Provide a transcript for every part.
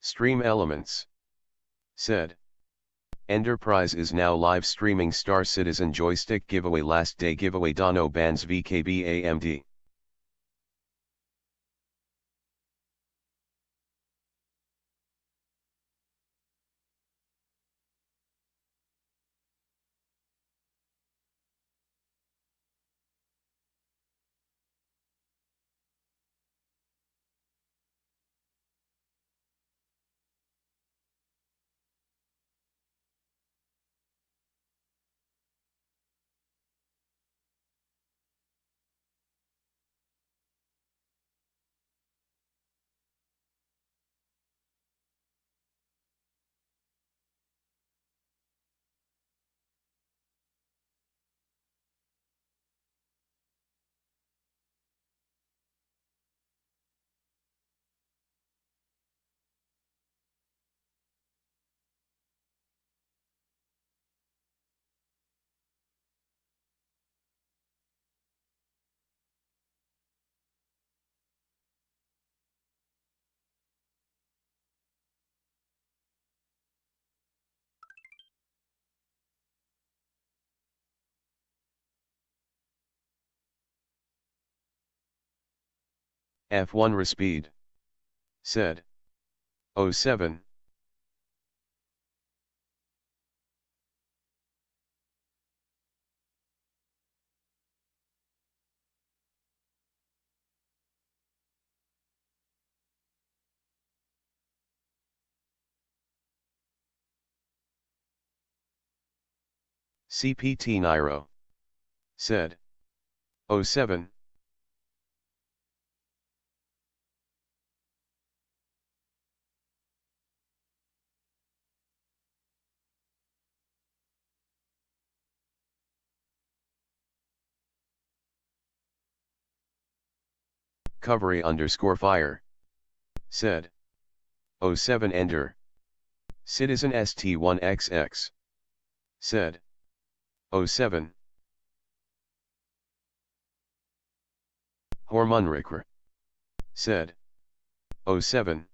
Stream Elements said. Enterprise is now live streaming Star Citizen Joystick giveaway. Last day giveaway Dono bans VKB AMD. F1 Respeed said. 07. CPT Nairo said. 07. Covery_fire said. 07 Ender. Citizen ST1XX said. 07. Hormonrikr said. 07.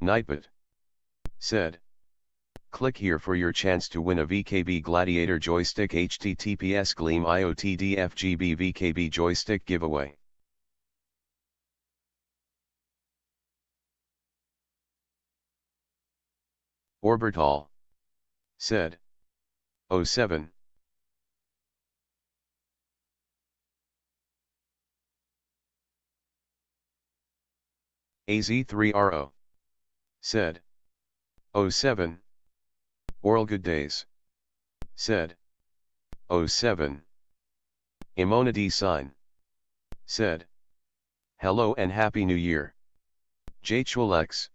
Nightbot said. Click here for your chance to win a VKB Gladiator Joystick https Gleam IOTDFGB VKB Joystick giveaway. Orbital said. 07. AZ3RO said. 07. Oral Good Days said. 07. Imonity Sign said. Hello and Happy New Year. Jchulex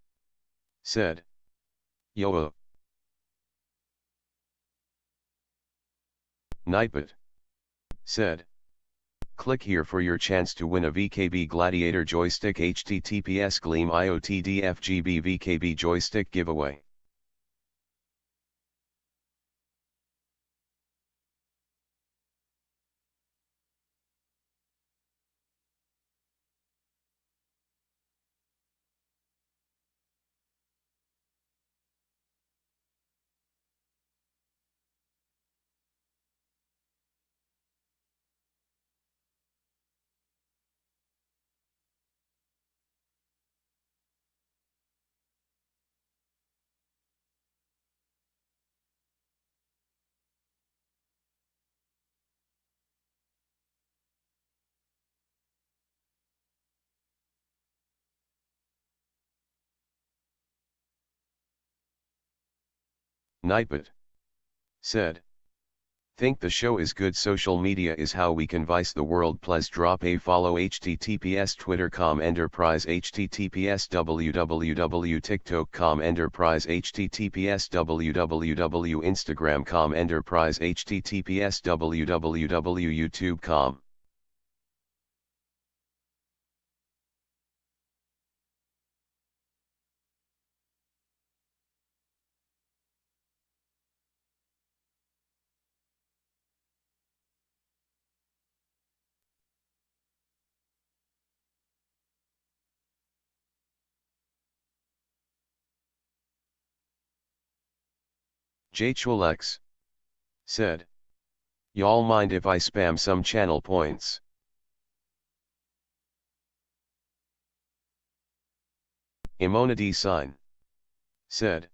said. Yo. Nightbot said. Click here for your chance to win a VKB Gladiator Joystick https Gleam IOTDFGB VKB Joystick giveaway. Nightbot said. Think the show is good. Social media is how we can vice the world. Please drop a follow. https twitter.com enterprise https www tiktok.com enterprise https www instagram.com enterprise https www youtube.com. Joystick said. Y'all mind if I spam some channel points? Imonity sign said.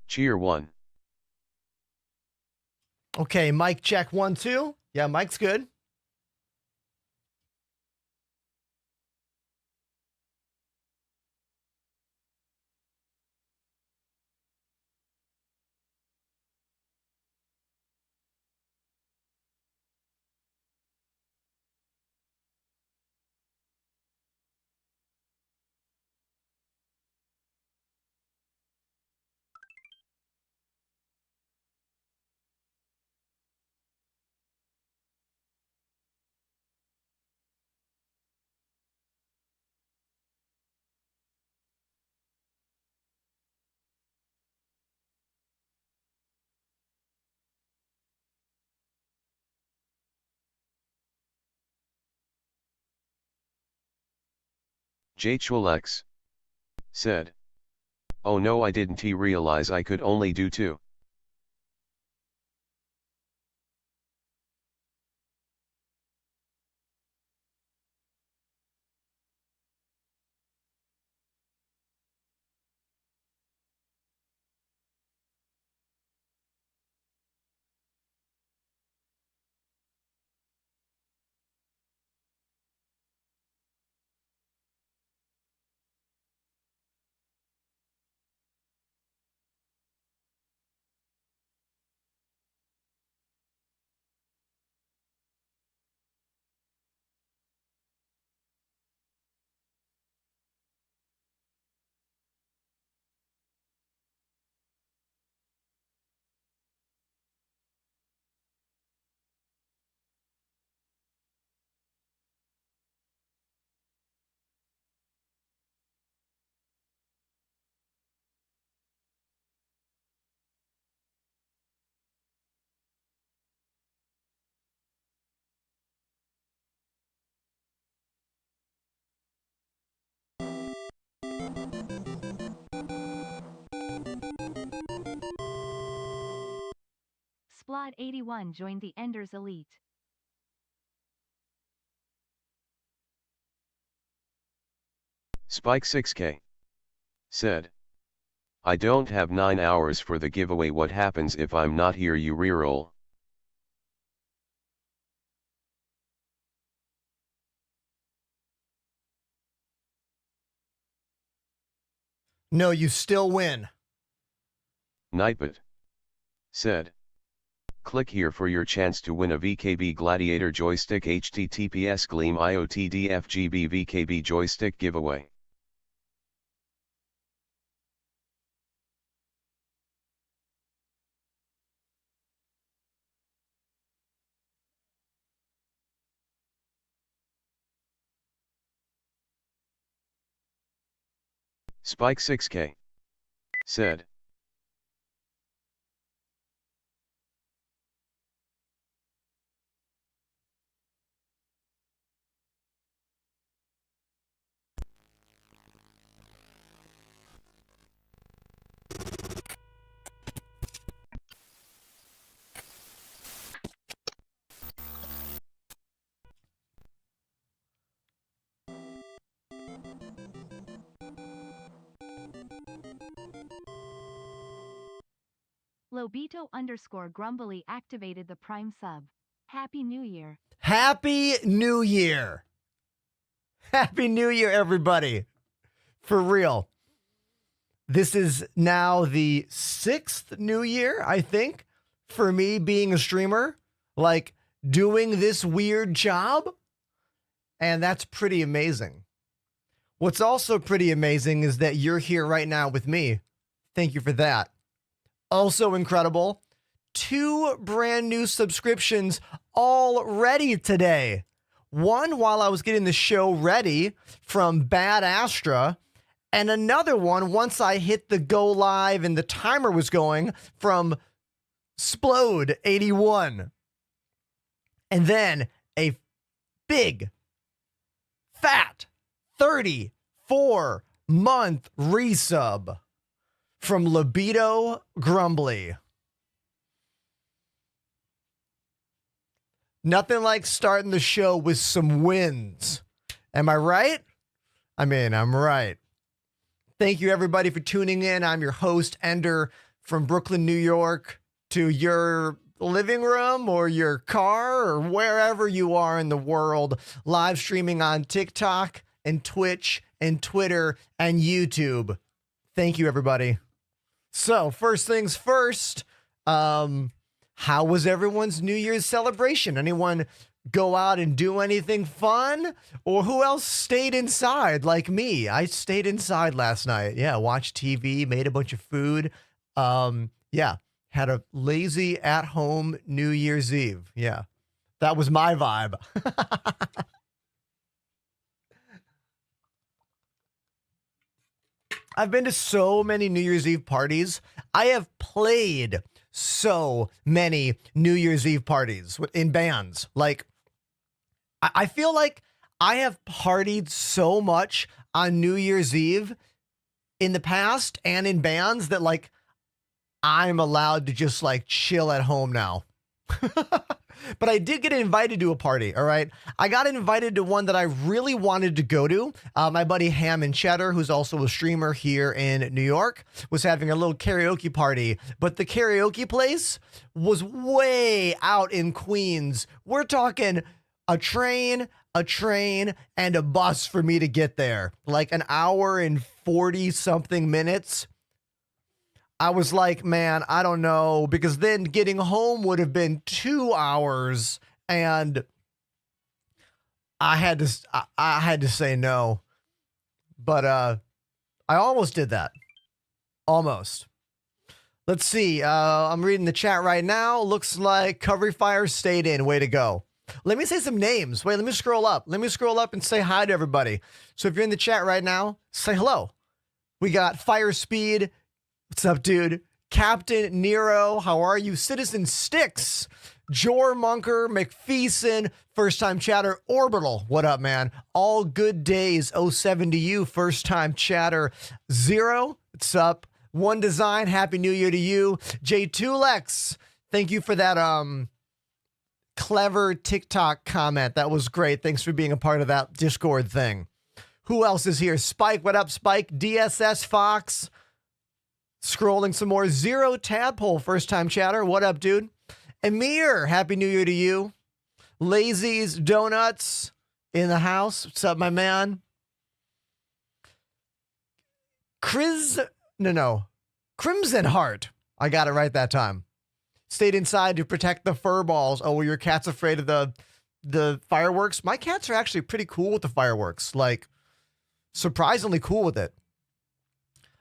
Cheer 1. Okay, mic check 1, 2. Yeah, mic's good. Joystick said. Oh no, I didn't realize I could only do 2. Splot81 joined the Enders Elite. Spike 6K said. I don't have 9 hours for the giveaway. What happens if I'm not here? You reroll. No, you still win. Nightbot said. Click here for your chance to win a VKB Gladiator Joystick https Gleam IOTDFGB VKB Joystick giveaway. Spike 6K said. Lobito_Grumbly activated the Prime sub. Happy New Year. Happy New Year. Happy New Year, everybody. For real. This is now the 6th new year, I think, for me being a streamer, like doing this weird job. And that's pretty amazing. What's also pretty amazing is that you're here right now with me. Thank you for that. Also incredible, 2 brand new subscriptions already today. One while I was getting the show ready from Bad Astra, and another one once I hit the go live and the timer was going from Splode 81. And then a big, fat 34-month resub from Libido Grumbly. Nothing like starting the show with some wins. Am I right? I mean, I'm right. Thank you, everybody, for tuning in. I'm your host, Ender, from Brooklyn, New York, to your living room or your car or wherever you are in the world, live streaming on TikTok and Twitch and Twitter and YouTube. Thank you, everybody. So, first things first, how was everyone's New Year's celebration? Anyone go out and do anything fun? Or who else stayed inside like me? I stayed inside last night. Yeah, watched TV, made a bunch of food. Yeah, had a lazy at-home New Year's Eve. Yeah, that was my vibe. I've been to so many New Year's Eve parties. I have played so many New Year's Eve parties in bands. Like, I feel like I have partied so much on New Year's Eve in the past and in bands that, like, I'm allowed to just, like, chill at home now. But I did get invited to a party, all right? I got invited to one that I really wanted to go to. My buddy Ham and Cheddar, who's also a streamer here in New York, was having a little karaoke party. But the karaoke place was way out in Queens. We're talking a train, and a bus for me to get there. Like an hour and 40-something minutes. I was like, man, I don't know, because then getting home would have been 2 hours, and I had to say no. But I almost did that. Almost. Let's see. I'm reading the chat right now. Looks like Cover Fire stayed in. Way to go. Let me say some names. Wait, let me scroll up. Let me scroll up and say hi to everybody. So if you're in the chat right now, say hello. We got Fire Speed. What's up, dude? Captain Nero, how are you? Citizen Sticks, Jor Munker, McPheeson, first time chatter, Orbital. What up, man? All good days, 07 to you, first time chatter. Zero, what's up? One Design, happy new year to you. J2Lex, thank you for that clever TikTok comment. That was great. Thanks for being a part of that Discord thing. Who else is here? Spike, what up, Spike? DSS Fox. Scrolling some more. Zero Tadpole, first time chatter. What up, dude? Amir, happy new year to you. Lazy's Donuts in the house. What's up, my man? Crimson Heart. I got it right that time. Stayed inside to protect the fur balls. Oh, were your cats afraid of the fireworks? My cats are actually pretty cool with the fireworks. Like, surprisingly cool with it.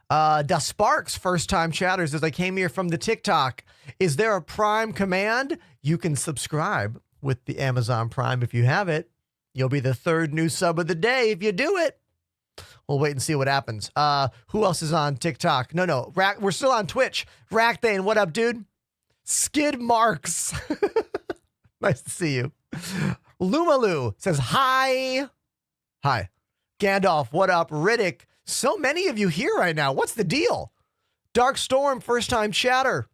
Da Sparks, first time chatters, as I came here from the TikTok. Is there a Prime command? You can subscribe with the Amazon Prime if you have it. You'll be the third new sub of the day if you do it. We'll wait and see what happens. Who else is on TikTok? No. We're still on Twitch. Rackthane, what up, dude? Skid Marks. Nice to see you. Lumalu says hi. Hi. Gandalf, what up? Riddick. So many of you here right now. What's the deal? Dark Storm, first time chatter.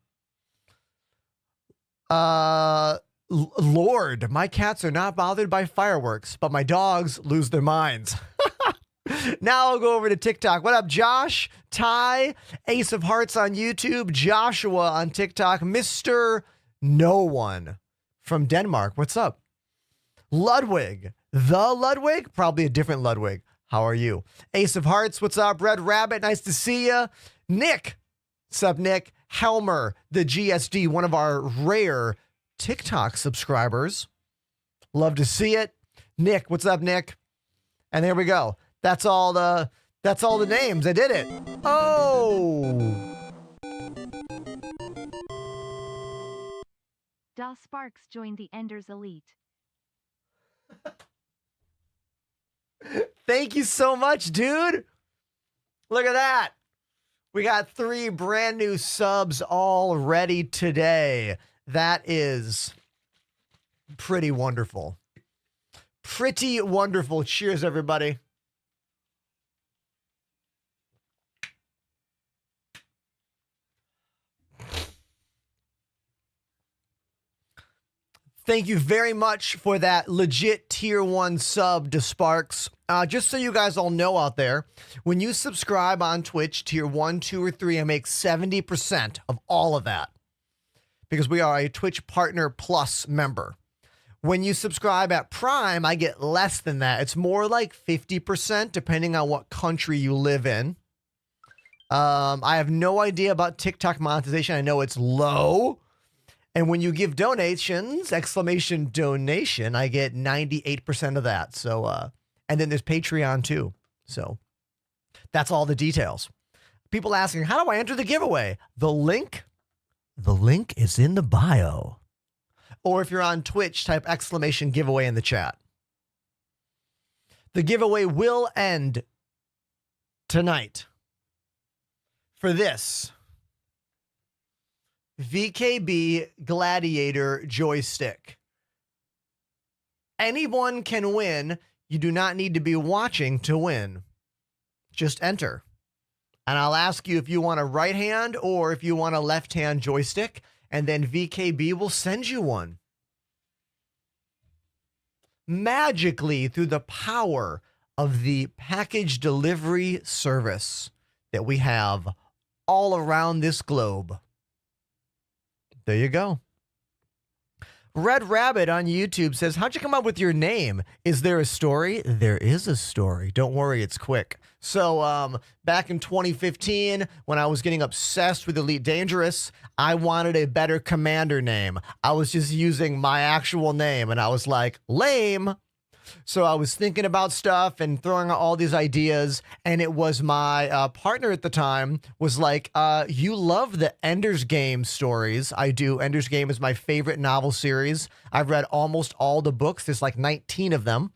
Lord, my cats are not bothered by fireworks, but my dogs lose their minds. Now I'll go over to TikTok. What up, Josh? Ty, Ace of Hearts on YouTube, Joshua on TikTok, Mr. No One from Denmark. What's up? Ludwig, the Ludwig? Probably a different Ludwig. How are you? Ace of Hearts, what's up? Red Rabbit, nice to see ya. Nick. What's up, Nick? Helmer, the GSD, one of our rare TikTok subscribers. Love to see it. Nick, what's up, Nick? And there we go. That's all the names. I did it. Oh. Da Sparks joined the Enders Elite. Thank you so much, dude. Look at that. We got 3 brand new subs already today. That is pretty wonderful. Pretty wonderful. Cheers, everybody. Thank you very much for that legit tier 1 sub to Sparks. Just so you guys all know out there, when you subscribe on Twitch, tier 1, 2, or 3, I make 70% of all of that because we are a Twitch Partner Plus member. When you subscribe at Prime, I get less than that. It's more like 50% depending on what country you live in. I have no idea about TikTok monetization. I know it's low. And when you give donations, exclamation donation, I get 98% of that. So, and then there's Patreon too. So that's all the details. People asking, how do I enter the giveaway? The link is in the bio. Or if you're on Twitch, type exclamation giveaway in the chat. The giveaway will end tonight for this VKB Gladiator joystick. Anyone can win. You do not need to be watching to win. Just enter. And I'll ask you if you want a right hand or if you want a left hand joystick, and then VKB will send you one. Magically, through the power of the package delivery service that we have all around this globe. There you go. Red Rabbit on YouTube says, how'd you come up with your name? Is there a story? There is a story. Don't worry, it's quick. So back in 2015, when I was getting obsessed with Elite Dangerous, I wanted a better commander name. I was just using my actual name, and I was like, lame. So I was thinking about stuff and throwing out all these ideas, and it was my partner at the time was like, you love the Ender's Game stories. I do. Ender's Game is my favorite novel series. I've read almost all the books. There's like 19 of them.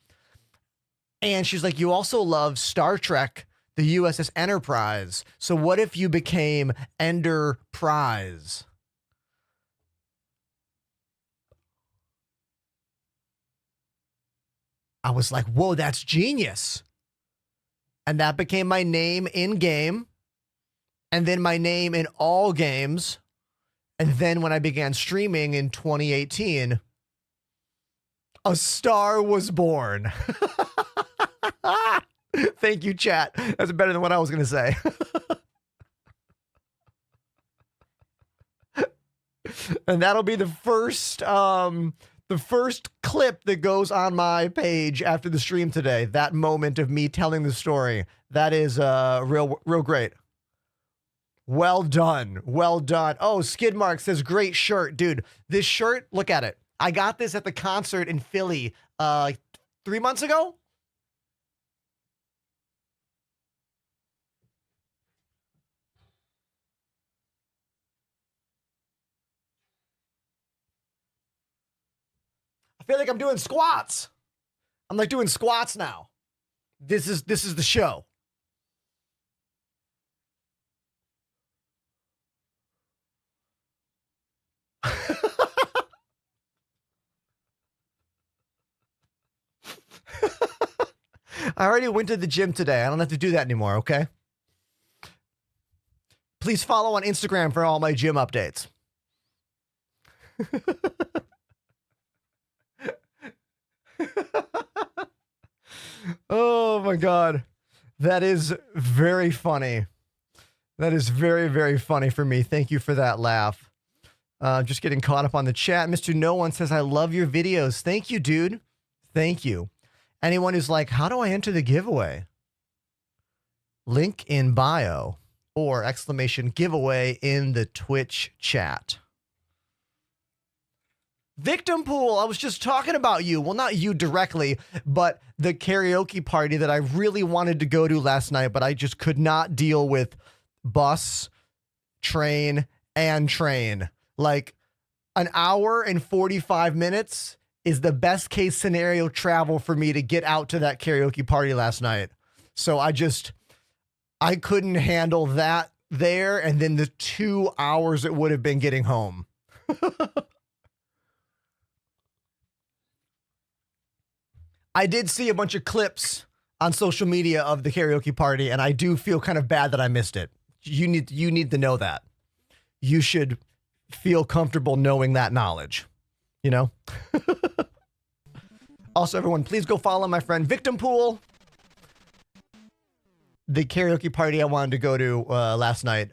And she's like, you also love Star Trek, the USS Enterprise. So what if you became Enderprise? I was like, whoa, that's genius. And that became my name in game. And then my name in all games. And then when I began streaming in 2018, a star was born. Thank you, chat. That's better than what I was going to say. And that'll be the first clip that goes on my page after the stream today. That moment of me telling the story. That is real great. Well done. Well done. Oh, Skidmark says, great shirt. Dude, this shirt, look at it. I got this at the concert in Philly 3 months ago. I feel like I'm doing squats. I'm like doing squats now. This is the show. I already went to the gym today. I don't have to do that anymore, okay? Please follow on Instagram for all my gym updates. Oh my God. That is very funny. That is very, very funny for me. Thank you for that laugh. Just getting caught up on the chat. Mr. No One says, I love your videos. Thank you, dude. Thank you. Anyone who's like, how do I enter the giveaway? Link in bio. or exclamation giveaway in the Twitch chat. Victim pool, I was just talking about you. Well, not you directly, but the karaoke party that I really wanted to go to last night, but I just could not deal with bus, train, and train. Like, an hour and 45 minutes is the best case scenario travel for me to get out to that karaoke party last night. So I couldn't handle that there, and then the 2 hours it would have been getting home. I did see a bunch of clips on social media of the karaoke party, and I do feel kind of bad that I missed it. You need to know that. You should feel comfortable knowing that knowledge, you know? Also, everyone, please go follow my friend Victim Pool. The karaoke party I wanted to go to last night.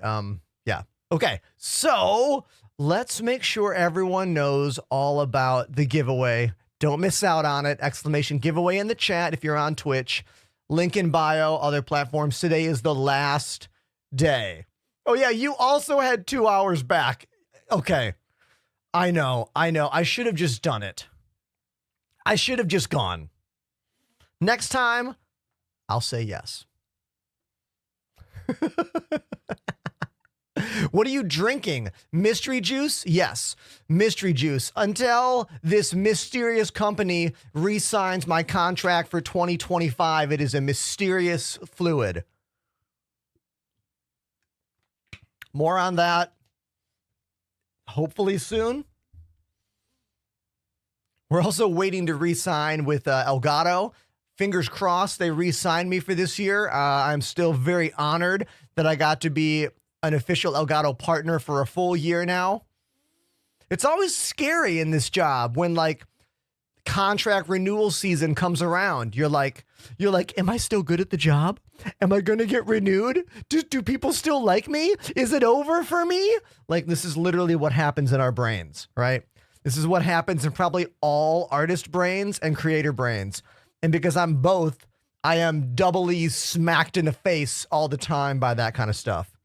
Yeah. Okay. So let's make sure everyone knows all about the giveaway. Don't miss out on it. Exclamation giveaway in the chat if you're on Twitch. Link in bio, other platforms. Today is the last day. Oh, yeah. You also had 2 hours back. Okay. I know. I should have just done it. I should have just gone. Next time, I'll say yes. What are you drinking? Mystery juice? Yes, mystery juice. Until this mysterious company re-signs my contract for 2025, it is a mysterious fluid. More on that hopefully soon. We're also waiting to re-sign with Elgato. Fingers crossed they re-signed me for this year. I'm still very honored that I got to be an official Elgato partner for a full year now. It's always scary in this job when like contract renewal season comes around. You're like, am I still good at the job? Am I going to get renewed? Do people still like me? Is it over for me? Like, this is literally what happens in our brains, right? This is what happens in probably all artist brains and creator brains. And because I'm both, I am doubly smacked in the face all the time by that kind of stuff.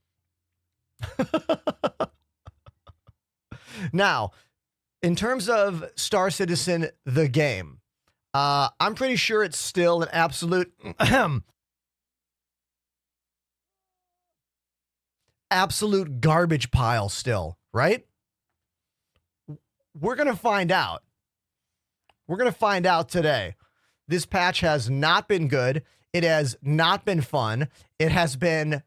Now, in terms of Star Citizen, the game, I'm pretty sure it's still an absolute absolute garbage pile still, right? We're going to find out. We're going to find out today. This patch has not been good. It has not been fun. It has been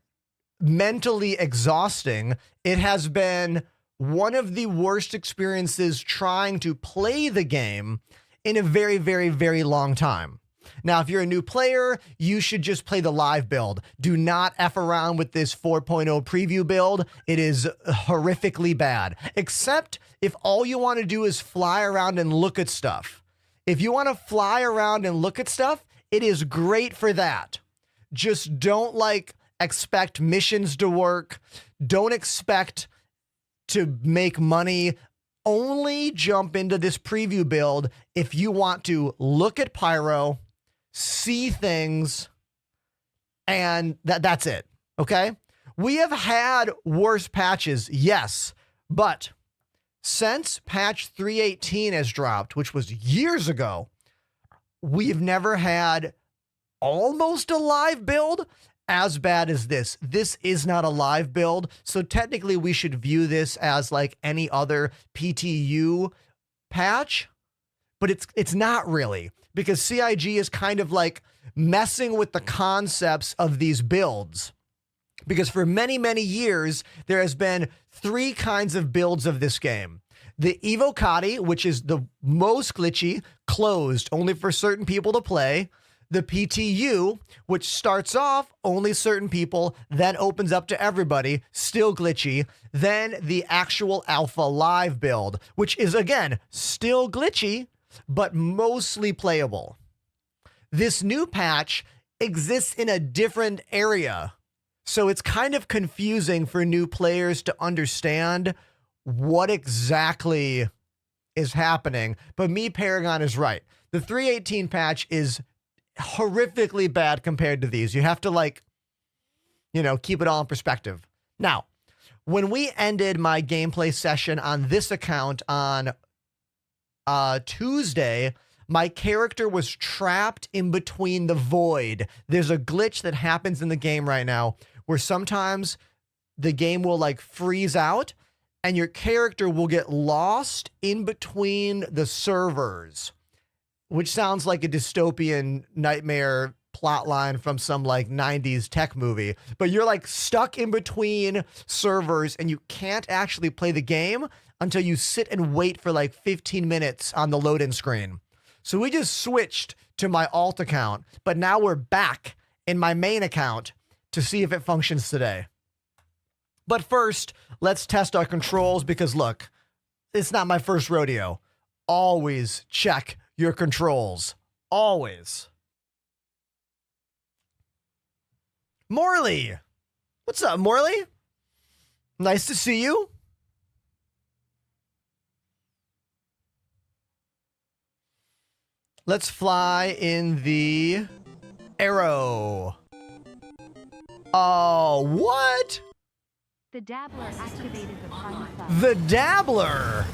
mentally exhausting. It has been one of the worst experiences trying to play the game in a very, very, very long time. Now, if you're a new player, you should just play the live build. Do not F around with this 4.0 preview build. It is horrifically bad, except if all you want to do is fly around and look at stuff. If you want to fly around and look at stuff, it is great for that. Just don't expect missions to work. Don't expect to make money. Only jump into this preview build if you want to look at Pyro, see things, and that's it. Okay? We have had worse patches, yes, but since patch 3.18 has dropped, which was years ago, we've never had almost a live build as bad as this. This is not a live build, so technically we should view this as like any other PTU patch, but it's not really, because CIG is kind of like messing with the concepts of these builds. Because for many, many years, there has been 3 kinds of builds of this game. The Evocati, which is the most glitchy, closed, only for certain people to play. The PTU, which starts off only certain people, then opens up to everybody, still glitchy. Then the actual Alpha Live build, which is, again, still glitchy, but mostly playable. This new patch exists in a different area, so it's kind of confusing for new players to understand what exactly is happening. But me, Paragon, is right. The 3.18 patch is horrifically bad compared to these. You have to You know, keep it all in perspective. Now, when we ended my gameplay session on this account on Tuesday, my character was trapped in between the void. There's a glitch that happens in the game right now where sometimes the game will like freeze out and your character will get lost in between the servers, which sounds like a dystopian nightmare plotline from some like 90s tech movie. But you're like stuck in between servers and you can't actually play the game until you sit and wait for like 15 minutes on the load-in screen. So we just switched to my alt account, but now we're back in my main account to see if it functions today. But first, let's test our controls because look, it's not my first rodeo. Always check your controls. Always. Morley. What's up, Morley? Nice to see you. Let's fly in the Arrow. Oh, what? The Dabbler activated the Prime Sub. The Dabbler.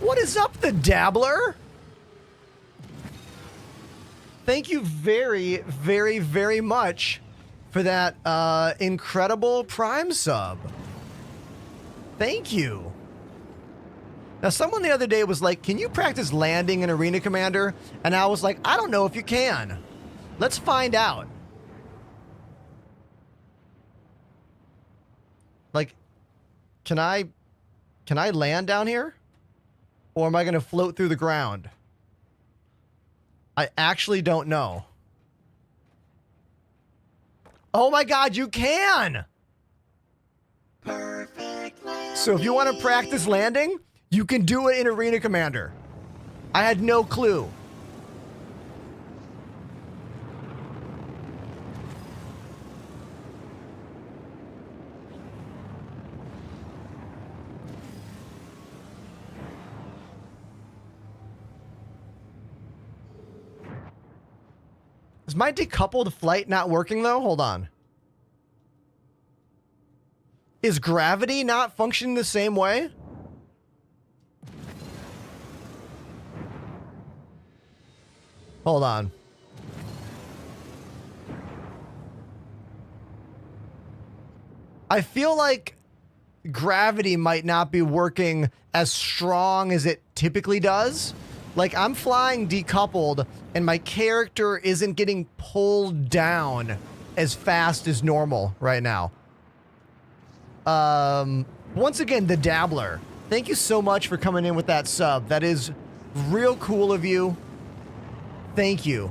What is up, the Dabbler? Thank you very, very, very much for that incredible Prime sub. Thank you. Now, someone the other day was like, can you practice landing in Arena Commander? And I was like, I don't know if you can. Let's find out. Like, can I land down here? Or am I going to float through the ground? I actually don't know. Oh my God, you can! Perfect landing. So if you want to practice landing, you can do it in Arena Commander. I had no clue. Is my decoupled flight not working though? Hold on. Is gravity not functioning the same way? Hold on. I feel like gravity might not be working as strong as it typically does. Like, I'm flying decoupled and my character isn't getting pulled down as fast as normal right now. Once again, the Dabbler. Thank you so much for coming in with that sub. That is real cool of you. Thank you.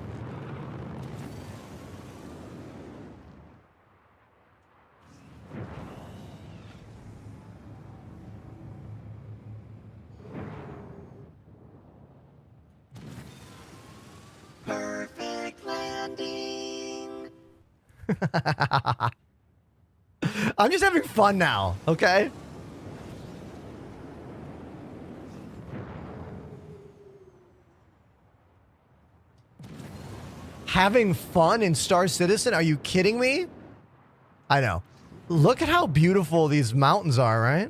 Perfect landing. I'm just having fun now, okay? Having fun in Star Citizen? Are you kidding me? I know. Look at how beautiful these mountains are, right?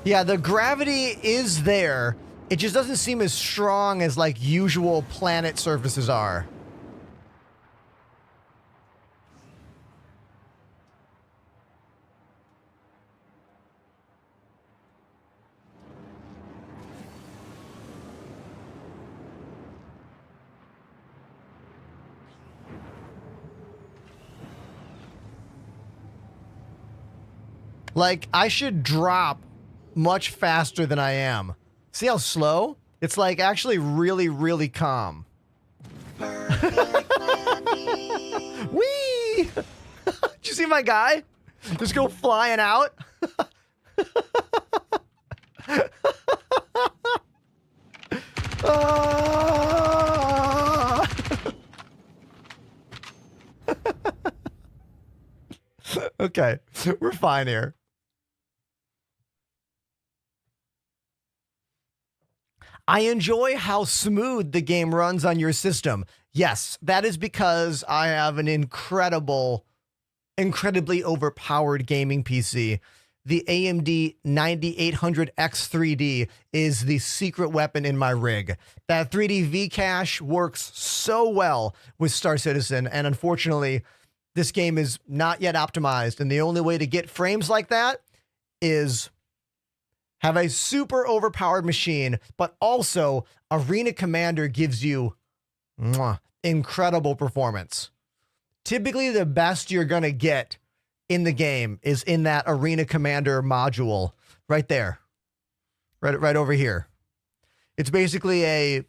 Yeah, the gravity is there. It just doesn't seem as strong as like usual planet surfaces are. Like, I should drop much faster than I am. See how slow? It's like actually really, really calm. Perfect landing. Whee! Did you see my guy? Just go flying out. Ah! Okay, we're fine here. I enjoy how smooth the game runs on your system. Yes, that is because I have an incredibly overpowered gaming PC. The AMD 9800X3D is the secret weapon in my rig. That 3D V cache works so well with Star Citizen, and unfortunately, this game is not yet optimized, and the only way to get frames like that is have a super overpowered machine, but also Arena Commander gives you incredible performance. Typically, the best you're going to get in the game is in that Arena Commander module right there, right over here. It's basically a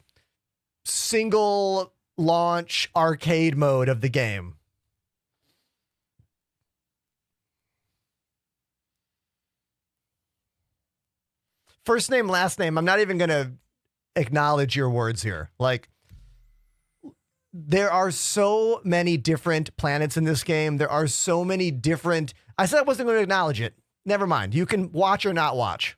single launch arcade mode of the game. First name, last name. I'm not even going to acknowledge your words here. Like, there are so many different planets in this game. There are so many different... I said I wasn't going to acknowledge it. Never mind. You can watch or not watch.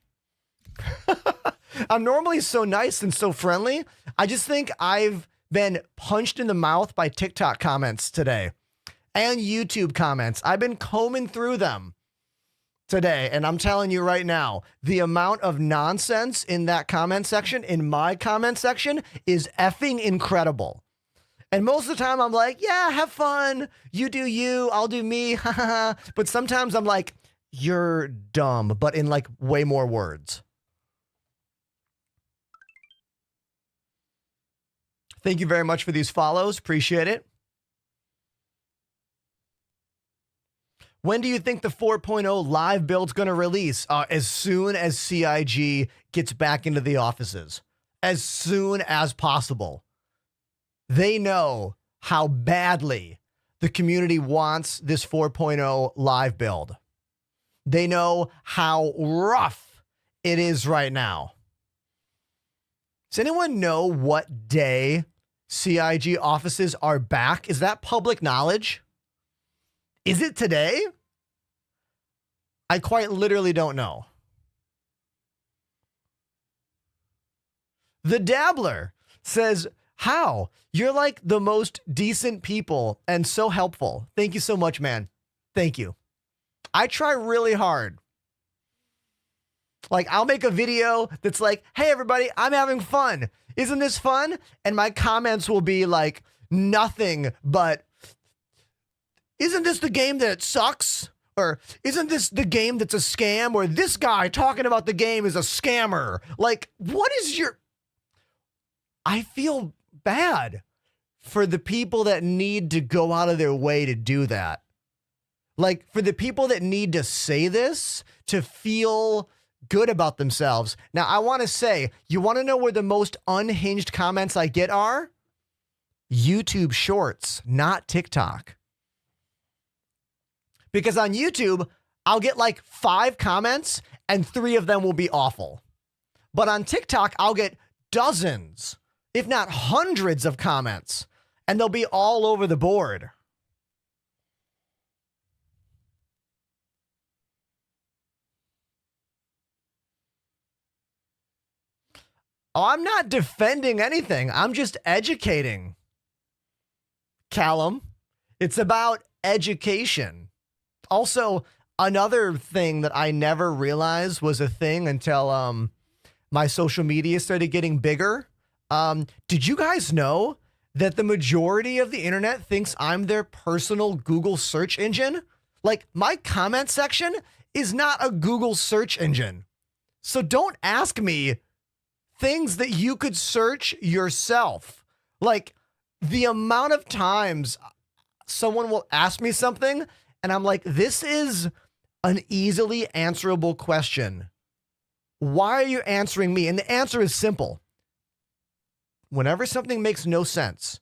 I'm normally so nice and so friendly. I just think I've been punched in the mouth by TikTok comments today and YouTube comments. I've been combing through them today, and I'm telling you right now, the amount of nonsense in that comment section, in my comment section, is effing incredible. And most of the time I'm like, yeah, have fun. You do you, I'll do me. But sometimes I'm like, you're dumb, but in like way more words. Thank you very much for these follows. Appreciate it. When do you think the 4.0 live build's going to release? As soon as CIG gets back into the offices. As soon as possible. They know how badly the community wants this 4.0 live build. They know how rough it is right now. Does anyone know what day CIG offices are back? Is that public knowledge? Is it today? I quite literally don't know. The Dabbler says, how? You're like the most decent people and so helpful. Thank you so much, man. Thank you. I try really hard. Like, I'll make a video that's like, hey, everybody, I'm having fun. Isn't this fun? And my comments will be like nothing but, isn't this the game that sucks? Or isn't this the game that's a scam? Or this guy talking about the game is a scammer. Like, what is your... I feel bad for the people that need to go out of their way to do that. Like, for the people that need to say this to feel good about themselves. Now, I want to say, you want to know where the most unhinged comments I get are? YouTube Shorts, not TikTok. Because on YouTube, I'll get like 5 comments and 3 of them will be awful. But on TikTok, I'll get dozens, if not hundreds of comments, and they'll be all over the board. Oh, I'm not defending anything. I'm just educating. Callum, it's about education. Also, another thing that I never realized was a thing until my social media started getting bigger. Did you guys know that the majority of the internet thinks I'm their personal Google search engine? Like, my comment section is not a Google search engine. So don't ask me things that you could search yourself. Like, the amount of times someone will ask me something and I'm like, this is an easily answerable question. Why are you answering me? And the answer is simple. Whenever something makes no sense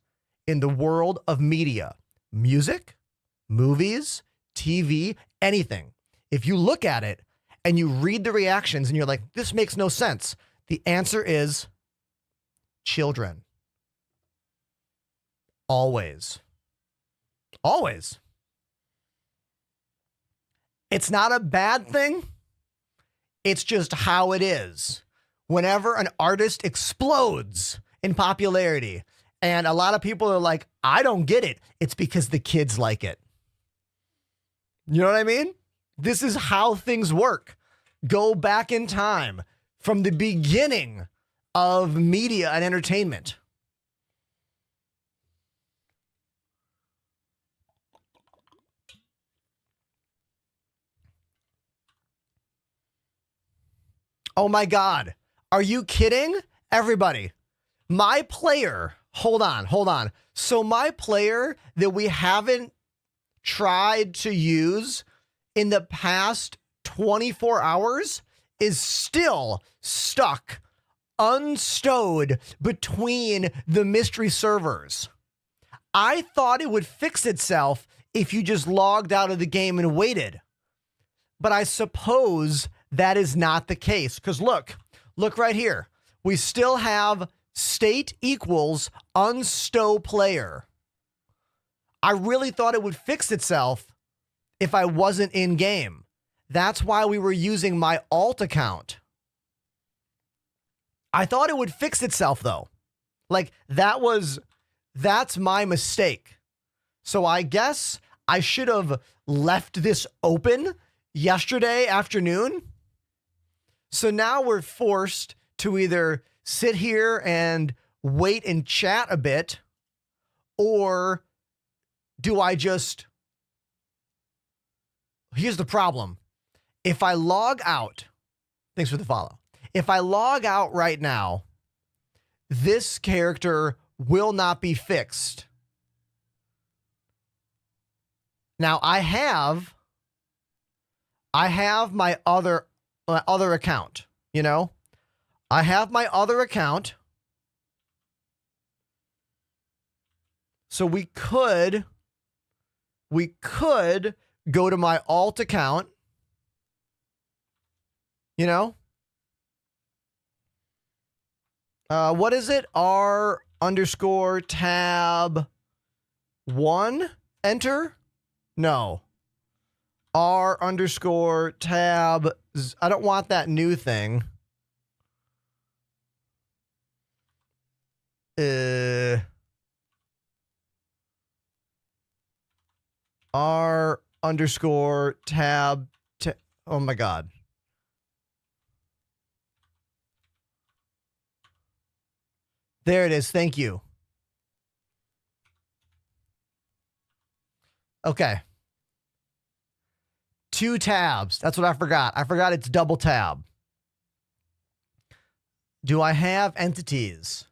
in the world of media, music, movies, TV, anything, if you look at it and you read the reactions and you're like, this makes no sense, the answer is children. Always. Always. It's not a bad thing. It's just how it is. whenever an artist explodes in popularity and a lot of people are like, I don't get it, it's because the kids like it. You know what I mean? This is how things work. Go back in time from the beginning of media and entertainment. Oh my God. Are you kidding? Everybody, my player, hold on. So my player that we haven't tried to use in the past 24 hours is still stuck, unstowed between the mystery servers. I thought it would fix itself if you just logged out of the game and waited. But I suppose that is not the case. Because look right here. We still have state equals unstow player. I really thought it would fix itself if I wasn't in game. That's why we were using my alt account. I thought it would fix itself though. Like that's my mistake. So I guess I should have left this open yesterday afternoon. So now we're forced to either sit here and wait and chat a bit, or do I just... Here's the problem. If I log out, thanks for the follow. If I log out right now, this character will not be fixed. Now I have my other account, you know? I have my other account. So we could go to my alt account, you know? What is it? R_tab1 enter? No. R_tab. I don't want that new thing. R_tab. Oh my God. There it is. Thank you. Okay. 2 tabs. That's what I forgot. I forgot it's double tab. Do I have entities?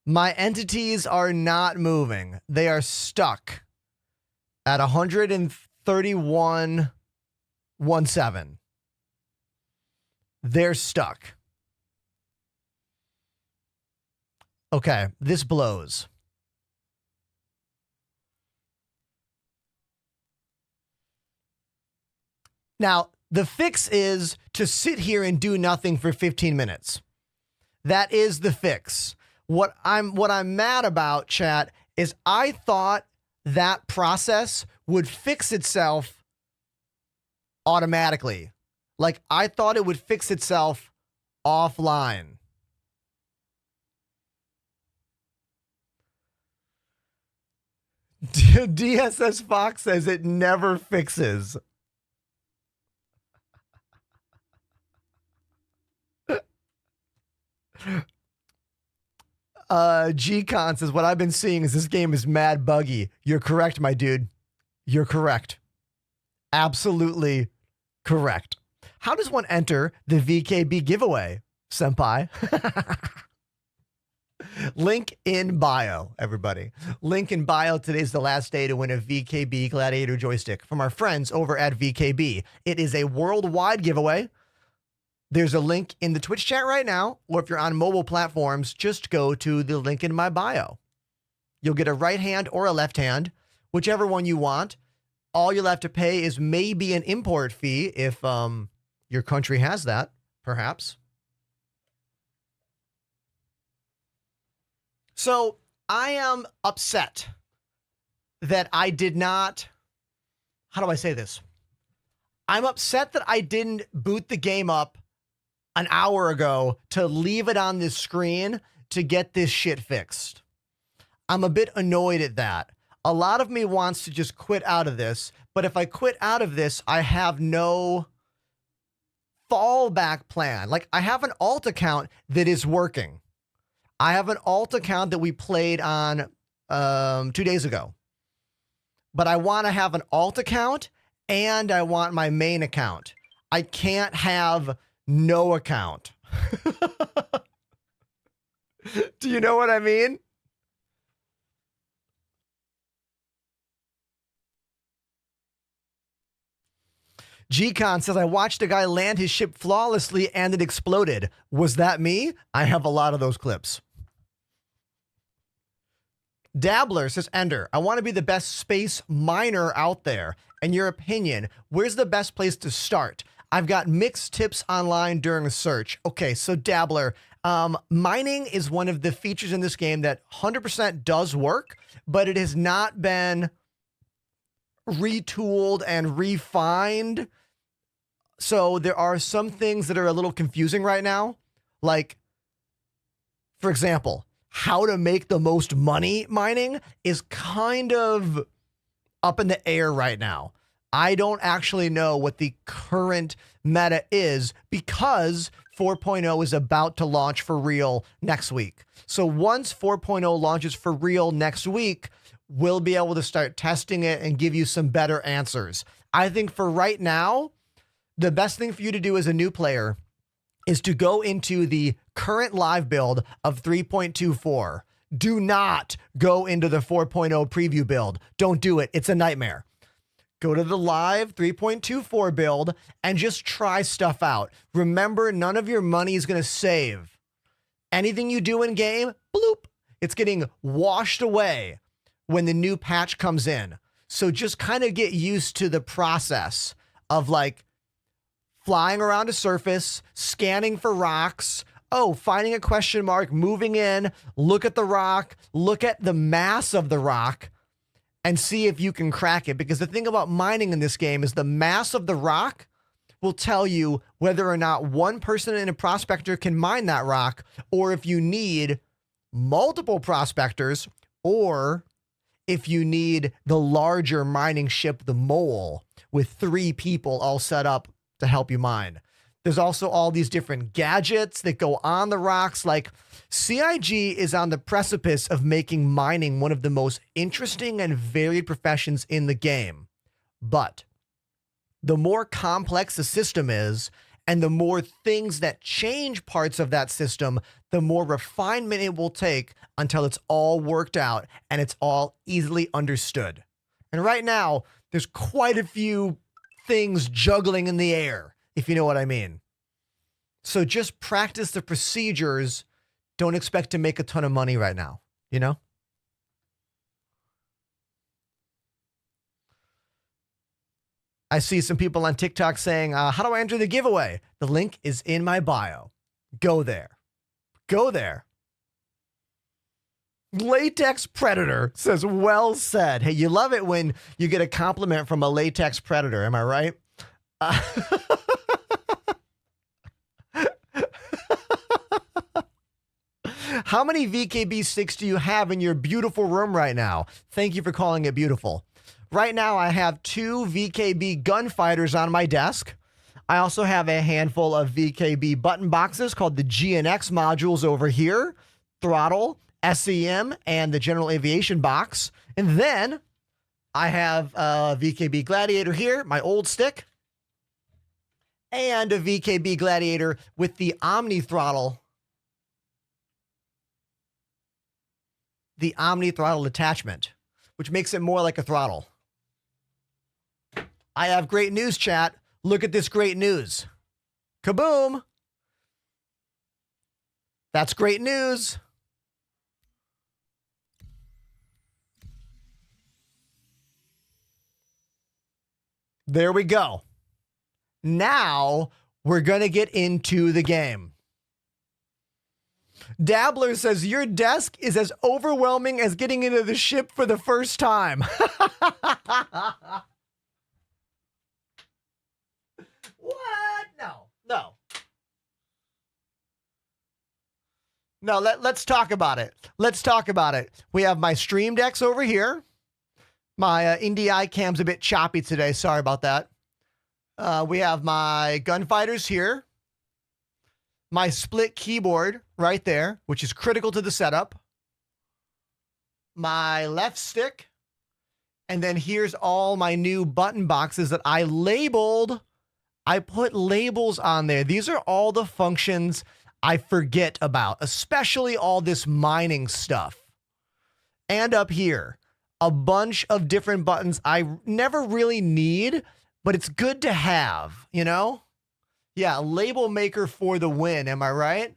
My entities are not moving. They are stuck at 131.17. They're stuck. Okay, this blows. Now, the fix is to sit here and do nothing for 15 minutes. That is the fix. What I'm mad about, chat, is I thought that process would fix itself automatically. Like, I thought it would fix itself offline. DSS Fox says it never fixes. G-Con says, what I've been seeing is this game is mad buggy. You're correct, my dude. You're correct. Absolutely correct. How does one enter the VKB giveaway, senpai? Link in bio, everybody. Link in bio. Today's the last day to win a VKB Gladiator joystick from our friends over at VKB. It is a worldwide giveaway. There's a link in the Twitch chat right now, or if you're on mobile platforms, just go to the link in my bio. You'll get a right hand or a left hand, whichever one you want. All you'll have to pay is maybe an import fee if your country has that, perhaps. So I am upset that I did not, how do I say this? I'm upset that I didn't boot the game up an hour ago to leave it on this screen to get this shit fixed. I'm a bit annoyed at that. A lot of me wants to just quit out of this, but if I quit out of this, I have no fallback plan. Like, I have an alt account that is working. I have an alt account that we played on 2 days ago. But I want to have an alt account and I want my main account. I can't have no account. Do you know what I mean? Gcon says, I watched a guy land his ship flawlessly and it exploded. Was that me? I have a lot of those clips. Dabbler says, Ender, I want to be the best space miner out there. In your opinion, where's the best place to start? I've got mixed tips online during a search. Okay, so Dabbler, mining is one of the features in this game that 100% does work, but it has not been retooled and refined. So there are some things that are a little confusing right now. Like, for example, how to make the most money mining is kind of up in the air right now. I don't actually know what the current meta is because 4.0 is about to launch for real next week. So once 4.0 launches for real next week, we'll be able to start testing it and give you some better answers. I think for right now, the best thing for you to do as a new player is to go into the current live build of 3.24. Do not go into the 4.0 preview build. Don't do it. It's a nightmare. Go to the live 3.24 build and just try stuff out. Remember, none of your money is going to save. Anything you do in game, bloop, it's getting washed away when the new patch comes in. So just kind of get used to the process of like flying around a surface, scanning for rocks, finding a question mark, moving in, look at the rock, look at the mass of the rock, and see if you can crack it. Because the thing about mining in this game is the mass of the rock will tell you whether or not one person in a prospector can mine that rock, or if you need multiple prospectors, or if you need the larger mining ship, the Mole, with 3 people all set up to help you mine. There's also all these different gadgets that go on the rocks. Like, CIG is on the precipice of making mining one of the most interesting and varied professions in the game. But the more complex the system is, and the more things that change parts of that system, the more refinement it will take until it's all worked out and it's all easily understood. And right now, there's quite a few things juggling in the air, if you know what I mean. So just practice the procedures. Don't expect to make a ton of money right now, you know? I see some people on TikTok saying, how do I enter the giveaway? The link is in my bio. Go there. Go there. Latex Predator says, well said. Hey, you love it when you get a compliment from a latex predator. Am I right? How many VKB sticks do you have in your beautiful room right now? Thank you for calling it beautiful. Right now, I have 2 VKB gunfighters on my desk. I also have a handful of VKB button boxes called the GNX modules over here, throttle, SEM, and the general aviation box. And then I have a VKB Gladiator here, my old stick, and a VKB Gladiator with the Omni throttle. The Omni throttle attachment, which makes it more like a throttle. I have great news, chat. Look at this great news. Kaboom. That's great news. There we go. Now we're going to get into the game. Dabbler says, your desk is as overwhelming as getting into the ship for the first time. What? No. No, let's talk about it. Let's talk about it. We have my stream decks over here. My Indie iCam's a bit choppy today. Sorry about that. We have my gunfighters here. My split keyboard right there, which is critical to the setup. My left stick. And then here's all my new button boxes that I labeled. I put labels on there. These are all the functions I forget about, especially all this mining stuff. And up here, a bunch of different buttons I never really need, but it's good to have, you know? Yeah, label maker for the win, am I right?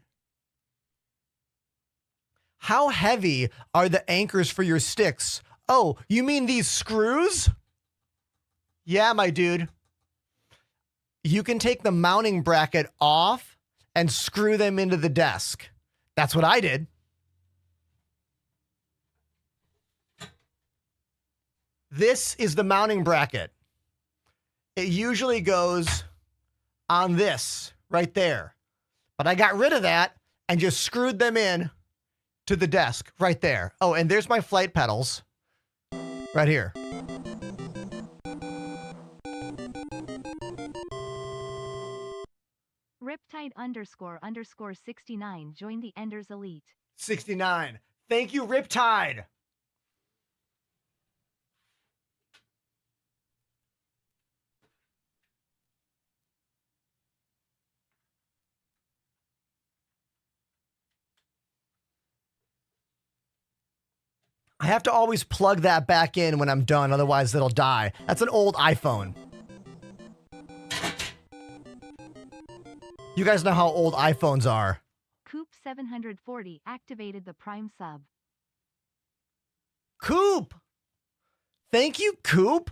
How heavy are the anchors for your sticks? Oh, you mean these screws? Yeah, my dude. You can take the mounting bracket off and screw them into the desk. That's what I did. This is the mounting bracket. It usually goes on this right there. But I got rid of that and just screwed them in to the desk right there. Oh, and there's my flight pedals right here. Riptide__69 join the Enders Elite. 69. Thank you, Riptide. I have to always plug that back in when I'm done, otherwise it'll die. That's an old iPhone. You guys know how old iPhones are. Coop740 activated the Prime sub. Coop! Thank you, Coop.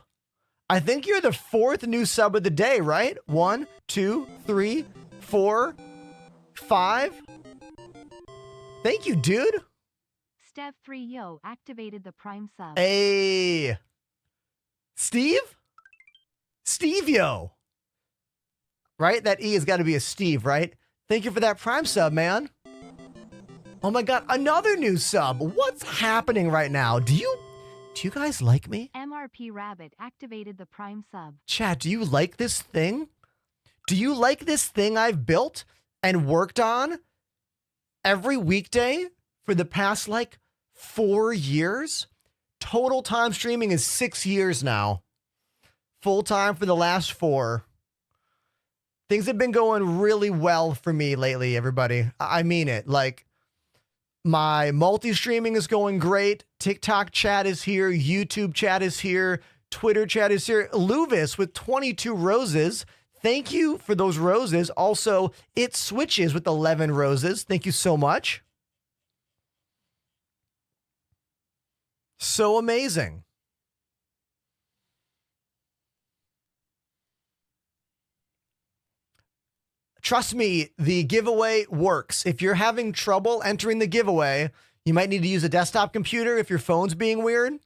I think you're the 4th new sub of the day, right? 1, 2, 3, 4, 5. Thank you, dude. Stev3Yo activated the Prime sub. Hey. Steve? Steve-yo. Right? That E has got to be a Steve, right? Thank you for that Prime sub, man. Oh my God, another new sub. What's happening right now? Do you guys like me? MRP Rabbit activated the Prime sub. Chat, do you like this thing? Do you like this thing I've built and worked on every weekday for the past like 4 years? Total time streaming is 6 years now. Full time for the last 4. Things have been going really well for me lately, everybody. I mean it. Like, my multi-streaming is going great. TikTok chat is here. YouTube chat is here. Twitter chat is here. Luvis with 22 roses. Thank you for those roses. Also, It Switches with 11 roses. Thank you so much. So amazing. Trust me, the giveaway works. If you're having trouble entering the giveaway, you might need to use a desktop computer if your phone's being weird.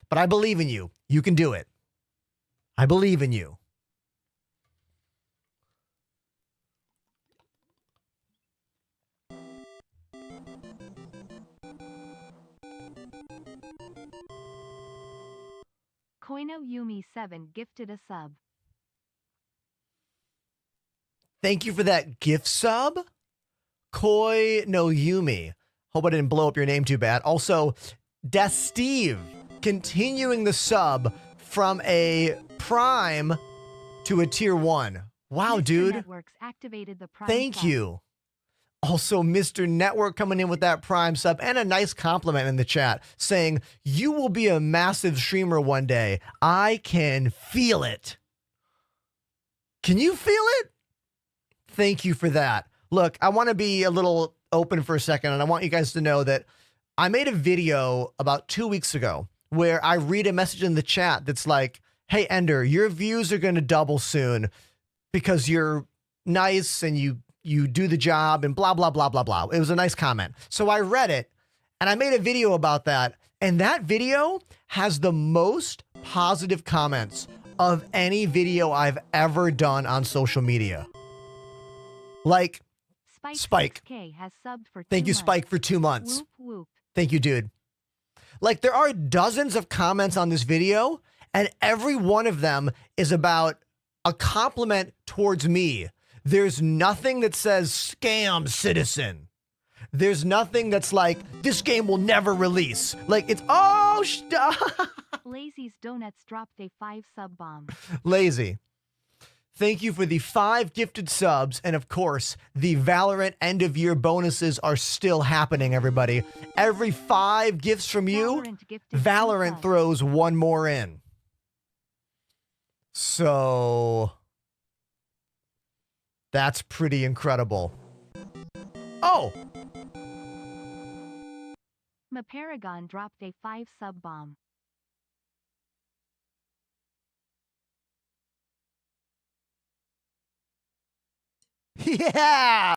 But I believe in you. You can do it. I believe in you. Koino Yumi 7 gifted a sub. Thank you for that gift sub. Koi no Yumi. Hope I didn't blow up your name too bad. Also, Death Steve continuing the sub from a Prime to a Tier 1. Wow, Mr. dude. Networks activated the Prime Thank sub. you. Also, Mr. Network coming in with that Prime sub and a nice compliment in the chat saying, you will be a massive streamer one day. I can feel it. Can you feel it? Thank you for that. Look, I want to be a little open for a second, and I want you guys to know that I made a video about 2 weeks ago where I read a message in the chat that's like, hey, Ender, your views are going to double soon because you're nice and you do the job and blah, blah, blah, blah, blah. It was a nice comment. So I read it, and I made a video about that, and that video has the most positive comments of any video I've ever done on social media. Like, Spike. 6K has subbed for 2 Thank you, months. Spike, for 2 months. Whoop whoop. Thank you, dude. Like, there are dozens of comments on this video, and every one of them is about a compliment towards me. There's nothing that says scam citizen. There's nothing that's like, this game will never release. Like, it's, oh, Lazy's Donuts dropped a 5 sub bomb. Lazy. Thank you for the 5 gifted subs. And of course, the Valorant end of year bonuses are still happening, everybody. Every 5 gifts from you, Valorant gifted Valorant 2 subs. throws 1 more in. So that's pretty incredible. Oh, Maparagon dropped a 5 sub bomb. yeah.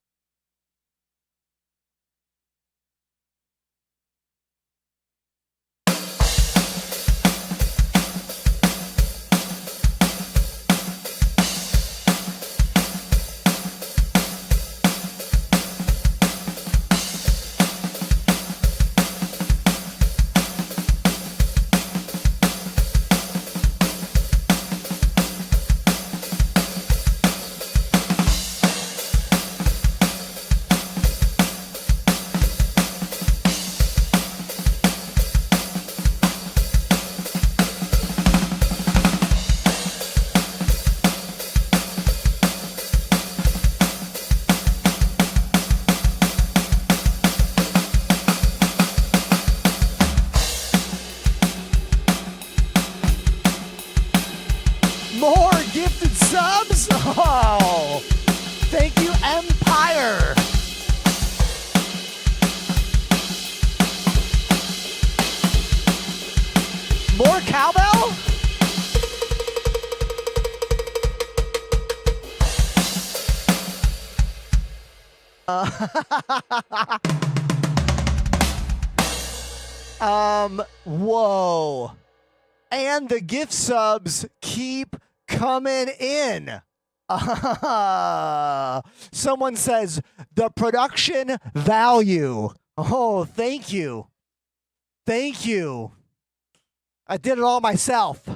More gifted subs? Oh, thank you, Empire. More cowbell? Whoa. And the gift subs keep coming in. Someone says the production value. Oh, thank you. Thank you. I did it all myself.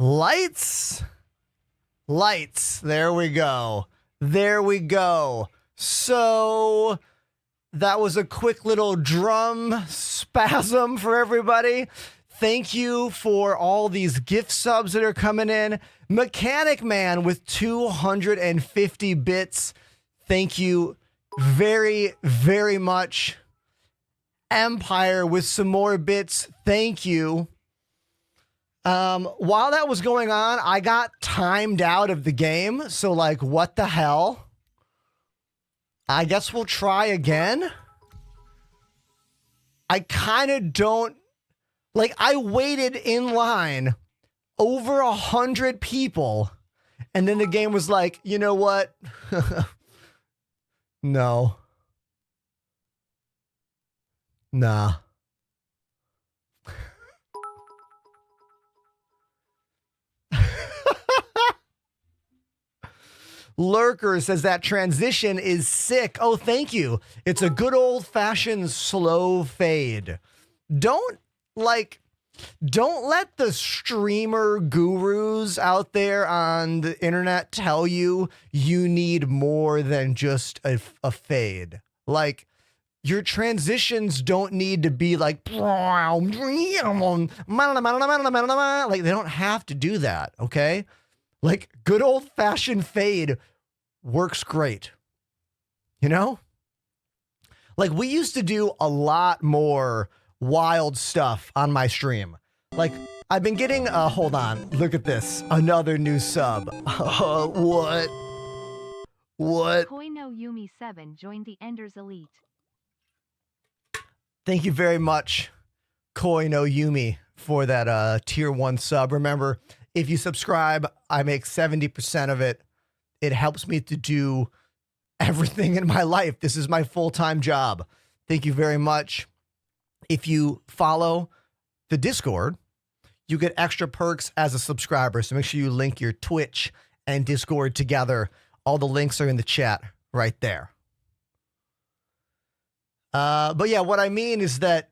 Lights. Lights. There we go. There we go. So that was a quick little drum spasm for everybody. Thank you for all these gift subs that are coming in. Mechanic Man with 250 bits. Thank you very, very much. Empire with some more bits. Thank you. While that was going on, I got timed out of the game. So like, what the hell? I guess we'll try again. I kind of don't like, I waited in line over 100 people. And then the game was like, you know what? No. Nah. Lurker says that transition is sick. Oh, thank you. It's a good old-fashioned slow fade. Don't let the streamer gurus out there on the internet tell you need more than just a fade. Like, your transitions don't need to be like, they don't have to do that, okay? Like, good old-fashioned fade works great. You know? Like, we used to do a lot more wild stuff on my stream. Like, I've been getting, hold on, look at this. Another new sub. What? Koi no Yumi 7 joined the Enders Elite. Thank you very much, Koi no Yumi, for that tier 1 sub. Remember, if you subscribe, I make 70% of it. It helps me to do everything in my life. This is my full-time job. Thank you very much. If you follow the Discord, you get extra perks as a subscriber. So make sure you link your Twitch and Discord together. All the links are in the chat right there. But yeah, what I mean is that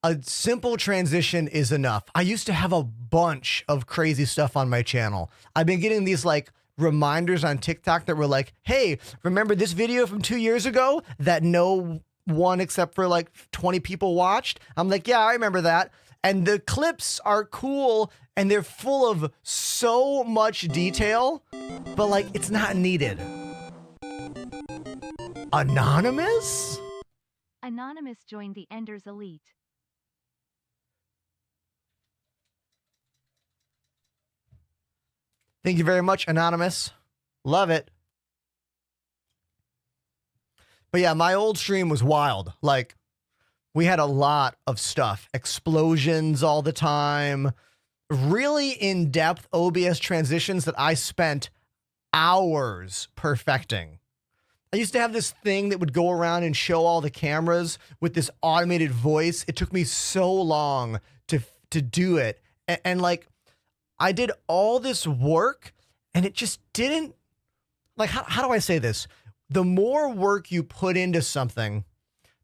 a simple transition is enough. I used to have a bunch of crazy stuff on my channel. I've been getting these like reminders on TikTok that were like, hey, remember this video from 2 years ago that no one except for like 20 people watched? I'm like, yeah, I remember that. And the clips are cool and they're full of so much detail, but like, it's not needed. Anonymous? Anonymous joined the Enders Elite. Thank you very much, Anonymous. Love it. But yeah, my old stream was wild. Like, we had a lot of stuff. Explosions all the time. Really in-depth OBS transitions that I spent hours perfecting. I used to have this thing that would go around and show all the cameras with this automated voice. It took me so long to do it. And like, I did all this work and it just didn't, like, how do I say this? The more work you put into something,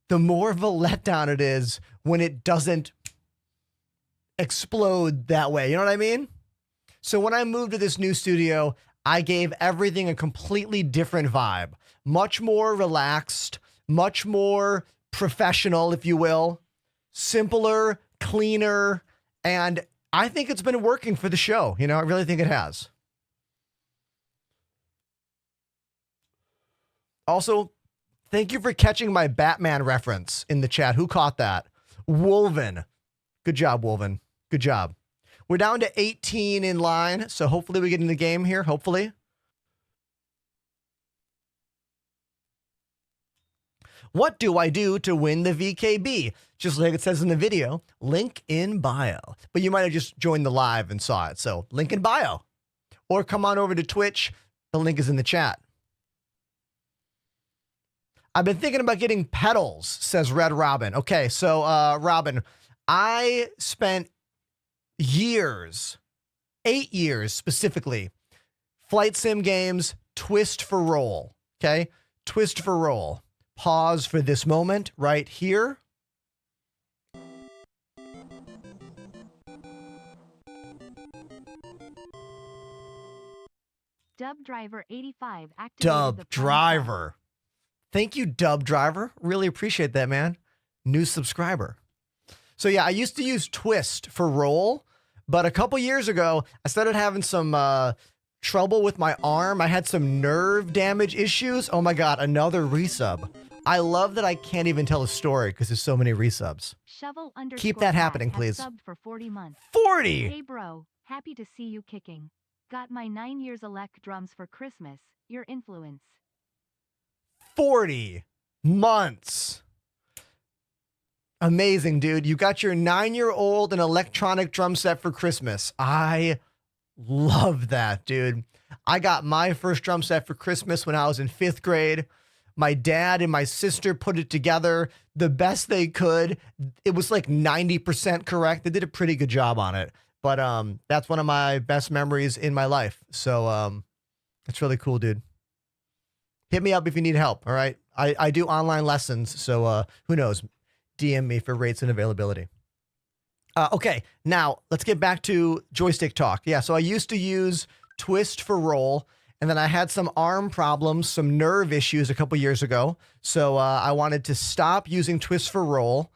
the more of a letdown it is when it doesn't explode that way. You know what I mean? So when I moved to this new studio, I gave everything a completely different vibe. Much more relaxed, much more professional, if you will, simpler, cleaner, and I think it's been working for the show. You know, I really think it has. Also, thank you for catching my Batman reference in the chat. Who caught that? Wolven. Good job, Wolven. Good job. We're down to 18 in line, so hopefully we get in the game here. Hopefully. What do I do to win the VKB? Just like it says in the video, link in bio. But you might have just joined the live and saw it. So link in bio. Or come on over to Twitch. The link is in the chat. I've been thinking about getting pedals, says Red Robin. Okay, so Robin, I spent years, 8 years specifically, flight sim games, twist for roll. Okay, twist for roll. Pause for this moment right here. Dub Driver 85 activated Dub the Prime Driver. Thank you, Dub Driver. Really appreciate that, man. New subscriber. So yeah, I used to use twist for roll, but a couple years ago, I started having some trouble with my arm. I had some nerve damage issues. Oh my God, another resub. I love that I can't even tell a story because there's so many resubs. Shovel underscore Keep that cat happening, has please. subbed for 40 months. 40! Hey bro, happy to see you kicking. Got my 9 years elect drums for Christmas. Your influence. 40 months. Amazing, dude. You got your 9-year-old an electronic drum set for Christmas. I love that, dude. I got my first drum set for Christmas when I was in 5th grade. My dad and my sister put it together the best they could. It was like 90% correct. They did a pretty good job on it. But that's one of my best memories in my life. So it's really cool, dude. Hit me up if you need help, all right? I do online lessons, so who knows? DM me for rates and availability. Okay, now let's get back to joystick talk. Yeah, so I used to use twist for roll, and then I had some arm problems, some nerve issues a couple years ago. So I wanted to stop using twist for roll,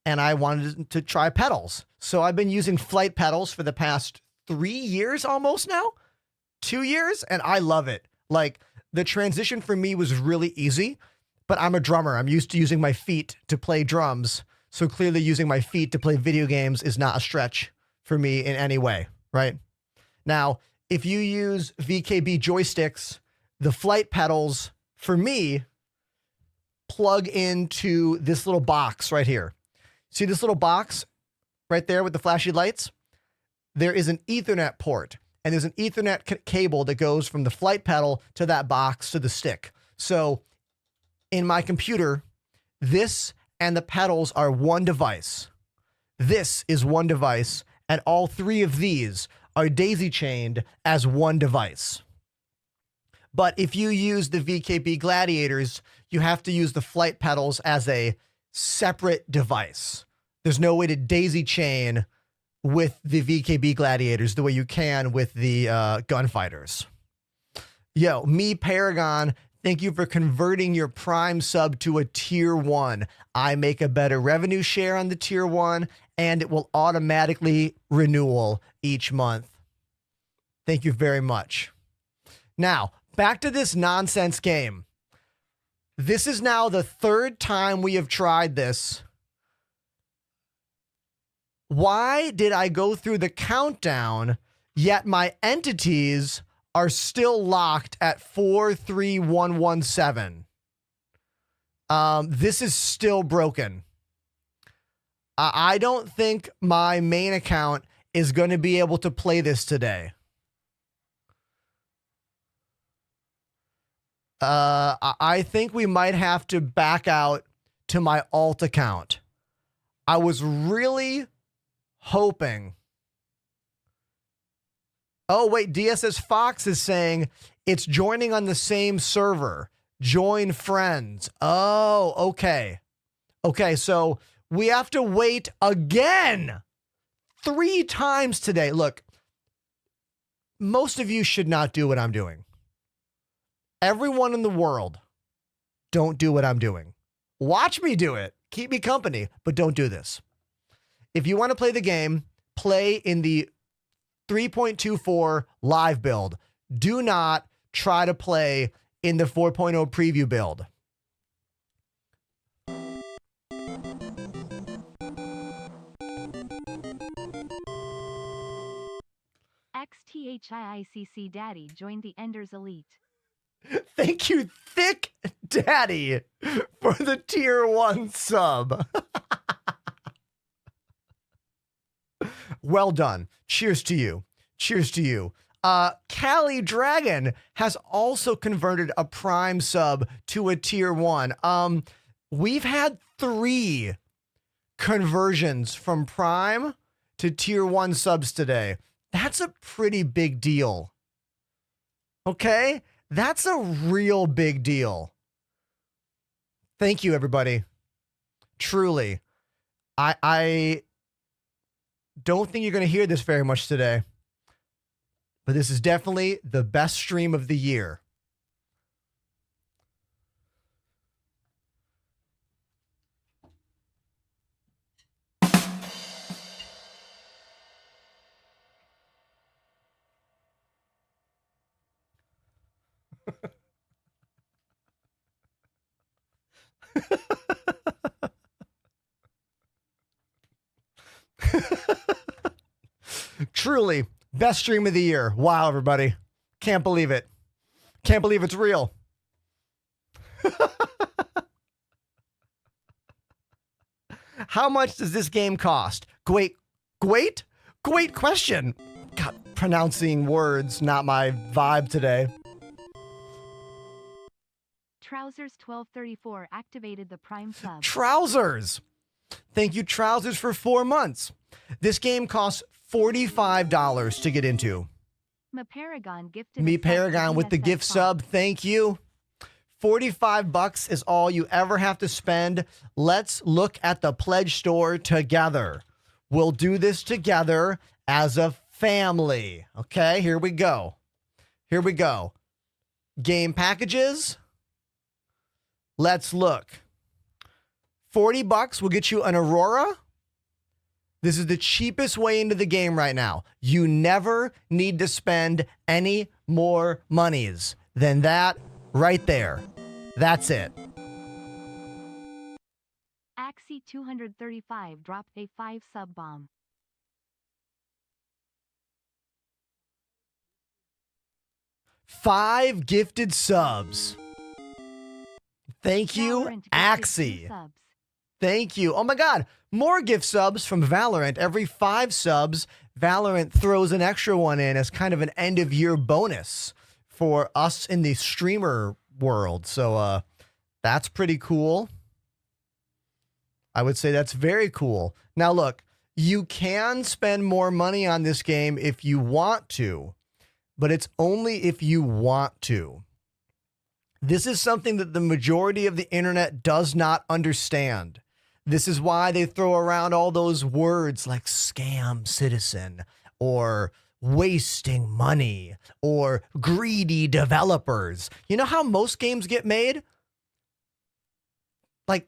and I wanted to try pedals. So I've been using flight pedals for the past 3 years almost now, 2 years, and I love it. Like, the transition for me was really easy, but I'm a drummer. I'm used to using my feet to play drums. So clearly using my feet to play video games is not a stretch for me in any way, right? Now, if you use VKB joysticks, the flight pedals, for me, plug into this little box right here. See this little box right there with the flashy lights? There is an Ethernet port, and there's an Ethernet cable that goes from the flight pedal to that box to the stick. So in my computer, this and the pedals are one device. This is one device, and all 3 of these are daisy chained as one device. But if you use the VKB Gladiators, you have to use the flight pedals as a separate device. There's no way to daisy chain with the VKB Gladiators the way you can with the Gunfighters. Yo, me Paragon, thank you for converting your Prime sub to a tier 1. I make a better revenue share on the tier 1, and it will automatically renewal each month. Thank you very much. Now, back to this nonsense game. This is now the 3rd time we have tried this. Why did I go through the countdown, yet my entities are still locked at 43117? This is still broken. I don't think my main account is going to be able to play this today. I think we might have to back out to my alt account. I was really hoping. Oh, wait, DSS Fox is saying it's joining on the same server. Join friends. Oh, okay. Okay, so we have to wait again 3 times today. Look, most of you should not do what I'm doing. Everyone in the world, don't do what I'm doing. Watch me do it. Keep me company, but don't do this. If you want to play the game, play in the 3.24 live build. Do not try to play in the 4.0 preview build. XTHIICC Daddy joined the Enders Elite. Thank you, Thick Daddy, for the tier 1 sub. Well done. Cheers to you. Cheers to you. Cali Dragon has also converted a Prime sub to a tier 1. We've had 3 conversions from Prime to tier 1 subs today. That's a pretty big deal. Okay? That's a real big deal. Thank you, everybody. Truly. I don't think you're going to hear this very much today, but this is definitely the best stream of the year. Truly, best stream of the year. Wow, everybody. Can't believe it. Can't believe it's real. How much does this game cost? Great question. God, pronouncing words, not my vibe today. Trousers 1234 activated the Prime sub. Trousers. Thank you, Trousers, for 4 months. This game costs $45 to get into. Me Paragon gifted Me a sub to Paragon with the DSS gift Fox. sub. Thank you. $45 is all you ever have to spend. Let's look at the pledge store together. We'll do this together as a family. Okay, here we go. Here we go. Game packages. Let's look. $40 will get you an Aurora. This is the cheapest way into the game right now. You never need to spend any more monies than that right there. That's it. Axie 235 dropped a 5 sub bomb. Five gifted subs. Thank you, Valorant gifted 2 Axie. subs. Thank you. Oh my God. More gift subs from Valorant. Every 5 subs, Valorant throws an extra one in as kind of an end of year bonus for us in the streamer world. So that's pretty cool. I would say that's very cool. Now look, you can spend more money on this game if you want to, but it's only if you want to. This is something that the majority of the internet does not understand. This is why they throw around all those words like scam citizen or wasting money or greedy developers. You know how most games get made? Like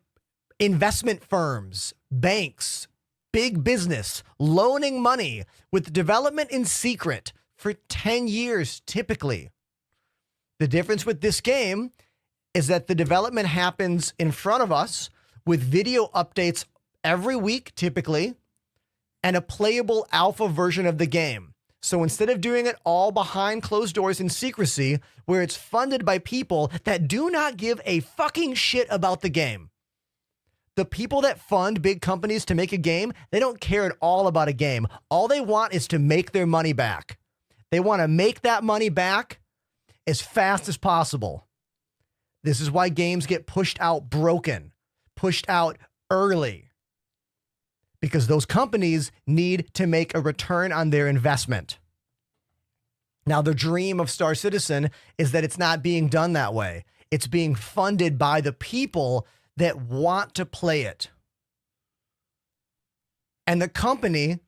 investment firms, banks, big business loaning money with development in secret for 10 years typically. The difference with this game is that the development happens in front of us with video updates every week, typically, and a playable alpha version of the game. So instead of doing it all behind closed doors in secrecy, where it's funded by people that do not give a fucking shit about the game. The people that fund big companies to make a game, they don't care at all about a game. All they want is to make their money back. They want to make that money back as fast as possible. This is why games get pushed out broken, pushed out early, because those companies need to make a return on their investment. Now, the dream of Star Citizen is that it's not being done that way. It's being funded by the people that want to play it. And the company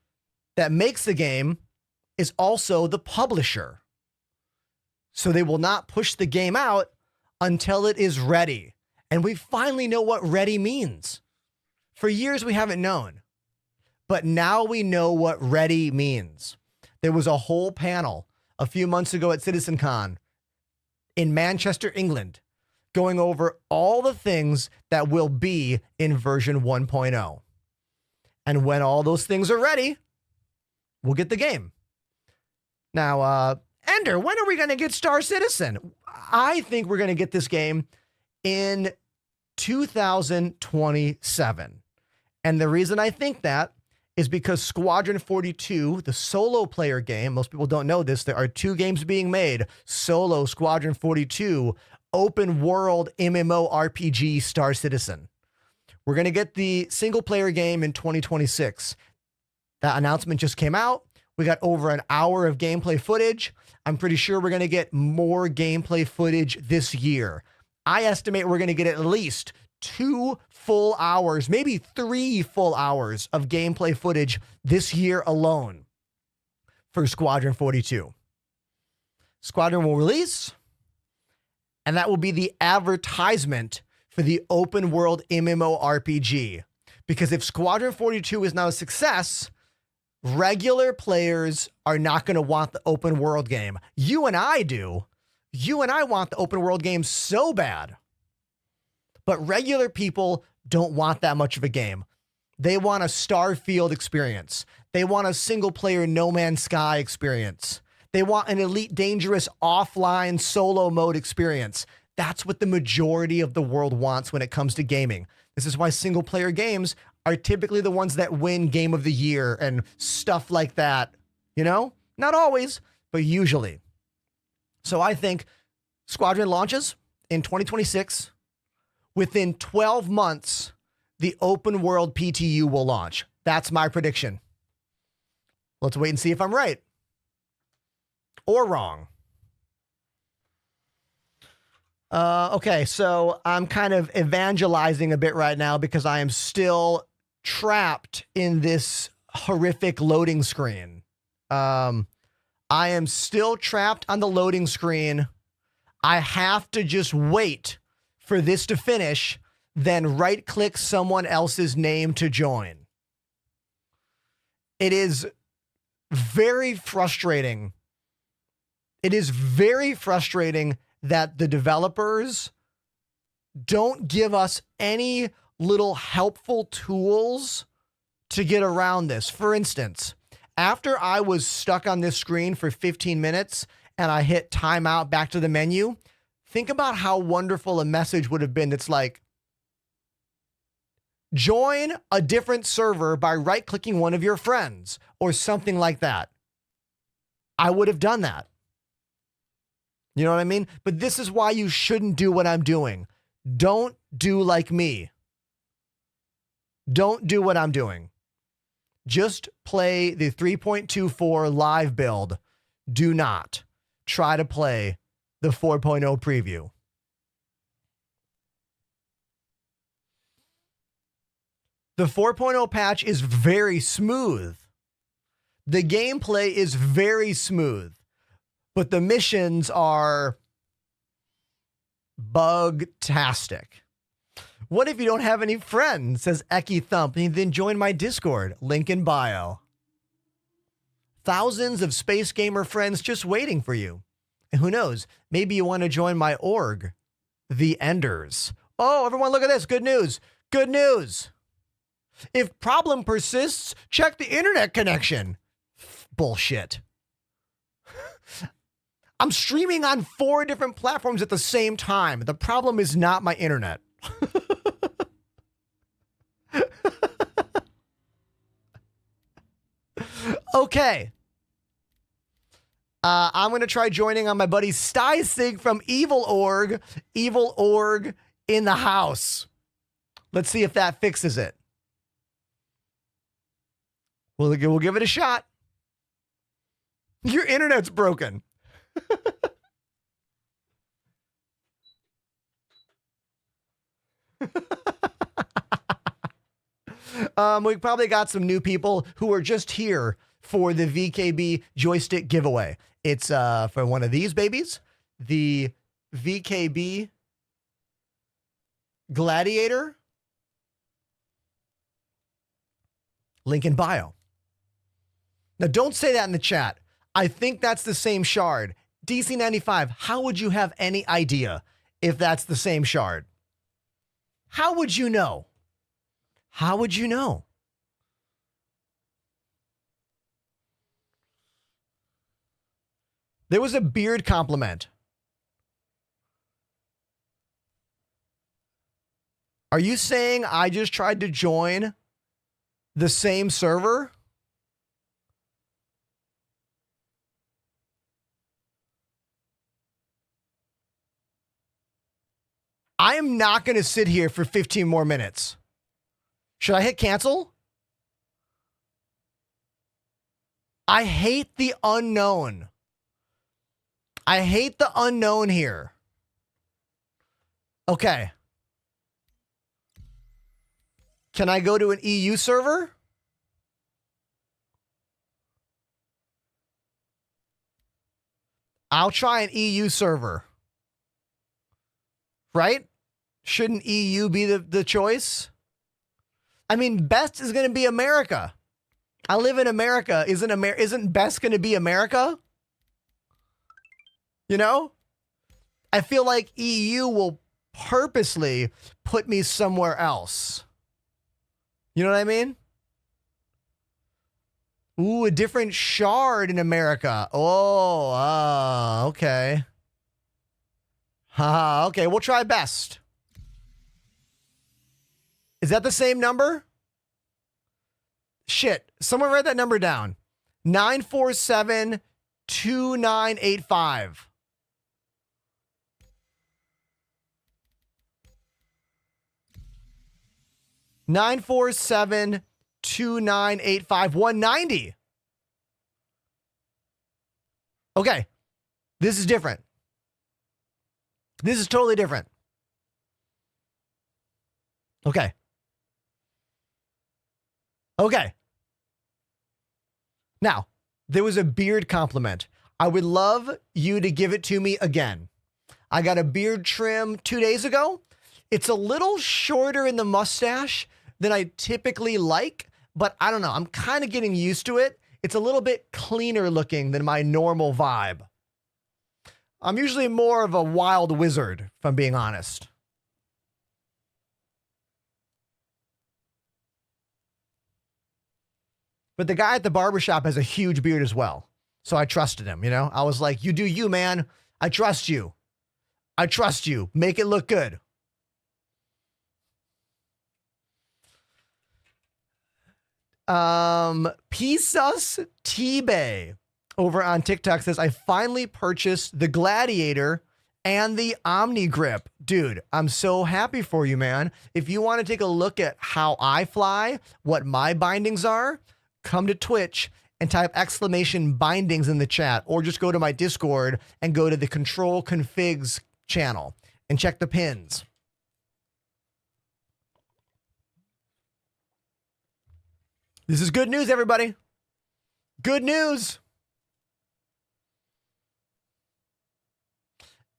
that makes the game is also the publisher. So they will not push the game out until it is ready. And we finally know what ready means. For years, we haven't known. But now we know what ready means. There was a whole panel a few months ago at CitizenCon in Manchester, England, going over all the things that will be in version 1.0. And when all those things are ready, we'll get the game. Now, Ender, when are we going to get Star Citizen? I think we're going to get this game in 2027. And the reason I think that is because Squadron 42, the solo player game, most people don't know this, there are 2 games being made, Solo Squadron 42, open world MMORPG Star Citizen. We're going to get the single player game in 2026. That announcement just came out. We got over an hour of gameplay footage. I'm pretty sure we're going to get more gameplay footage this year. I estimate we're going to get at least 2 full hours, maybe 3 full hours of gameplay footage this year alone for Squadron 42. Squadron will release, and that will be the advertisement for the open world MMORPG. Because if Squadron 42 is now a success, regular players are not going to want the open world game. You and I do. You and I want the open world game so bad. But regular people don't want that much of a game. They want a Starfield experience. They want a single-player No Man's Sky experience. They want an Elite Dangerous offline solo mode experience. That's what the majority of the world wants when it comes to gaming. This is why single-player games are typically the ones that win Game of the Year and stuff like that. You know? Not always, but usually. So I think Squadron launches in 2026. Within 12 months, the open world PTU will launch. That's my prediction. Let's wait and see if I'm right or wrong. Okay, so I'm kind of evangelizing a bit right now because I am still trapped in this horrific loading screen. I am still trapped on the loading screen. I have to just wait for this to finish, then right-click someone else's name to join. It is very frustrating. It is very frustrating that the developers don't give us any little helpful tools to get around this. For instance, after I was stuck on this screen for 15 minutes and I hit timeout back to the menu, think about how wonderful a message would have been that's like, join a different server by right-clicking one of your friends or something like that. I would have done that. You know what I mean? But this is why you shouldn't do what I'm doing. Don't do like me. Don't do what I'm doing. Just play the 3.24 live build. Do not try to play the 4.0 preview. The 4.0 patch is very smooth. The gameplay is very smooth, but the missions are bug-tastic. What if you don't have any friends, says Eki Thump, and then join my Discord, link in bio. Thousands of Space Gamer friends just waiting for you. And who knows, maybe you want to join my org, the Enders. Oh, everyone look at this, good news, good news. If problem persists, check the internet connection. Bullshit. I'm streaming on 4 different platforms at the same time. The problem is not my internet. Okay. I'm going to try joining on my buddy Stysig from Evil Org. Evil Org in the house. Let's see if that fixes it. We'll give it a shot. Your internet's broken. We probably got some new people who are just here for the VKB joystick giveaway. It's for one of these babies, the VKB Gladiator. Link in bio. Now, don't say that in the chat. I think that's the same shard. DC95, how would you have any idea if that's the same shard? How would you know? How would you know? There was a beard compliment. Are you saying I just tried to join the same server? I am not going to sit here for 15 more minutes. Should I hit cancel? I hate the unknown. I hate the unknown here. Okay. Can I go to an EU server? I'll try an EU server. Right? Shouldn't EU be the choice? I mean, best is going to be America. I live in America. Isn't best going to be America? You know? I feel like EU will purposely put me somewhere else. You know what I mean? Ooh, a different shard in America. Oh, okay. Okay, we'll try best. Is that the same number? Shit, someone write that number down. 947-2985. Nine four seven 2985 190. Okay. This is different. This is totally different. Okay. Okay. Now, there was a beard compliment. I would love you to give it to me again. I got a beard trim 2 days ago. It's a little shorter in the mustache than I typically like, but I don't know. I'm kind of getting used to it. It's a little bit cleaner looking than my normal vibe. I'm usually more of a wild wizard, if I'm being honest. But the guy at the barbershop has a huge beard as well. So I trusted him, you know? I was like, you do you, man. I trust you. I trust you. Make it look good. Pisus T-Bay over on TikTok says, I finally purchased the Gladiator and the Omni Grip. Dude, I'm so happy for you, man. If you want to take a look at how I fly, what my bindings are, come to Twitch and type exclamation bindings in the chat, or just go to my Discord and go to the control configs channel and check the pins. This is good news, everybody. Good news.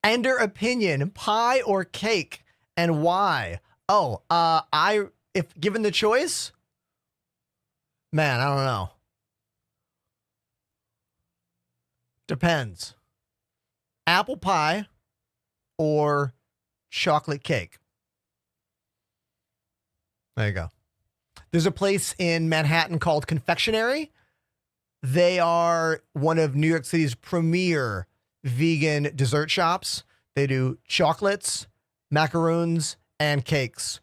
Ender opinion, pie or cake, and why? Oh, if given the choice, man, I don't know. Depends. Apple pie or chocolate cake. There you go. There's a place in Manhattan called Confectionery. They are one of New York City's premier vegan dessert shops. They do chocolates, macaroons, and cakes.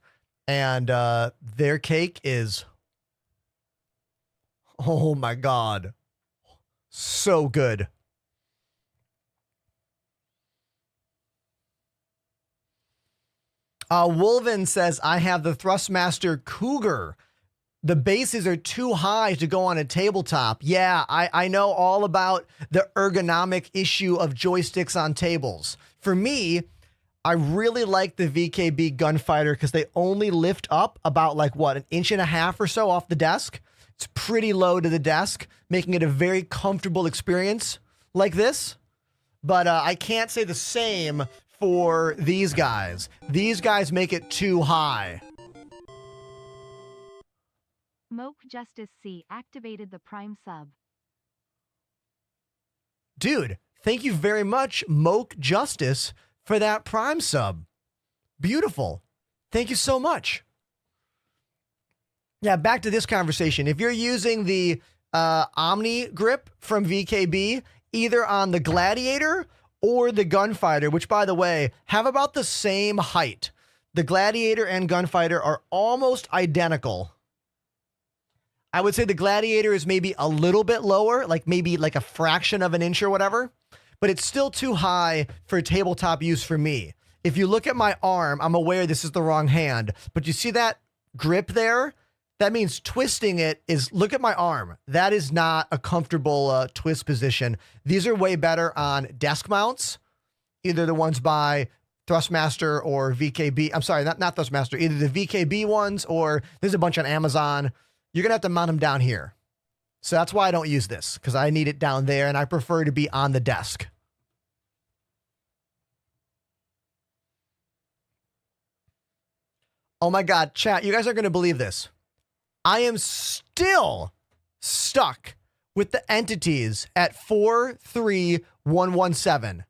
And their cake is, oh my God, so good. Wolven says, I have the Thrustmaster Cougar. The bases are too high to go on a tabletop. Yeah, I know all about the ergonomic issue of joysticks on tables. For me, I really like the VKB Gunfighter because they only lift up about like what, an inch and a half or so off the desk. It's pretty low to the desk, making it a very comfortable experience like this. But I can't say the same for these guys. These guys make it too high. Moke Justice C activated the Prime sub. Dude, thank you very much, Moke Justice, for that Prime sub. Beautiful. Thank you so much. Yeah, back to this conversation. If you're using the Omni grip from VKB, either on the Gladiator or the Gunfighter, which, by the way, have about the same height. The Gladiator and Gunfighter are almost identical. I would say the Gladiator is maybe a little bit lower, like maybe like a fraction of an inch or whatever, but it's still too high for tabletop use for me. If you look at my arm, I'm aware this is the wrong hand, but you see that grip there? That means twisting it is, look at my arm. That is not a comfortable twist position. These are way better on desk mounts, either the ones by Thrustmaster or VKB. I'm sorry, not Thrustmaster, either the VKB ones or there's a bunch on Amazon. You're going to have to mount them down here. So that's why I don't use this, because I need it down there and I prefer to be on the desk. Oh my God, chat, you guys aren't going to believe this. I am still stuck with the entities at 43117.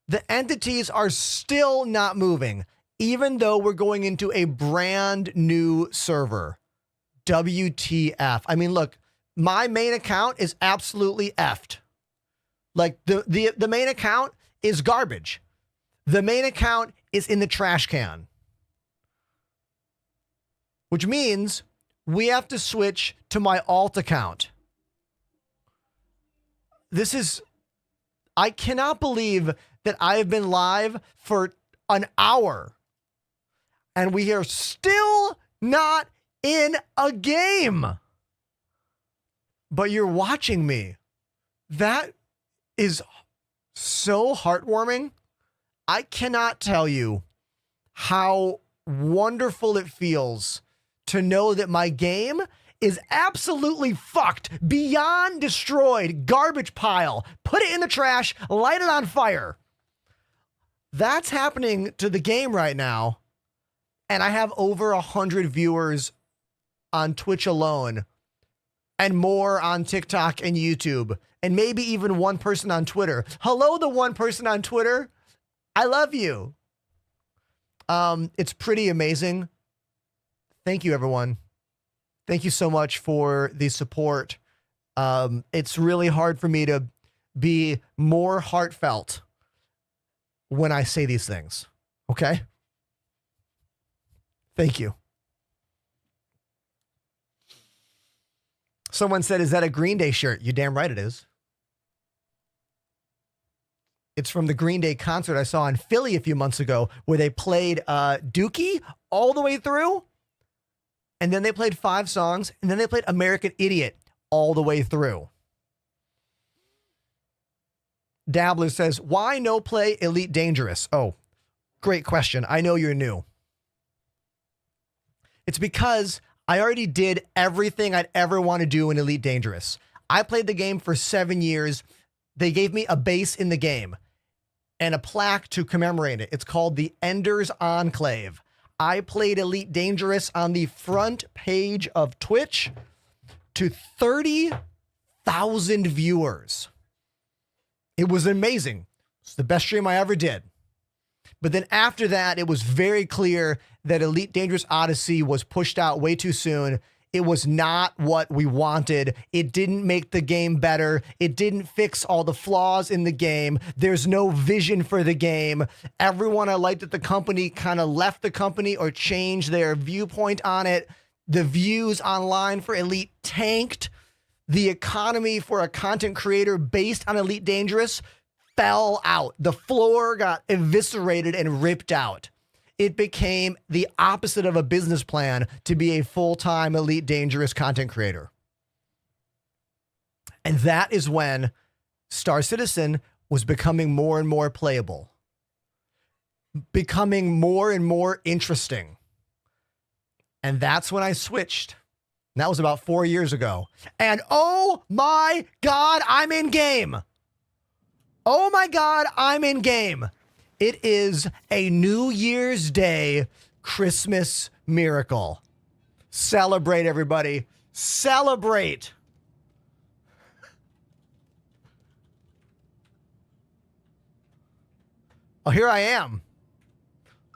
The entities are still not moving. even though we're going into a brand new server. WTF. I mean, look, my main account is absolutely effed. Like the main account is garbage. The main account is in the trash can. Which means we have to switch to my alt account. I cannot believe that I have been live for an hour and we are still not in a game. But you're watching me. That is so heartwarming. I cannot tell you how wonderful it feels to know that my game is absolutely fucked, beyond destroyed, garbage pile. Put it in the trash, light it on fire. That's happening to the game right now. And I have over 100 viewers on Twitch alone and more on TikTok and YouTube, and maybe even one person on Twitter. Hello, the one person on Twitter. I love you. It's pretty amazing. Thank you, everyone. Thank you so much for the support. It's really hard for me to be more heartfelt when I say these things. Okay? Thank you. Someone said, is that a Green Day shirt? You damn right it is. It's from the Green Day concert I saw in Philly a few months ago where they played Dookie all the way through. And then they played 5 songs. And then they played American Idiot all the way through. Dabbler says, why no play Elite Dangerous? Oh, great question. I know you're new. It's because I already did everything I'd ever want to do in Elite Dangerous. I played the game for 7 years. They gave me a base in the game and a plaque to commemorate it. It's called the Ender's Enclave. I played Elite Dangerous on the front page of Twitch to 30,000 viewers. It was amazing. It's the best stream I ever did. But then after that, it was very clear that Elite Dangerous Odyssey was pushed out way too soon. It was not what we wanted. It didn't make the game better. It didn't fix all the flaws in the game. There's no vision for the game. Everyone I liked at the company kind of left the company or changed their viewpoint on it. The views online for Elite tanked. The economy for a content creator based on Elite Dangerous fell out. The floor got eviscerated and ripped out. It became the opposite of a business plan to be a full-time Elite Dangerous content creator. And that is when Star Citizen was becoming more and more playable, becoming more and more interesting. And that's when I switched. And that was about 4 years ago. And oh my God, I'm in game. Oh my God, I'm in game. It is a New Year's Day Christmas miracle. Celebrate, everybody. Celebrate. Oh, here I am.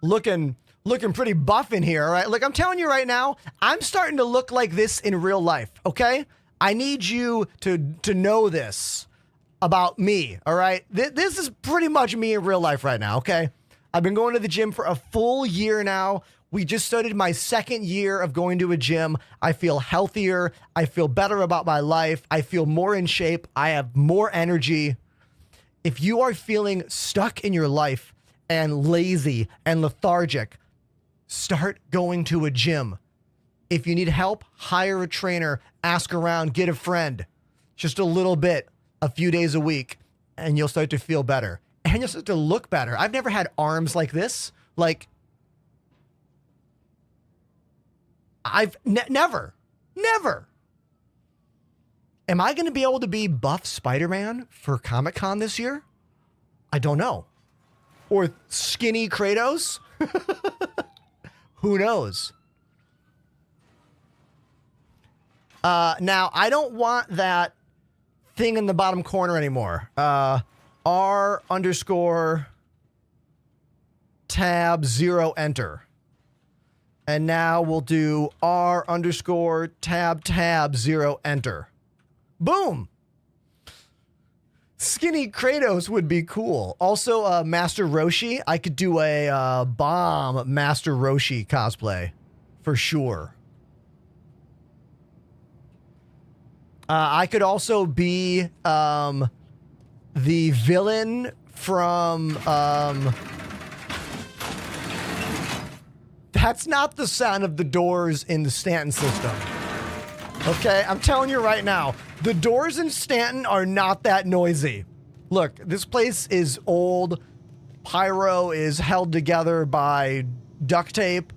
Looking pretty buff in here, all right? Look, I'm telling you right now, I'm starting to look like this in real life, okay? I need you to know this about me, all right? This is pretty much me in real life right now, okay? I've been going to the gym for a full year now. We just started my 2nd year of going to a gym. I feel healthier. I feel better about my life. I feel more in shape. I have more energy. If you are feeling stuck in your life and lazy and lethargic, start going to a gym. If you need help, hire a trainer, ask around, get a friend. Just a little bit. A few days a week, and you'll start to feel better. And you'll start to look better. I've never had arms like this. Like, I've never. Am I going to be able to be buff Spider-Man for Comic-Con this year? I don't know. Or skinny Kratos? Who knows? Now, I don't want that thing in the bottom corner anymore. R_. tab 0 enter. And now we'll do R underscore tab 0 enter. Boom. Skinny Kratos would be cool. Also, Master Roshi. I could do a bomb Master Roshi cosplay for sure. I could also be the villain from that's not the sound of the doors in the Stanton system. Okay, I'm telling you right now, the doors in Stanton are not that noisy. Look, this place is old. Pyro is held together by duct tape.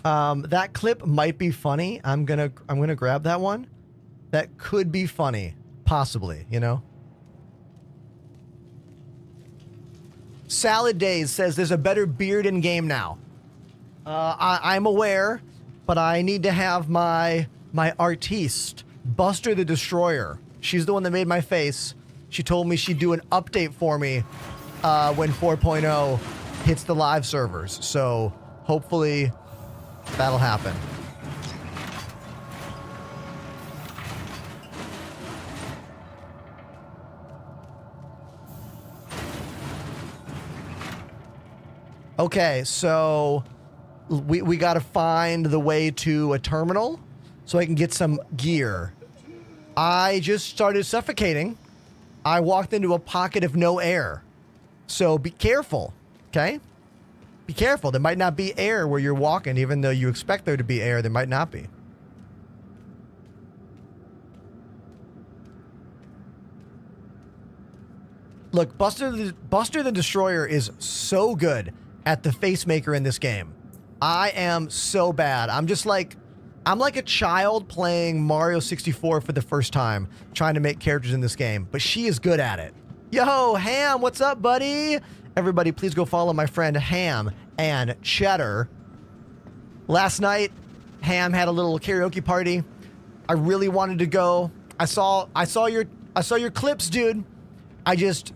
That clip might be funny. I'm gonna grab that one. That could be funny, possibly, you know. Salad Days says there's a better beard in game now. I'm aware, but I need to have my artiste, Buster the Destroyer. She's the one that made my face. She told me she'd do an update for me when 4.0 hits the live servers. So hopefully that'll happen. Okay, so we got to find the way to a terminal so I can get some gear. I just started suffocating. I walked into a pocket of no air. So be careful, okay? Be careful. There might not be air where you're walking, even though you expect there to be air, there might not be. Look, Buster the Destroyer is so good at the face maker in this game. I am so bad. I'm like a child playing Mario 64 for the first time, trying to make characters in this game, but she is good at it. Yo, Ham, what's up, buddy? Everybody, please go follow my friend Ham and Cheddar. Last night, Ham had a little karaoke party. I really wanted to go. I saw your clips, dude. I just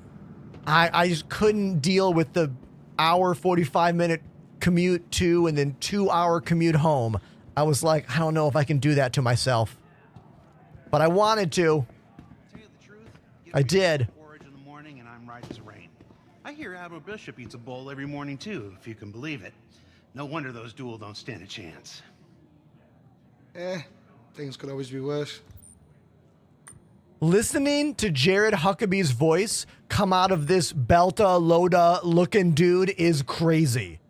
couldn't deal with the hour 45-minute commute to and then 2-hour commute home. I was like, I don't know if I can do that to myself, but I wanted to. Tell you the truth, I did. Porridge in the morning and I'm right as rain. I hear Admiral Bishop eats a bowl every morning too, if you can believe it. No wonder those duel don't stand a chance. Things could always be worse. Listening to Jared Huckabee's voice come out of this Belta Loda looking dude is crazy.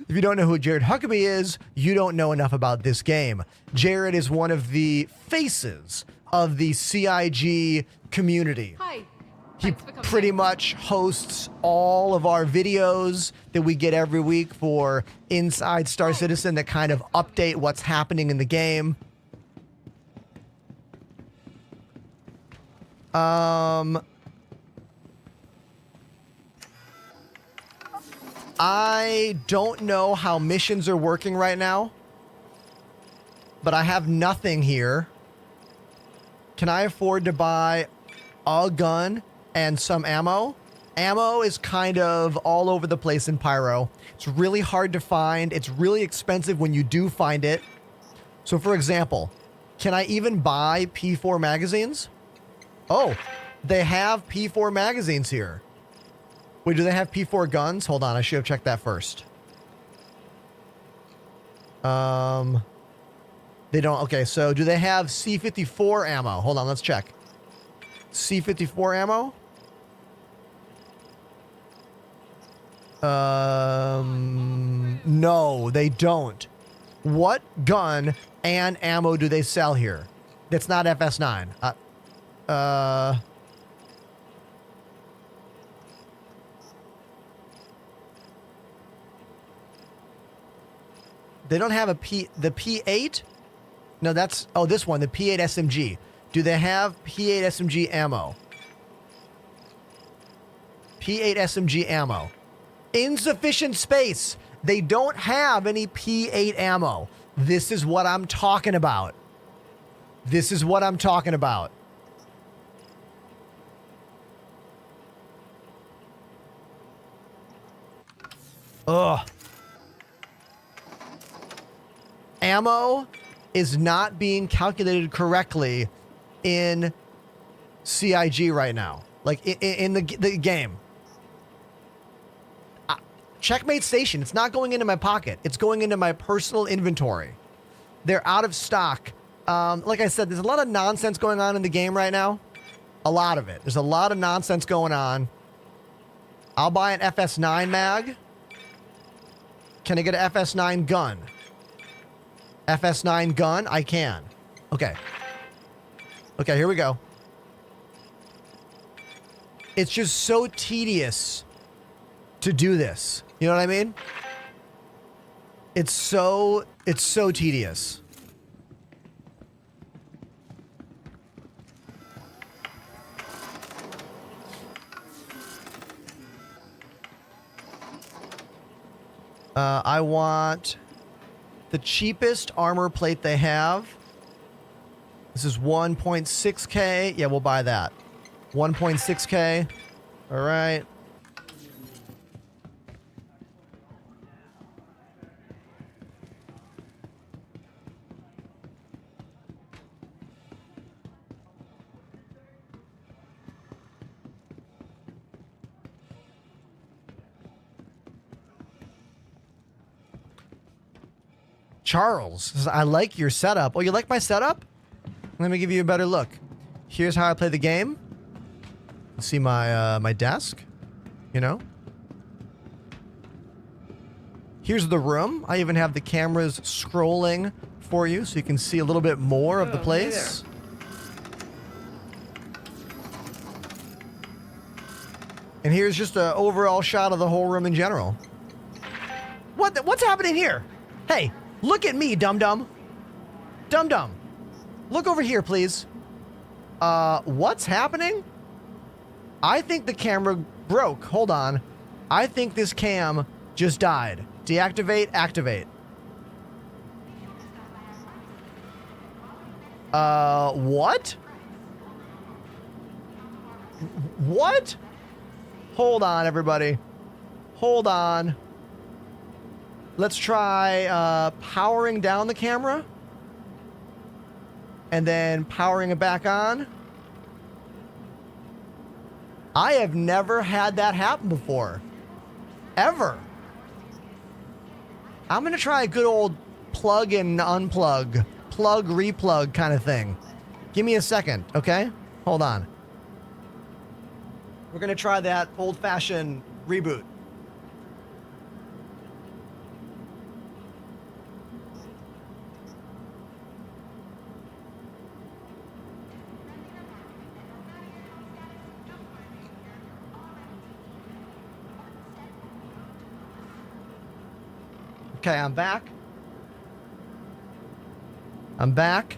If you don't know who Jared Huckabee is, you don't know enough about this game. Jared is one of the faces of the CIG community. Hi. He Thanks for coming pretty in. much hosts all of our videos that we get every week for Inside Star Citizen that kind of update what's happening in the game. I don't know how missions are working right now, but I have nothing here. Can I afford to buy a gun and some ammo? Ammo is kind of all over the place in Pyro. It's really hard to find. It's really expensive when you do find it. So for example, can I even buy P4 magazines? Oh, they have P4 magazines here. Wait, do they have P4 guns? Hold on, I should have checked that first. They don't. Okay, so do they have C54 ammo? Hold on, let's check. C54 ammo? No, they don't. What gun and ammo do they sell here? That's not FS9. They don't have the P8? No, that's, oh, this one, the P8 SMG. Do they have P8 SMG ammo? P8 SMG ammo. Insufficient space. They don't have any P8 ammo. This is what I'm talking about. This is what I'm talking about. Ugh. Ammo is not being calculated correctly in CIG right now. Like in the game. Checkmate Station. It's not going into my pocket. It's going into my personal inventory. They're out of stock. Like I said, there's a lot of nonsense going on in the game right now. A lot of it. There's a lot of nonsense going on. I'll buy an FS9 mag. Can I get an FS9 gun? FS9 gun? I can. Okay. Okay, here we go. It's just so tedious to do this. You know what I mean? It's so tedious. I want the cheapest armor plate they have. This is 1.6K. Yeah, we'll buy that. 1.6K. All right. Charles says, I like your setup. Oh, you like my setup? Let me give you a better look. Here's how I play the game. See my my desk, you know? Here's the room. I even have the cameras scrolling for you so you can see a little bit more of the place. And here's just an overall shot of the whole room in general. What's happening here? Hey, look at me, dum-dum. Dum-dum. Look over here, please. What's happening? I think the camera broke. Hold on. I think this cam just died. Deactivate, activate. What? What? Hold on, everybody. Hold on. Let's try powering down the camera. And then powering it back on. I have never had that happen before. Ever. I'm going to try a good old plug and unplug. Plug, replug kind of thing. Give me a second, okay? Hold on. We're going to try that old-fashioned reboot. Okay, I'm back. I'm back.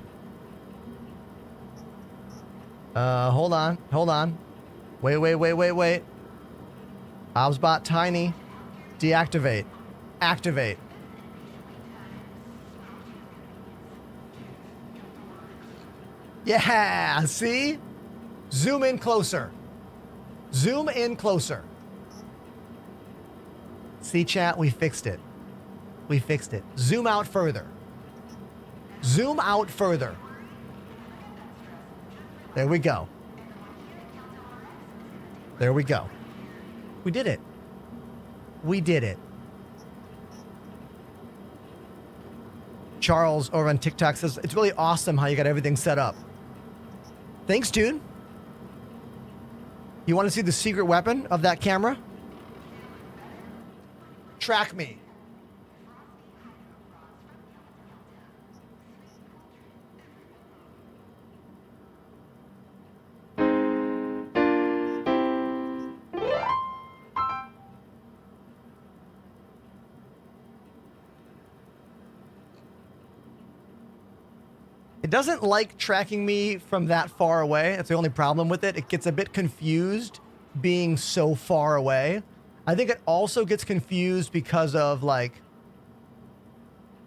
Hold on. Hold on. Wait. Obsbot tiny. Deactivate. Activate. Yeah, see? Zoom in closer. Zoom in closer. See, chat, we fixed it. We fixed it. Zoom out further. Zoom out further. There we go. There we go. We did it. We did it. Charles over on TikTok says, it's really awesome how you got everything set up. Thanks, dude. You want to see the secret weapon of that camera? Track me. It doesn't like tracking me from that far away. That's the only problem with it. It gets a bit confused being so far away. I think it also gets confused because of like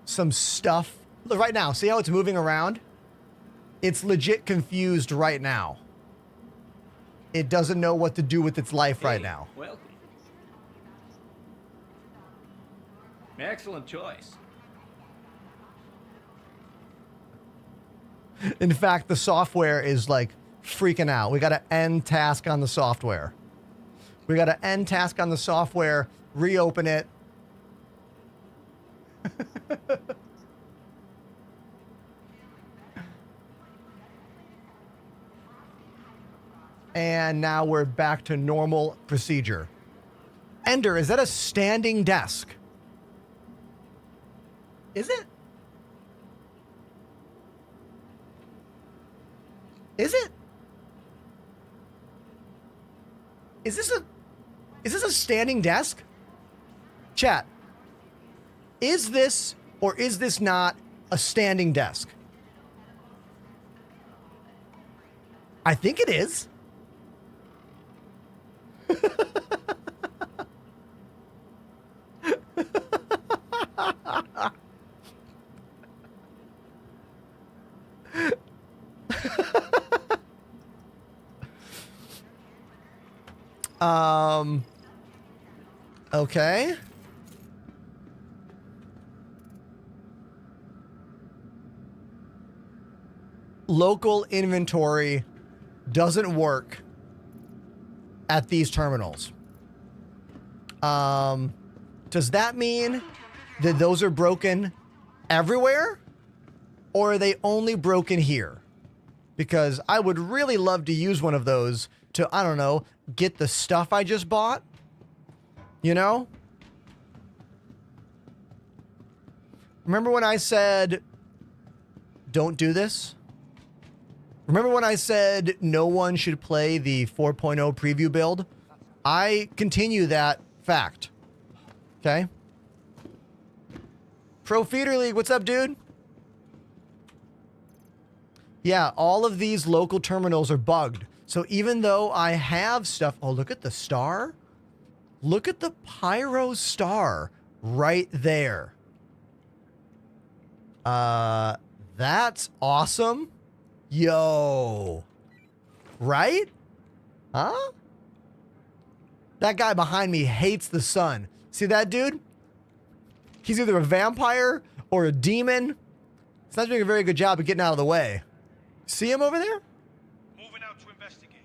some stuff. Look, right now, see how it's moving around? It's legit confused right now. It doesn't know what to do with its life right now. Welcome. Excellent choice. In fact, the software is like freaking out. We got to end task on the software. We got to end task on the software, reopen it. And now we're back to normal procedure. Ender, is that a standing desk? Is it? Is it? Is this a standing desk? Chat. Is this or is this not a standing desk? I think it is. Okay. Local inventory doesn't work at these terminals. Does that mean that those are broken everywhere? Or are they only broken here? Because I would really love to use one of those to, I don't know, get the stuff I just bought. You know? Remember when I said, don't do this? Remember when I said no one should play the 4.0 preview build? I continue that fact. Okay? Pro Feeder League, what's up, dude? Yeah, all of these local terminals are bugged. So even though I have stuff... Oh, look at the star. Look at the pyro star right there. That's awesome. Yo. Right? Huh? That guy behind me hates the sun. See that dude? He's either a vampire or a demon. He's not doing a very good job of getting out of the way. See him over there? Moving out to investigate.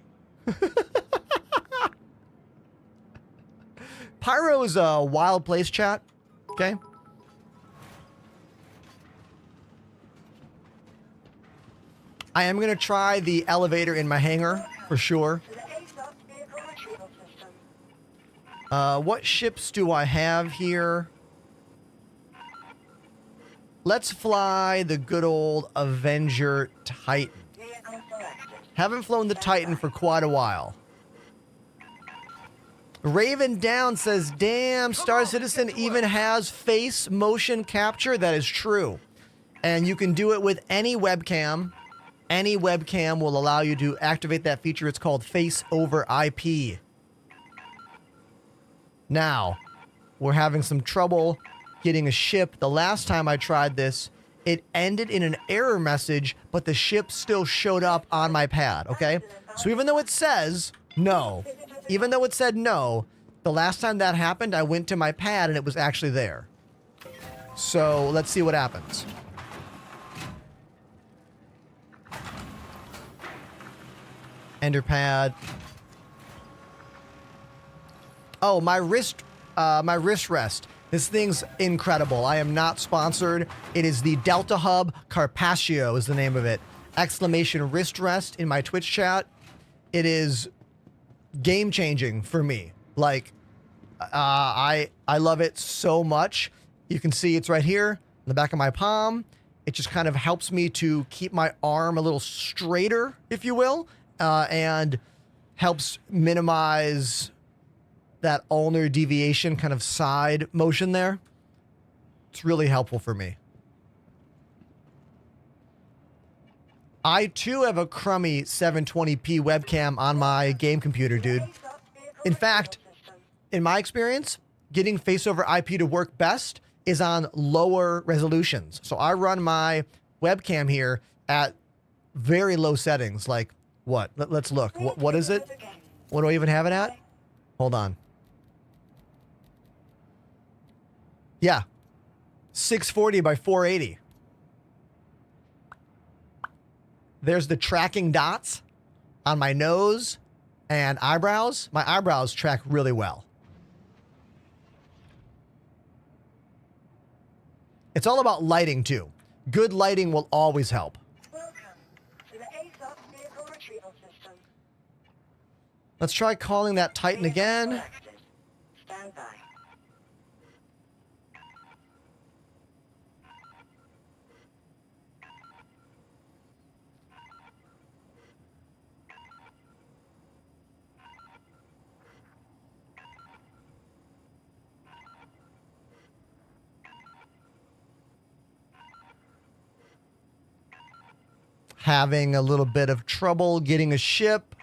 Pyro is a wild place, chat. Okay? I am going to try the elevator in my hangar, for sure. What ships do I have here? Let's fly the good old Avenger Titan. Haven't flown the Titan for quite a while. Raven Down says, damn, Star Citizen even has face motion capture. That is true. And you can do it with any webcam. Any webcam will allow you to activate that feature. It's called Face over IP. Now, we're having some trouble getting a ship. The last time I tried this, it ended in an error message, but the ship still showed up on my pad, okay? So even though it says no, even though it said no, the last time that happened, I went to my pad and it was actually there. So let's see what happens. Ender pad. Oh, my wrist rest. This thing's incredible. I am not sponsored. It is the Delta Hub Carpaccio is the name of it. Exclamation wrist rest in my Twitch chat. It is game changing for me. Like, I love it so much. You can see it's right here in the back of my palm. It just kind of helps me to keep my arm a little straighter, if you will, and helps minimize that ulnar deviation kind of side motion there. It's really helpful for me. I too have a crummy 720p webcam on my game computer, dude. In fact, in my experience, getting face over IP to work best is on lower resolutions. So I run my webcam here at very low settings. Like what? Let's look. What is it? What do I even have it at? Hold on. Yeah. 640 by 480. There's the tracking dots on my nose and eyebrows. My eyebrows track really well. It's all about lighting too. Good lighting will always help. Welcome to the ASOS vehicle retrieval system. Let's try calling that Titan again. Stand by. Having a little bit of trouble getting a ship.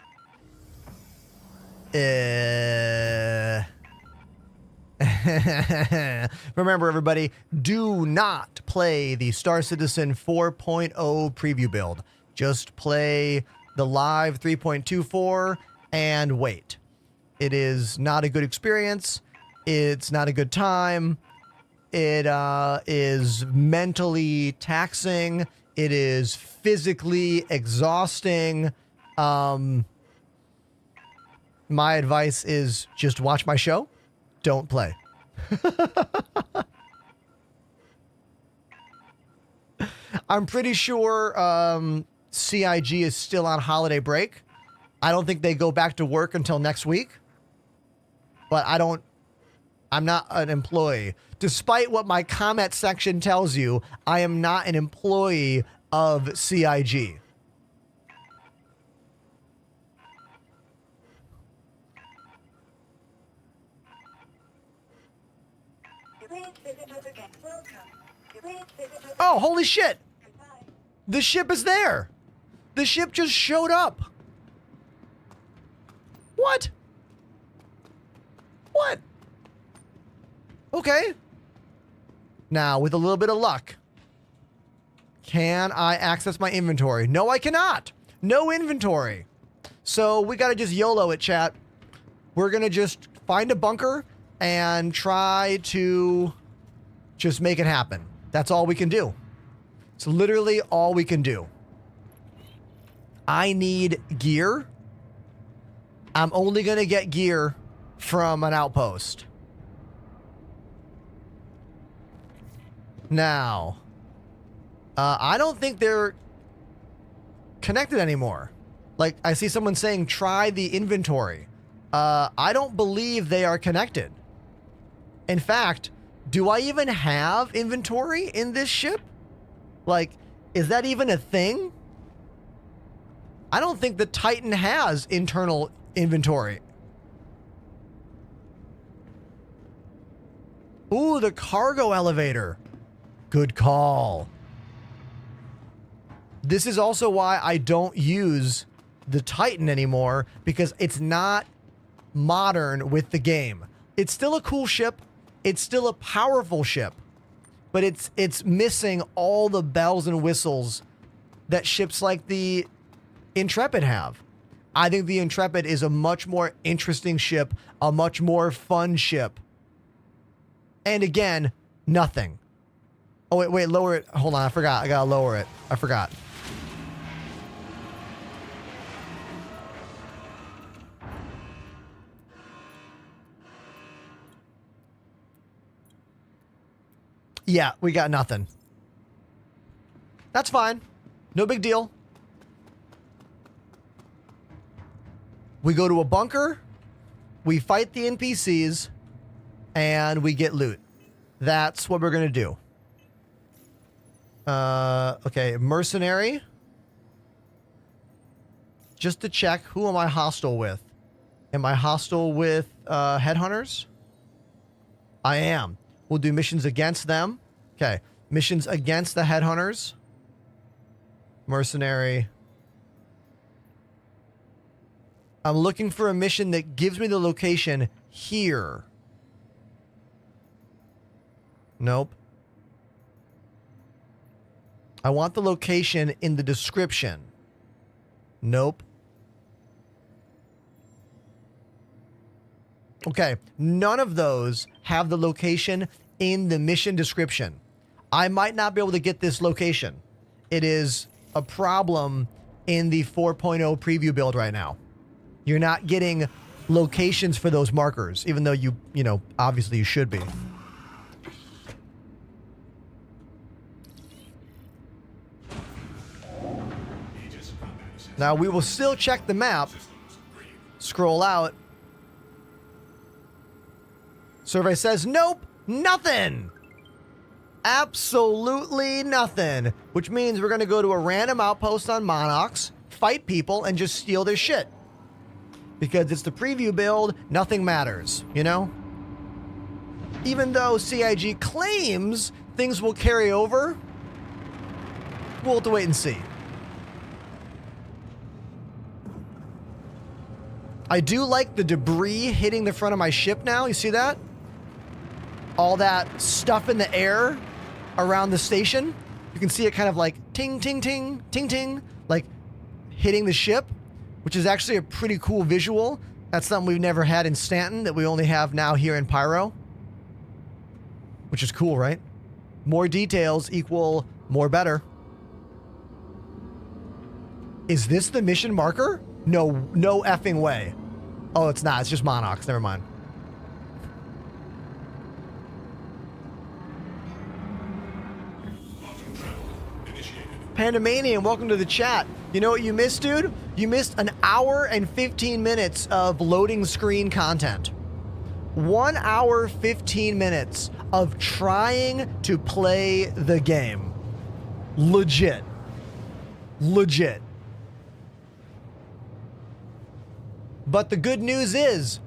Remember, everybody, do not play the Star Citizen 4.0 preview build. Just play the live 3.24 and wait. It is not a good experience. It's not a good time. It is mentally taxing. It is physically exhausting. My advice is just watch my show. Don't play. I'm pretty sure CIG is still on holiday break. I don't think they go back to work until next week. But I'm not an employee. Despite what my comment section tells you, I am not an employee of CIG. Oh, holy shit! The ship is there! The ship just showed up! What? What? Okay. Now, with a little bit of luck, can I access my inventory? No, I cannot. No inventory. So we got to just YOLO it, chat. We're going to just find a bunker and try to just make it happen. That's all we can do. It's literally all we can do. I need gear. I'm only going to get gear from an outpost. Now, I don't think they're connected anymore. Like, I see someone saying, try the inventory. I don't believe they are connected. In fact, do I even have inventory in this ship? Like, is that even a thing? I don't think the Titan has internal inventory. Ooh, the cargo elevator. Good call. This is also why I don't use the Titan anymore, because it's not modern with the game. It's still a cool ship. It's still a powerful ship, but it's missing all the bells and whistles that ships like the Intrepid have. I think the Intrepid is a much more interesting ship, a much more fun ship. And again, nothing. Oh, wait, lower it. Hold on, I forgot. I gotta lower it. I forgot. Yeah, we got nothing. That's fine. No big deal. We go to a bunker, we fight the NPCs, and we get loot. That's what we're gonna do. Okay, mercenary. Just to check, who am I hostile with? Am I hostile with headhunters? I am. We'll do missions against them. Okay, missions against the headhunters. Mercenary. I'm looking for a mission that gives me the location here. Nope. I want the location in the description. Nope. Okay, none of those have the location in the mission description. I might not be able to get this location. It is a problem in the 4.0 preview build right now. You're not getting locations for those markers, even though you know, obviously you should be. Now we will still check the map. Scroll out. Survey says nope, nothing. Absolutely nothing. Which means we're going to go to a random outpost on Monox, fight people, and just steal their shit. Because it's the preview build, nothing matters, you know? Even though CIG claims things will carry over, we'll have to wait and see. I do like the debris hitting the front of my ship now. You see that? All that stuff in the air around the station. You can see it kind of like ting, ting, ting, ting, ting, like hitting the ship, which is actually a pretty cool visual. That's something we've never had in Stanton that we only have now here in Pyro, which is cool, right? More details equal more better. Is this the mission marker? No effing way. Oh, it's not. It's just Monox. Never mind. Pandamanian, welcome to the chat. You know what you missed, dude? You missed an hour and 15 minutes of loading screen content. 1 hour, 15 minutes of trying to play the game. Legit. Legit. But the good news is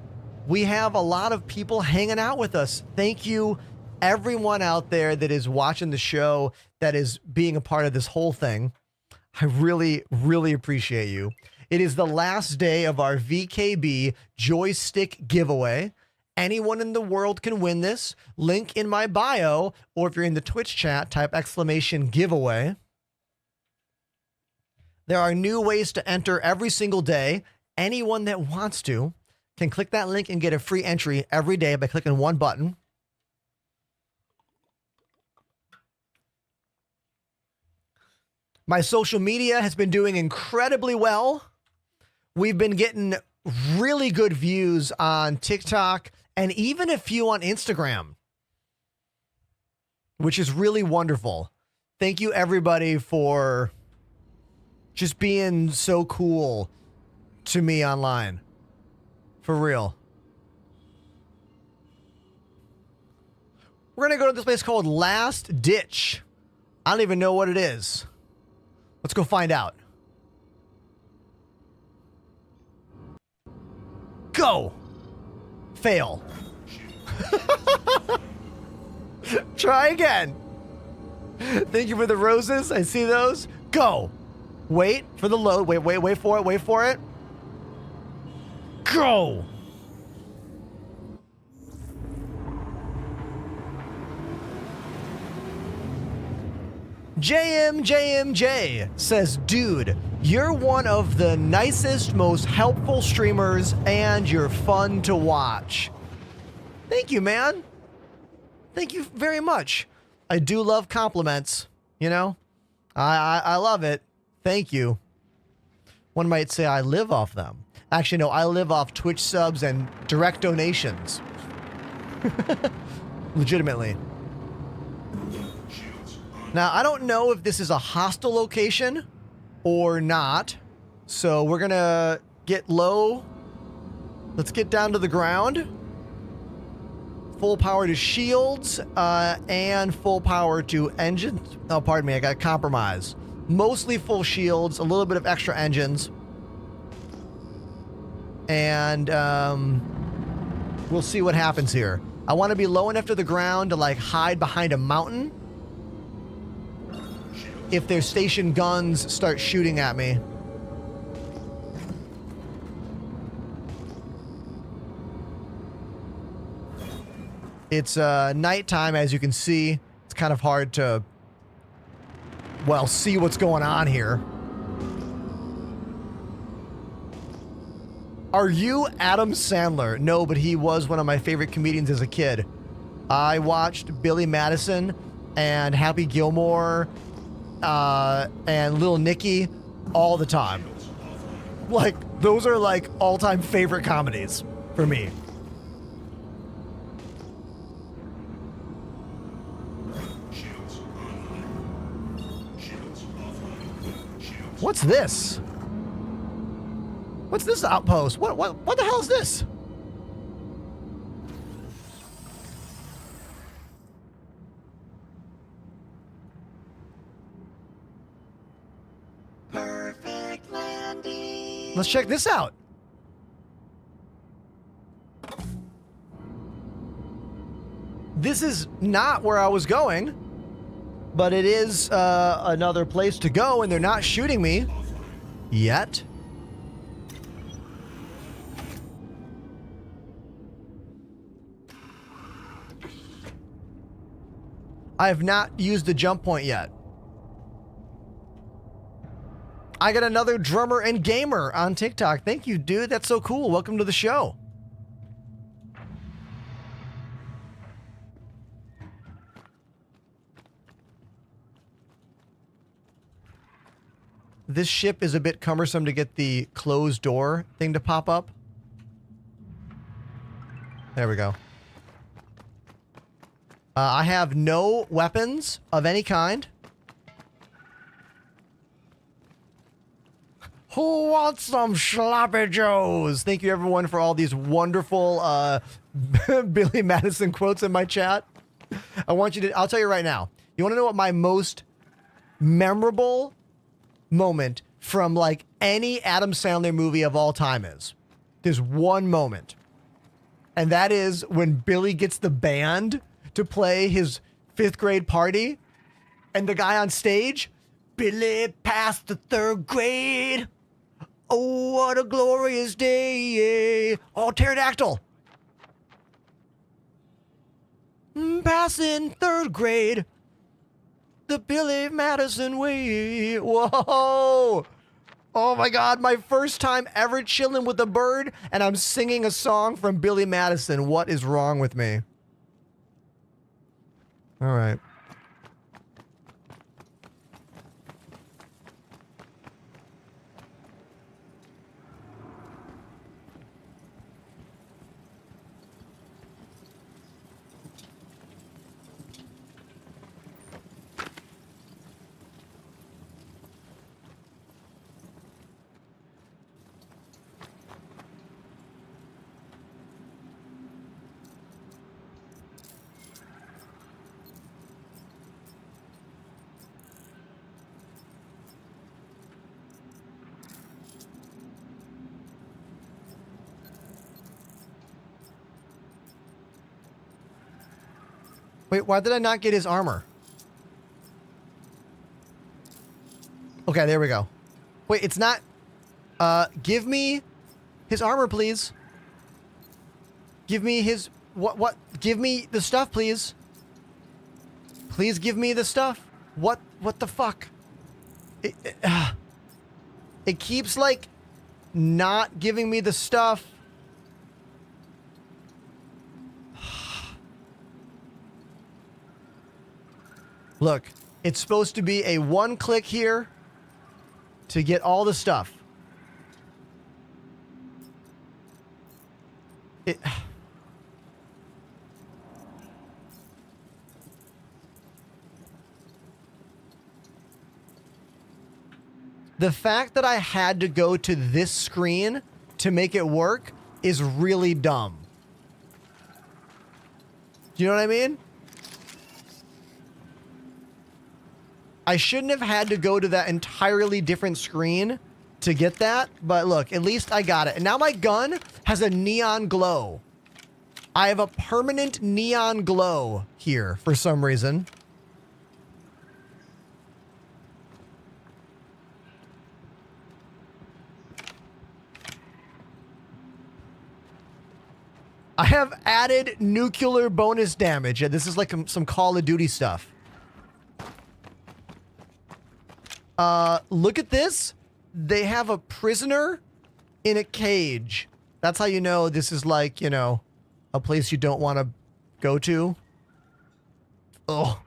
we have a lot of people hanging out with us. Thank you, everyone out there that is watching the show, that is being a part of this whole thing. I really, really appreciate you. It is the last day of our VKB joystick giveaway. Anyone in the world can win this. Link in my bio, or if you're in the Twitch chat, type !giveaway. There are new ways to enter every single day. Anyone that wants to can click that link and get a free entry every day by clicking one button. My social media has been doing incredibly well. We've been getting really good views on TikTok and even a few on Instagram, which is really wonderful. Thank you, everybody, for just being so cool to me online. For real. We're going to go to this place called Last Ditch. I don't even know what it is. Let's go find out. Go! Fail. Try again. Thank you for the roses. I see those. Go. Wait for the load. Wait for it. Wait for it. Go. JMJMJ says, dude, you're one of the nicest, most helpful streamers, and you're fun to watch. Thank you, man. Thank you very much. I do love compliments, you know? I love it. Thank you. One might say I live off them. Actually, no, I live off Twitch subs and direct donations. Legitimately. Now, I don't know if this is a hostile location or not, so we're gonna get low. Let's get down to the ground. Full power to shields, and full power to engines. Oh, pardon me, I got compromise. Mostly full shields, a little bit of extra engines. And we'll see what happens here. I want to be low enough to the ground to like hide behind a mountain if their station guns start shooting at me. It's nighttime, as you can see. It's kind of hard to, well, see what's going on here. Are you Adam Sandler? No, but he was one of my favorite comedians as a kid. I watched Billy Madison and Happy Gilmore and Little Nicky all the time. Like, those are like all-time favorite comedies for me. What's this? What's this outpost? What the hell is this? Perfect landing. Let's check this out. This is not where I was going, but it is another place to go, and they're not shooting me yet. I have not used the jump point yet. I got another drummer and gamer on TikTok. Thank you, dude. That's so cool. Welcome to the show. This ship is a bit cumbersome to get the closed door thing to pop up. There we go. I have no weapons of any kind. Who wants some sloppy joes? Thank you, everyone, for all these wonderful Billy Madison quotes in my chat. I'll tell you right now. You want to know what my most memorable moment from like any Adam Sandler movie of all time is? There's one moment. And that is when Billy gets the band to play his 5th grade party, and the guy on stage, Billy passed the 3rd grade. Oh, what a glorious day. Oh, pterodactyl. Passing 3rd grade. The Billy Madison way. Whoa. Oh my God, my first time ever chilling with a bird, and I'm singing a song from Billy Madison. What is wrong with me? All right. Wait, why did I not get his armor? Okay, there we go. Wait, it's not... give me his armor, please. Give me his... What? Give me the stuff, please. Please give me the stuff. What the fuck? It keeps, like, not giving me the stuff. Look, it's supposed to be a one click here to get all the stuff. The fact that I had to go to this screen to make it work is really dumb. Do you know what I mean? I shouldn't have had to go to that entirely different screen to get that, but look, at least I got it. And now my gun has a neon glow. I have a permanent neon glow here for some reason. I have added nuclear bonus damage. Yeah, this is like some Call of Duty stuff. Look at this. They have a prisoner in a cage. That's how you know this is like, you know, a place you don't want to go to. Oh.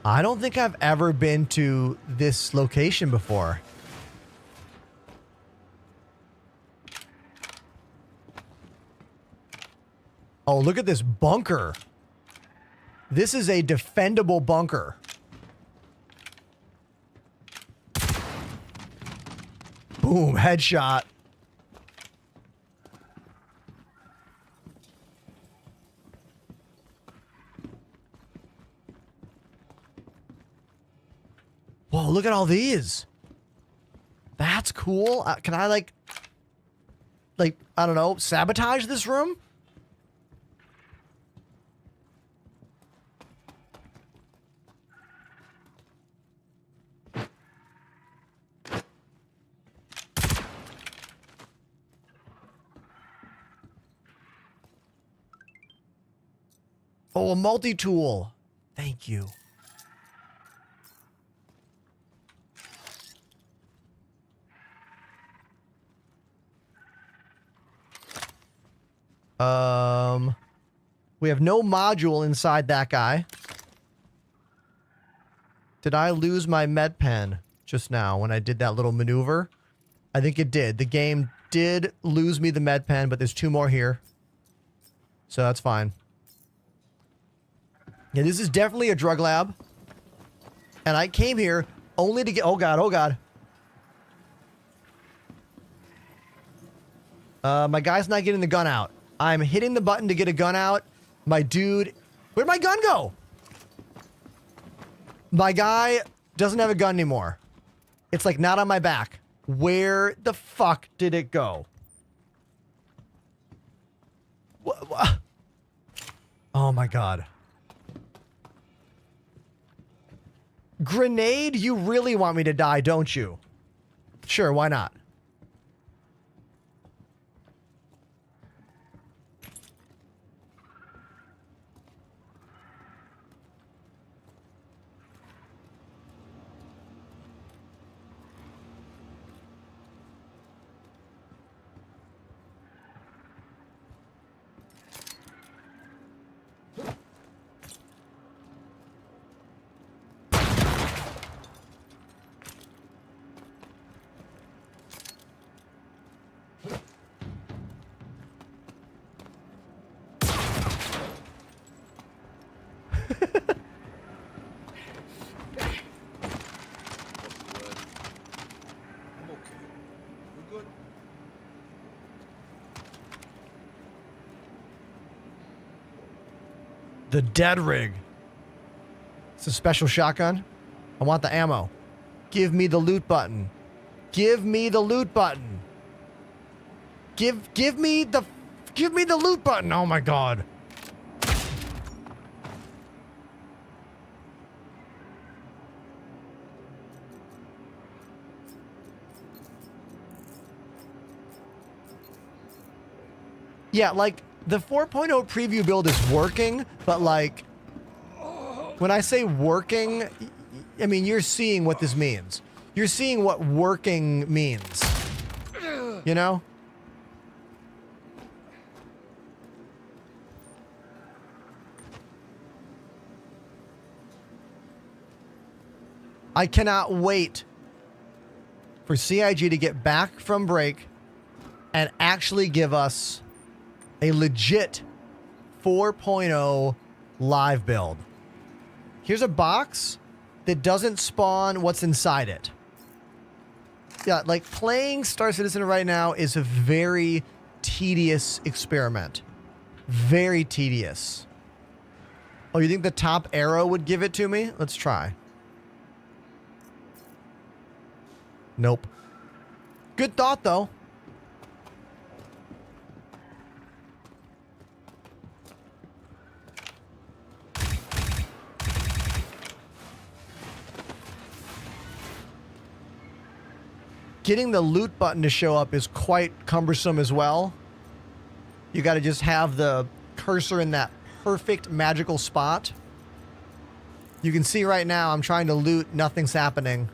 I don't think I've ever been to this location before. Oh, look at this bunker. This is a defendable bunker. Boom, headshot. Whoa, look at all these. That's cool. Can I like, I don't know, sabotage this room? Oh, a multi-tool. Thank you. We have no module inside that guy. Did I lose my med pen just now when I did that little maneuver? I think it did. The game did lose me the med pen, but there's 2 more here. So that's fine. Yeah, this is definitely a drug lab. And I came here only to get... Oh, God. Oh, God. My guy's not getting the gun out. I'm hitting the button to get a gun out. My dude... Where'd my gun go? My guy doesn't have a gun anymore. It's like not on my back. Where the fuck did it go? What? Oh, my God. Grenade, you really want me to die, don't you? Sure, why not? The dead rig. It's a special shotgun. I want the ammo. Give me the loot button. Give me the loot button. Give me the loot button. Oh my God. Yeah, like the 4.0 preview build is working, but like when I say working, I mean you're seeing what this means. You're seeing what working means. You know? I cannot wait for CIG to get back from break and actually give us a legit 4.0 live build. Here's a box that doesn't spawn what's inside it. Yeah, like playing Star Citizen right now is a very tedious experiment. Very tedious. Oh, you think the top arrow would give it to me? Let's try. Nope. Good thought, though. Getting the loot button to show up is quite cumbersome as well. You got to just have the cursor in that perfect magical spot. You can see right now I'm trying to loot, nothing's happening.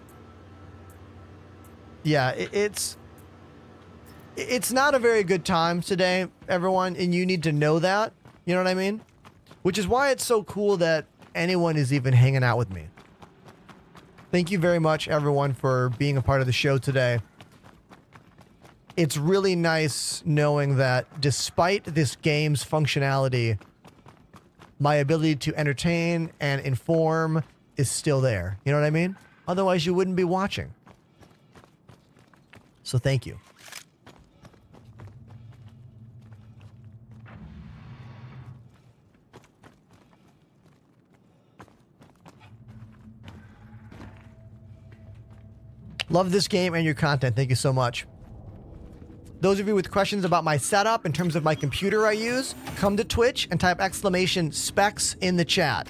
Yeah, it's not a very good time today, everyone, and you need to know that. You know what I mean? Which is why it's so cool that anyone is even hanging out with me. Thank you very much, everyone, for being a part of the show today. It's really nice knowing that despite this game's functionality, my ability to entertain and inform is still there. You know what I mean? Otherwise, you wouldn't be watching. So thank you. Love this game and your content. Thank you so much. Those of you with questions about my setup in terms of my computer I use, come to Twitch and type !specs in the chat.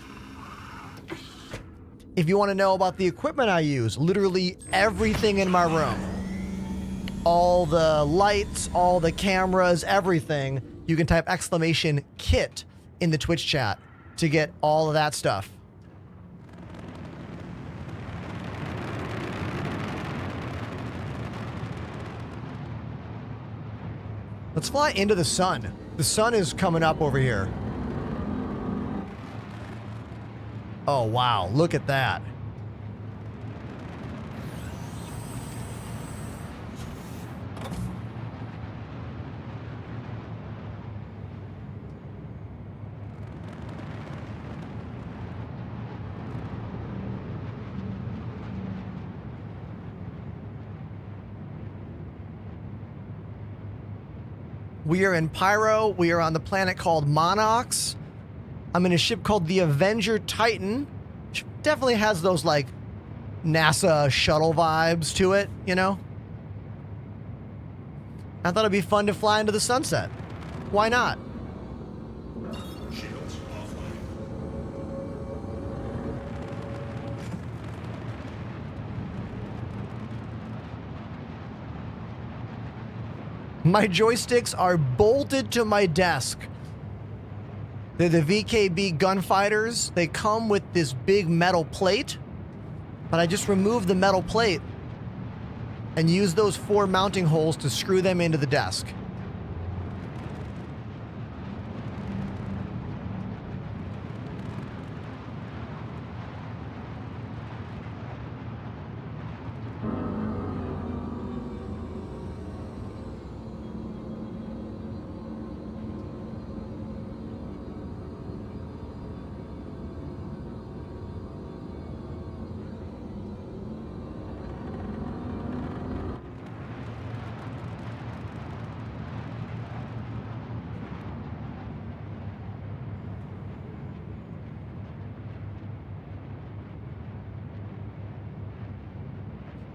If you want to know about the equipment I use, literally everything in my room, all the lights, all the cameras, everything, you can type !kit in the Twitch chat to get all of that stuff. Let's fly into the sun. The sun is coming up over here. Oh, wow. Look at that. We are in Pyro. We are on the planet called Monox. I'm in a ship called the Avenger Titan, which definitely has those, like, NASA shuttle vibes to it, you know? I thought it'd be fun to fly into the sunset. Why not? My joysticks are bolted to my desk. They're the VKB gunfighters. They come with this big metal plate, but I just removed the metal plate and used those 4 mounting holes to screw them into the desk.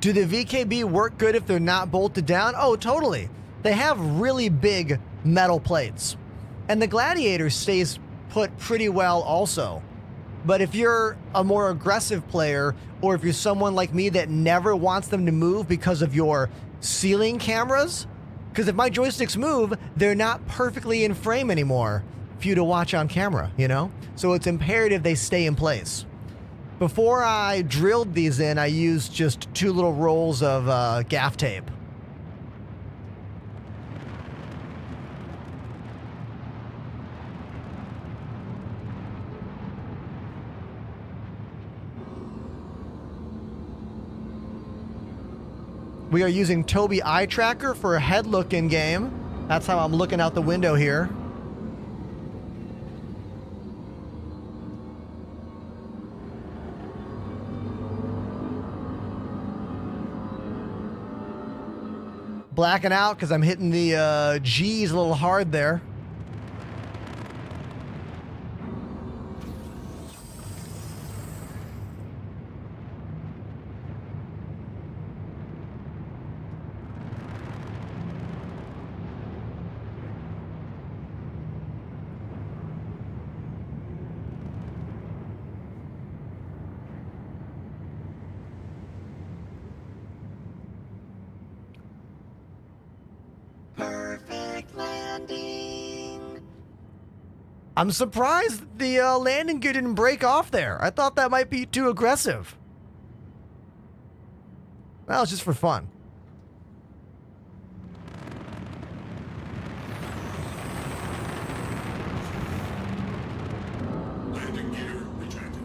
Do the VKB work good if they're not bolted down? Oh, totally. They have really big metal plates. And the Gladiator stays put pretty well also. But if you're a more aggressive player, or if you're someone like me that never wants them to move because of your ceiling cameras, because if my joysticks move, they're not perfectly in frame anymore for you to watch on camera, you know? So it's imperative they stay in place. Before I drilled these in, I used just 2 little rolls of gaff tape. We are using Tobii Eye Tracker for a head look in game. That's how I'm looking out the window here. Blacking out because I'm hitting the G's a little hard there. landing. I'm surprised the landing gear didn't break off there. I thought that might be too aggressive. Well, it's just for fun. Landing gear retracted.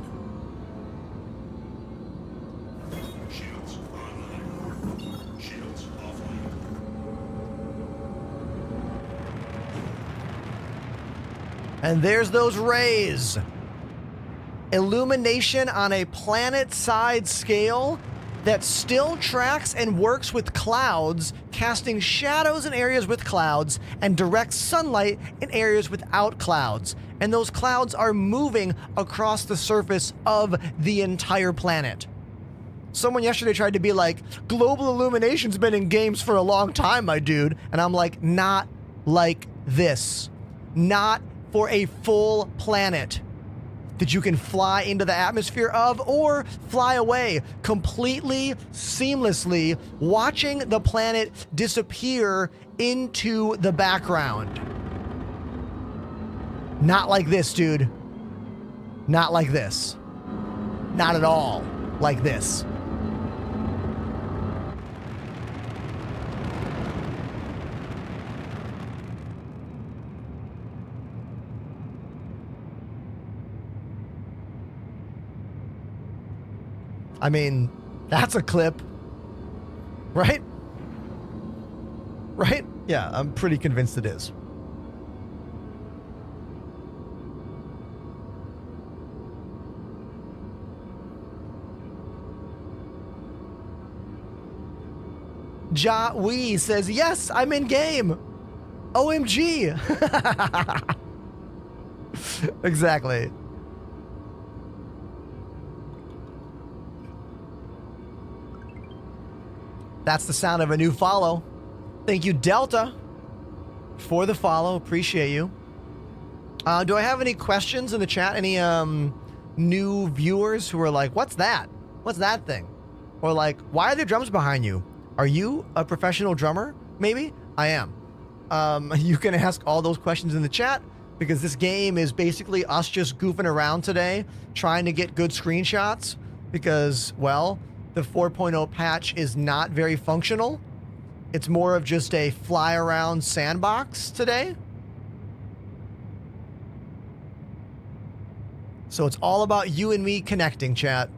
Shields online. Shields offline. And there's those rays. Illumination on a planet-side scale that still tracks and works with clouds, casting shadows in areas with clouds and direct sunlight in areas without clouds. And those clouds are moving across the surface of the entire planet. Someone yesterday tried to be like, global illumination's been in games for a long time, my dude. And I'm like, not like this. Not for a full planet that you can fly into the atmosphere of or fly away completely seamlessly, watching the planet disappear into the background. Not like this, dude. Not like this. Not at all like this. I mean, that's a clip, right? Right? Yeah, I'm pretty convinced it is. Ja Wee says, yes, I'm in game. OMG. Exactly. That's the sound of a new follow. Thank you, Delta, for the follow. Appreciate you. Do I have any questions in the chat? Any new viewers who are like, what's that? What's that thing? Or like, why are there drums behind you? Are you a professional drummer? Maybe? I am. You can ask all those questions in the chat because this game is basically us just goofing around today, trying to get good screenshots because, well, the 4.0 patch is not very functional. It's more of just a fly around sandbox today. So it's all about you and me connecting, chat.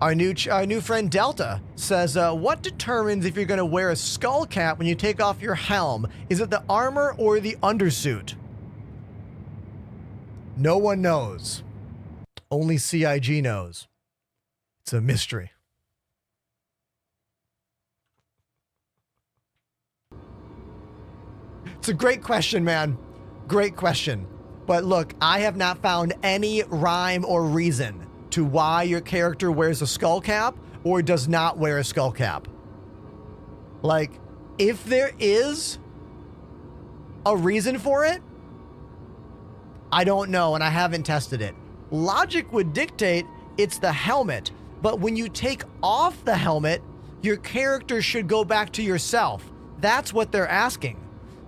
Our new friend Delta says, what determines if you're going to wear a skull cap when you take off your helm? Is it the armor or the undersuit? No one knows. Only CIG knows. It's a mystery. It's a great question, man. Great question. But look, I have not found any rhyme or reason to why your character wears a skull cap or does not wear a skull cap. Like, if there is a reason for it, I don't know, and I haven't tested it. Logic would dictate it's the helmet, but when you take off the helmet, your character should go back to yourself. That's what they're asking.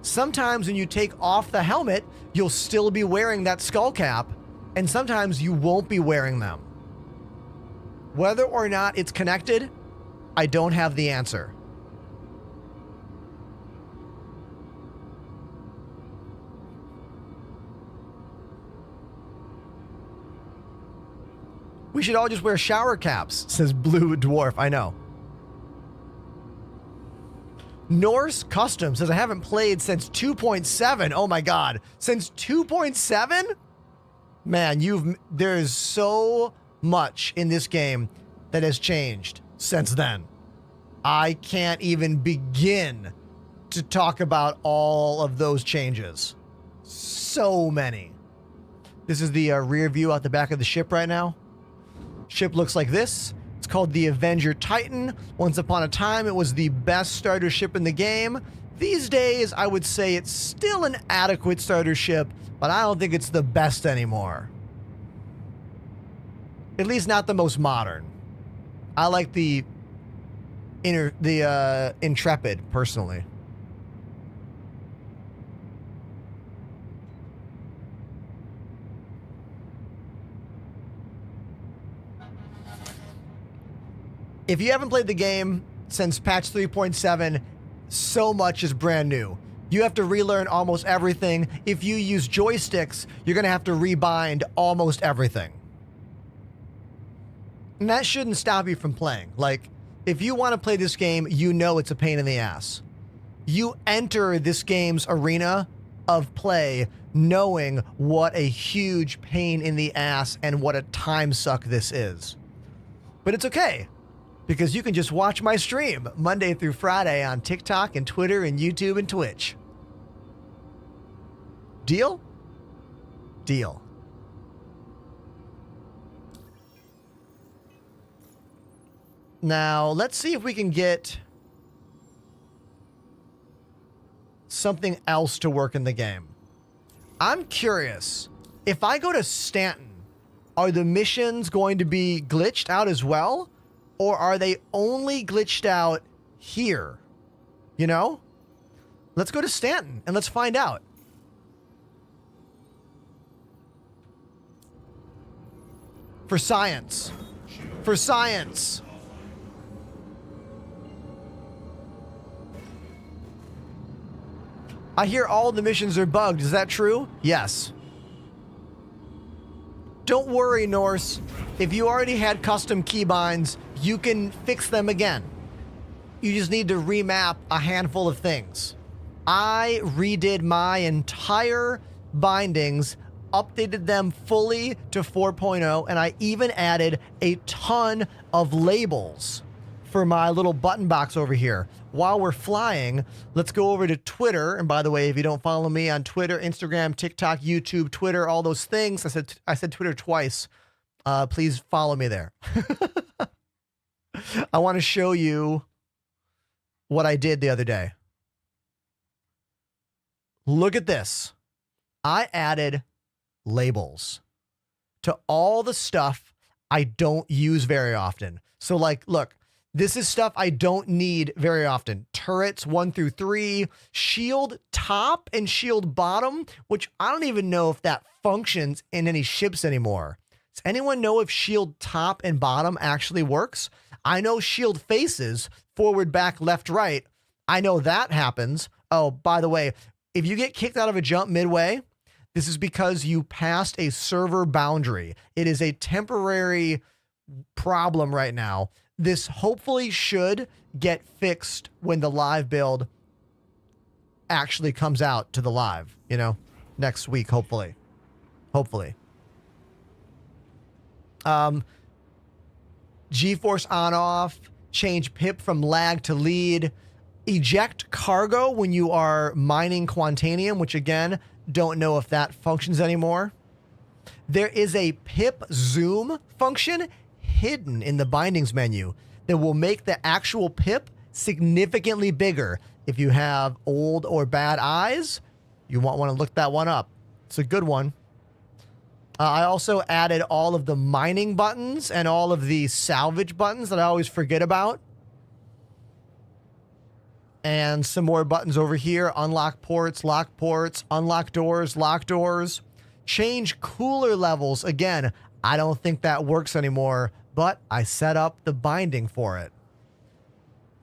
Sometimes when you take off the helmet, you'll still be wearing that skull cap, and sometimes you won't be wearing them. Whether or not it's connected, I don't have the answer. We should all just wear shower caps, says Blue Dwarf. I know. Norse Custom says, I haven't played since 2.7. Oh my God. Since 2.7? Man, there's so much in this game that has changed since then. I can't even begin to talk about all of those changes. So many. This is the rear view out the back of the ship right now. Ship looks like this. It's called the Avenger Titan. Once upon a time, it was the best starter ship in the game. These days, I would say it's still an adequate starter ship, but I don't think it's the best anymore. At least not the most modern. I like the Intrepid, personally. If you haven't played the game since patch 3.7, so much is brand new. You have to relearn almost everything. If you use joysticks, you're going to have to rebind almost everything. And that shouldn't stop you from playing. Like, if you want to play this game, you know it's a pain in the ass. You enter this game's arena of play knowing what a huge pain in the ass and what a time suck this is. But it's okay, because you can just watch my stream Monday through Friday on TikTok and Twitter and YouTube and Twitch. Deal? Deal. Now, let's see if we can get something else to work in the game. I'm curious, if I go to Stanton, are the missions going to be glitched out as well? Or are they only glitched out here? You know? Let's go to Stanton and let's find out. For science. For science. I hear all the missions are bugged. Is that true? Yes. Don't worry, Norse. If you already had custom keybinds, you can fix them again. You just need to remap a handful of things. I redid my entire bindings, updated them fully to 4.0, and I even added a ton of labels for my little button box over here. While we're flying, let's go over to Twitter. And by the way, if you don't follow me on Twitter, Instagram, TikTok, YouTube, Twitter, all those things, I said Twitter twice. Please follow me there. I want to show you what I did the other day. Look at this. I added labels to all the stuff I don't use very often. So like, look, this is stuff I don't need very often. Turrets 1 through 3, shield top and shield bottom, which I don't even know if that functions in any ships anymore. Does anyone know if shield top and bottom actually works? I know shield faces, forward, back, left, right. I know that happens. Oh, by the way, if you get kicked out of a jump midway, this is because you passed a server boundary. It is a temporary problem right now. This hopefully should get fixed when the live build actually comes out to the live, you know, next week, hopefully. Hopefully. GeForce on off, change pip from lag to lead, eject cargo when you are mining Quantanium, which again, don't know if that functions anymore. There is a pip zoom function hidden in the bindings menu that will make the actual pip significantly bigger. If you have old or bad eyes, you might want to look that one up. It's a good one. I also added all of the mining buttons and all of the salvage buttons that I always forget about. And some more buttons over here. Unlock ports, unlock doors, lock doors. Change cooler levels. Again, I don't think that works anymore, but I set up the binding for it.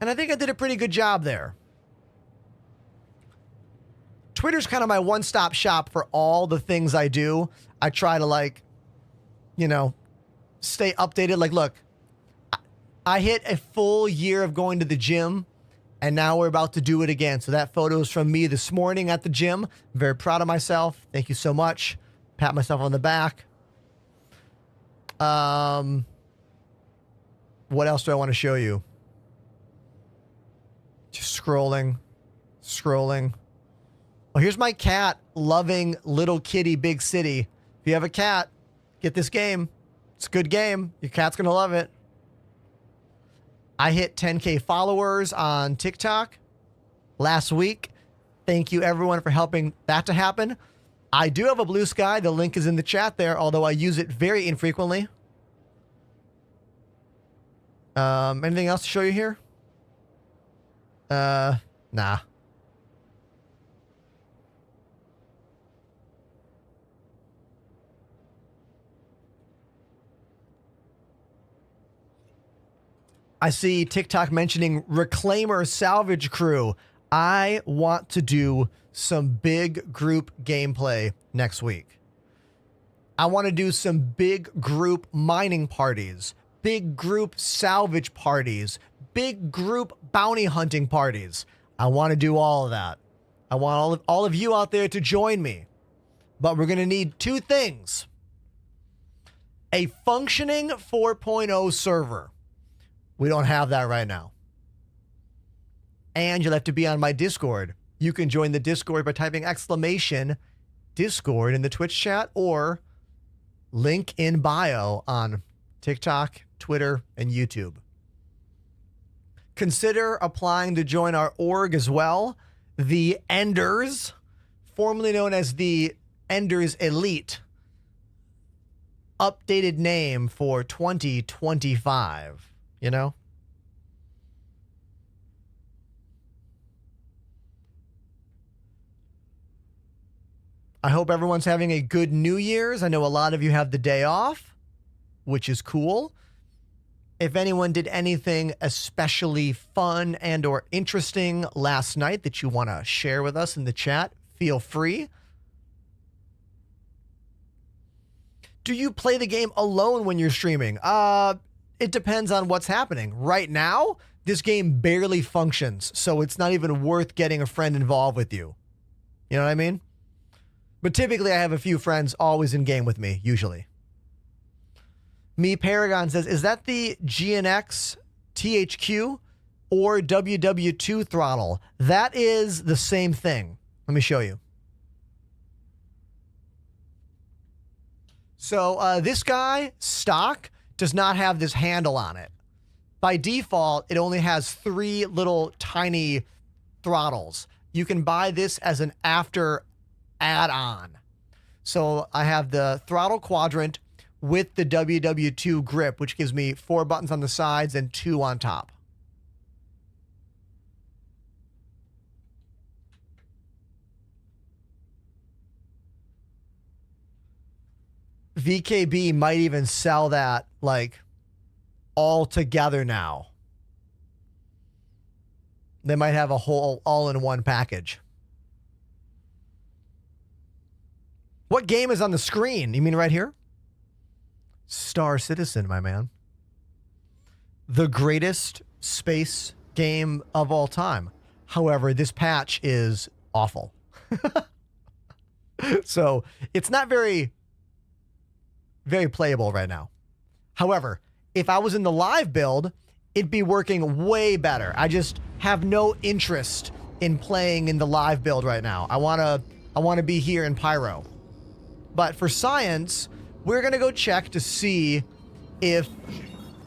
And I think I did a pretty good job there. Twitter's kind of my one-stop shop for all the things I do. I try to, like, you know, stay updated. Like, look, I hit a full year of going to the gym, and now we're about to do it again. So that photo is from me this morning at the gym. I'm very proud of myself. Thank you so much. Pat myself on the back. What else do I want to show you? Just scrolling. Oh, here's my cat loving Little Kitty Big City. If you have a cat, get this game. It's a good game. Your cat's going to love it. I hit 10K followers on TikTok last week. Thank you, everyone, for helping that to happen. I do have a Blue Sky. The link is in the chat there, although I use it very infrequently. Anything else to show you here? Nah. I see TikTok mentioning Reclaimer Salvage Crew. I want to do some big group gameplay next week. I want to do some big group mining parties, big group salvage parties, big group bounty hunting parties. I want to do all of that. I want all of you out there to join me. But we're going to need two things. A functioning 4.0 server. We don't have that right now. And you'll have to be on my Discord. You can join the Discord by typing !Discord in the Twitch chat or link in bio on TikTok, Twitter, and YouTube. Consider applying to join our org as well. The Enders, formerly known as the Enders Elite. Updated name for 2025. You know? I hope everyone's having a good New Year's. I know a lot of you have the day off, which is cool. If anyone did anything especially fun and or interesting last night that you want to share with us in the chat, feel free. Do you play the game alone when you're streaming? It depends on what's happening. Right now, this game barely functions, so it's not even worth getting a friend involved with you. You know what I mean? But typically, I have a few friends always in game with me, usually. Me Paragon says, is that the GNX THQ or WW2 throttle? That is the same thing. Let me show you. So this guy, stock, does not have this handle on it. By default, it only has 3 little tiny throttles. You can buy this as an after add-on. So I have the throttle quadrant with the WW2 grip, which gives me 4 buttons on the sides and 2 on top. VKB might even sell that like all together now. They might have a whole all-in-one package. What game is on the screen? You mean right here? Star Citizen, my man. The greatest space game of all time. However, this patch is awful. So it's not very playable right now. However, if I was in the live build, it'd be working way better. I just have no interest in playing in the live build right now. I want to be here in Pyro. But for science, we're going to go check to see if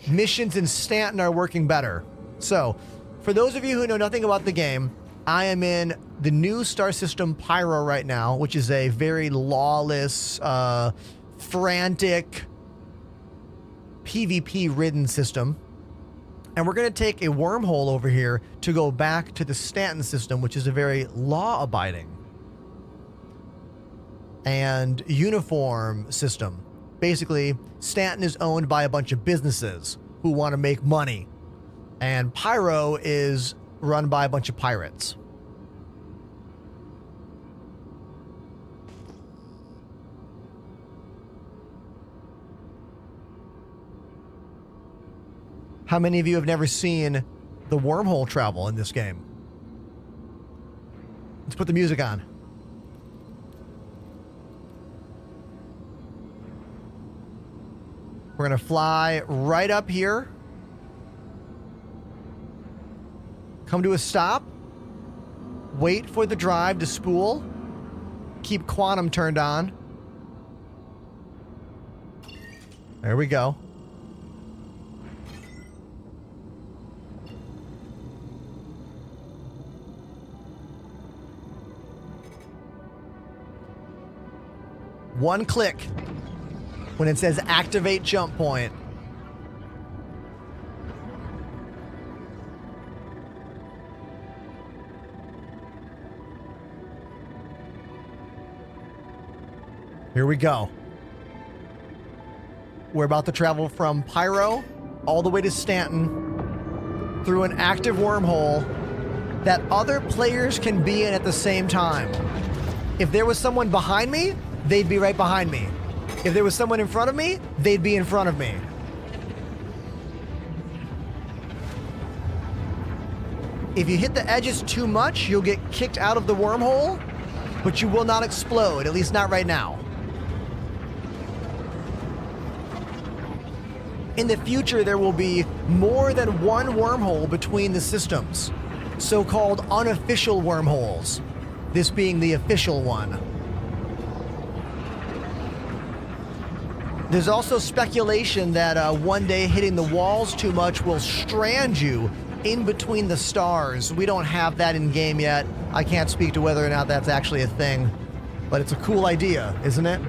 missions in Stanton are working better. So, for those of you who know nothing about the game, I am in the new star system Pyro right now, which is a very lawless, frantic, PvP-ridden system. And we're going to take a wormhole over here to go back to the Stanton system, which is a very law-abiding and uniform system. Basically, Stanton is owned by a bunch of businesses who want to make money. And Pyro is run by a bunch of pirates. How many of you have never seen the wormhole travel in this game? Let's put the music on. We're going to fly right up here. Come to a stop. Wait for the drive to spool. Keep quantum turned on. There we go. One click when it says activate jump point. Here we go. We're about to travel from Pyro all the way to Stanton through an active wormhole that other players can be in at the same time. If there was someone behind me, they'd be right behind me. If there was someone in front of me, they'd be in front of me. If you hit the edges too much, you'll get kicked out of the wormhole, but you will not explode, at least not right now. In the future, there will be more than one wormhole between the systems, so-called unofficial wormholes, this being the official one. There's also speculation that one day hitting the walls too much will strand you in between the stars. We don't have that in game yet. I can't speak to whether or not that's actually a thing, but it's a cool idea, isn't it?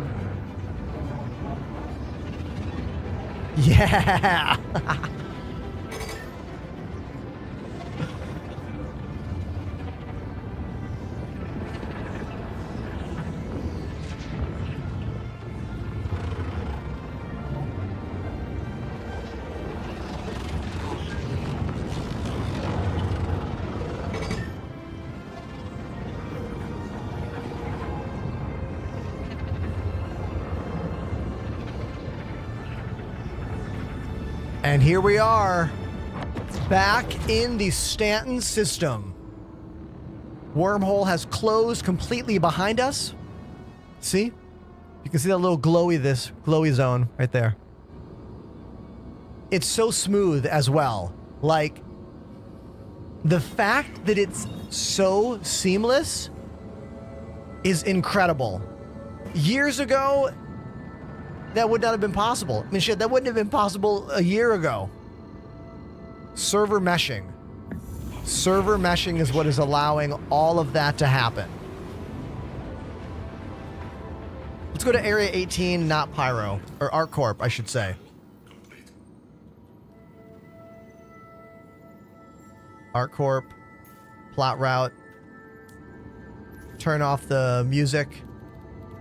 Yeah. And here we are, back in the Stanton system. Wormhole has closed completely behind us. See? You can see that little glowy zone right there. It's so smooth as well. Like, the fact that it's so seamless is incredible. Years ago, that would not have been possible. I mean, shit, that wouldn't have been possible a year ago. Server meshing. Server meshing is what is allowing all of that to happen. Let's go to Area 18, not Pyro. Or ArcCorp, I should say. ArcCorp. Plot route. Turn off the music.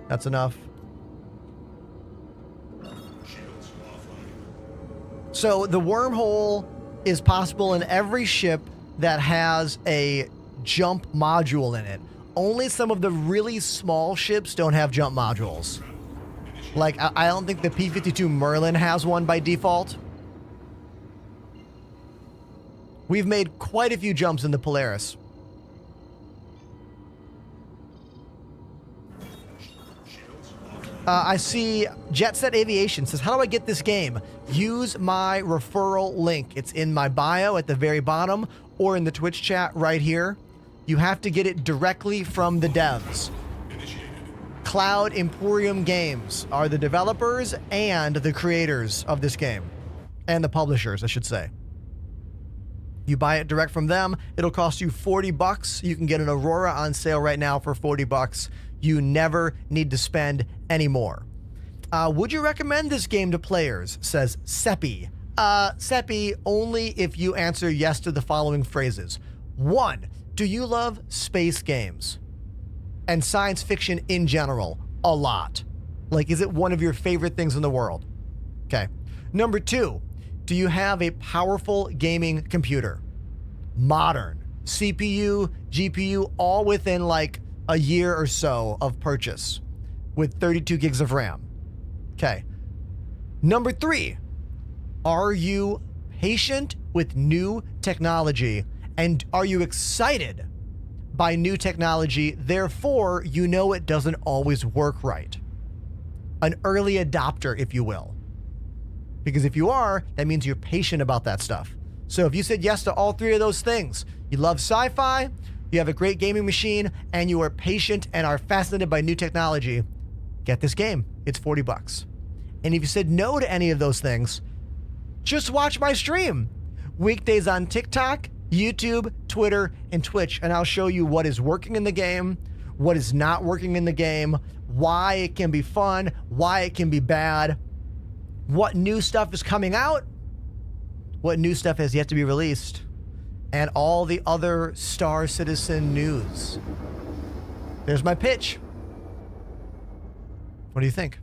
That's enough. So the wormhole is possible in every ship that has a jump module in it. Only some of the really small ships don't have jump modules. Like, I don't think the P-52 Merlin has one by default. We've made quite a few jumps in the Polaris. I see Jet Set Aviation says, how do I get this game? Use my referral link. It's in my bio at the very bottom or in the Twitch chat right here. You have to get it directly from the devs. Cloud Emporium Games are the developers and the creators of this game. And the publishers, I should say. You buy it direct from them. It'll cost you $40. You can get an Aurora on sale right now for $40. You never need to spend any more. Would you recommend this game to players? Says Seppi. Seppi, only if you answer yes to the following phrases. 1, do you love space games? And science fiction in general? A lot. Like, is it one of your favorite things in the world? Okay. Number 2, do you have a powerful gaming computer? Modern. CPU, GPU, all within like a year or so of purchase with 32 gigs of RAM. Okay. Number 3, are you patient with new technology and are you excited by new technology, therefore you know it doesn't always work right? An early adopter, if you will. Because if you are, that means you're patient about that stuff. So if you said yes to all 3 of those things, you love sci-fi, you have a great gaming machine, and you are patient and are fascinated by new technology, get this game. It's $40. And if you said no to any of those things, just watch my stream. Weekdays on TikTok, YouTube, Twitter, and Twitch, and I'll show you what is working in the game, what is not working in the game, why it can be fun, why it can be bad, what new stuff is coming out, what new stuff has yet to be released, and all the other Star Citizen news. There's my pitch. What do you think?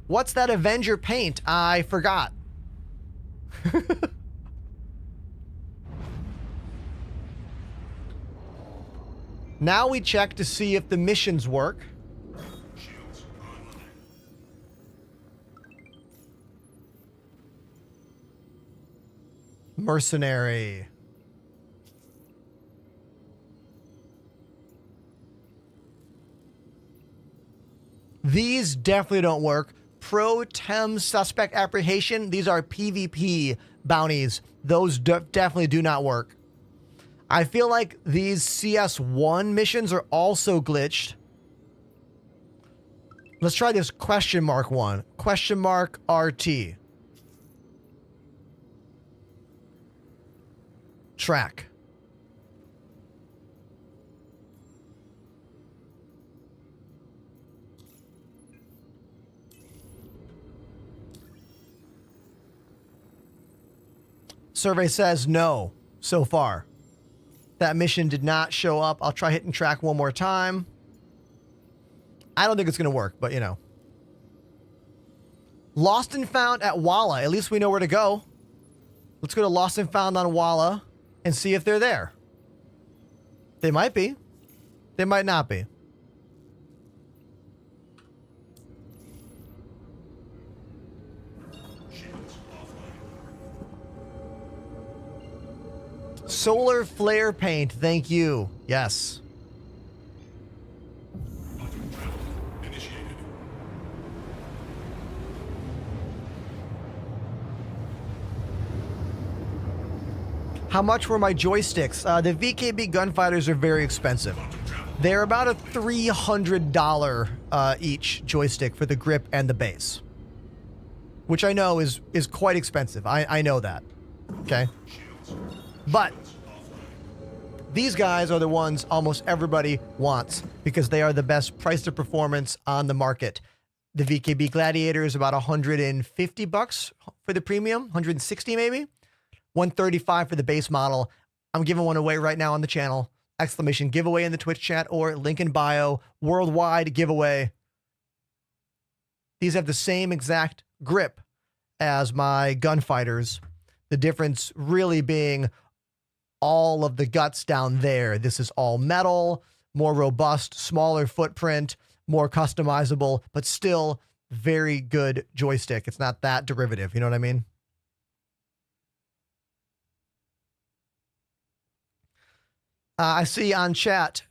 What's that Avenger paint? I forgot. Now we check to see if the missions work. Shields online. Mercenary. These definitely don't work. Pro Tem Suspect Apprehension. These are PvP bounties. Those definitely do not work. I feel like these CS1 missions are also glitched. Let's try this question mark one. Question mark RT. Track. Survey says no so far. That mission did not show up. I'll try hitting track one more time. I don't think it's going to work, but you know. Lost and found at Walla. At least we know where to go. Let's go to Lost and found on Walla and see if they're there. They might be. They might not be. Shields offline. Solar flare paint. Thank you. Yes. Button travel initiated. How much were my joysticks? The VKB gunfighters are very expensive. They're about a $300 each joystick for the grip and the base, which I know is quite expensive. I know that. Okay, but these guys are the ones almost everybody wants because they are the best price to performance on the market. The VKB Gladiator is about $150 for the premium, 160 maybe. 135 for the base model. I'm giving one away right now on the channel. Exclamation giveaway in the Twitch chat or link in bio. Worldwide giveaway. These have the same exact grip as my gunfighters. The difference really being all of the guts down there. This is all metal, more robust, smaller footprint, more customizable, but still very good joystick. It's not that derivative. You know what I mean? I see on chat,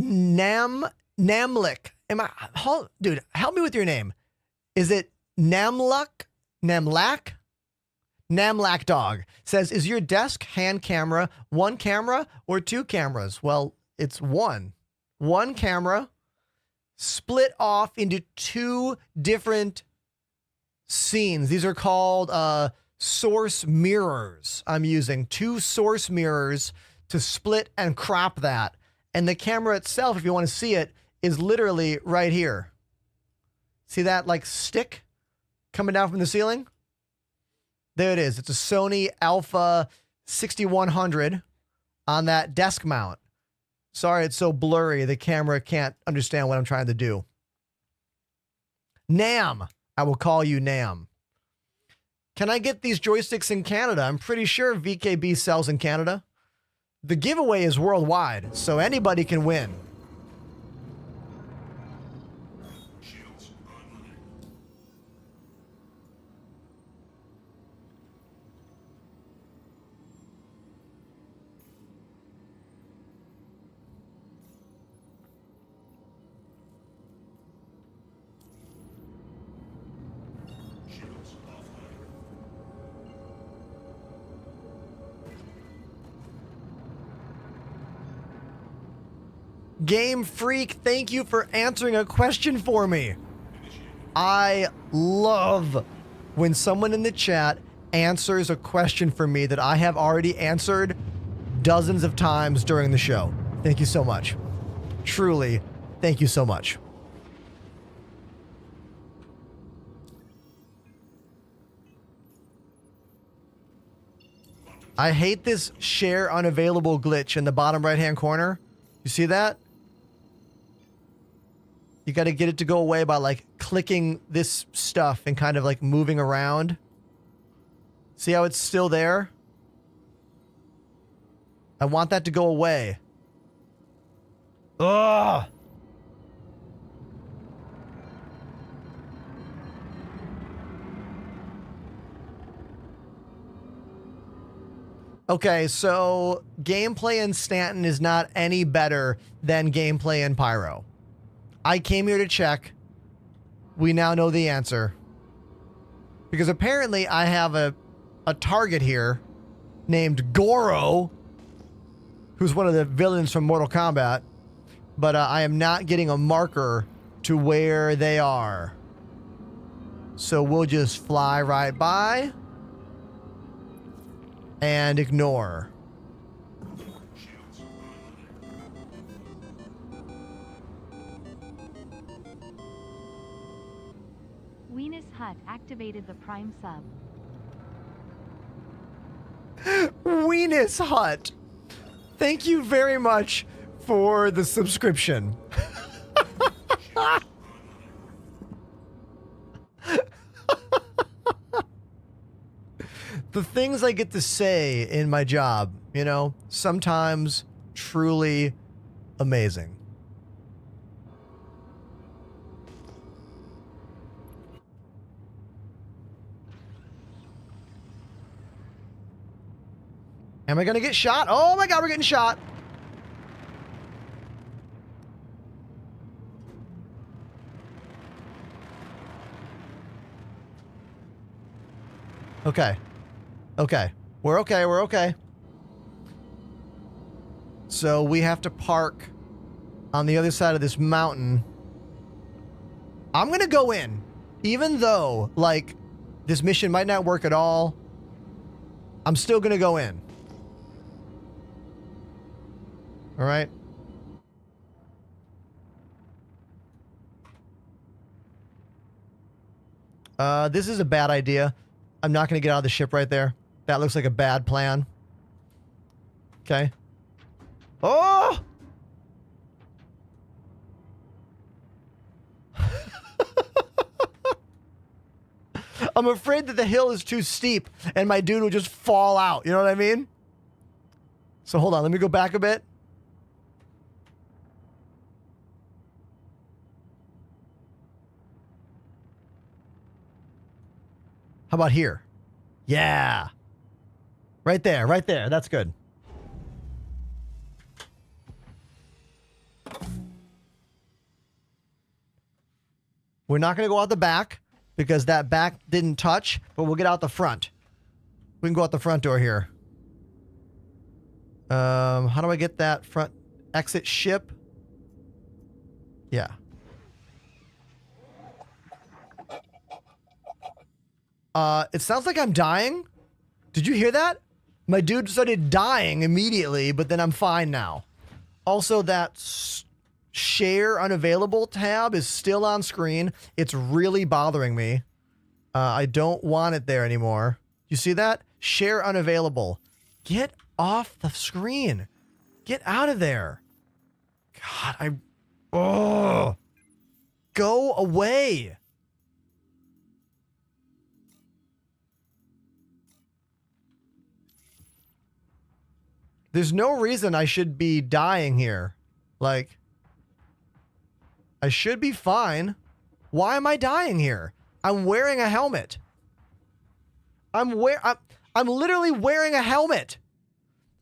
Namlik. Dude, help me with your name. Is it Namlak? Namlak Dog says, is your desk hand camera one camera or two cameras? Well, it's one. One camera split off into two different scenes. These are called source mirrors. I'm using two source mirrors to split and crop that. And the camera itself, if you want to see it, is literally right here. See that like stick coming down from the ceiling? There it is. It's a Sony Alpha 6100 on that desk mount. Sorry, it's so blurry. The camera can't understand what I'm trying to do. Nam. I will call you Nam. Can I get these joysticks in Canada? I'm pretty sure VKB sells in Canada. The giveaway is worldwide, so anybody can win. Shields online. Shields offline. Game Freak, thank you for answering a question for me. I love when someone in the chat answers a question for me that I have already answered dozens of times during the show. Thank you so much. Truly, thank you so much. I hate this share unavailable glitch in the bottom right-hand corner. You see that? You got to get it to go away by like clicking this stuff and kind of like moving around. See how it's still there? I want that to go away. Ugh. Okay, so gameplay in Stanton is not any better than gameplay in Pyro. I came here to check. We now know the answer. Because apparently I have a target here named Goro, who's one of the villains from Mortal Kombat, but I am not getting a marker to where they are. So we'll just fly right by and ignore. Weenus Hut activated the Prime sub. Weenus Hut. Thank you very much for the subscription. The things I get to say in my job, you know, sometimes truly amazing. Am I gonna get shot? Oh my god, we're getting shot. Okay. Okay. We're okay, we're okay. So we have to park on the other side of this mountain. I'm gonna go in. Even though, like, this mission might not work at all, I'm still gonna go in. All right. This is a bad idea. I'm not going to get out of the ship right there. That looks like a bad plan. Okay. Oh! I'm afraid that the hill is too steep and my dude will just fall out. You know what I mean? So hold on. Let me go back a bit. How about here? Yeah. Right there, right there. That's good. We're not going to go out the back because that back didn't touch, but we'll get out the front. We can go out the front door here. How do I get that front exit ship? Yeah. It sounds like I'm dying. Did you hear that? My dude started dying immediately, but then I'm fine now. Also, that share unavailable tab is still on screen. It's really bothering me. I don't want it there anymore. You see that? Share unavailable. Get off the screen. Get out of there. God, oh. Go away. There's no reason I should be dying here. Like, I should be fine. Why am I dying here? I'm wearing a helmet. I'm literally wearing a helmet.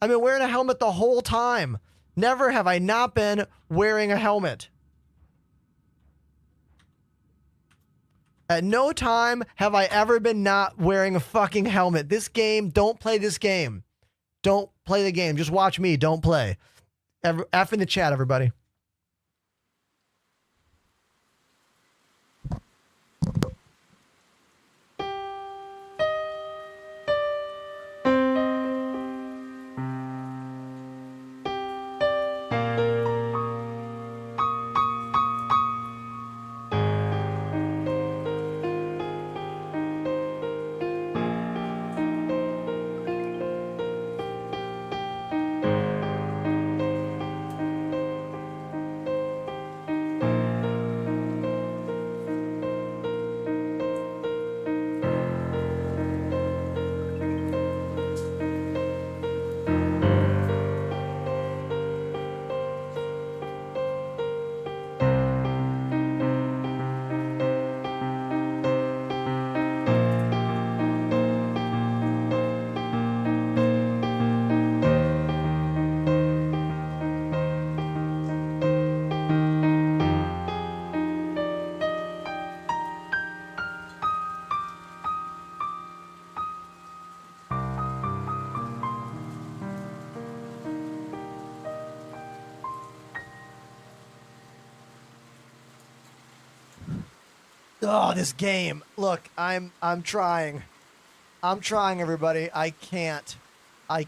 I've been wearing a helmet the whole time. Never have I not been wearing a helmet. At no time have I ever been not wearing a fucking helmet. This game, don't play this game. Don't play the game. Just watch me. Don't play. F in the chat, everybody. Oh, this game. Look, I'm trying. I'm trying, everybody. I can't. I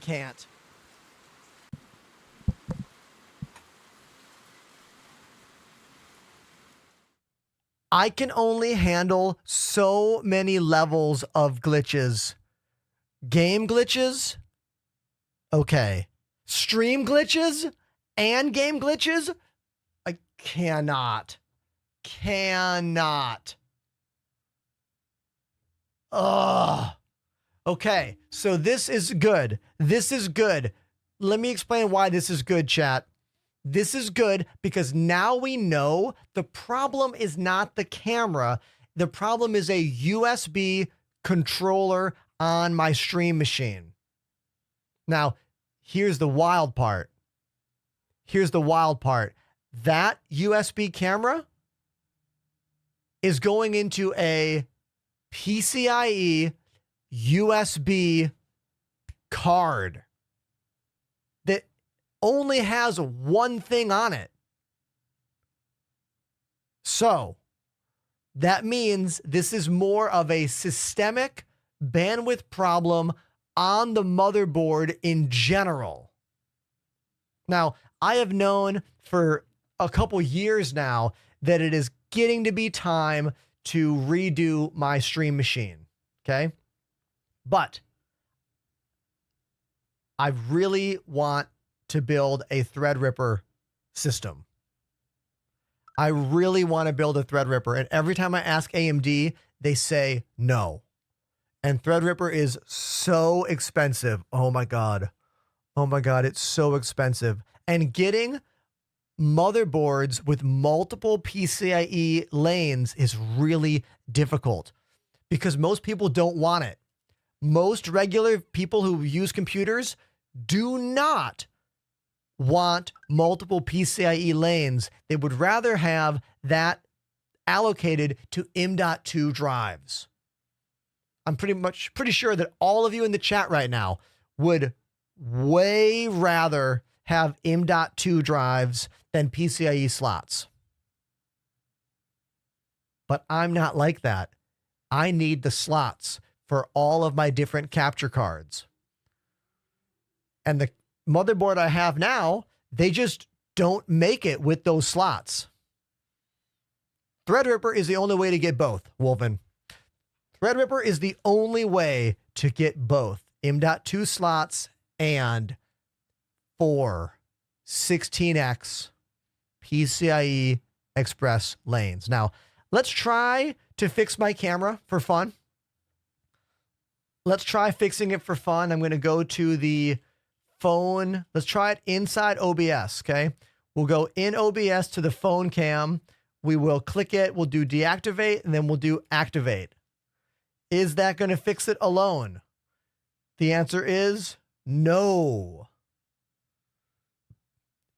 can only handle so many levels of glitches. Game glitches? Okay. Stream glitches and game glitches? I cannot. Ugh. Okay, so this is good. This is good. Let me explain why this is good, chat. This is good because now we know the problem is not the camera. The problem is a USB controller on my stream machine. Now, here's the wild part. That USB camera is going into a PCIe USB card that only has one thing on it. So that means this is more of a systemic bandwidth problem on the motherboard in general. Now, I have known for a couple years now that it is getting to be time to redo my stream machine. Okay. But I really want to build a Threadripper system. I really want to build a Threadripper. And every time I ask AMD, they say no. And Threadripper is so expensive. Oh my God. It's so expensive. And getting motherboards with multiple PCIe lanes is really difficult because most people don't want it. Most regular people who use computers do not want multiple PCIe lanes. They would rather have that allocated to M.2 drives. I'm pretty sure that all of you in the chat right now would way rather have M.2 drives than PCIe slots. But I'm not like that. I need the slots for all of my different capture cards. And the motherboard I have now, they just don't make it with those slots. Threadripper is the only way to get both, Wolfen. Threadripper is the only way to get both M.2 slots and 4 16x PCIe Express lanes. Now, let's try to fix my camera for fun. Let's try fixing it for fun. I'm going to go to the phone. Let's try it inside OBS, okay? We'll go in OBS to the phone cam. We will click it. We'll do deactivate, and then we'll do activate. Is that going to fix it alone? The answer is no.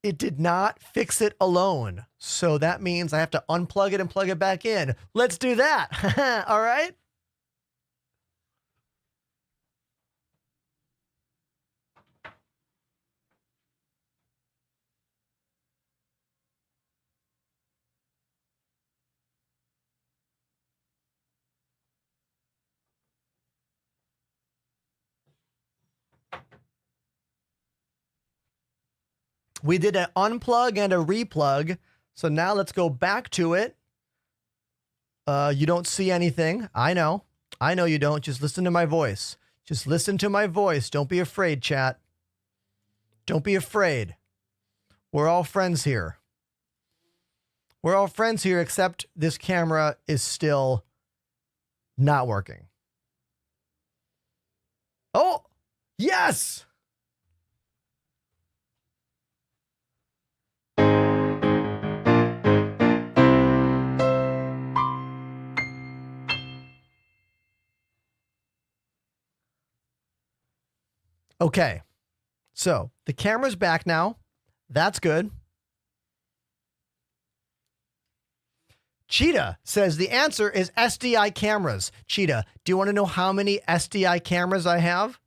It did not fix it alone. So that means I have to unplug it and plug it back in. Let's do that. All right. We did an unplug and a replug. So now let's go back to it. You don't see anything. I know you don't. Just listen to my voice. Just listen to my voice. Don't be afraid, chat. Don't be afraid. We're all friends here. We're all friends here, except this camera is still not working. Oh, yes. Okay, so the camera's back now. That's good. Cheetah says the answer is SDI cameras. Cheetah, do you want to know how many SDI cameras I have?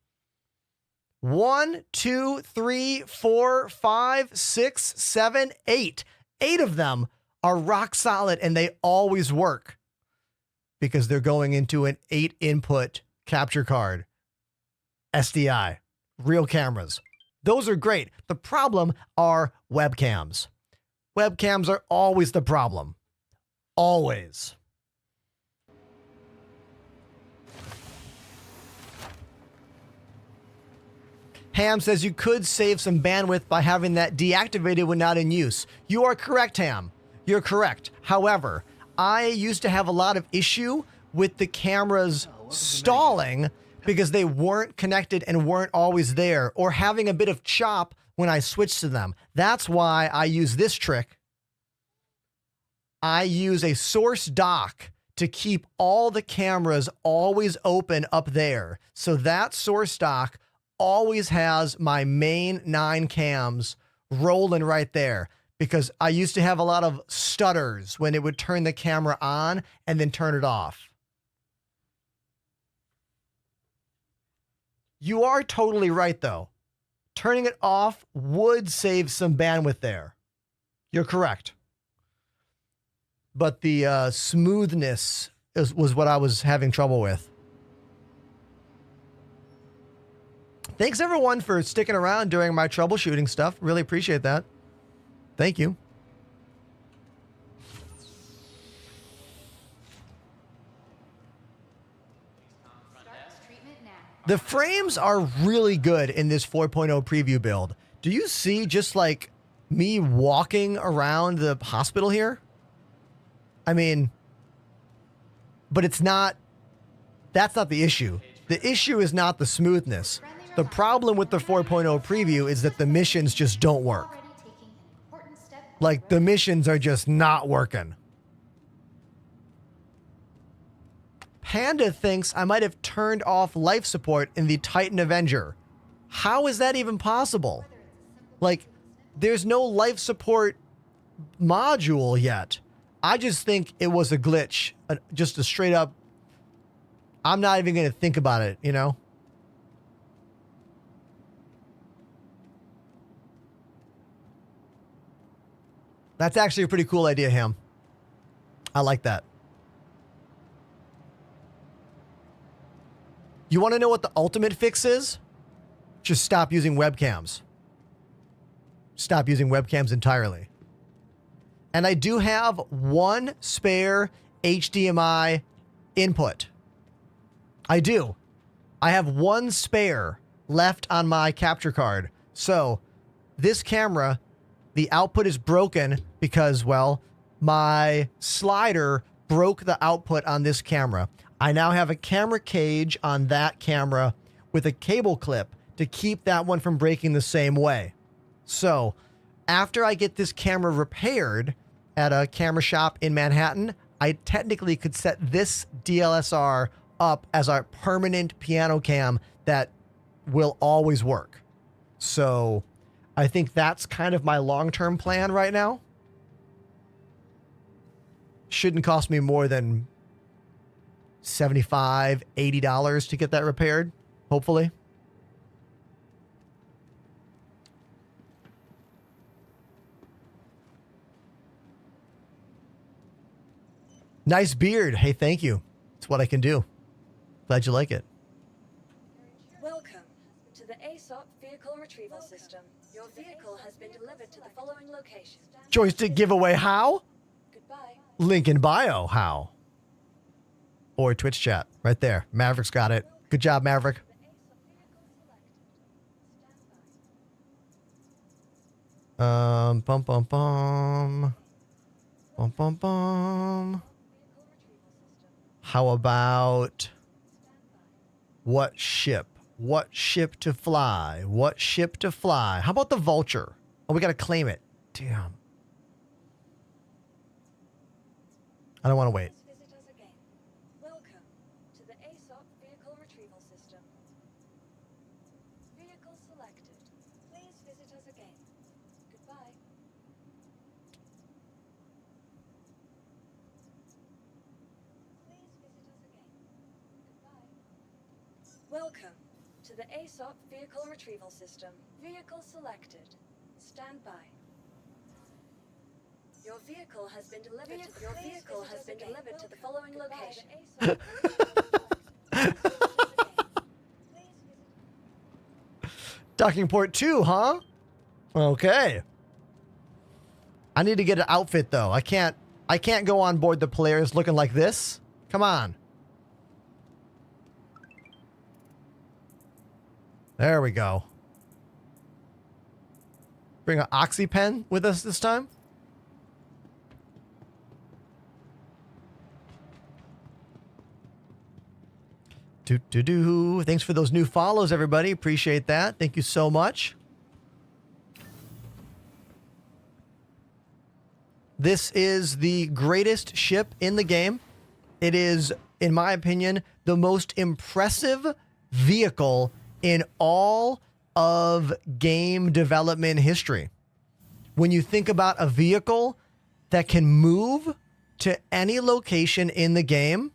1, 2, 3, 4, 5, 6, 7, 8. 8 of them are rock solid and they always work. because they're going into an 8-input capture card. SDI. Real cameras. Those are great. The problem are webcams. Webcams are always the problem. Always. Ham says you could save some bandwidth by having that deactivated when not in use. You are correct, Ham. You're correct. However, I used to have a lot of issue with the cameras stalling because they weren't connected and weren't always there, or having a bit of chop when I switched to them. That's why I use this trick. I use a source dock to keep all the cameras always open up there. So that source dock always has my main 9 cams rolling right there, because I used to have a lot of stutters when it would turn the camera on and then turn it off. You are totally right, though. Turning it off would save some bandwidth there. You're correct. But the smoothness was what I was having trouble with. Thanks, everyone, for sticking around during my troubleshooting stuff. Really appreciate that. Thank you. The frames are really good in this 4.0 preview build. Do you see just like me walking around the hospital here? I mean, but it's not, that's not the issue. The issue is not the smoothness. The problem with the 4.0 preview is that the missions just don't work. Like, the missions are just not working. Panda thinks I might have turned off life support in the Titan Avenger. How is that even possible? Like, there's no life support module yet. I just think it was a glitch. Just a straight up, I'm not even going to think about it, you know? That's actually a pretty cool idea, Ham. I like that. You want to know what the ultimate fix is? Just stop using webcams. Stop using webcams entirely. And I do have one spare HDMI input. I do. I have one spare left on my capture card. So this camera, the output is broken because, well, my slider broke the output on this camera. I now have a camera cage on that camera with a cable clip to keep that one from breaking the same way. So after I get this camera repaired at a camera shop in Manhattan, I technically could set this DLSR up as our permanent piano cam that will always work. So I think that's kind of my long-term plan right now. Shouldn't cost me more than $75, $80 to get that repaired, hopefully. Nice beard. Hey, thank you. It's what I can do. Glad you like it. Welcome to the ASOP Vehicle Retrieval System. Your vehicle has been delivered to the following location. Joystick giveaway, how? Goodbye. Link in bio, how? Or Twitch chat, right there. Maverick's got it. Good job, Maverick. Bum, bum, bum. Bum, bum, bum. How about what ship? What ship to fly? What ship to fly? How about the Vulture? Oh, we got to claim it. Damn. I don't want to wait. Visit us again. Welcome to the ASOP Vehicle Retrieval System. Vehicle selected. Please visit us again. Goodbye. Please visit us again. Goodbye. Welcome to the ASOP Vehicle Retrieval System. Vehicle selected. Stand by. Your vehicle has been delivered to the following location. Docking port 2, huh? Okay. I need to get an outfit though. I can't go on board the Polaris looking like this. Come on. There we go. Bring an oxy pen with us this time. Thanks for those new follows, everybody. Appreciate that. Thank you so much. This is the greatest ship in the game. It is, in my opinion, the most impressive vehicle in all of game development history. When you think about a vehicle that can move to any location in the game,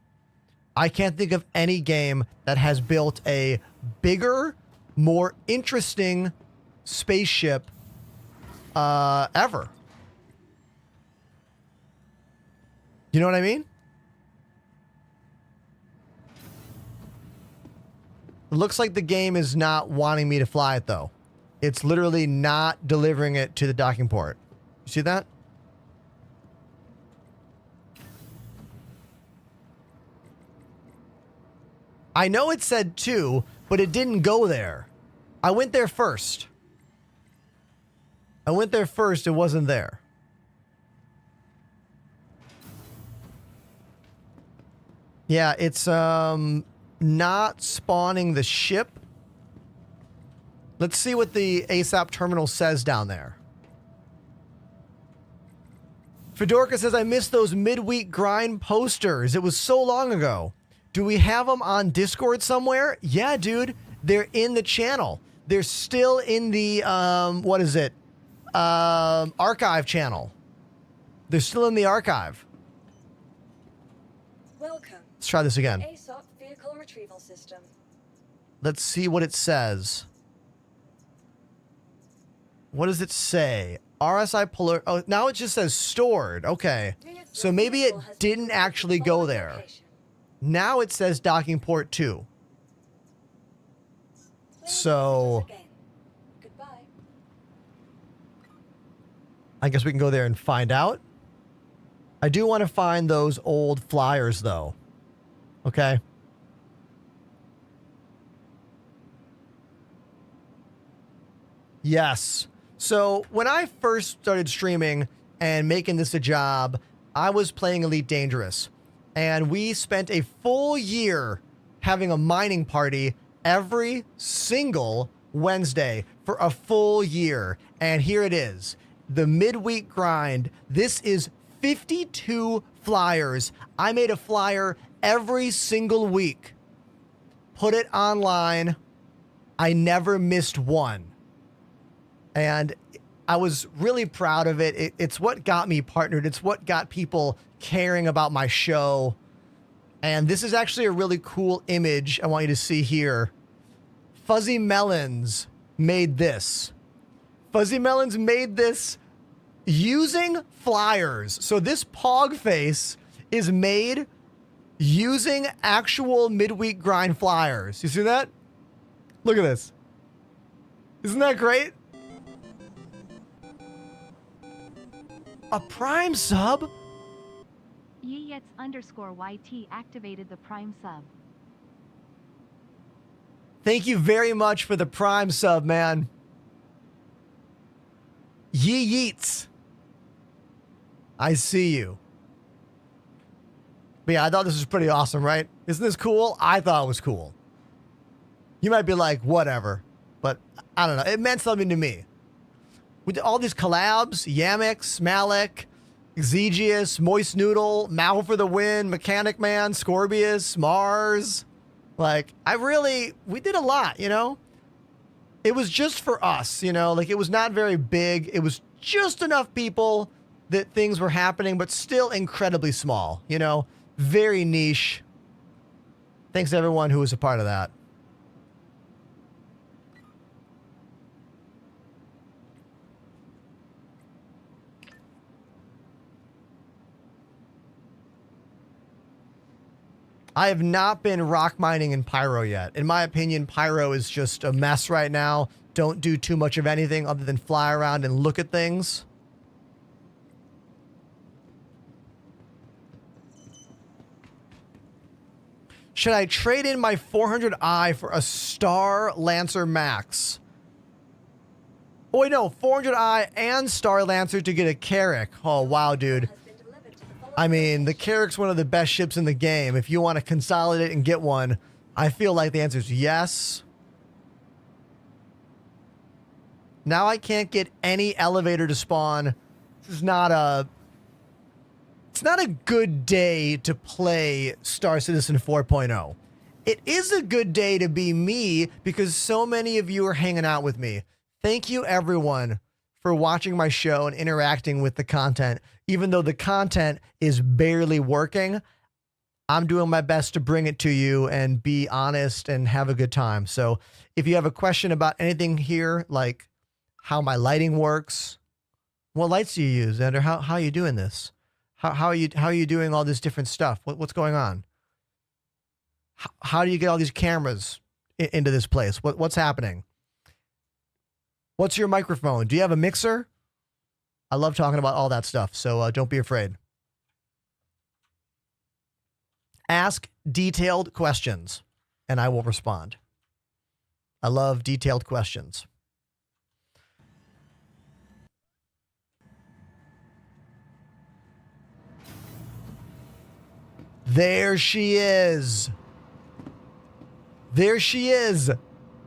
I can't think of any game that has built a bigger, more interesting spaceship ever. You know what I mean? It looks like the game is not wanting me to fly it, though. It's literally not delivering it to the docking port. You see that? I know it said 2, but it didn't go there. I went there first. It wasn't there. Yeah, it's not spawning the ship. Let's see what the ASAP terminal says down there. Fedorka says, I missed those midweek grind posters. It was so long ago. Do we have them on Discord somewhere? Yeah, dude. They're in the channel. They're still in the, what is it? Archive channel. They're still in the archive. Welcome. Let's try this again. ASOP vehicle retrieval system. Let's see what it says. What does it say? RSI Polar. Oh, now it just says stored. Okay. So maybe it didn't actually go there. Now it says docking port 2. So Goodbye. I guess we can go there and find out. I do want to find those old flyers though. Okay. Yes. So when I first started streaming and making this a job, I was playing Elite Dangerous. And we spent a full year having a mining party every single Wednesday for a full year. And here it is, the midweek grind. This is 52 flyers. I made a flyer every single week. Put it online. I never missed one. And I was really proud of it. It's what got me partnered. It's what got people caring about my show. And this is actually a really cool image I want you to see here. Fuzzy Melons made this. Fuzzy Melons made this using flyers. So this Pog face is made using actual midweek grind flyers. You see that? Look at this. Isn't that great? A Prime sub? Yeets_YT activated the Prime sub. Thank you very much for the Prime sub, man. Yeets. I see you. But yeah, I thought this was pretty awesome, right? Isn't this cool? I thought it was cool. You might be like, whatever. But I don't know. It meant something to me. With all these collabs, Yamix, Malik, Exegius, Moist Noodle, Mal for the Win, Mechanic Man, Scorpius, Mars. Like, we did a lot, you know? It was just for us, you know? Like, it was not very big. It was just enough people that things were happening, but still incredibly small, you know? Very niche. Thanks to everyone who was a part of that. I have not been rock mining in Pyro yet. In my opinion, Pyro is just a mess right now. Don't do too much of anything other than fly around and look at things. Should I trade in my 400i for a Star Lancer Max? Oh, wait, no. 400i and Star Lancer to get a Carrack. Oh, wow, dude. I mean, the Carrack's one of the best ships in the game. If you want to consolidate and get one, I feel like the answer is yes. Now I can't get any elevator to spawn. This is not a... It's not a good day to play Star Citizen 4.0. It is a good day to be me because so many of you are hanging out with me. Thank you, everyone, for watching my show and interacting with the content. Even though the content is barely working, I'm doing my best to bring it to you and be honest and have a good time. So if you have a question about anything here, like how my lighting works, what lights do you use, and how are you doing this? How are you doing all this different stuff? What's going on? How do you get all these cameras into this place? What's happening? What's your microphone? Do you have a mixer? I love talking about all that stuff, so don't be afraid. Ask detailed questions, and I will respond. I love detailed questions. There she is. There she is.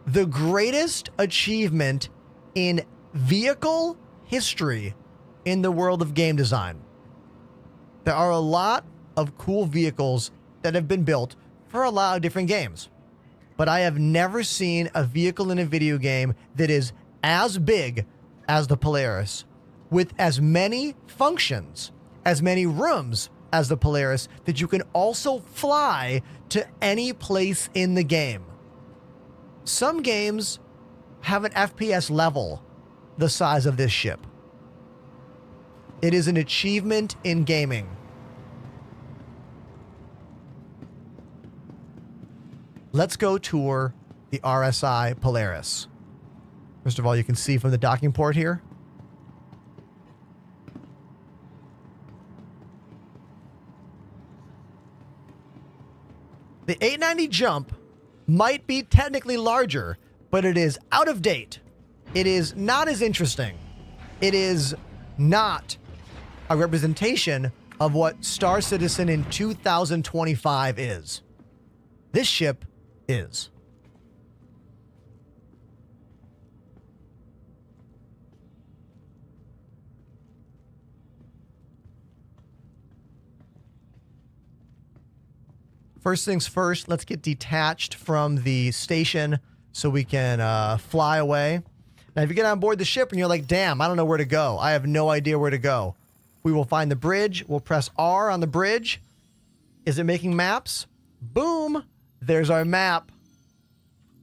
The greatest achievement in vehicle history in the world of game design. There are a lot of cool vehicles that have been built for a lot of different games, but I have never seen a vehicle in a video game that is as big as the Polaris, with as many functions, as many rooms as the Polaris, that you can also fly to any place in the game. Some games have an FPS level the size of this ship. It is an achievement in gaming. Let's go tour the RSI Polaris. First of all, you can see from the docking port here. The 890 jump might be technically larger, but it is out of date. It is not as interesting. It is not a representation of what Star Citizen in 2025 is. This ship is. First things first, let's get detached from the station so we can fly away. Now, if you get on board the ship and you're like, damn, I don't know where to go. I have no idea where to go. We will find the bridge. We'll press R on the bridge. Is it making maps? Boom. There's our map.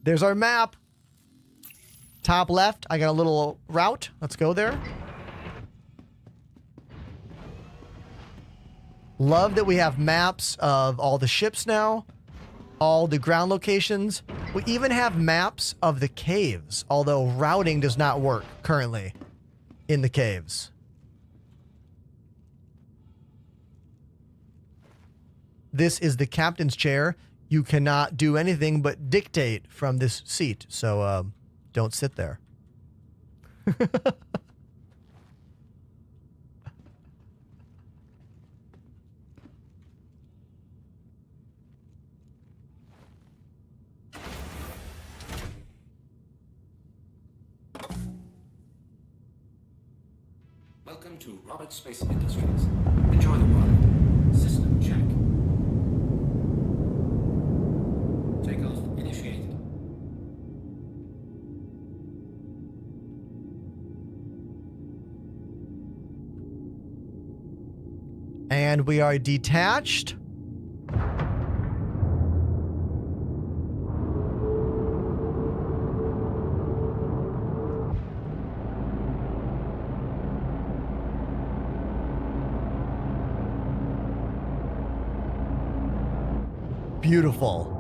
There's our map. Top left, I got a little route. Let's go there. Love that we have maps of all the ships now, all the ground locations. We even have maps of the caves, although routing does not work currently in the caves. This is the captain's chair. You cannot do anything but dictate from this seat, so don't sit there. Welcome to Robert Space Industries. Enjoy the ride. System check. Takeoff initiated. And we are detached. beautiful.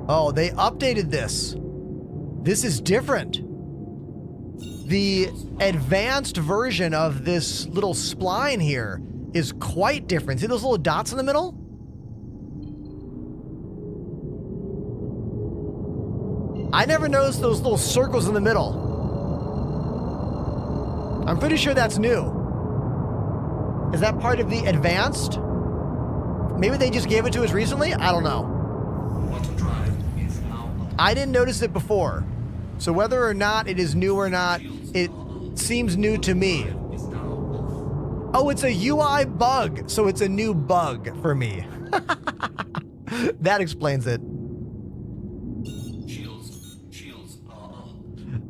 Oh, they updated this. This is different. The advanced version of this little spline here is quite different. See those little dots in the middle? I never noticed those little circles in the middle. I'm pretty sure that's new. Is that part of the advanced? Maybe they just gave it to us recently? I don't know. I didn't notice it before. So whether or not it is new or not, it seems new to me. Oh, it's a UI bug. So it's a new bug for me. That explains it.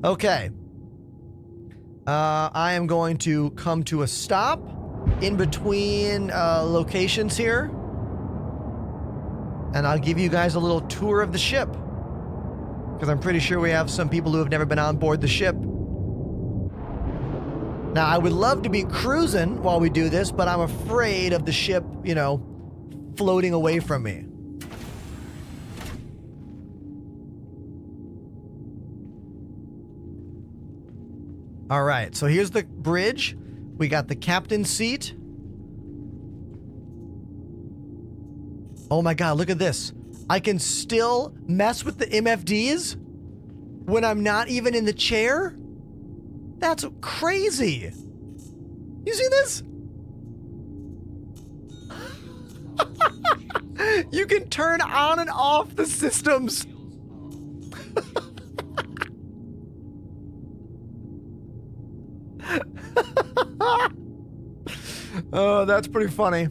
Okay. I am going to come to a stop in between locations here. And I'll give you guys a little tour of the ship. Because I'm pretty sure we have some people who have never been on board the ship. Now, I would love to be cruising while we do this, but I'm afraid of the ship, you know, floating away from me. All right, so here's the bridge. We got the captain's seat. Oh my God, look at this. I can still mess with the MFDs when I'm not even in the chair? That's crazy. You see this? You can turn on and off the systems. Oh, that's pretty funny.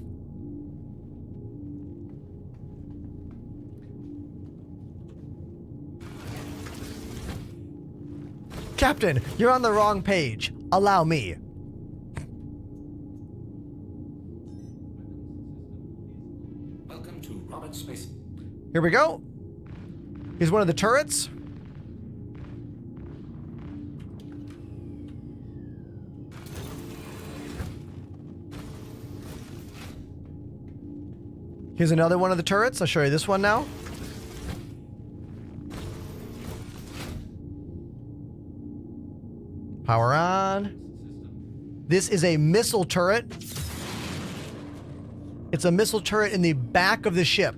Captain, you're on the wrong page. Allow me. Welcome to Robert Space. Here we go. Here's one of the turrets. Here's another one of the turrets. I'll show you this one now. Power on. This is a missile turret. It's a missile turret in the back of the ship.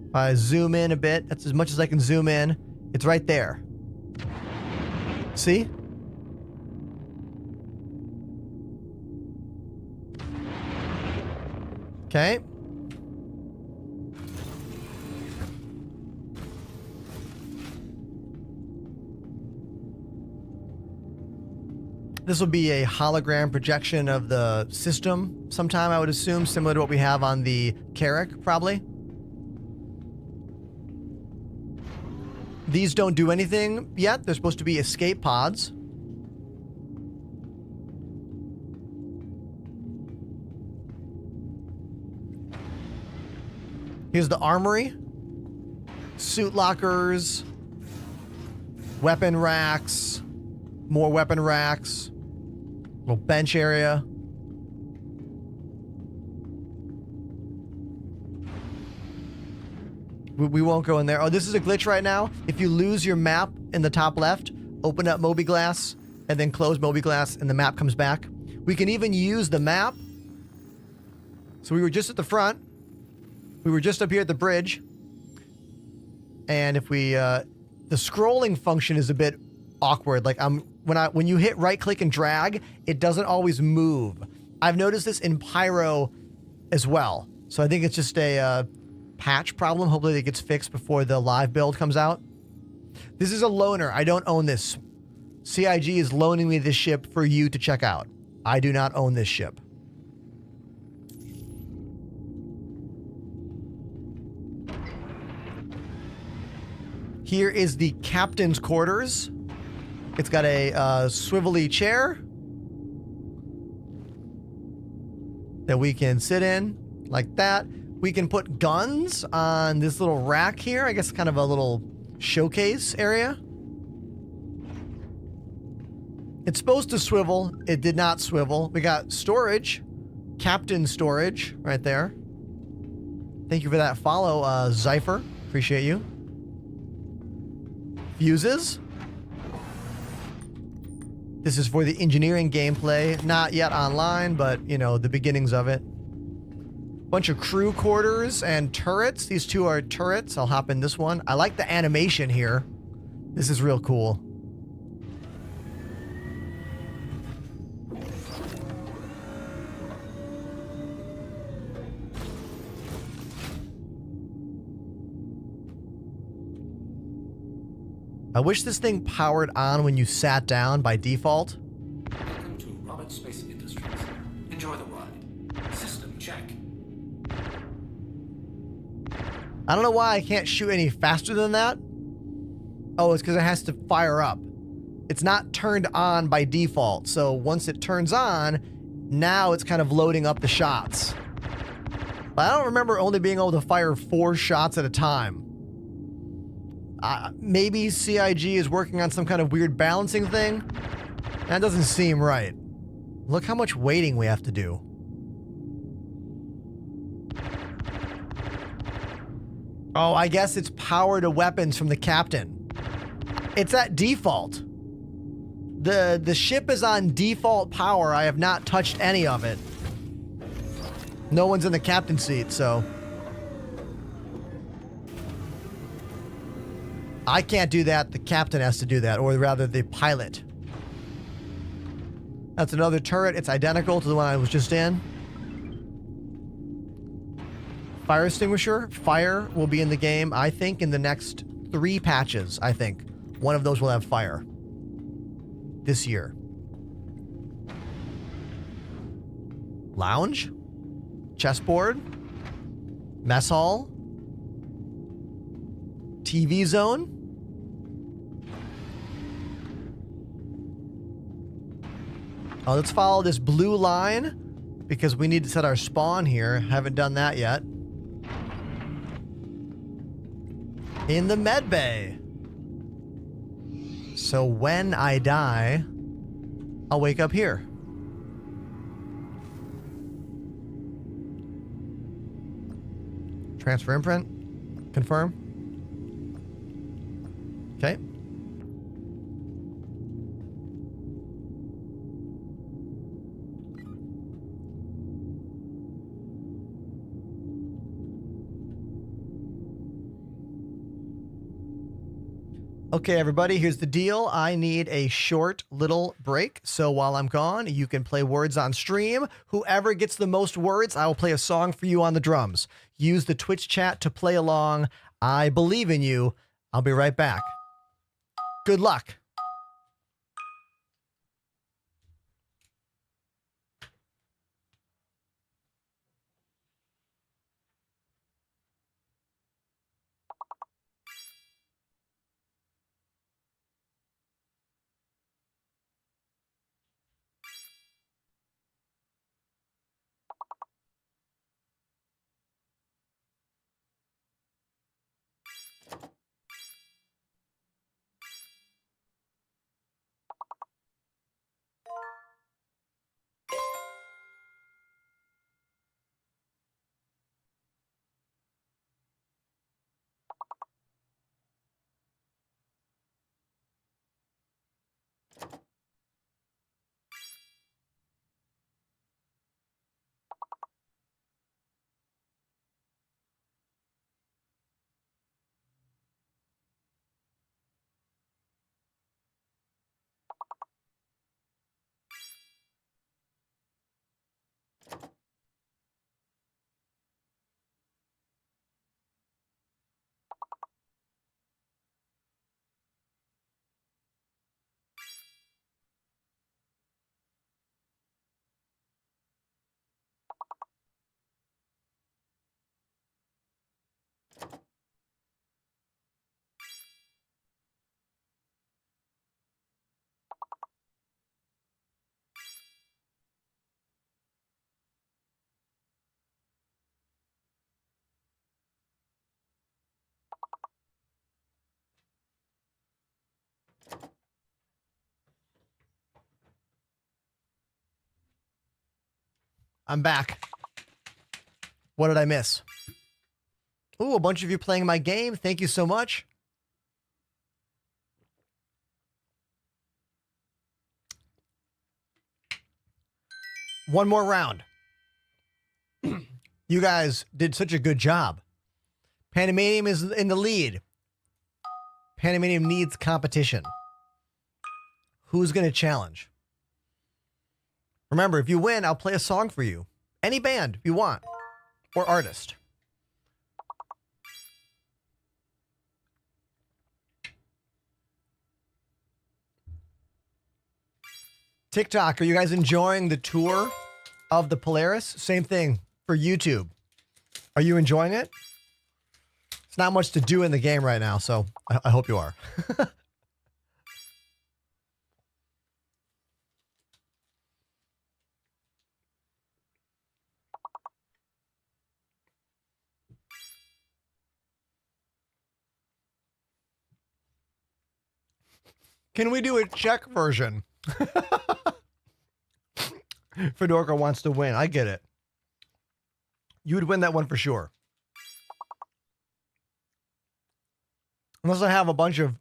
If I zoom in a bit, that's as much as I can zoom in. It's right there. See? Okay. This will be a hologram projection of the system sometime, I would assume, similar to what we have on the Carrack, probably. These don't do anything yet. They're supposed to be escape pods. Here's the armory. Suit lockers. Weapon racks. More weapon racks. Little bench area. We won't go in there. Oh, this is a glitch right now. If you lose your map in the top left, open up MobiGlass and then close MobiGlass and the map comes back. We can even use the map. So we were just at the front. We were just up here at the bridge. And if we, the scrolling function is a bit awkward. Like when you hit right click and drag, it doesn't always move. I've noticed this in Pyro as well. So I think it's just a patch problem. Hopefully it gets fixed before the live build comes out. This is a loaner. I don't own this. CIG is loaning me this ship for you to check out. I do not own this ship. Here is the captain's quarters. It's got a swivelly chair that we can sit in like that. We can put guns on this little rack here. I guess kind of a little showcase area. It's supposed to swivel. It did not swivel. We got storage. Captain storage right there. Thank you for that follow, Zypher. Appreciate you. Fuses. This is for the engineering gameplay. Not yet online, but, you know, the beginnings of it. Bunch of crew quarters and turrets. These two are turrets. I'll hop in this one. I like the animation here. This is real cool. I wish this thing powered on when you sat down by default. Welcome to Robert Space Industries. Enjoy the ride. System check. I don't know why I can't shoot any faster than that. Oh, it's because it has to fire up. It's not turned on by default. So once it turns on, now it's kind of loading up the shots. But I don't remember only being able to fire 4 shots at a time. Maybe CIG is working on some kind of weird balancing thing. That doesn't seem right. Look how much waiting we have to do. Oh, I guess it's power to weapons from the captain. It's at default. The ship is on default power. I have not touched any of it. No one's in the captain's seat, so... I can't do that. The captain has to do that, or rather the pilot. That's another turret. It's identical to the one I was just in. Fire extinguisher. Fire will be in the game, I think, in the next 3 patches, I think. One of those will have fire. This year. Lounge. Chessboard. Mess hall. TV zone. Oh, let's follow this blue line because we need to set our spawn here. Haven't done that yet. In the med bay. So when I die, I'll wake up here. Transfer imprint. Confirm. Okay. Okay, everybody, here's the deal. I need a short little break. So while I'm gone, you can play words on stream. Whoever gets the most words, I will play a song for you on the drums. Use the Twitch chat to play along. I believe in you. I'll be right back. Good luck. I'm back. What did I miss? Ooh, a bunch of you playing my game. Thank you so much. One more round. You guys did such a good job. Panamanium is in the lead. Panamanium needs competition. Who's going to challenge? Remember, if you win, I'll play a song for you. Any band if you want. Or artist. TikTok, are you guys enjoying the tour of the Polaris? Same thing for YouTube. Are you enjoying it? It's not much to do in the game right now, so I hope you are. Can we do a Czech version? Fedorka wants to win. I get it. You would win that one for sure. Unless I have a bunch of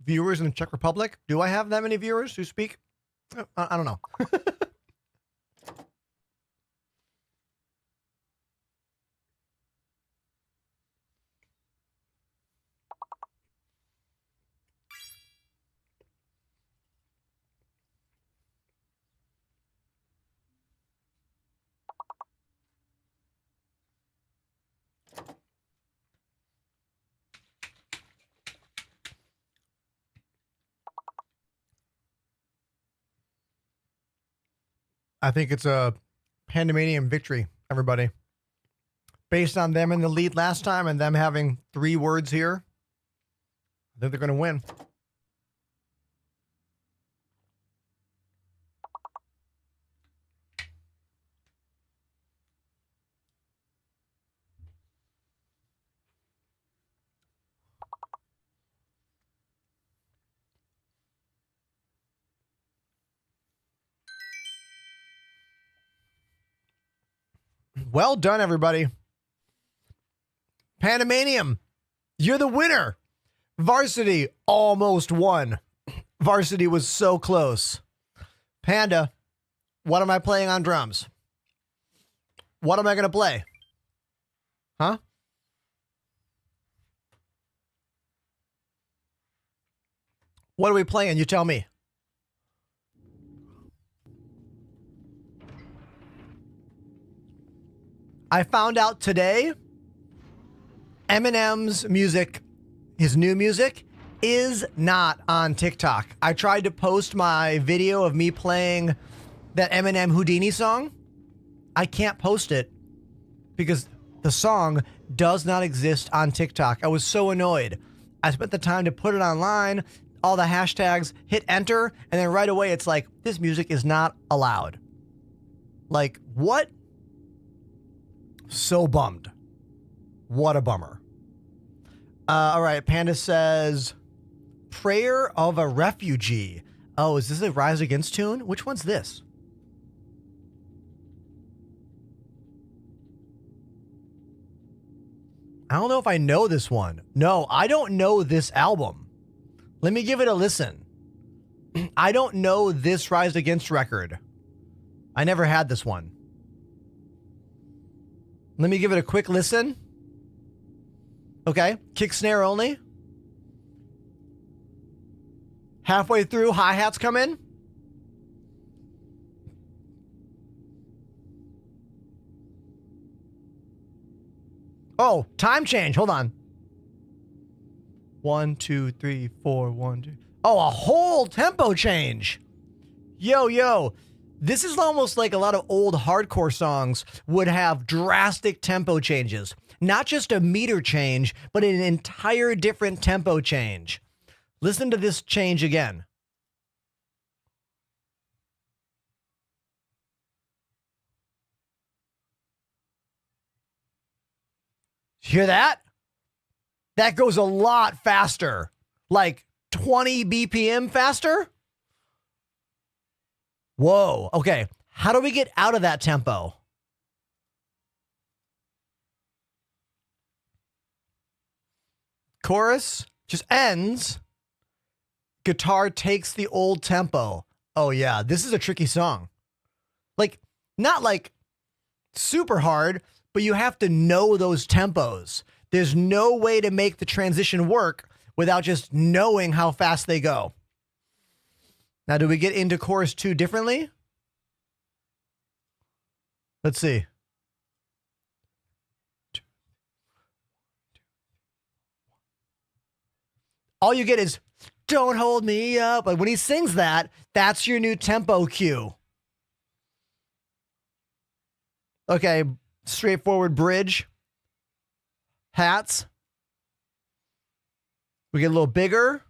viewers in the Czech Republic. Do I have that many viewers who speak? I don't know. I think it's a Pandemanium victory, everybody. Based on them in the lead last time and them having 3 words here, I think they're going to win. Well done, everybody. Pandemanium, you're the winner. Varsity almost won. Varsity was so close. Panda, what am I playing on drums? What am I going to play? Huh? What are we playing? You tell me. I found out today Eminem's music, his new music, is not on TikTok. I tried to post my video of me playing that Eminem Houdini song. I can't post it because the song does not exist on TikTok. I was so annoyed. I spent the time to put it online, all the hashtags, hit enter, and then right away it's like, this music is not allowed. Like, what? So bummed. What a bummer. All right, Panda says, Prayer of a Refugee. Oh, is this a Rise Against tune? Which one's this? I don't know if I know this one. No, I don't know this album. Let me give it a listen. I don't know this Rise Against record. I never had this one. Let me give it a quick listen. Okay, kick snare only. Halfway through, hi-hats come in. Oh, time change. Hold on. 1, 2, 3, 4, 1, 2. Oh, a whole tempo change. Yo. This is almost like a lot of old hardcore songs would have drastic tempo changes. Not just a meter change, but an entire different tempo change. Listen to this change again. Hear that? That goes a lot faster. Like 20 BPM faster? Whoa. Okay. How do we get out of that tempo? Chorus just ends. Guitar takes the old tempo. Oh yeah, this is a tricky song. Like, not like super hard, but you have to know those tempos. There's no way to make the transition work without just knowing how fast they go. Now, do we get into chorus 2 differently? Let's see. All you get is, don't hold me up. Like when he sings that, that's your new tempo cue. Okay, straightforward bridge. Hats. We get a little bigger.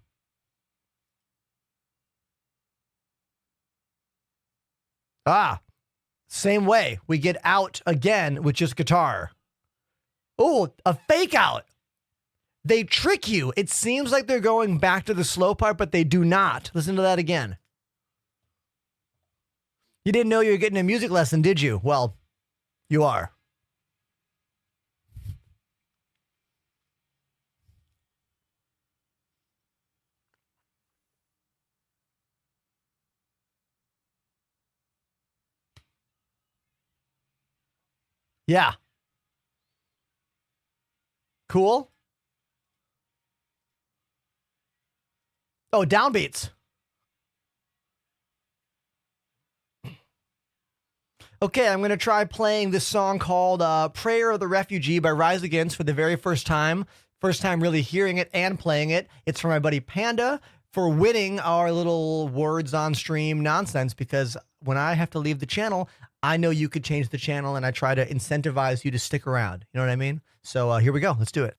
Same way. We get out again with just guitar. Oh, a fake out. They trick you. It seems like they're going back to the slow part, but they do not. Listen to that again. You didn't know you were getting a music lesson, did you? Well, you are. Yeah. Cool. Oh, downbeats. Okay, I'm going to try playing this song called Prayer of the Refugee by Rise Against for the very first time. First time really hearing it and playing it. It's from my buddy Panda for winning our little words on stream nonsense, because when I have to leave the channel, I know you could change the channel, and I try to incentivize you to stick around. You know what I mean? So here we go. Let's do it.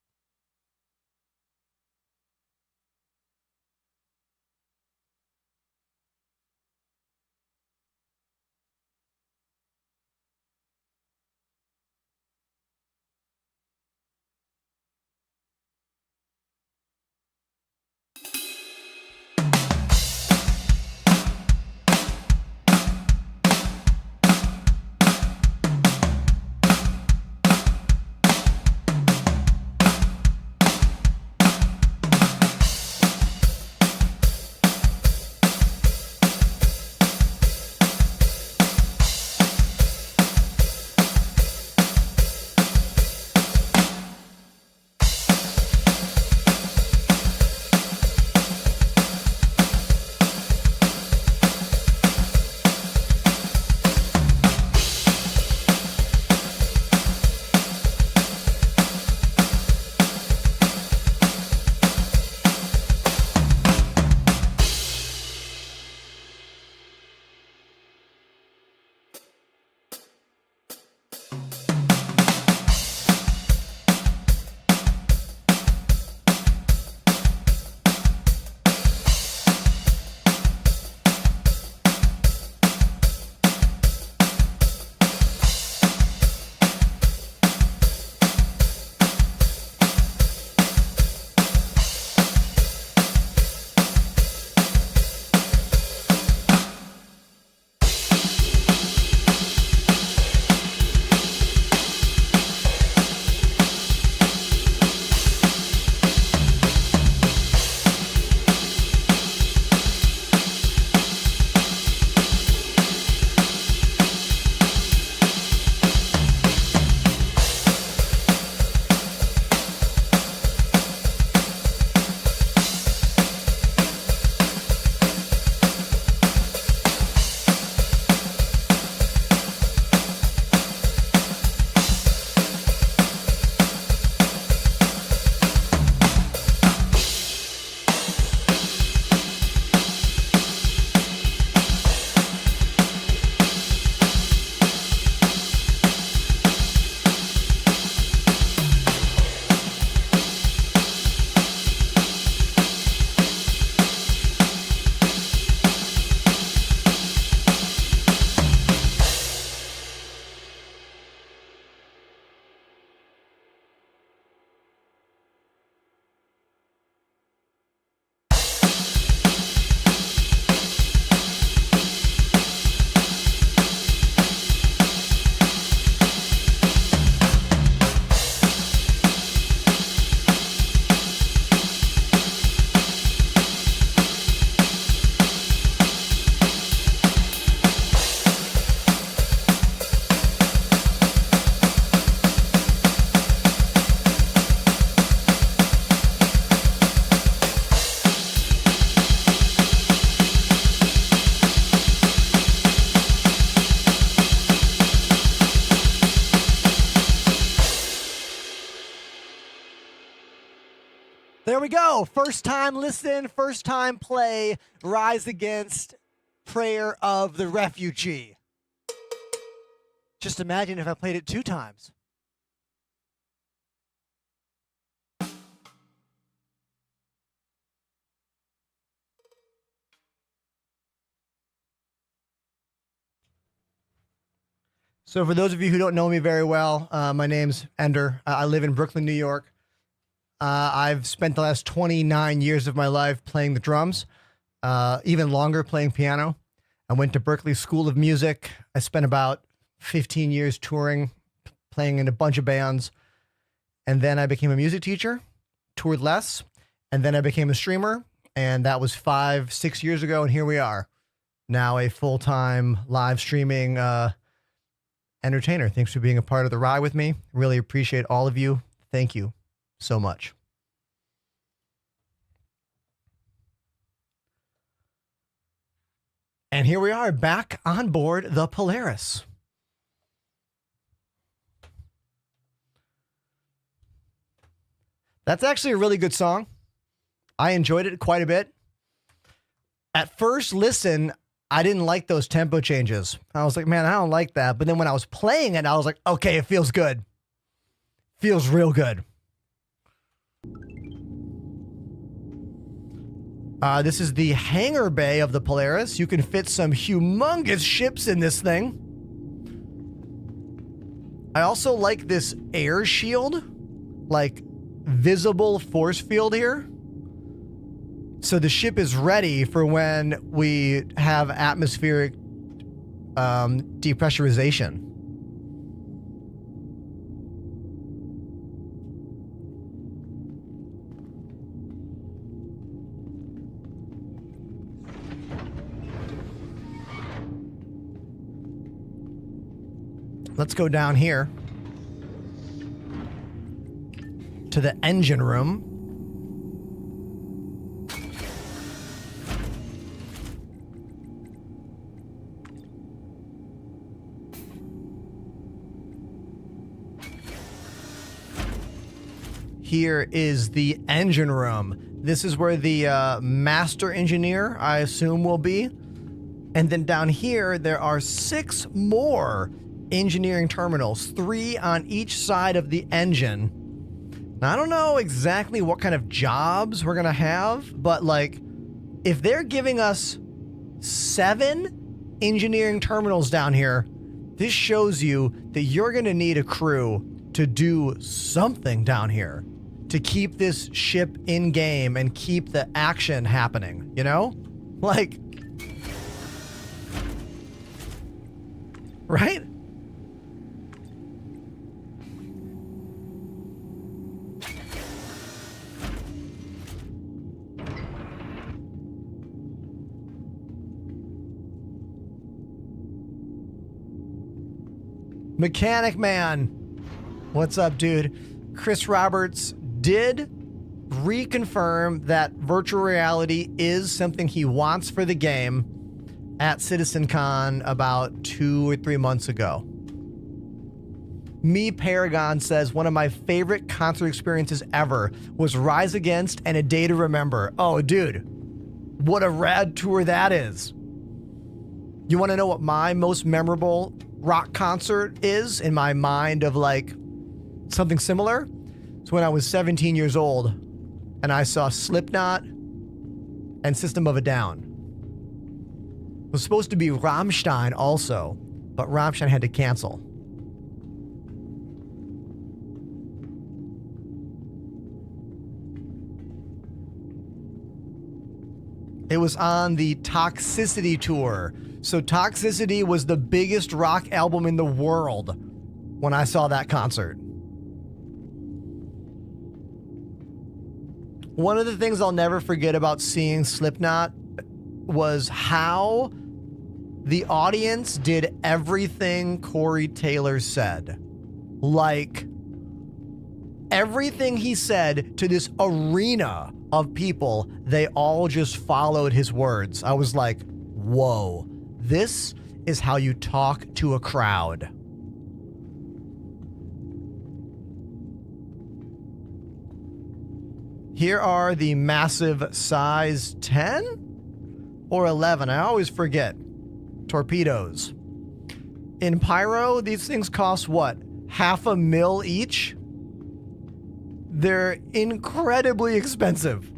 there we go. First time listen, first time play, Rise Against Prayer of the Refugee. Just imagine if I played it 2 times. So for those of you who don't know me very well, my name's Ender. I live in Brooklyn, New York. I've spent the last 29 years of my life playing the drums, even longer playing piano. I went to Berklee School of Music. I spent about 15 years touring, playing in a bunch of bands. And then I became a music teacher, toured less. And then I became a streamer. And that was 5-6 years ago. And here we are, now a full-time live streaming entertainer. Thanks for being a part of the ride with me. Really appreciate all of you. Thank you so much. And here we are back on board the Polaris. That's actually a really good song. I enjoyed it quite a bit. At first listen, I didn't like those tempo changes. I was like, man, I don't like that. But then when I was playing it, I was like, okay, it feels good. Feels real good. This is the hangar bay of the Polaris. You can fit some humongous ships in this thing. I also like this air shield, like visible force field here. So the ship is ready for when we have atmospheric depressurization. Let's go down here to the engine room. Here is the engine room. This is where the master engineer, I assume, will be. And then down here, there are 6 more engineering terminals, 3 on each side of the engine. Now, I don't know exactly what kind of jobs we're gonna have, but like, if they're giving us 7 engineering terminals down here, this shows you that you're gonna need a crew to do something down here to keep this ship in game and keep the action happening, you know? Like, right? Mechanic Man, what's up, dude? Chris Roberts did reconfirm that virtual reality is something he wants for the game at CitizenCon about 2 or 3 months ago. Me Paragon says one of my favorite concert experiences ever was Rise Against and A Day to Remember. Oh, dude, what a rad tour that is. You want to know what my most memorable rock concert is in my mind of like something similar? It's when I was 17 years old and I saw Slipknot and System of a Down. It was supposed to be Rammstein also, but Rammstein had to cancel. It was on the Toxicity tour. So Toxicity was the biggest rock album in the world when I saw that concert. One of the things I'll never forget about seeing Slipknot was how the audience did everything Corey Taylor said. Like, everything he said to this arena of people, they all just followed his words. I was like, whoa, this is how you talk to a crowd. Here are the massive size 10 or 11. I always forget. Torpedoes. In Pyro, these things cost what? $500,000 each? They're incredibly expensive.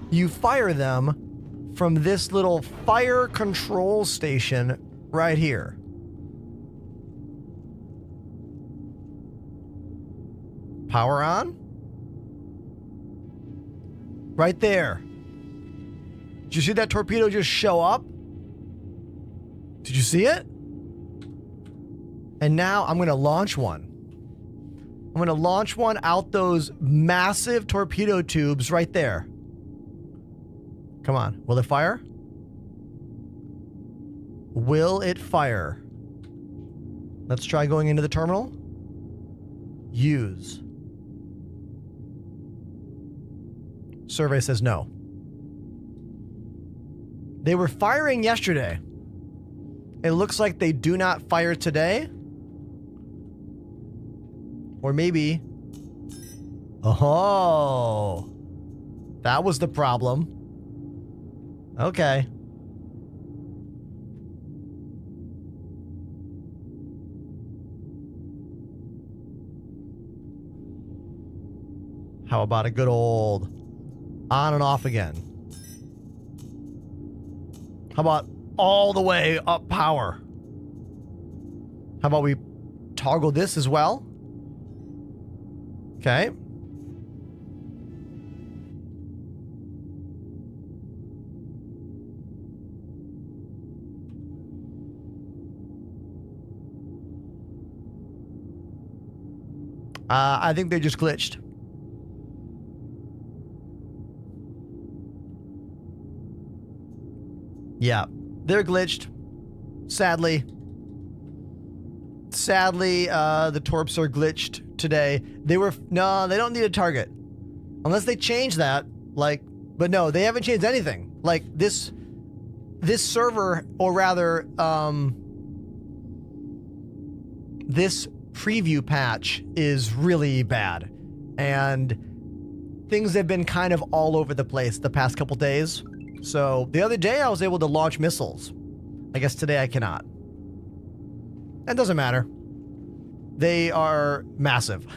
You fire them from this little fire control station right here. Power on. Right there. Did you see that torpedo just show up? Did you see it? And now I'm going to launch one. I'm going to launch one out those massive torpedo tubes right there. Come on. Will it fire? Will it fire? Let's try going into the terminal. Use. Survey says no. They were firing yesterday. It looks like they do not fire today. Or maybe... Oh! That was the problem. Okay. How about a good old on and off again? How about all the way up power? How about we toggle this as well? Okay. I think they just glitched. Yeah, they're glitched. Sadly. Sadly, the torps are glitched today. No, they don't need a target. Unless they change that, but no, they haven't changed anything. Like, this server, or rather, this preview patch is really bad. And things have been kind of all over the place the past couple days. So, the other day I was able to launch missiles. I guess today I cannot. That doesn't matter. They are massive.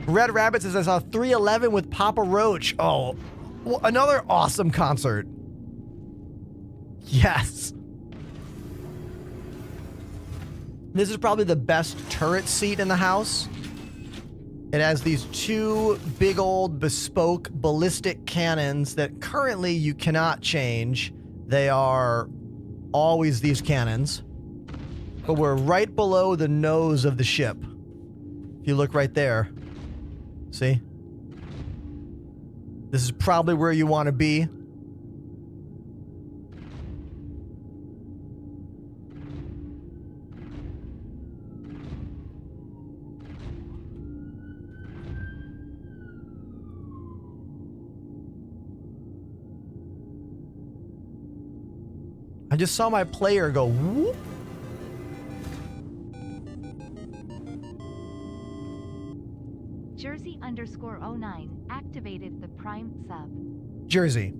Red Rabbit says, I saw 311 with Papa Roach. Oh, well, another awesome concert. Yes. This is probably the best turret seat in the house. It has these two big old bespoke ballistic cannons that currently you cannot change. They are always these cannons. But we're right below the nose of the ship. If you look right there. See? This is probably where you want to be. I just saw my player go whoop. Jersey_09 activated the Prime sub. Jersey.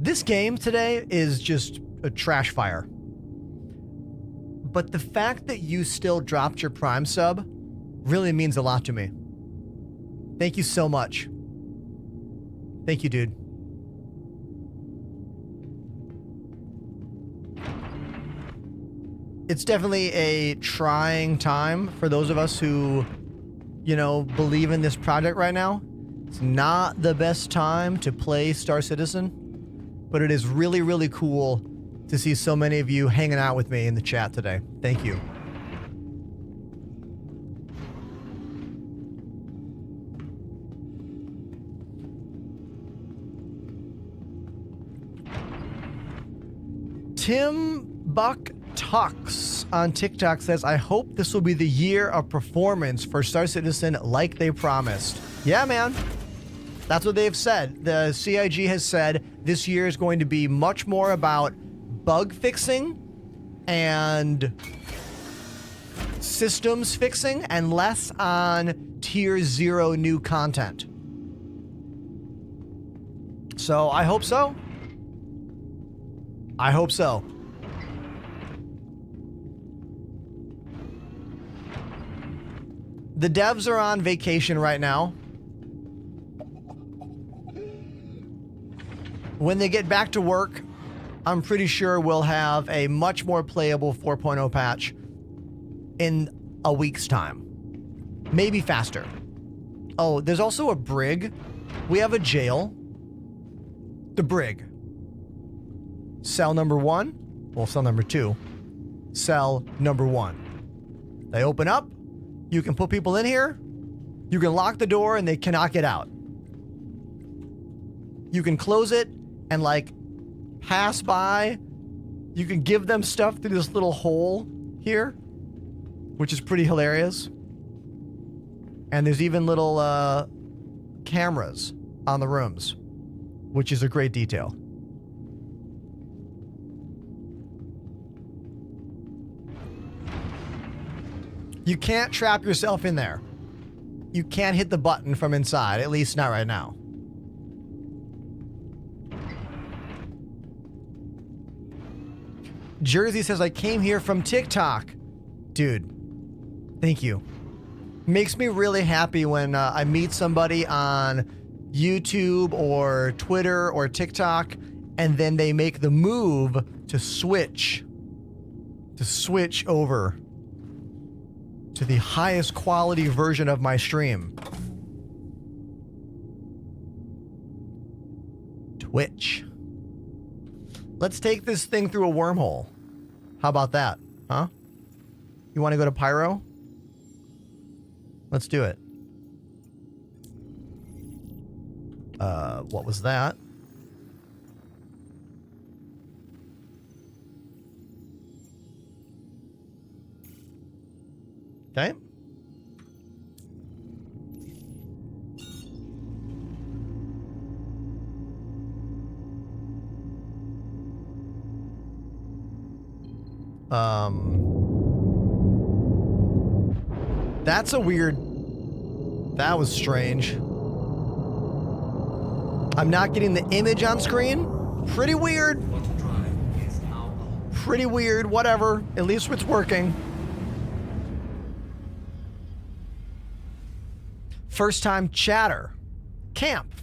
This game today is just a trash fire. But the fact that you still dropped your Prime sub really means a lot to me. Thank you so much. Thank you, dude. It's definitely a trying time for those of us who, believe in this project right now. It's not the best time to play Star Citizen, but it is really, really cool to see so many of you hanging out with me in the chat today. Thank you. Tim Buck Talks on TikTok says, I hope this will be the year of performance for Star Citizen like they promised. Yeah, man. That's what they've said. The CIG has said this year is going to be much more about bug fixing and systems fixing and less on tier 0 new content. So I hope so. I hope so. The devs are on vacation right now. When they get back to work, I'm pretty sure we'll have a much more playable 4.0 patch in a week's time. Maybe faster. Oh, there's also a brig. We have a jail. The brig. Cell number 1. Well, cell number 2. Cell number 1. They open up. You can put people in here. You can lock the door and they cannot get out. You can close it and like pass by. You can give them stuff through this little hole here, which is pretty hilarious. And there's even little cameras on the rooms, which is a great detail. You can't trap yourself in there. You can't hit the button from inside, at least not right now. Jersey says, I came here from TikTok. Dude, thank you. Makes me really happy when I meet somebody on YouTube or Twitter or TikTok, and then they make the move to switch over to the highest quality version of my stream. Twitch. Let's take this thing through a wormhole. How about that? Huh? You want to go to Pyro? Let's do it. What was that? Okay. That's a weird... That was strange. I'm not getting the image on screen. Pretty weird. Pretty weird. Whatever. At least it's working. First time chatter. Camp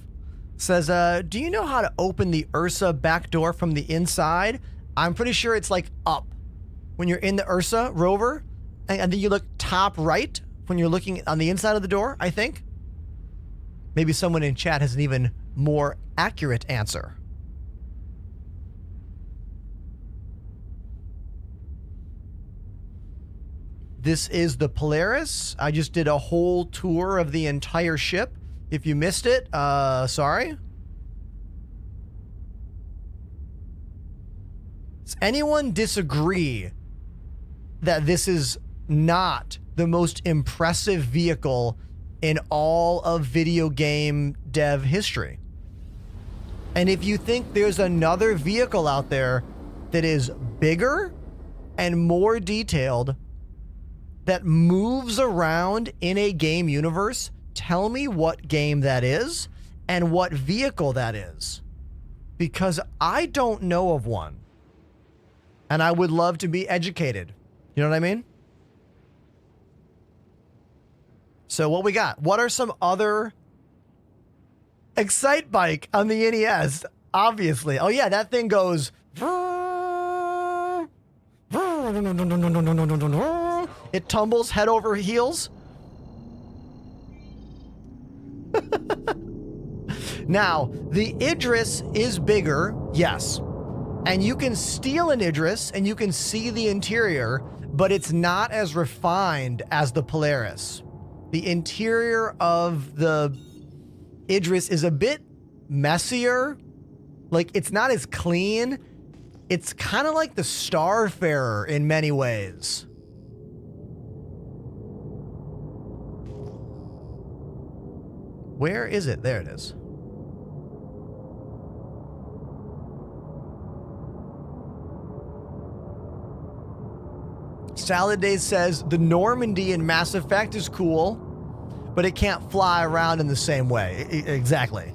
says, do you know how to open the Ursa back door from the inside? I'm pretty sure it's like up. When you're in the Ursa rover, and then you look top right when you're looking on the inside of the door, I think. Maybe someone in chat has an even more accurate answer. This is the Polaris. I just did a whole tour of the entire ship. If you missed it, sorry. Does anyone disagree that this is not the most impressive vehicle in all of video game dev history? And if you think there's another vehicle out there that is bigger and more detailed, that moves around in a game universe, tell me what game that is and what vehicle that is. Because I don't know of one. And I would love to be educated. You know what I mean? So what we got? What are some other... Excite Bike on the NES, obviously. Oh yeah, that thing goes... It tumbles head over heels. Now, the Idris is bigger, yes. And you can steal an Idris and you can see the interior, but it's not as refined as the Polaris. The interior of the Idris is a bit messier. Like, it's not as clean. It's kind of like the Starfarer in many ways. Where is it? There it is. Salad Days says the Normandy in Mass Effect is cool, but it can't fly around in the same way. Exactly.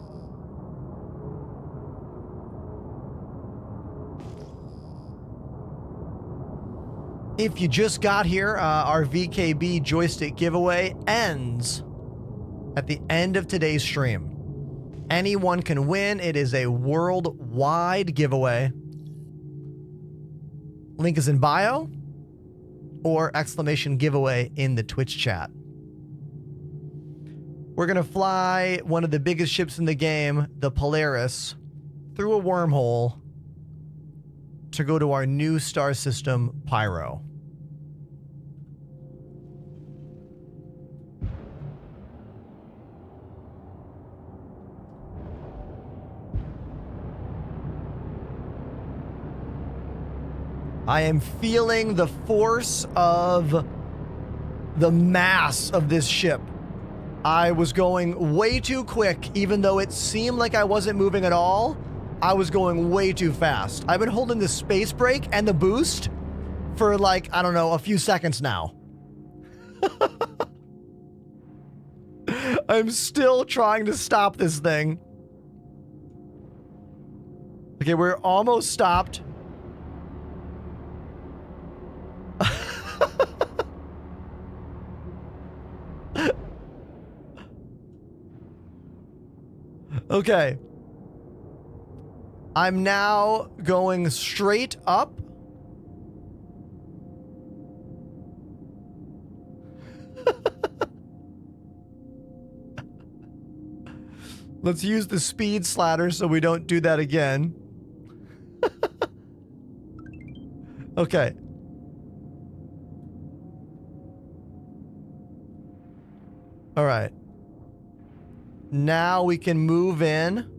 If you just got here, our VKB joystick giveaway ends at the end of today's stream. Anyone can win. It is a worldwide giveaway. Link is in bio or exclamation giveaway in the Twitch chat. We're going to fly one of the biggest ships in the game, the Polaris, through a wormhole to go to our new star system, Pyro. I am feeling the force of the mass of this ship. I was going way too quick, even though it seemed like I wasn't moving at all. I was going way too fast. I've been holding the space brake and the boost for like, I don't know, a few seconds now. I'm still trying to stop this thing. Okay, we're almost stopped. Okay. I'm now going straight up. Let's use the speed slider so we don't do that again. Okay. All right. Now we can move in.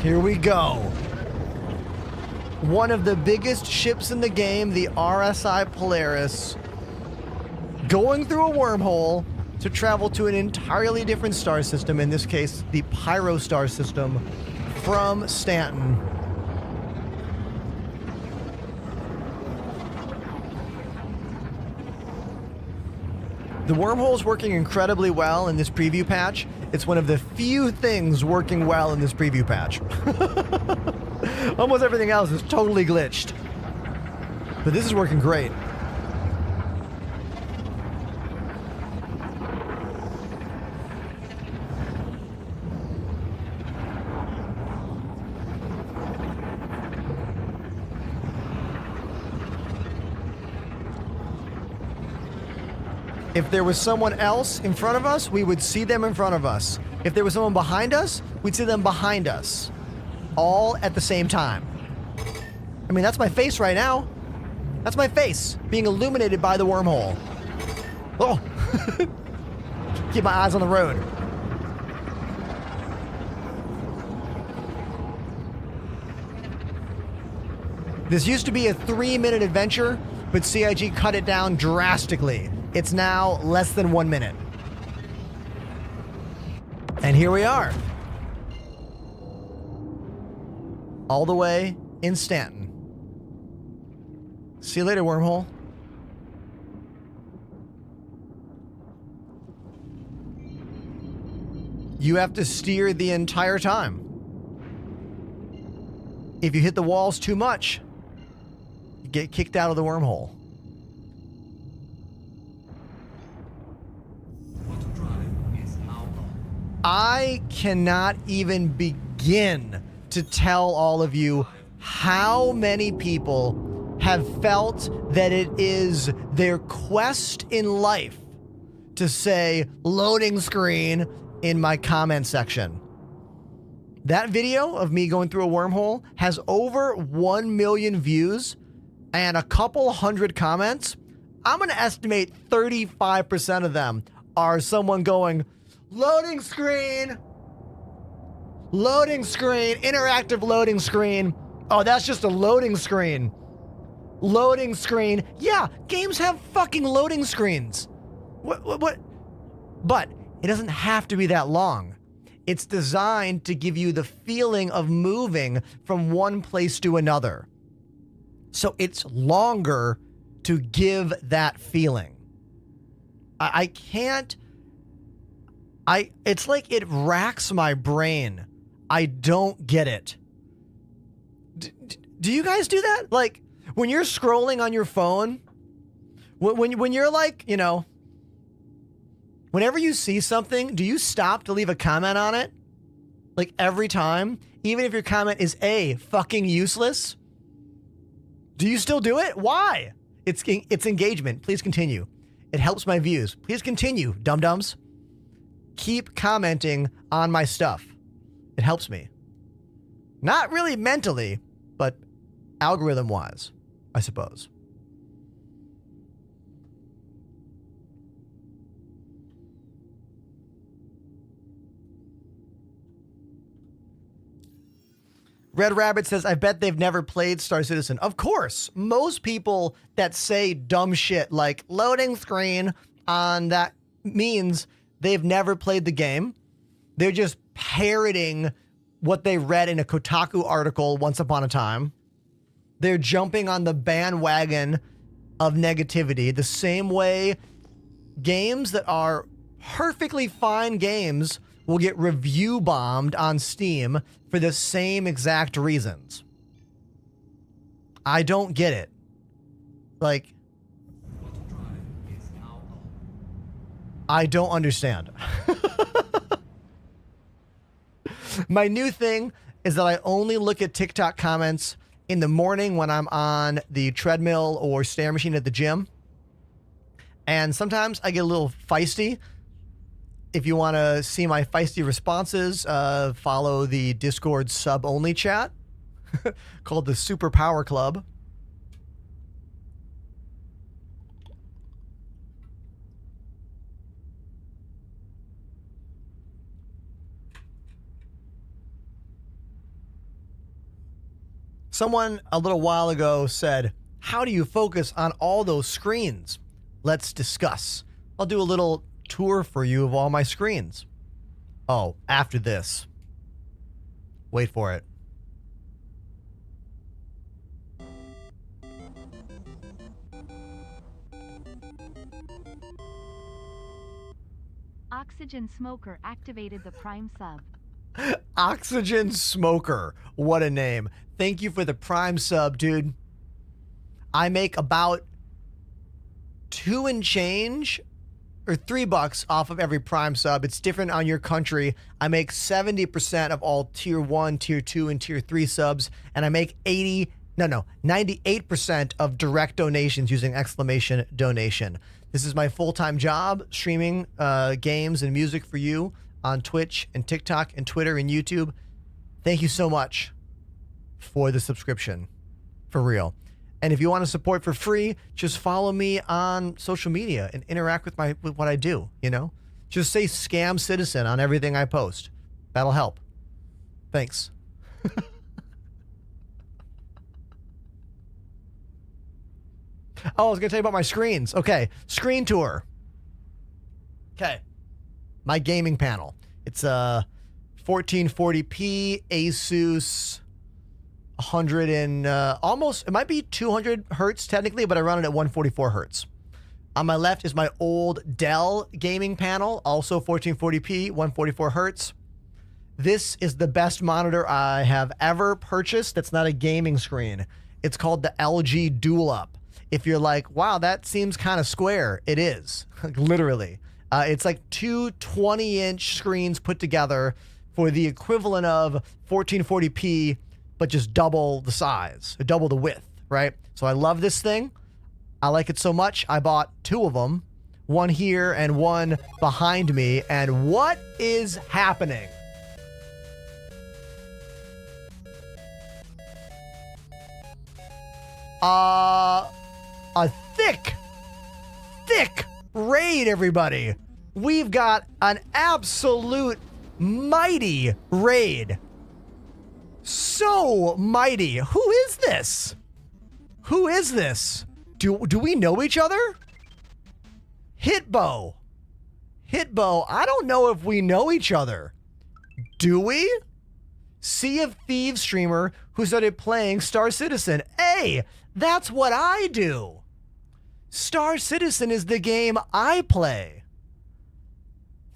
Here we go. One of the biggest ships in the game, the RSI Polaris, going through a wormhole to travel to an entirely different star system, in this case, the Pyro star system from Stanton. The wormhole is working incredibly well in this preview patch. It's one of the few things working well in this preview patch. Almost everything else is totally glitched. But this is working great. If there was someone else in front of us, we would see them in front of us. If there was someone behind us, we'd see them behind us. All at the same time. I mean, that's my face right now. That's my face being illuminated by the wormhole. Oh. Keep my eyes on the road. This used to be a 3-minute adventure, but CIG cut it down drastically. It's now less than 1 minute. And here we are. All the way in Stanton. See you later, wormhole. You have to steer the entire time. If you hit the walls too much, you get kicked out of the wormhole. I cannot even begin to tell all of you how many people have felt that it is their quest in life to say loading screen in my comment section. That video of me going through a wormhole has over 1 million views and a couple hundred comments, I'm going to estimate 35% of them are someone going, loading screen, interactive loading screen. Oh, that's just a loading screen. Loading screen. Yeah, games have fucking loading screens. What? But it doesn't have to be that long. It's designed to give you the feeling of moving from one place to another. So it's longer to give that feeling. It's like it racks my brain. I don't get it. Do you guys do that? Like when you're scrolling on your phone, when you're like, you know, whenever you see something, do you stop to leave a comment on it? Like every time, even if your comment is fucking useless? Do you still do it? Why? It's engagement. Please continue. It helps my views. Please continue, dum-dums. Keep commenting on my stuff. It helps me. Not really mentally, but algorithm-wise, I suppose. Red Rabbit says, I bet they've never played Star Citizen. Of course. Most people that say dumb shit like loading screen on that means they've never played the game. They're just parroting what they read in a Kotaku article once upon a time. They're jumping on the bandwagon of negativity the same way games that are perfectly fine games will get review bombed on Steam for the same exact reasons. I don't get it. Like, I don't understand. My new thing is that I only look at TikTok comments in the morning when I'm on the treadmill or stair machine at the gym. And sometimes I get a little feisty. If you want to see my feisty responses, follow the Discord sub-only chat called the Super Power Club. Someone a little while ago said, how do you focus on all those screens? Let's discuss. I'll do a little tour for you of all my screens. Oh, after this. Wait for it. Oxygen Smoker activated the Prime sub. Oxygen Smoker. What a name. Thank you for the Prime sub, dude. I make about $2 and change or $3 off of every Prime sub. It's different on your country. I make 70% of all tier 1, tier 2, and tier 3 subs, and I make 98% of direct donations using exclamation donation. This is my full-time job, streaming games and music for you on Twitch and TikTok and Twitter and YouTube. Thank you so much for the subscription. For real. And if you want to support for free, just follow me on social media and interact with what I do, you know? Just say Scam Citizen on everything I post. That'll help. Thanks. Oh, I was going to tell you about my screens. Okay, screen tour. Okay, my gaming panel. It's a 1440p Asus 100 and almost, it might be 200 hertz technically, but I run it at 144 hertz. On my left is my old Dell gaming panel, also 1440p, 144 hertz. This is the best monitor I have ever purchased that's not a gaming screen. It's called the LG Dual Up. If you're like, wow, that seems kind of square, it is, literally. It's like two 20-inch screens put together for the equivalent of 1440p, but just double the size, or double the width, right? So I love this thing. I like it so much, I bought two of them, one here and one behind me. And what is happening? a thick raid, everybody. We've got an absolute mighty raid. So mighty. Who is this? Who is this? Do we know each other? Hitbo. Hitbo, I don't know if we know each other. Do we? Sea of Thieves streamer who started playing Star Citizen. Hey, that's what I do. Star Citizen is the game I play.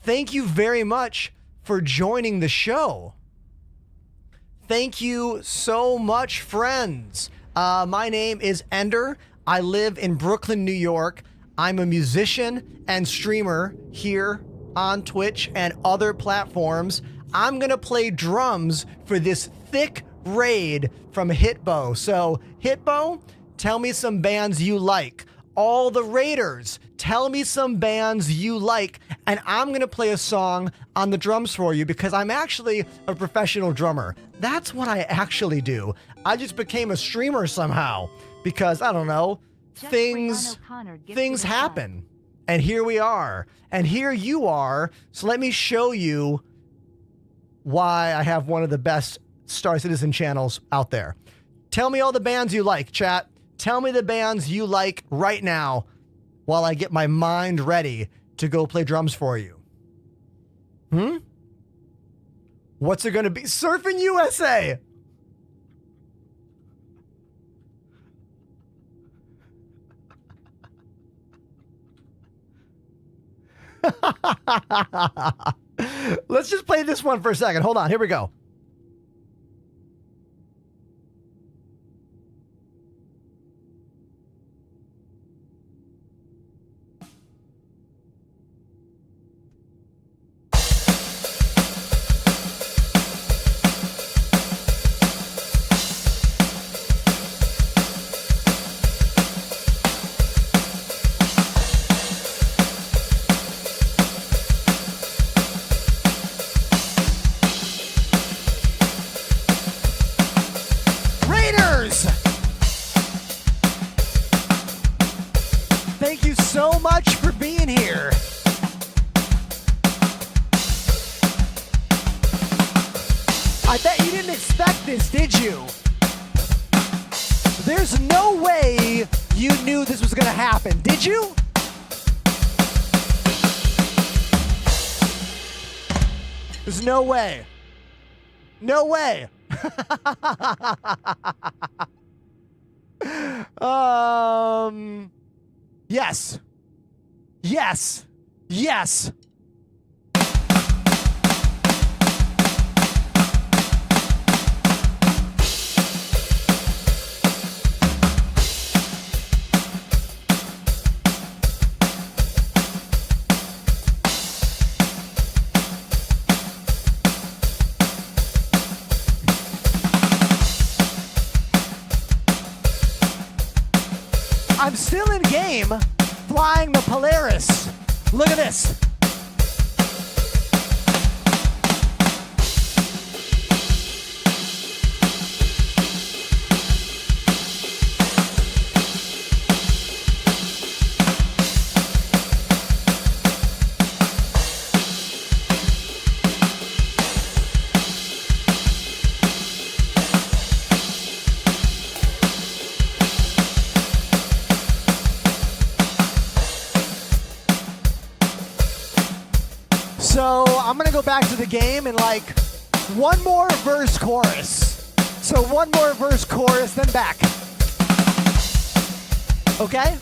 Thank you very much for joining the show. Thank you so much, friends. My name is Ender. I live in Brooklyn, New York. I'm a musician and streamer here on Twitch and other platforms. I'm going to play drums for this thick raid from Hitbo. So, Hitbo, tell me some bands you like. All the raiders, tell me some bands you like, and I'm going to play a song on the drums for you because I'm actually a professional drummer. That's what I actually do. I just became a streamer somehow because, I don't know, things happen. And here we are. And here you are. So let me show you why I have one of the best Star Citizen channels out there. Tell me all the bands you like, chat. Tell me the bands you like right now while I get my mind ready to go play drums for you. What's it going to be? Surfing USA. Let's just play this one for a second. Hold on. Here we go. Thank you so much for being here. I bet you didn't expect this, did you? There's no way you knew this was going to happen, did you? There's no way. No way. Yes. Yes. Yes. I'm still in game, flying the Polaris. Look at this. So I'm going to go back to the game and like one more verse chorus. So one more verse chorus, then back. Okay?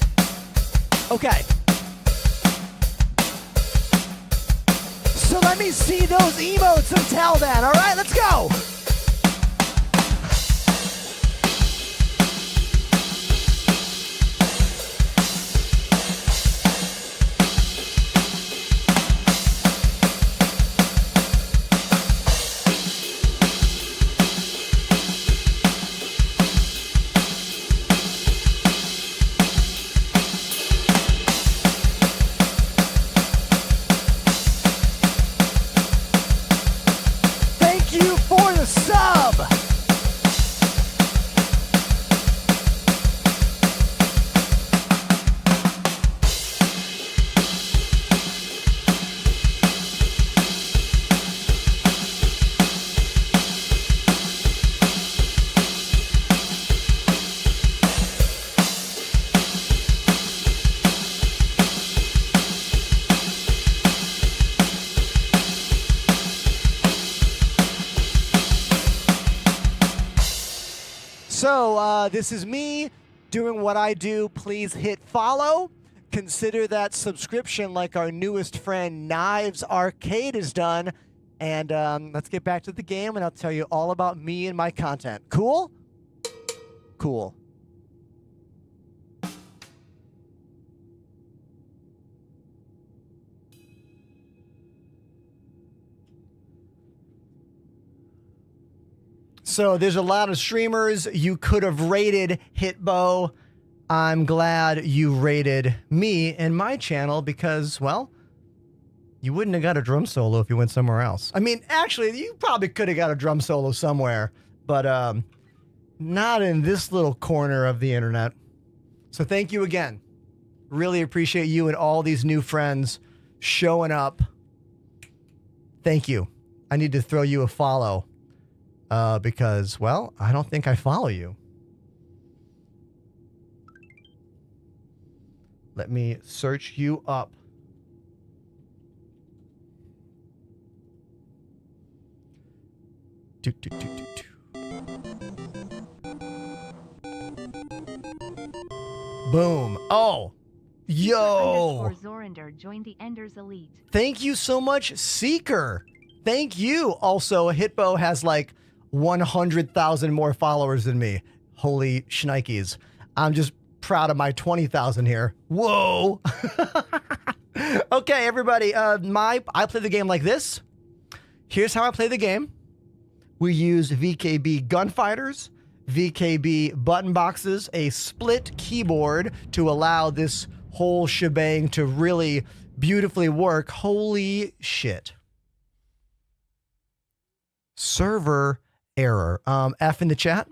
Okay. So let me see those emotes until then. All right, let's go. So this is me doing what I do. Please hit follow. Consider that subscription like our newest friend Knives Arcade has done. And let's get back to the game, and I'll tell you all about me and my content. Cool? Cool. So there's a lot of streamers you could have rated Hitbo. I'm glad you rated me and my channel because, well, you wouldn't have got a drum solo if you went somewhere else. I mean, actually, you probably could have got a drum solo somewhere, but not in this little corner of the internet. So thank you again. Really appreciate you and all these new friends showing up. Thank you. I need to throw you a follow. Because, well, I don't think I follow you. Let me search you up. Boom. Oh. Yo. Zorinder joined the Enders Elite. Thank you so much, Seeker. Thank you. Also, Hitbo has like 100,000 more followers than me. Holy shnikes. I'm just proud of my 20,000 here. Whoa. Okay, everybody. I play the game like this. Here's how I play the game. We use VKB gunfighters, VKB button boxes, a split keyboard to allow this whole shebang to really beautifully work. Holy shit. Server error. F in the chat.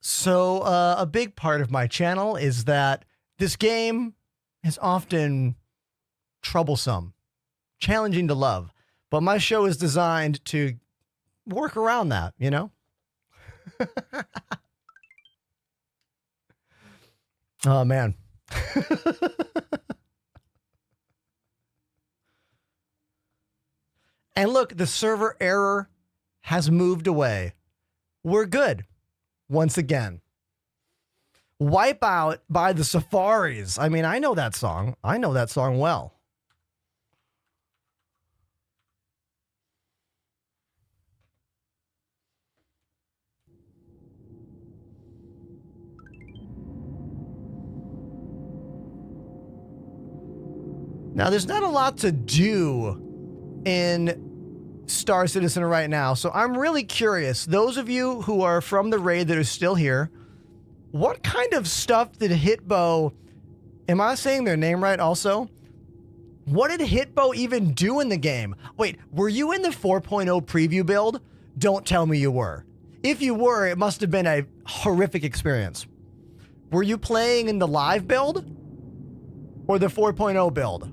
So a big part of my channel is that this game is often troublesome, challenging to love, but my show is designed to work around that, you know? Oh, man. And look, the server error has moved away. We're good. Once again. Wipeout by the Safaris. I mean, I know that song. I know that song well. Now, there's not a lot to do in Star Citizen right now, so I'm really curious. Those of you who are from the raid that are still here, what kind of stuff did Hitbo, am I saying their name right also? What did Hitbo even do in the game? Wait, were you in the 4.0 preview build? Don't tell me you were. If you were, it must have been a horrific experience. Were you playing in the live build or the 4.0 build?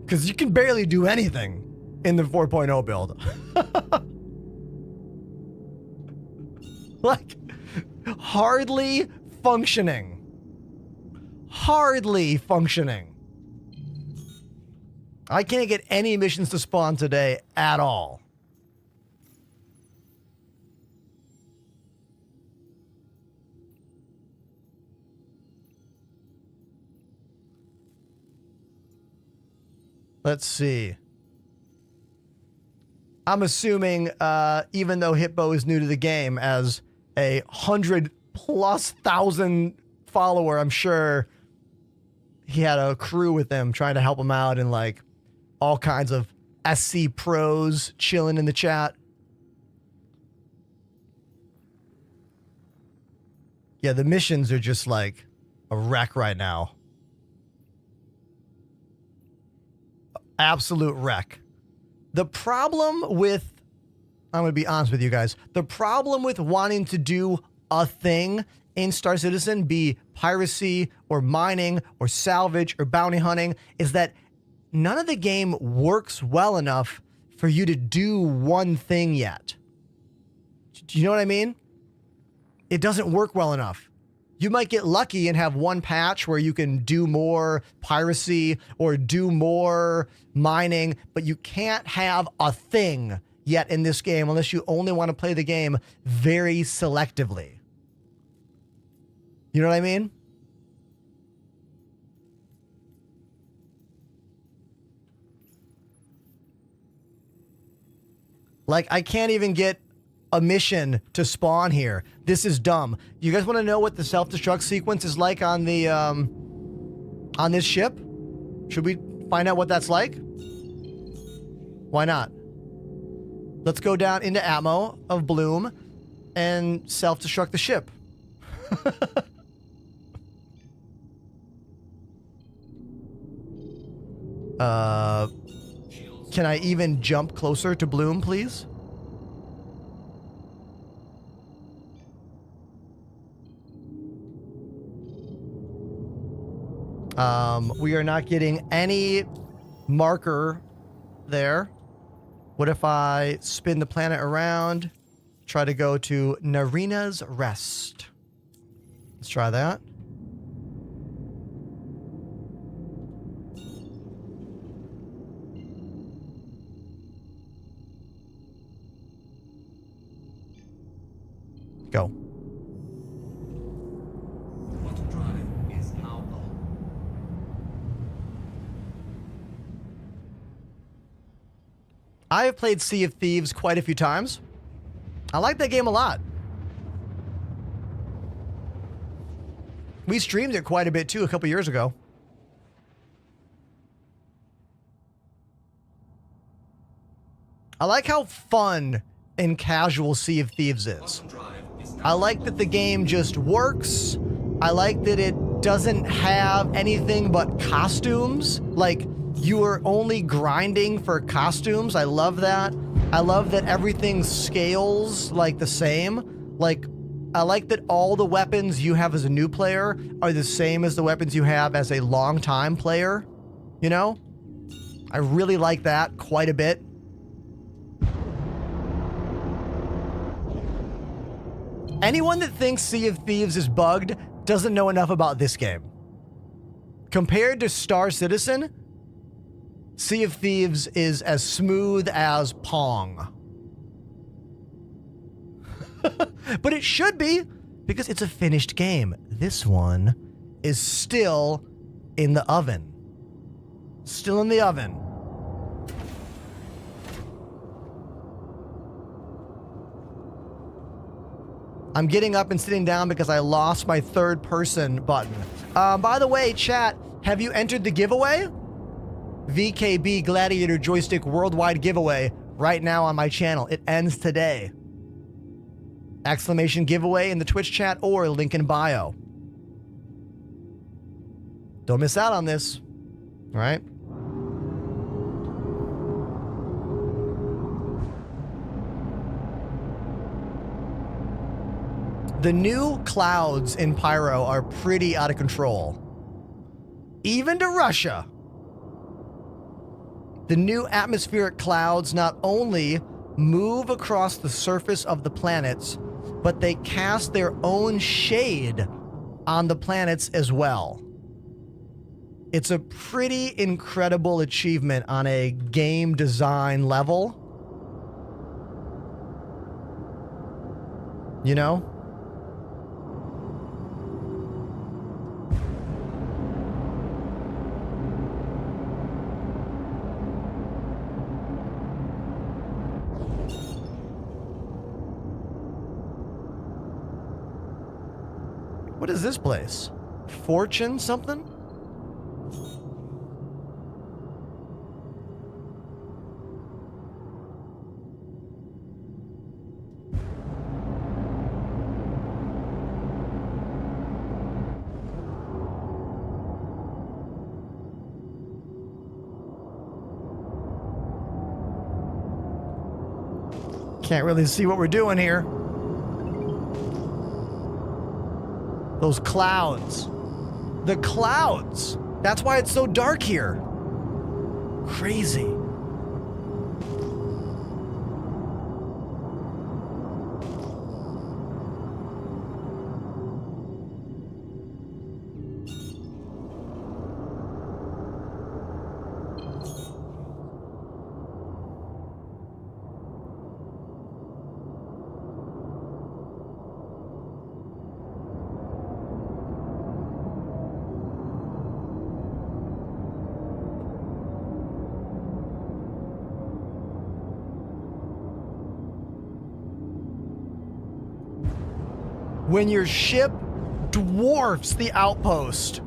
Because you can barely do anything in the 4.0 build. Like, hardly functioning. Hardly functioning. I can't get any missions to spawn today at all. Let's see. I'm assuming, even though Hitbo is new to the game, as a 100,000+ follower, I'm sure he had a crew with him trying to help him out, and like all kinds of SC pros chilling in the chat. Yeah, the missions are just like a wreck right now. Absolute wreck. The problem with, I'm going to be honest with you guys, the problem with wanting to do a thing in Star Citizen, be piracy or mining or salvage or bounty hunting, is that none of the game works well enough for you to do one thing yet. Do you know what I mean? It doesn't work well enough. You might get lucky and have one patch where you can do more piracy or do more mining, but you can't have a thing yet in this game unless you only want to play the game very selectively. You know what I mean? Like, I can't even get a mission to spawn here. This is dumb. You guys want to know what the self-destruct sequence is like on the on this ship? Should we find out what that's like? Why not? Let's go down into Atmo of Bloom and self-destruct the ship. Can I even jump closer to Bloom, please? We are not getting any marker there. What if I spin the planet around, try to go to Narina's Rest? Let's try that. Go. What drive is now on? I have played Sea of Thieves quite a few times. I like that game a lot. We streamed it quite a bit too a couple years ago. I like how fun and casual Sea of Thieves is. I like that the game just works. I like that it doesn't have anything but costumes. Like, you are only grinding for costumes. I love that. I love that everything scales like the same. Like, I like that all the weapons you have as a new player are the same as the weapons you have as a long-time player. You know? I really like that quite a bit. Anyone that thinks Sea of Thieves is bugged doesn't know enough about this game. Compared to Star Citizen, Sea of Thieves is as smooth as Pong. But it should be, because it's a finished game. This one is still in the oven. Still in the oven. I'm getting up and sitting down because I lost my third person button. By the way, chat, have you entered the giveaway? VKB Gladiator Joystick Worldwide Giveaway right now on my channel. It ends today. Exclamation giveaway in the Twitch chat or link in bio. Don't miss out on this. All right? The new clouds in Pyro are pretty out of control. Even to Russia. The new atmospheric clouds not only move across the surface of the planets, but they cast their own shade on the planets as well. It's a pretty incredible achievement on a game design level. You know? What is this place? Fortune something? Can't really see what we're doing here. Those clouds. The clouds. That's why it's so dark here. Crazy. When your ship dwarfs the outpost.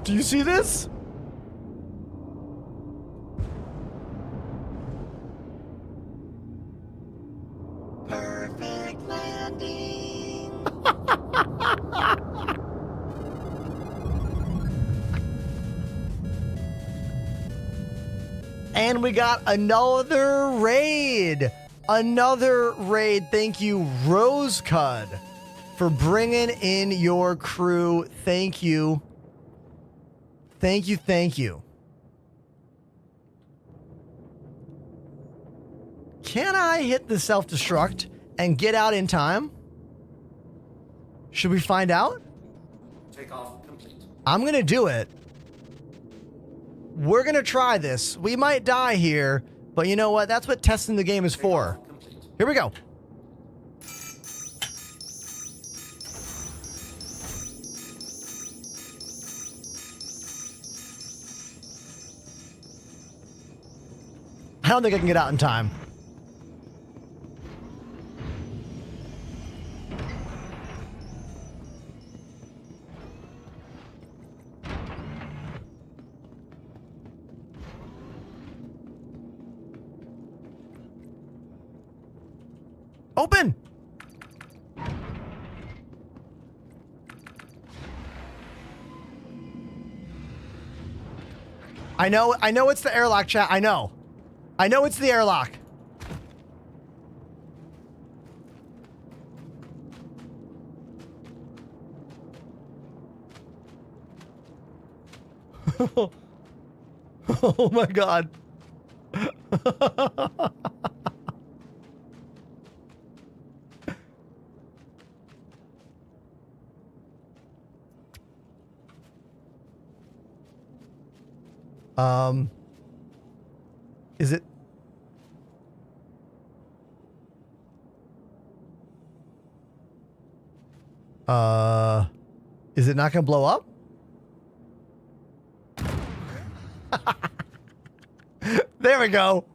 Do you see this? Perfect landing. And we got another raid. Another raid. Thank you, Rosecud, for bringing in your crew. Thank you. Thank you, thank you. Can I hit the self-destruct and get out in time? Should we find out? Takeoff complete. I'm going to do it. We're going to try this. We might die here, but you know what? That's what testing the game is for. Complete. Here we go. I don't think I can get out in time. Open! I know it's the airlock, chat. I know it's the airlock. Oh my God. Is it? Is it not gonna blow up? There we go.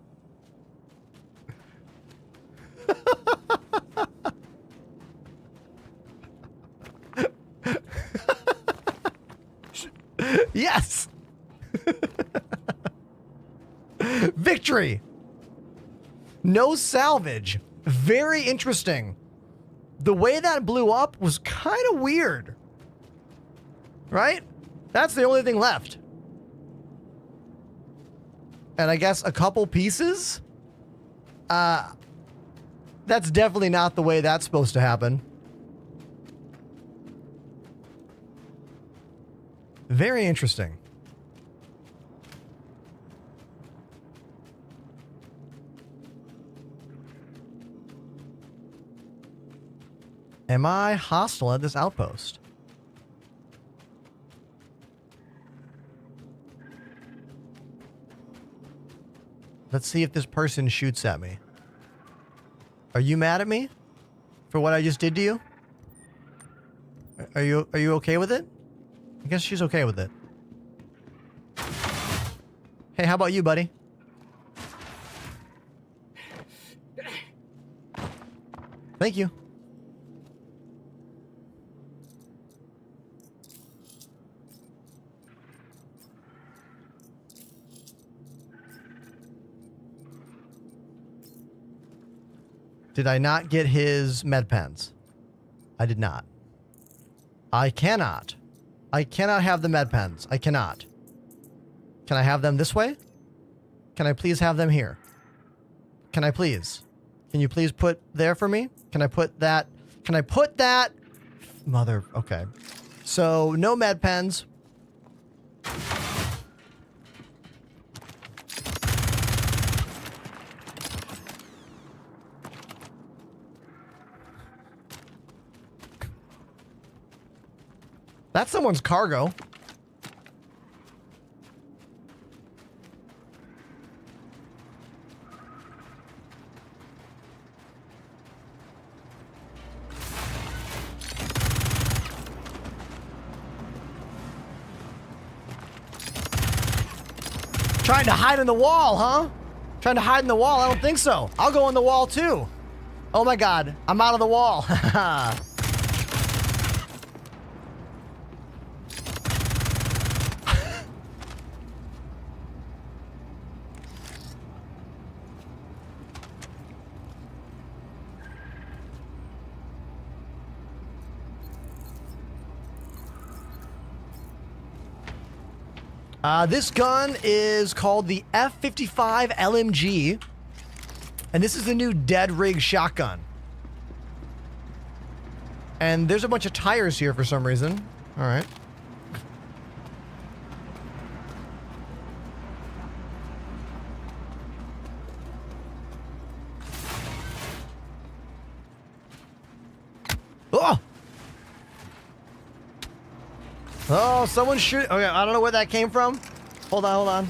Yes. Victory. No salvage. Very interesting. The way that blew up was kind of weird. Right? That's the only thing left. And I guess a couple pieces? That's definitely not the way that's supposed to happen. Very interesting. Am I hostile at this outpost? Let's see if this person shoots at me. Are you mad at me for what I just did to you? Are you okay with it? I guess she's okay with it. Hey, how about you, buddy? Thank you. Did I not get his med pens? I did not. I cannot. I cannot have the med pens. I cannot. Can I have them this way? Can I please have them here? Can I please? Can you please put there for me? Can I put that? Can I put that? Mother. Okay. So no med pens. That's someone's cargo. Trying to hide in the wall, huh? Trying to hide in the wall? I don't think so. I'll go in the wall too. Oh my god, I'm out of the wall. This gun is called the F55 LMG, and this is the new dead rig shotgun. And there's a bunch of tires here for some reason. All right. Oh! Oh, someone's shooting. Okay, I don't know where that came from. Hold on, hold on.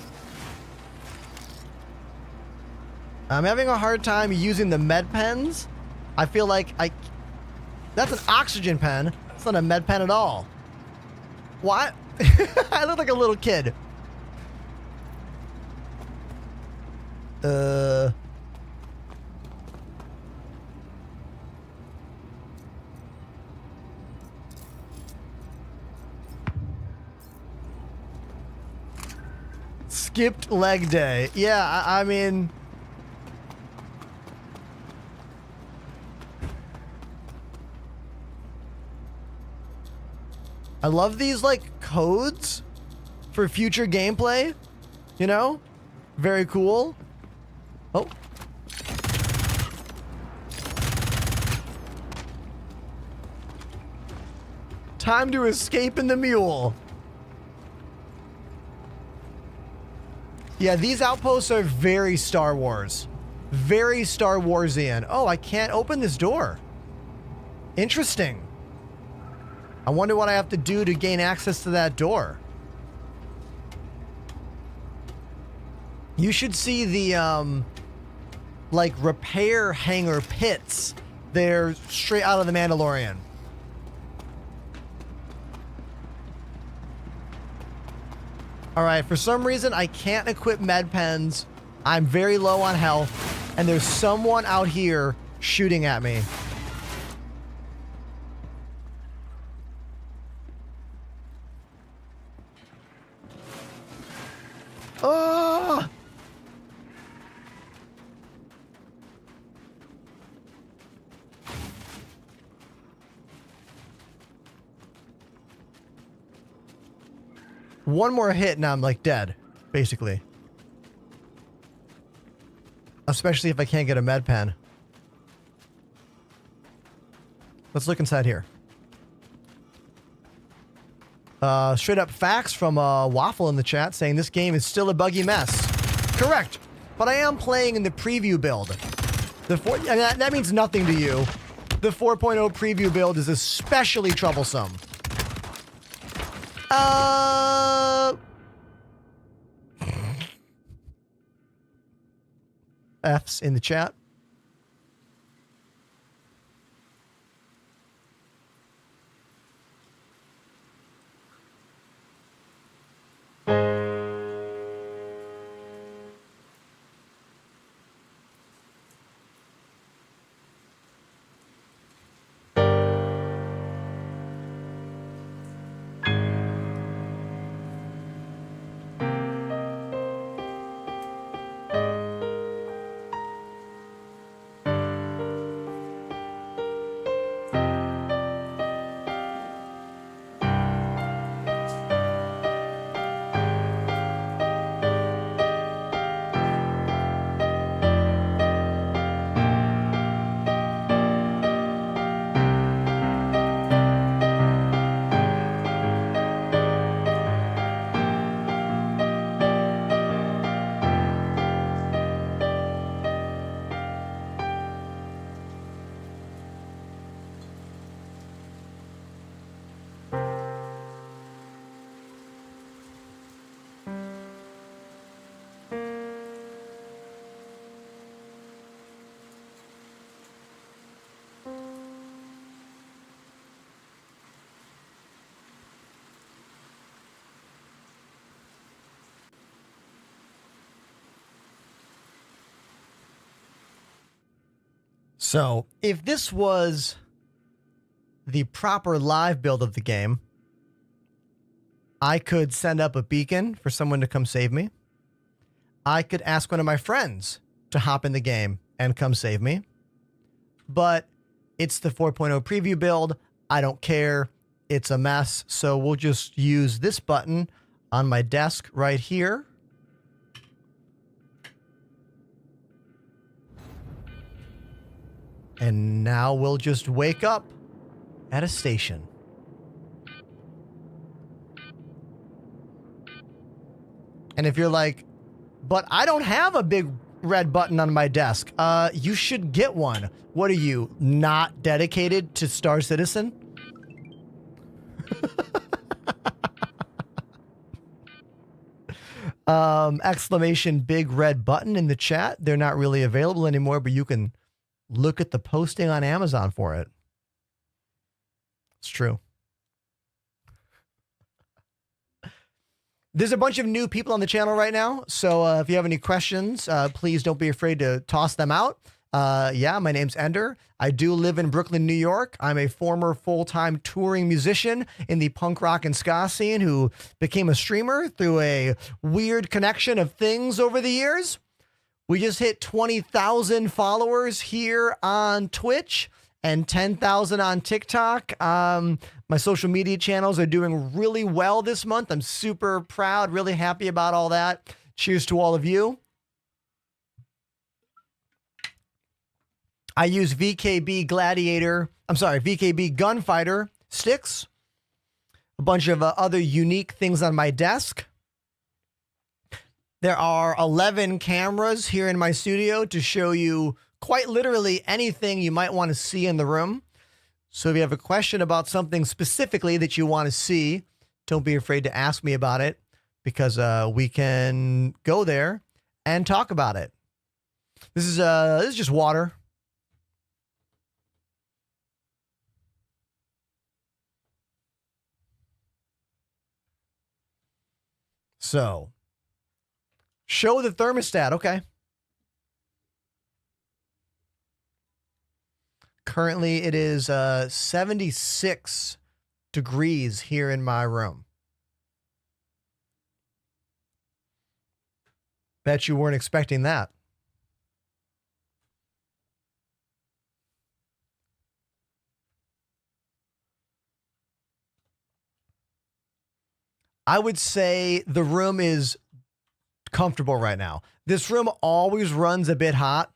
I'm having a hard time using the med pens. I feel like that's an oxygen pen. It's not a med pen at all. What? I look like a little kid. Skipped leg day. Yeah, I mean... I love these, like, codes for future gameplay. You know? Very cool. Oh. Time to escape in the mule. Yeah, these outposts are very Star Wars. Very Star Warsian. Oh, I can't open this door. Interesting. I wonder what I have to do to gain access to that door. You should see the, like, repair hangar pits. They're straight out of The Mandalorian. All right, for some reason, I can't equip med pens. I'm very low on health, and there's someone out here shooting at me. Oh! One more hit and I'm like dead, basically. Especially if I can't get a med pen. Let's look inside here. Straight up facts from Waffle in the chat saying this game is still a buggy mess. Correct, but I am playing in the preview build. That means nothing to you. The 4.0 preview build is especially troublesome. F's in the chat. So if this was the proper live build of the game, I could send up a beacon for someone to come save me. I could ask one of my friends to hop in the game and come save me. But it's the 4.0 preview build. I don't care. It's a mess. So we'll just use this button on my desk right here. And now we'll just wake up at a station. And if you're like, but I don't have a big red button on my desk, you should get one. What are you, not dedicated to Star Citizen? Exclamation big red button in the chat. They're not really available anymore, but you can look at the posting on Amazon for it. It's true. There's a bunch of new people on the channel right now, so if you have any questions, please don't be afraid to toss them out. Yeah, my name's Ender. I do live in Brooklyn, New York. I'm a former full-time touring musician in the punk rock and ska scene who became a streamer through a weird connection of things over the years. We just hit 20,000 followers here on Twitch and 10,000 on TikTok. My social media channels are doing really well this month. I'm super proud, really happy about all that. Cheers to all of you. I use VKB Gunfighter sticks, a bunch of other unique things on my desk. There are 11 cameras here in my studio to show you quite literally anything you might want to see in the room. So if you have a question about something specifically that you want to see, don't be afraid to ask me about it, because we can go there and talk about it. This is just water. So, show the thermostat. Okay. Currently, it is 76 degrees here in my room. Bet you weren't expecting that. I would say the room is comfortable right now. This room always runs a bit hot,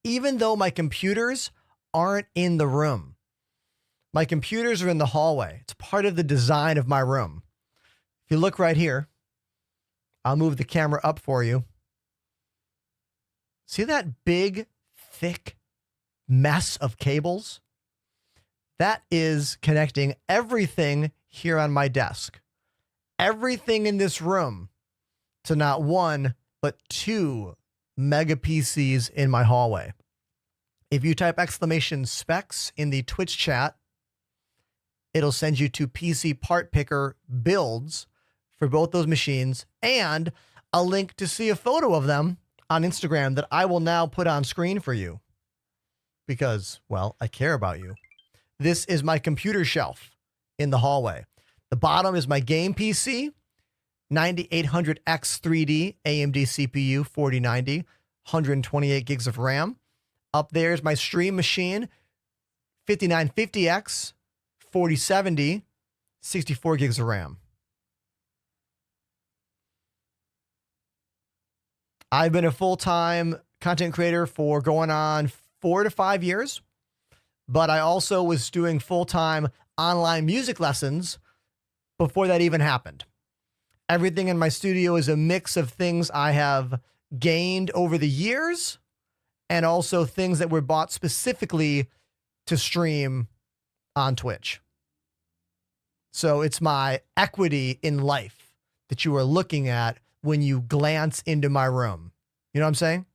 even though my computers aren't in the room. My computers are in the hallway. It's part of the design of my room. If you look right here, I'll move the camera up for you. See that big, thick mess of cables? That is connecting everything here on my desk. Everything in this room to not one, but 2 mega PCs in my hallway. If you type exclamation specs in the Twitch chat, it'll send you to PC part picker builds for both those machines and a link to see a photo of them on Instagram that I will now put on screen for you because, well, I care about you. This is my computer shelf in the hallway. The bottom is my game PC, 9800X 3D AMD CPU 4090, 128 gigs of RAM. Up there is my stream machine, 5950X 4070, 64 gigs of RAM. I've been a full-time content creator for going on 4 to 5 years, but I also was doing full-time online music lessons before that even happened. Everything in my studio is a mix of things I have gained over the years and also things that were bought specifically to stream on Twitch. So it's my equity in life that you are looking at when you glance into my room. You know what I'm saying?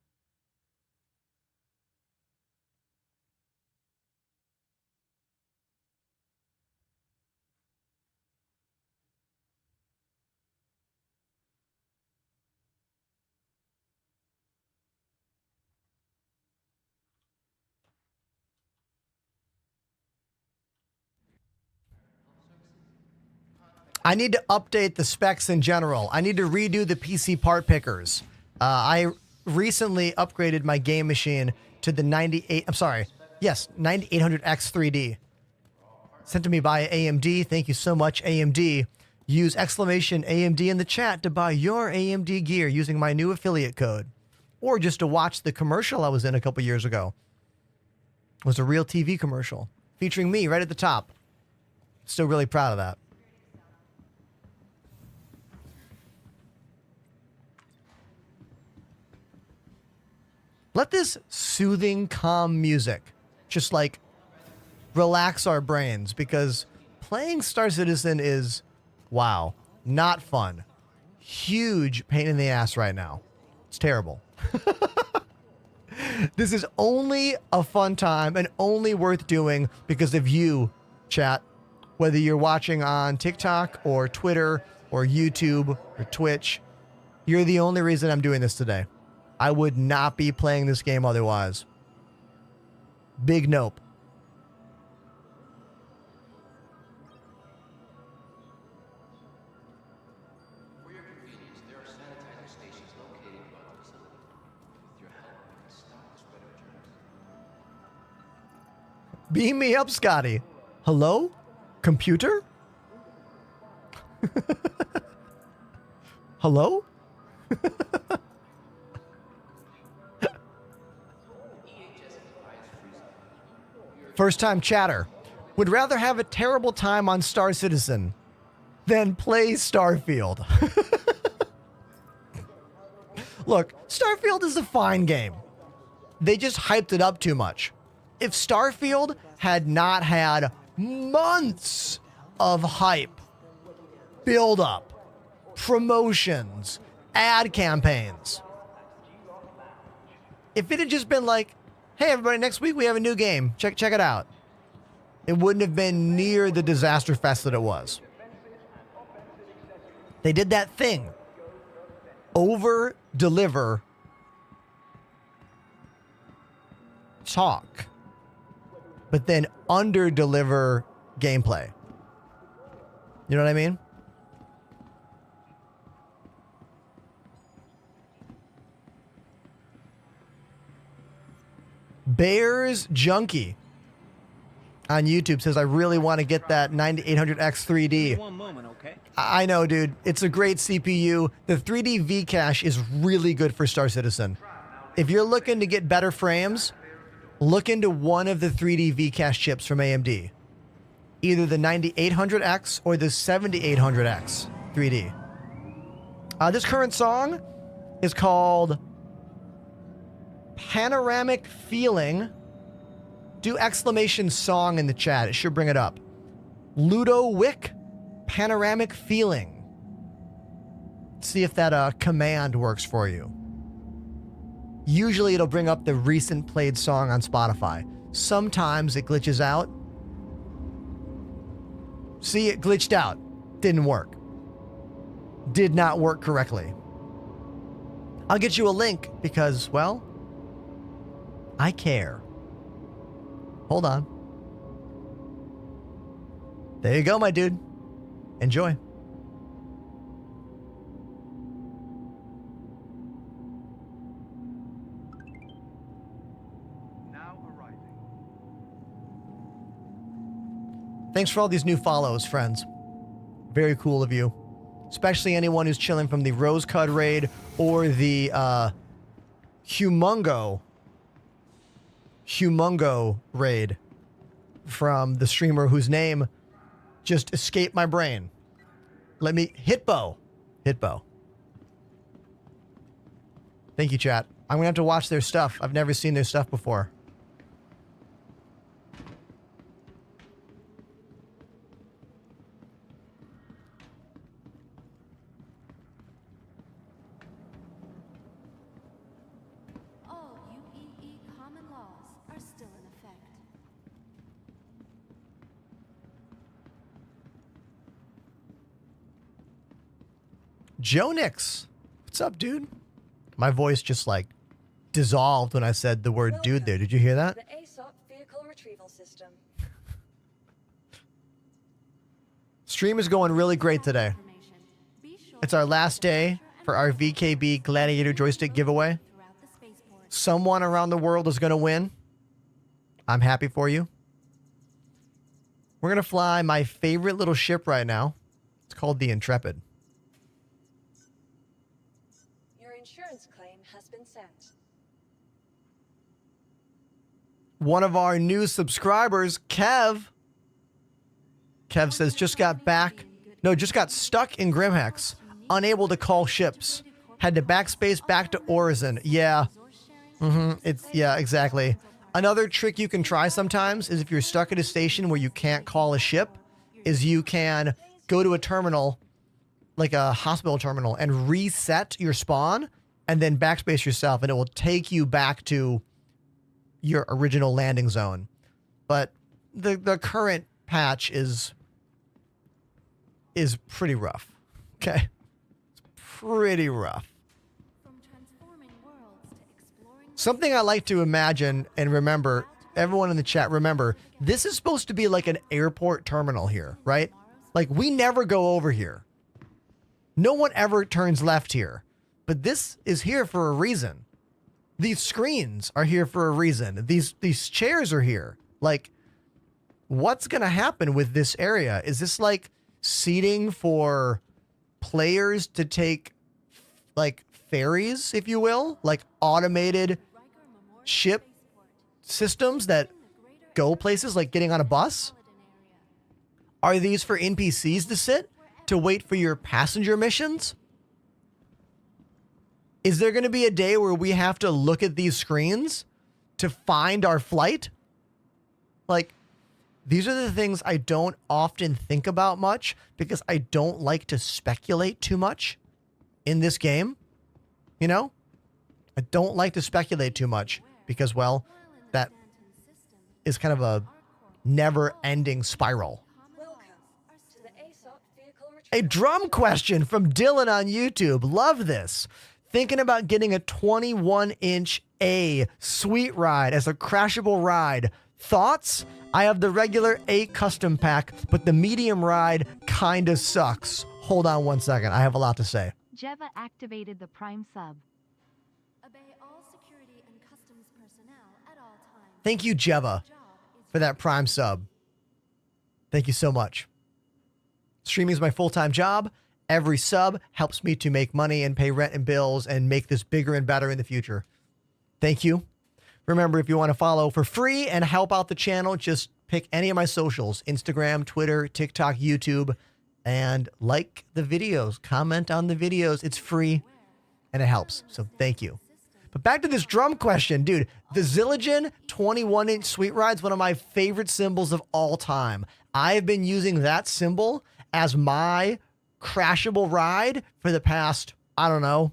I need to update the specs in general. I need to redo the PC part pickers. I recently upgraded my game machine to the 9800X 3D. Sent to me by AMD. Thank you so much, AMD. Use exclamation AMD in the chat to buy your AMD gear using my new affiliate code. Or just to watch the commercial I was in a couple years ago. It was a real TV commercial featuring me right at the top. Still really proud of that. Let this soothing, calm music just like relax our brains, because playing Star Citizen is, wow, not fun. Huge pain in the ass right now. It's terrible. This is only a fun time and only worth doing because of you, chat. Whether you're watching on TikTok or Twitter or YouTube or Twitch, you're the only reason I'm doing this today. I would not be playing this game otherwise. Big nope. For your convenience, there are sanitizer stations located around the facility. With your help, we can stop the spread of germs. Beam me up, Scotty. Hello? Computer? Hello? First time chatter. Would rather have a terrible time on Star Citizen than play Starfield. Look, Starfield is a fine game. They just hyped it up too much. If Starfield had not had months of hype, build up, promotions, ad campaigns. If it had just been like, hey everybody, next week we have a new game, check it out, it wouldn't have been near the disaster fest that it was. They did that thing. Over deliver talk, but then under deliver gameplay. You know what I mean? Bears Junkie on YouTube says, I really want to get that 9800X 3D. One moment, okay? I know, dude. It's a great CPU. The 3D V cache is really good for Star Citizen. If you're looking to get better frames, look into one of the 3D V cache chips from AMD. Either the 9800X or the 7800X 3D. This current song is called Panoramic Feeling. Do exclamation song in the chat. It should bring it up. Ludo Wick, Panoramic Feeling. See if that command works for you. Usually it'll bring up the recent played song on Spotify. Sometimes it glitches out. See, it glitched out. Didn't work. Did not work correctly. I'll get you a link because, well, I care. Hold on. There you go, my dude. Enjoy. Now arriving. Thanks for all these new follows, friends. Very cool of you. Especially anyone who's chilling from the Rose Cud raid or the Humongo raid from the streamer whose name just escaped my brain. Let me... Hitbo. Thank you, chat. I'm going to have to watch their stuff. I've never seen their stuff before. All UEE common laws are still in effect. Joe Nix. What's up, dude? My voice just like dissolved when I said the word dude there. Did you hear that? The ASOP vehicle retrieval system. Stream is going really great today. It's our last day for our VKB Gladiator Joystick giveaway. Someone around the world is going to win. I'm happy for you. We're going to fly my favorite little ship right now. It's called the Intrepid. Your insurance claim has been sent. One of our new subscribers, Kev says, just got stuck in Grimhex. Unable to call ships. Had to backspace back to Orison. Yeah. Yeah, exactly. Another trick you can try sometimes is if you're stuck at a station where you can't call a ship, is you can go to a terminal, like a hospital terminal, and reset your spawn and then backspace yourself, and it will take you back to your original landing zone. But the current patch is pretty rough. Okay? It's pretty rough. Something I like to imagine and remember, everyone in the chat, remember, this is supposed to be like an airport terminal here, right? Like, we never go over here. No one ever turns left here. But this is here for a reason. These screens are here for a reason. These chairs are here. Like, what's going to happen with this area? Is this like seating for players to take, like, ferries, if you will? Like automated ship systems that go places, like getting on a bus? Are these for NPCs to sit to wait for your passenger missions? Is there going to be a day where we have to look at these screens to find our flight? Like, these are the things I don't often think about much because I don't like to speculate too much in this game. You know? I don't like to speculate too much because, well, that is kind of a never-ending spiral. A drum question from Dylan on YouTube. Love this. Thinking about getting a 21-inch A sweet ride as a crashable ride. Thoughts? I have the regular A custom pack, but the medium ride kind of sucks. Hold on one second. I have a lot to say. Jeva activated the Prime sub. Obey all security and customs personnel at all times. Thank you, Jeva, for that Prime sub. Thank you so much. Streaming is my full-time job. Every sub helps me to make money and pay rent and bills and make this bigger and better in the future. Thank you. Remember, if you want to follow for free and help out the channel, just pick any of my socials: Instagram, Twitter, TikTok, YouTube, and like the videos, comment on the videos. It's free and it helps. So thank you. But back to this drum question, dude. The Zildjian 21-inch sweet ride is one of my favorite symbols of all time. I've been using that symbol as my crashable ride for the past, I don't know,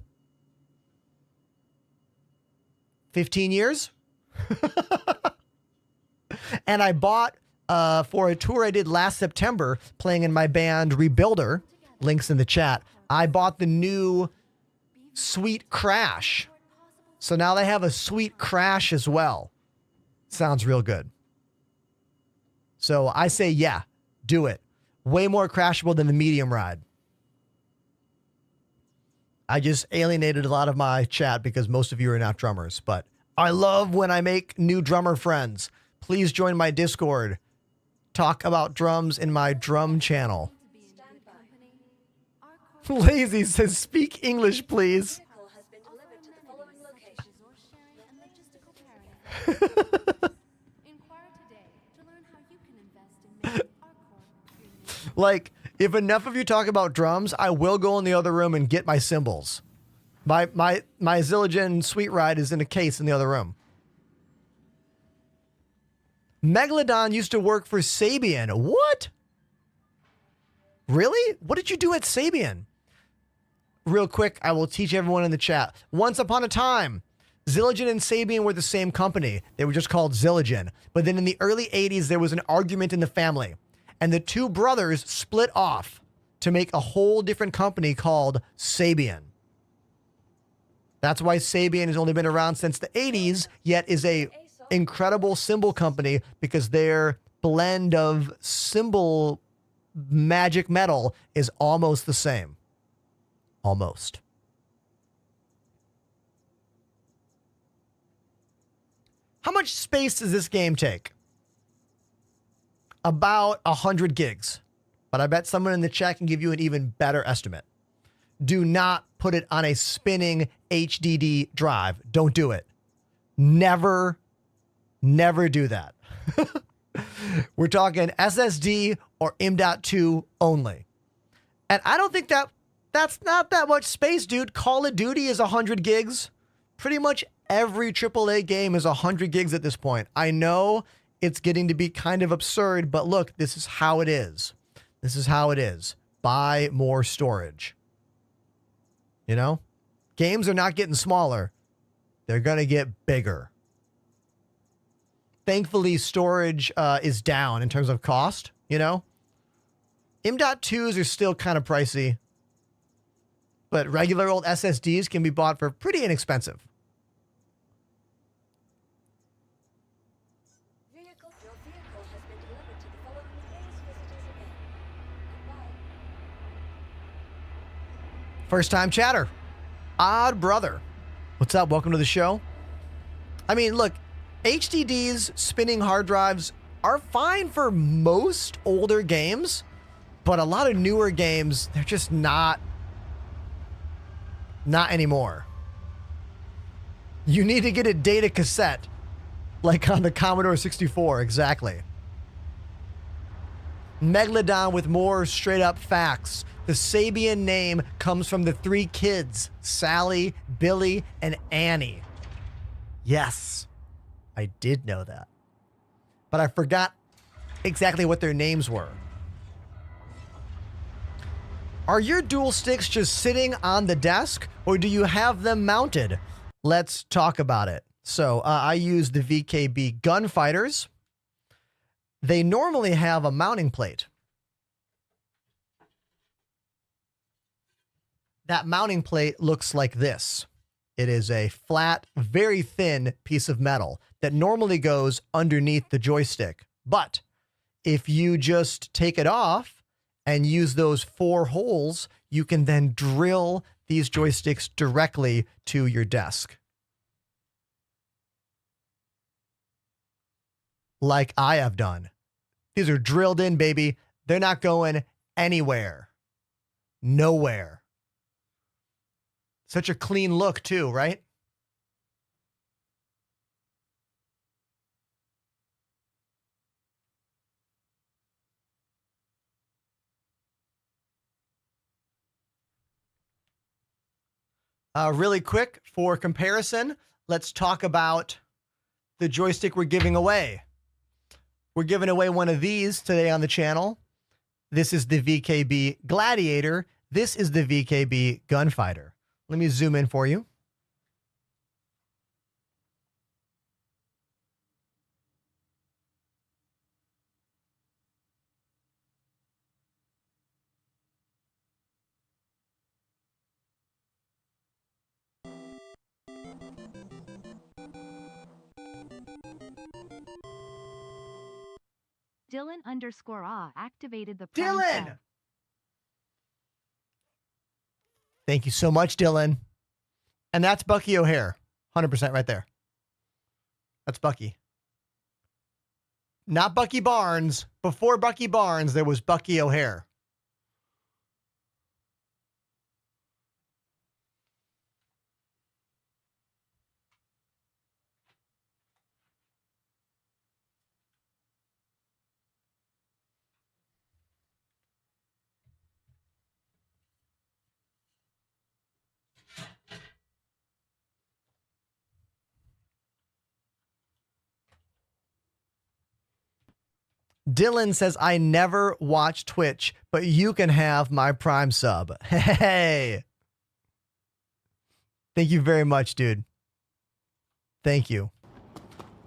15 years. And I bought for a tour I did last September playing in my band Rebuilder, links in the chat, I bought the new Sweet Crash. So now they have a Sweet Crash as well. Sounds real good. So I say, yeah, do it. Way more crashable than the medium ride. I just alienated a lot of my chat because most of you are not drummers, but I love when I make new drummer friends. Please join my Discord. Talk about drums in my drum channel. Lazy says, speak English, please. Like, if enough of you talk about drums, I will go in the other room and get my cymbals. My Zildjian sweet ride is in a case in the other room. Megalodon used to work for Sabian. What? Really? What did you do at Sabian? Real quick, I will teach everyone in the chat. Once upon a time, Zildjian and Sabian were the same company. They were just called Zildjian. But then in the early 80s, there was an argument in the family. And the two brothers split off to make a whole different company called Sabian. That's why Sabian has only been around since the 80s, yet is a incredible cymbal company because their blend of cymbal magic metal is almost the same. Almost. How much space does this game take? About 100 gigs. But I bet someone in the chat can give you an even better estimate. Do not put it on a spinning HDD drive. Don't do it. Never do that. We're talking SSD or M.2 only. And I don't think that's not that much space, dude. Call of Duty is 100 gigs. Pretty much every AAA game is 100 gigs at this point. I know it's getting to be kind of absurd, but look, this is how it is. This is how it is. Buy more storage. You know? Games are not getting smaller. They're going to get bigger. Thankfully, storage is down in terms of cost, you know? M.2s are still kind of pricey, but regular old SSDs can be bought for pretty inexpensive. Your vehicle has been delivered to the following base visitors again. Goodbye. First time chatter. Odd brother. What's up? Welcome to the show. I mean, look, HDDs, spinning hard drives are fine for most older games, but a lot of newer games, they're just not anymore. You need to get a data cassette, like on the Commodore 64, exactly. Megalodon with more straight up facts. The Sabian name comes from the three kids, Sally, Billy, and Annie. Yes, I did know that. But I forgot exactly what their names were. Are your dual sticks just sitting on the desk, or do you have them mounted? Let's talk about it. So I use the VKB Gunfighters. They normally have a mounting plate. That mounting plate looks like this. It is a flat, very thin piece of metal that normally goes underneath the joystick. But if you just take it off and use those 4 holes, you can then drill these joysticks directly to your desk. Like I have done. These are drilled in, baby. They're not going anywhere. Nowhere. Such a clean look too, right? Really quick, for comparison, let's talk about the joystick we're giving away. We're giving away one of these today on the channel. This is the VKB Gladiator. This is the VKB Gunfighter. Let me zoom in for you. Dylan_ah activated the Prime Dylan! sub. Thank you so much, Dylan. And that's Bucky O'Hare. 100% right there. That's Bucky. Not Bucky Barnes. Before Bucky Barnes, there was Bucky O'Hare. Dylan says, I never watch Twitch, but you can have my Prime sub. Hey. Thank you very much, dude. Thank you.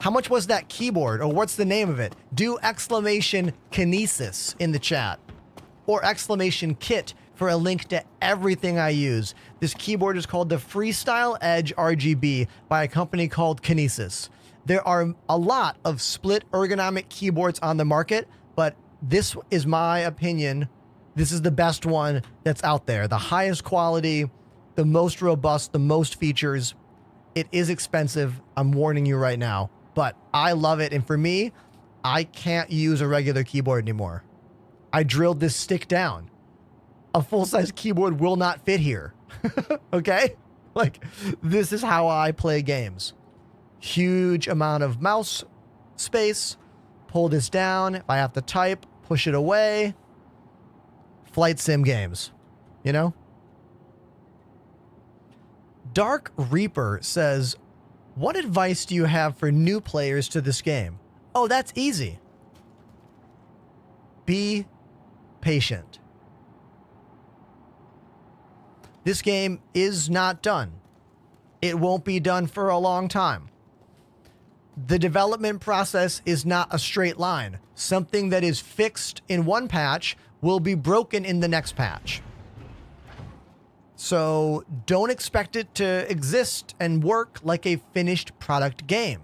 How much was that keyboard? Or what's the name of it? Do exclamation kinesis in the chat. Or exclamation kit for a link to everything I use. This keyboard is called the Freestyle Edge RGB by a company called Kinesis. There are a lot of split ergonomic keyboards on the market, but this is my opinion. This is the best one that's out there. The highest quality, the most robust, the most features. It is expensive. I'm warning you right now, but I love it. And for me, I can't use a regular keyboard anymore. I drilled this stick down. A full-size keyboard will not fit here. Okay? Like, this is how I play games. Huge amount of mouse space. Pull this down. If I have to type, push it away. Flight sim games. You know? Dark Reaper says, what advice do you have for new players to this game? Oh, that's easy. Be patient. This game is not done. It won't be done for a long time. The development process is not a straight line. Something that is fixed in one patch will be broken in the next patch. So don't expect it to exist and work like a finished product game.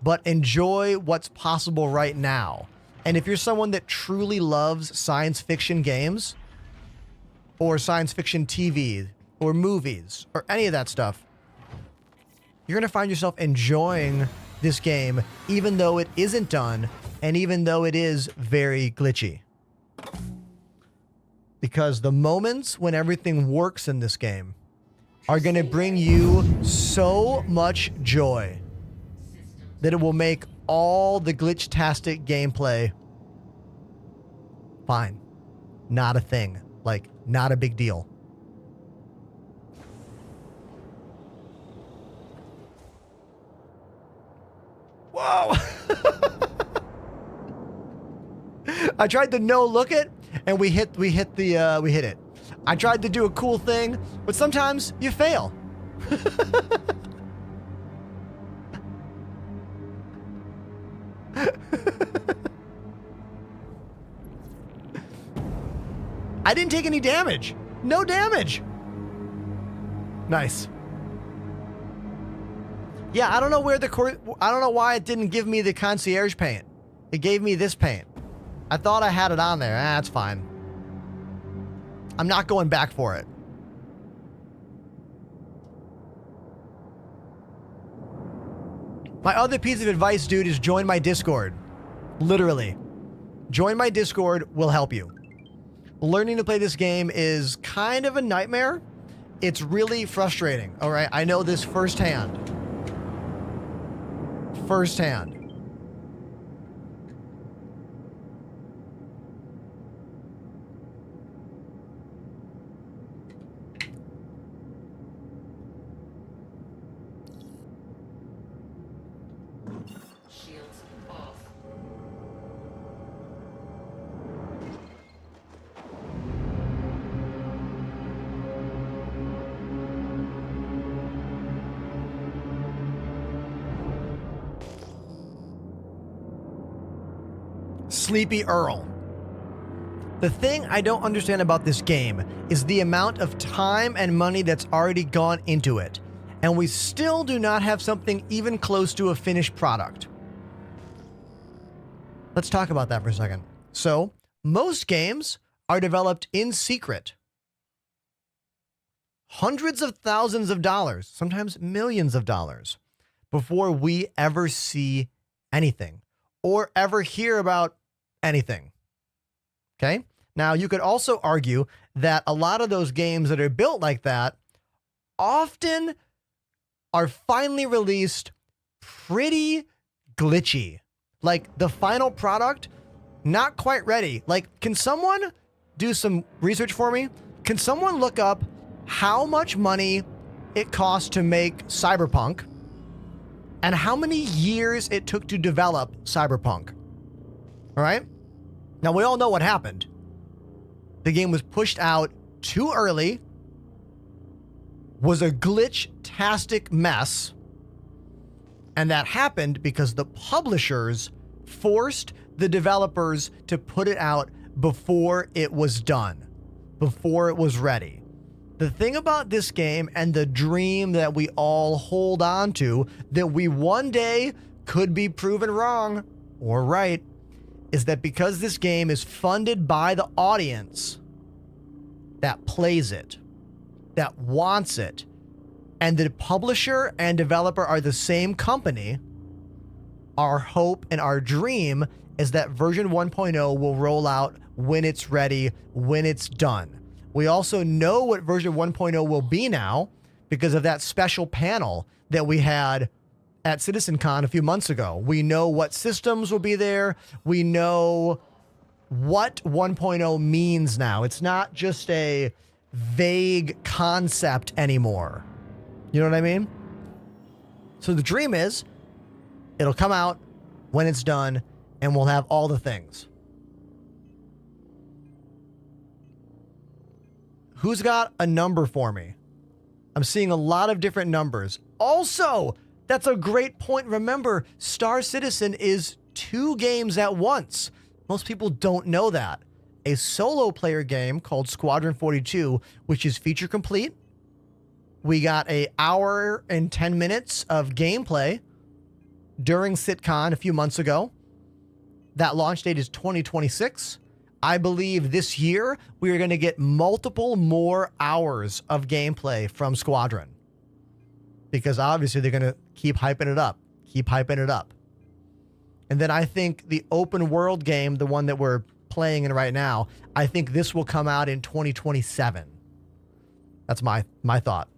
But enjoy what's possible right now. And if you're someone that truly loves science fiction games, or science fiction TV, or movies, or any of that stuff, you're going to find yourself enjoying this game, even though it isn't done, and even though it is very glitchy. Because the moments when everything works in this game are going to bring you so much joy that it will make all the glitch-tastic gameplay fine. Not a thing. Like, not a big deal. Whoa! I tried to no look it, and we hit it. I tried to do a cool thing, but sometimes you fail. I didn't take any damage. No damage. Nice. Yeah, I don't know where I don't know why it didn't give me the concierge paint. It gave me this paint. I thought I had it on there. That's fine. I'm not going back for it. My other piece of advice, dude, is join my Discord. Literally. Join my Discord will help you. Learning to play this game is kind of a nightmare. It's really frustrating, all right? I know this firsthand. Firsthand. Shields off. Sleepy Earl. The thing I don't understand about this game is the amount of time and money that's already gone into it, and we still do not have something even close to a finished product. Let's talk about that for a second. So, most games are developed in secret. Hundreds of thousands of dollars, sometimes millions of dollars, before we ever see anything or ever hear about anything. Okay? Now, you could also argue that a lot of those games that are built like that often are finally released pretty glitchy. Like, the final product, not quite ready. Like, can someone do some research for me? Can someone look up how much money it cost to make Cyberpunk and how many years it took to develop Cyberpunk? All right? Now, we all know what happened. The game was pushed out too early, was a glitch-tastic mess, and that happened because the publishers forced the developers to put it out before it was done, before it was ready. The thing about this game and the dream that we all hold on to that we one day could be proven wrong or right is that because this game is funded by the audience that plays it, that wants it, and the publisher and developer are the same company, our hope and our dream is that version 1.0 will roll out when it's ready, when it's done. We also know what version 1.0 will be now because of that special panel that we had at CitizenCon a few months ago. We know what systems will be there. We know what 1.0 means now. It's not just a vague concept anymore. You know what I mean? So the dream is it'll come out when it's done and we'll have all the things. Who's got a number for me? I'm seeing a lot of different numbers. Also, that's a great point. Remember, Star Citizen is 2 games at once. Most people don't know that. A solo player game called Squadron 42, which is feature complete. We got an hour and 10 minutes of gameplay during CitCon a few months ago. That launch date is 2026. I believe this year we are going to get multiple more hours of gameplay from Squadron. Because obviously they're going to keep hyping it up. Keep hyping it up. And then I think the open world game, the one that we're playing in right now, I think this will come out in 2027. That's my thought.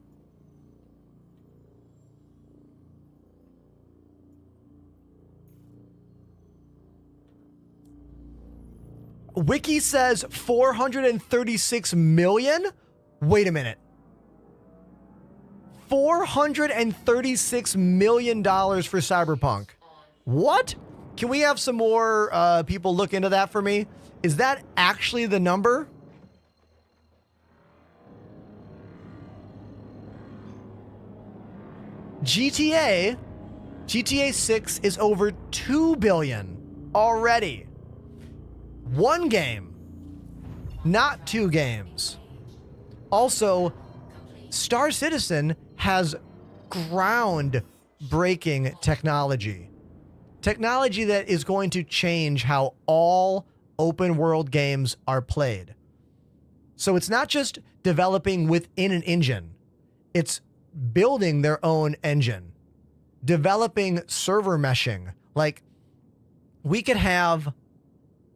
Wiki says 436 million? Wait a minute. $436 million for Cyberpunk. What? Can we have some more people look into that for me? Is that actually the number? GTA 6 is over 2 billion already. 1 game, not 2 games. Also, Star Citizen has ground-breaking technology. Technology that is going to change how all open-world games are played. So it's not just developing within an engine. It's building their own engine. Developing server meshing. Like, we could have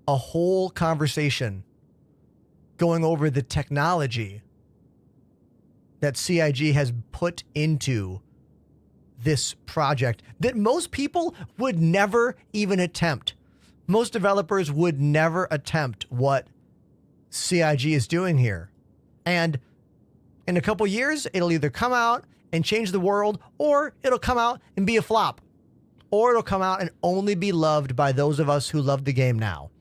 a whole conversation going over the technology that CIG has put into this project that most people would never even attempt. Most developers would never attempt what CIG is doing here. And in a couple years, it'll either come out and change the world, or it'll come out and be a flop. Or it'll come out and only be loved by those of us who love the game now.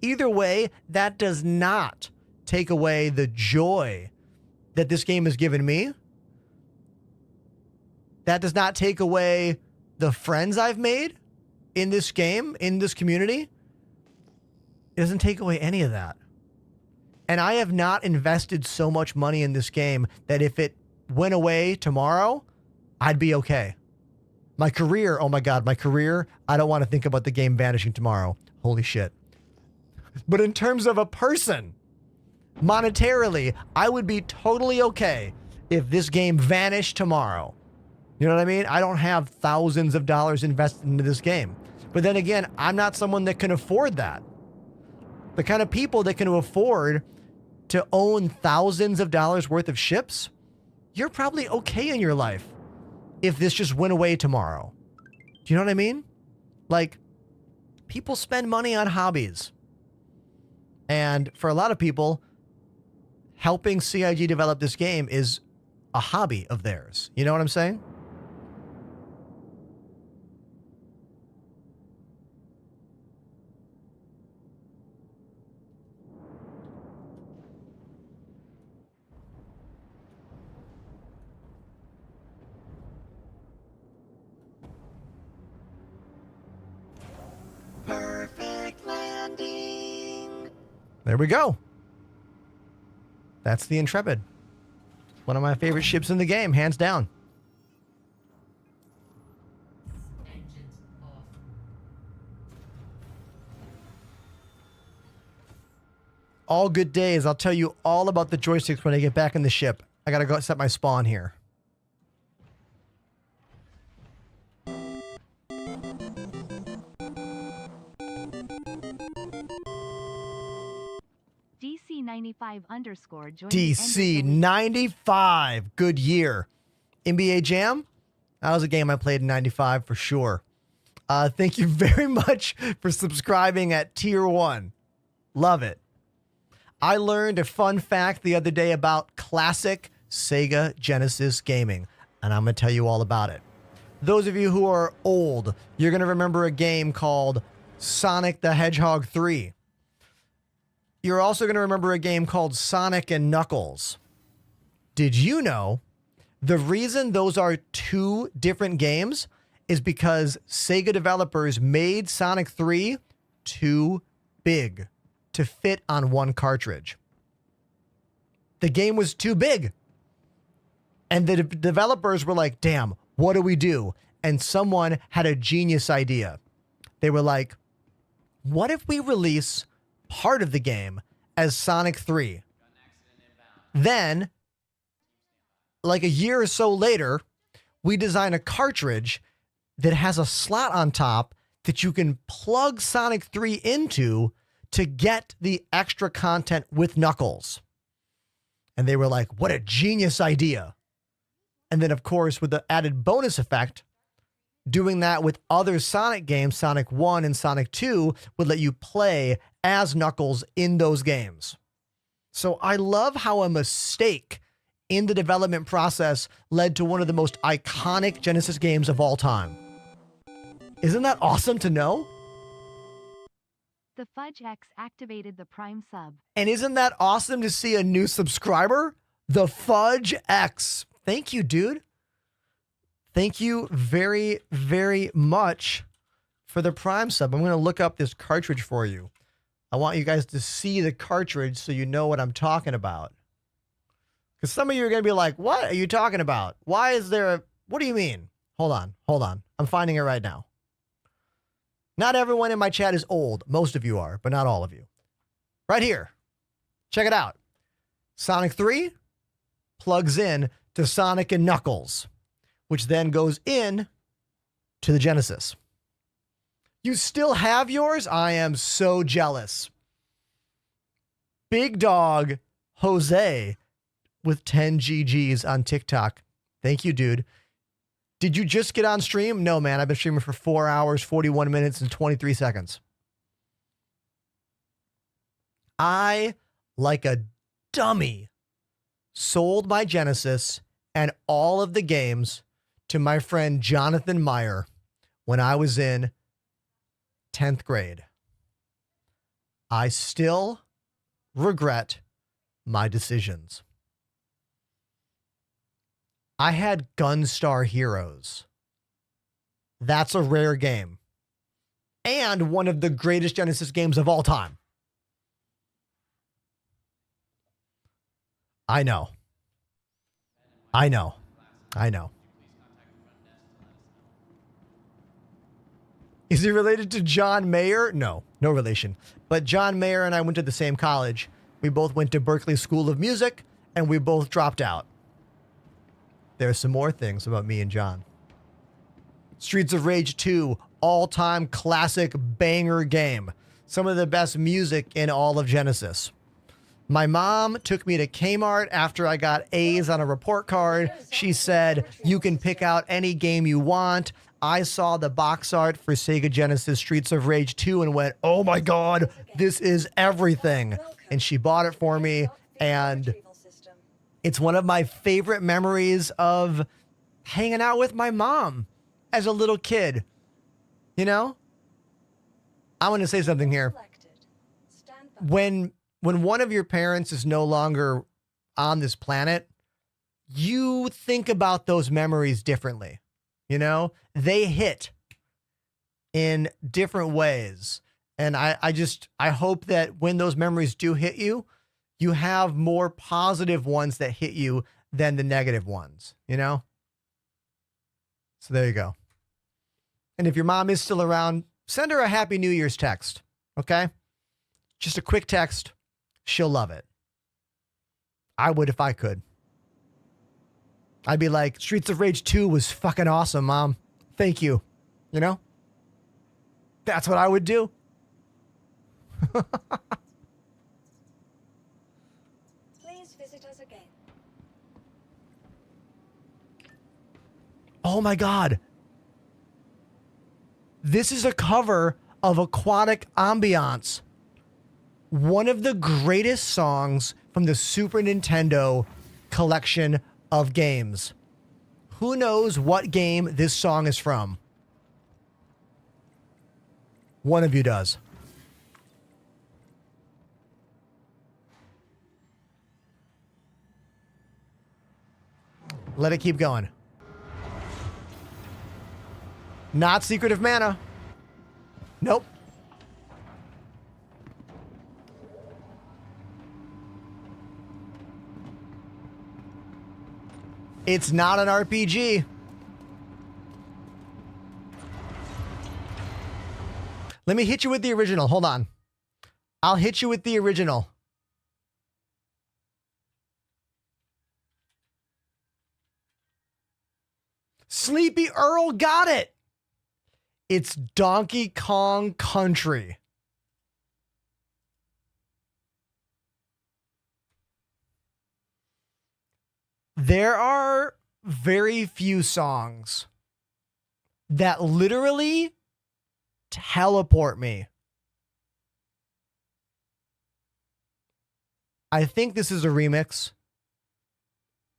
Either way, that does not take away the joy that this game has given me. That does not take away the friends I've made in this game, in this community. It doesn't take away any of that. And I have not invested so much money in this game that if it went away tomorrow, I'd be okay. My career, oh my God, my career, I don't want to think about the game vanishing tomorrow. Holy shit. But in terms of a person, monetarily, I would be totally okay if this game vanished tomorrow. You know what I mean? I don't have thousands of dollars invested into this game. But then again, I'm not someone that can afford that. The kind of people that can afford to own thousands of dollars worth of ships, you're probably okay in your life if this just went away tomorrow. Do you know what I mean? Like, people spend money on hobbies. And for a lot of people, helping CIG develop this game is a hobby of theirs. You know what I'm saying? Perfect landing. There we go. That's the Intrepid. One of my favorite ships in the game, hands down. All good days. I'll tell you all about the joysticks when I get back in the ship. I gotta go set my spawn here. DC95_ joined DC95. Good year. NBA Jam? That was a game I played in 95 for sure. Thank you very much for subscribing at tier 1. Love it. I learned a fun fact the other day about classic Sega Genesis gaming, and I'm going to tell you all about it. Those of you who are old, you're going to remember a game called Sonic the Hedgehog 3. You're also going to remember a game called Sonic and Knuckles. Did you know the reason those are two different games is because Sega developers made Sonic 3 too big to fit on one cartridge. The game was too big. And the developers were like, damn, what do we do? And someone had a genius idea. They were like, what if we release part of the game as Sonic 3? Then, like a year or so later, we design a cartridge that has a slot on top that you can plug Sonic 3 into to get the extra content with Knuckles. And they were like, what a genius idea. And then, of course, with the added bonus effect, doing that with other Sonic games, Sonic 1 and Sonic 2, would let you play as Knuckles in those games. So I love how a mistake in the development process led to one of the most iconic Genesis games of all time. Isn't that awesome to know? The Fudge X activated the Prime sub. And isn't that awesome to see a new subscriber? The Fudge X. Thank you, dude. Thank you very, very much for the Prime sub. I'm going to look up this cartridge for you. I want you guys to see the cartridge so you know what I'm talking about. Because some of you are going to be like, what are you talking about? Why is there a... What do you mean? Hold on. I'm finding it right now. Not everyone in my chat is old. Most of you are, but not all of you. Right here. Check it out. Sonic 3 plugs in to Sonic and Knuckles, which then goes in to the Genesis. You still have yours? I am so jealous. Big Dog Jose with 10 GGs on TikTok. Thank you, dude. Did you just get on stream? No, man. I've been streaming for 4 hours, 41 minutes, and 23 seconds. I, like a dummy, sold my Genesis and all of the games to my friend Jonathan Meyer when I was in 10th grade. I still regret my decisions. I had Gunstar Heroes. That's a rare game. And one of the greatest Genesis games of all time. I know. Is he related to John Mayer? No relation. But John Mayer and I went to the same college. We both went to Berklee School of Music, and we both dropped out. There's some more things about me and John. Streets of Rage 2, all-time classic banger game. Some of the best music in all of Genesis. My mom took me to Kmart after I got A's on a report card. She said, you can pick out any game you want. I saw the box art for Sega Genesis Streets of Rage 2 and went, oh my God, this is everything. And she bought it for me, and it's one of my favorite memories of hanging out with my mom as a little kid. You know? I want to say something here. When one of your parents is no longer on this planet, you think about those memories differently. You know? They hit in different ways. And I hope that when those memories do hit you, you have more positive ones that hit you than the negative ones, you know? So there you go. And if your mom is still around, send her a Happy New Year's text, okay? Just a quick text. she'll love it. I would if I could. I'd be like, Streets of Rage 2 was fucking awesome, Mom. Thank you. You know? That's what I would do. Please visit us again. Oh my God. This is a cover of Aquatic Ambiance. One of the greatest songs from the Super Nintendo collection of games. Who knows what game this song is from? One of you does. Let it keep going. Not Secret of Mana. Nope. It's not an RPG. Let me hit you with the original. Hold on. I'll hit you with the original. Sleepy Earl got it. It's Donkey Kong Country. There are very few songs that literally teleport me. I think this is a remix,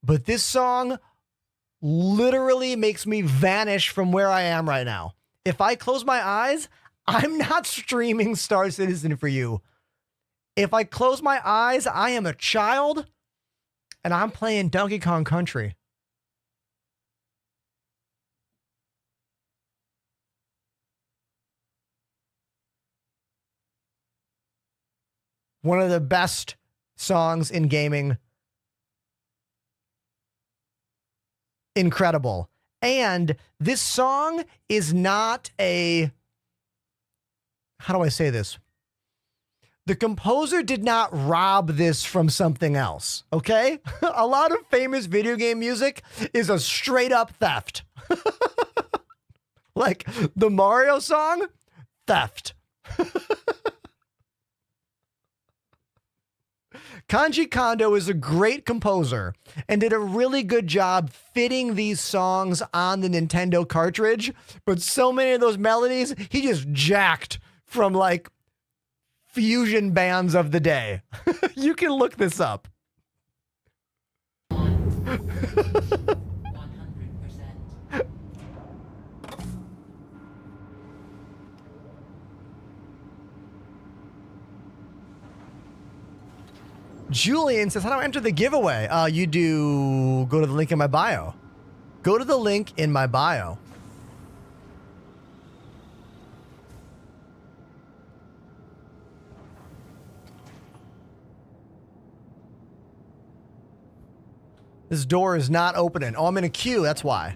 but this song literally makes me vanish from where I am right now. If I close my eyes, I'm not streaming Star Citizen for you. If I close my eyes, I am a child and I'm playing Donkey Kong Country. One of the best songs in gaming. Incredible. And this song is not a... How do I say this? The composer did not rob this from something else, okay? A lot of famous video game music is a straight up theft. Like the Mario song, theft. Kanji Kondo is a great composer and did a really good job fitting these songs on the Nintendo cartridge, but so many of those melodies, he just jacked from like fusion bands of the day. You can look this up. 100%. Julian says, how do I enter the giveaway? You do go to the link in my bio. Go to the link in my bio. This door is not opening. Oh, I'm in a queue. That's why.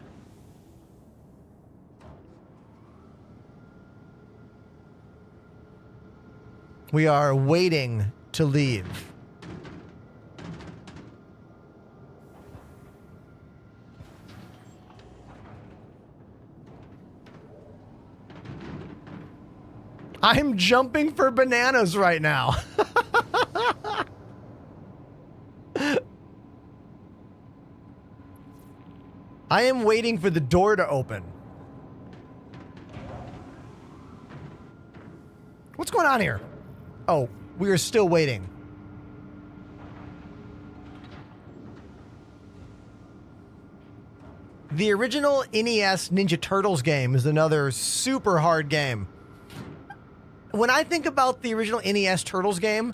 We are waiting to leave. I'm jumping for bananas right now. I am waiting for the door to open. What's going on here? Oh, we are still waiting. The original NES Ninja Turtles game is another super hard game. When I think about the original NES Turtles game,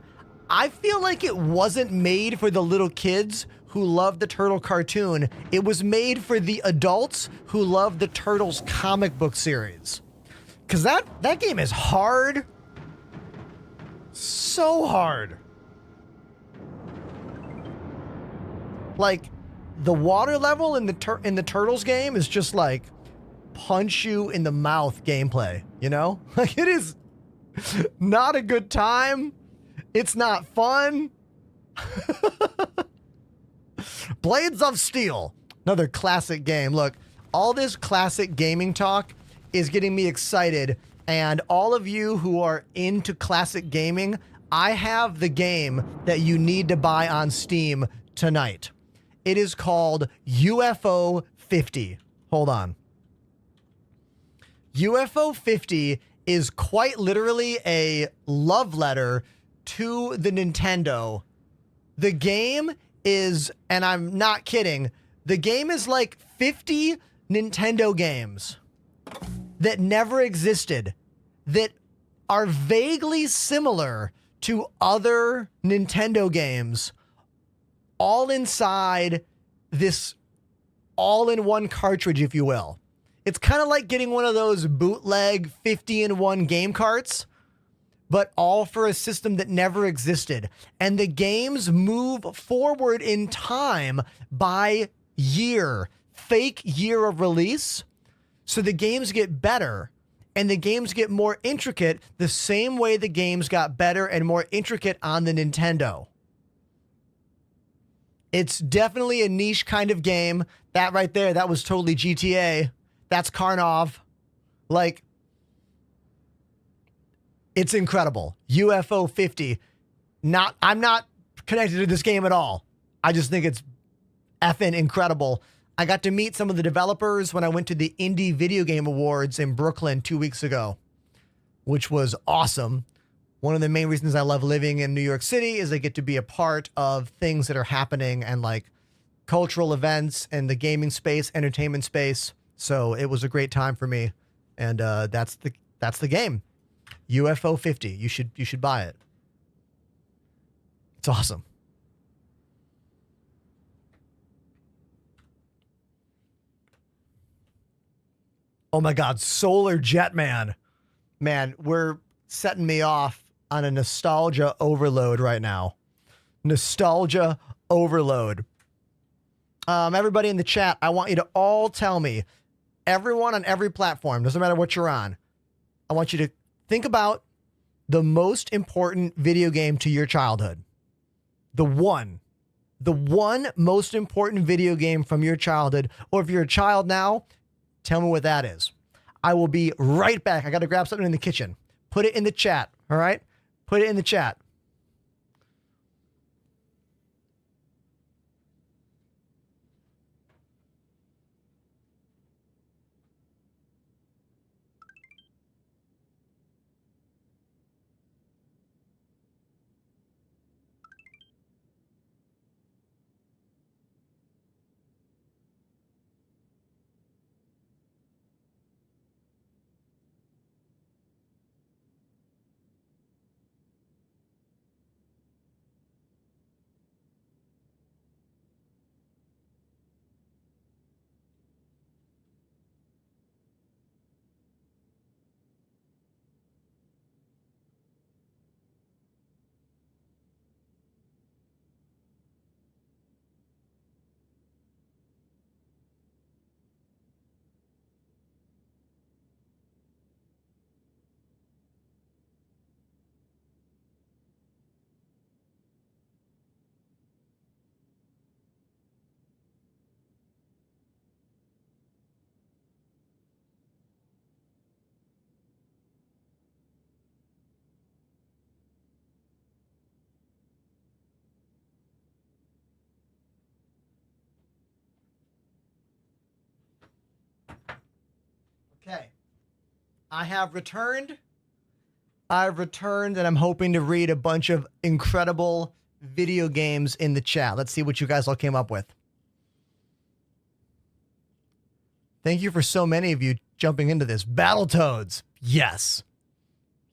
I feel like it wasn't made for the little kids who love the Turtle cartoon. It was made for the adults who love the Turtles comic book series. Because that game is hard. So hard. Like, the water level in the Turtles game is just like punch you in the mouth gameplay, you know? Like, it is not a good time. It's not fun. Blades of Steel. Another classic game. Look, all this classic gaming talk is getting me excited. And all of you who are into classic gaming, I have the game that you need to buy on Steam tonight. It is called UFO 50. Hold on. UFO 50 is quite literally a love letter to the Nintendo. The game is, and I'm not kidding, the game is like 50 Nintendo games that never existed, that are vaguely similar to other Nintendo games, all inside this all-in-one cartridge, if you will. It's kind of like getting one of those bootleg 50-in-1 game carts, but all for a system that never existed. And the games move forward in time by year, fake year of release. So the games get better and the games get more intricate the same way the games got better and more intricate on the Nintendo. It's definitely a niche kind of game. That right there, that was totally GTA. That's Karnov. Like, it's incredible. UFO 50. I'm not connected to this game at all. I just think it's effing incredible. I got to meet some of the developers when I went to the Indie Video Game Awards in Brooklyn 2 weeks ago, which was awesome. One of the main reasons I love living in New York City is I get to be a part of things that are happening and like cultural events and the gaming space, entertainment space. So it was a great time for me. And that's the game. UFO 50. You should buy it. It's awesome. Oh my God, Solar Jetman. Man, we're setting me off on a nostalgia overload right now. Nostalgia overload. Everybody in the chat, I want you to all tell me, everyone on every platform, doesn't matter what you're on, I want you to think about the most important video game to your childhood. The one most important video game from your childhood, or if you're a child now, tell me what that is. I will be right back. I got to grab something in the kitchen. Put it in the chat, all right? Put it in the chat. Okay. I've returned, and I'm hoping to read a bunch of incredible video games in the chat. Let's see what you guys all came up with. Thank you for so many of you jumping into this. Battletoads. Yes.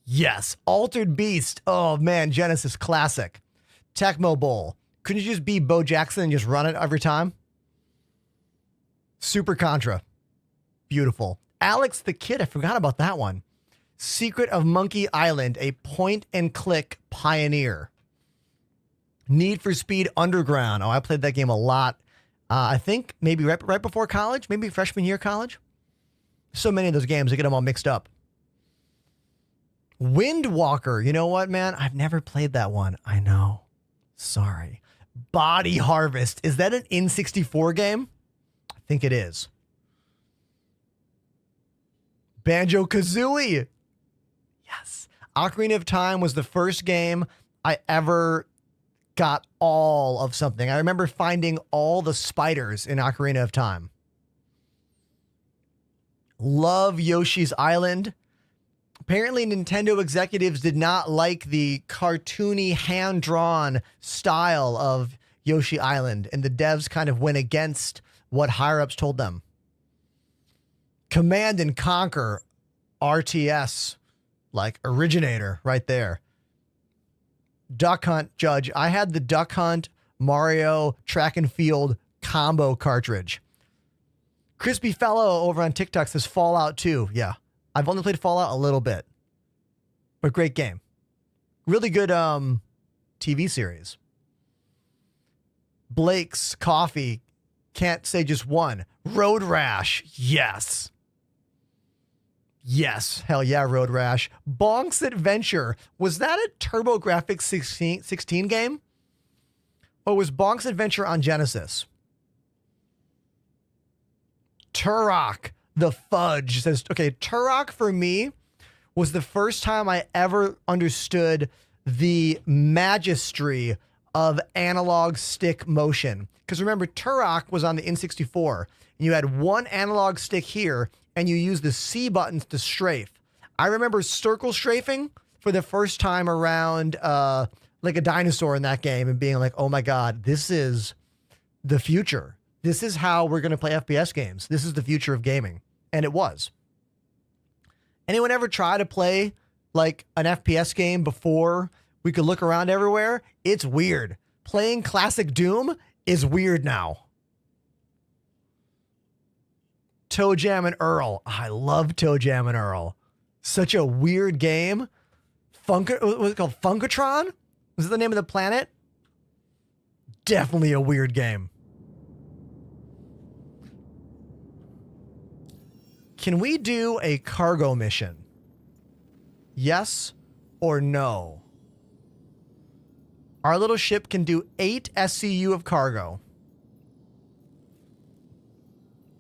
Yes. Altered Beast. Oh, man. Genesis classic. Tecmo Bowl. Couldn't you just be Bo Jackson and just run it every time? Super Contra. Beautiful. Alex the Kid, I forgot about that one. Secret of Monkey Island, a point-and-click pioneer. Need for Speed Underground. Oh, I played that game a lot. I think maybe right before college, maybe freshman year of college. So many of those games, I get them all mixed up. Windwalker. You know what, man? I've never played that one. I know. Sorry. Body Harvest. Is that an N64 game? I think it is. Banjo-Kazooie. Yes. Ocarina of Time was the first game I ever got all of something. I remember finding all the spiders in Ocarina of Time. Love Yoshi's Island. Apparently, Nintendo executives did not like the cartoony, hand-drawn style of Yoshi Island, and the devs kind of went against what higher-ups told them. Command and Conquer RTS, like originator right there. Duck Hunt, Judge. I had the Duck Hunt Mario Track and Field combo cartridge. Crispy Fellow over on TikTok says Fallout 2. Yeah. I've only played Fallout a little bit, but great game. Really good TV series. Blake's Coffee. Can't say just one. Road Rash. Yes. Yes. Hell yeah, Road Rash. Bonk's Adventure. Was that a TurboGrafx 16 game? Or was Bonk's Adventure on Genesis? Turok the Fudge says, okay, Turok for me was the first time I ever understood the magistry of analog stick motion. Because remember, Turok was on the N64, and you had one analog stick here, and you used the C buttons to strafe. I remember circle strafing for the first time around like a dinosaur in that game and being like, oh my God, this is the future. This is how we're going to play FPS games. This is the future of gaming. And it was. Anyone ever try to play like an FPS game before we could look around everywhere? It's weird. Playing classic Doom is weird now. Toe Jam and Earl. I love Toe Jam and Earl. Such a weird game. What was it called? Funkatron? Was it the name of the planet? Definitely a weird game. Can we do a cargo mission? Yes or no? Our little ship can do 8 SCU of cargo.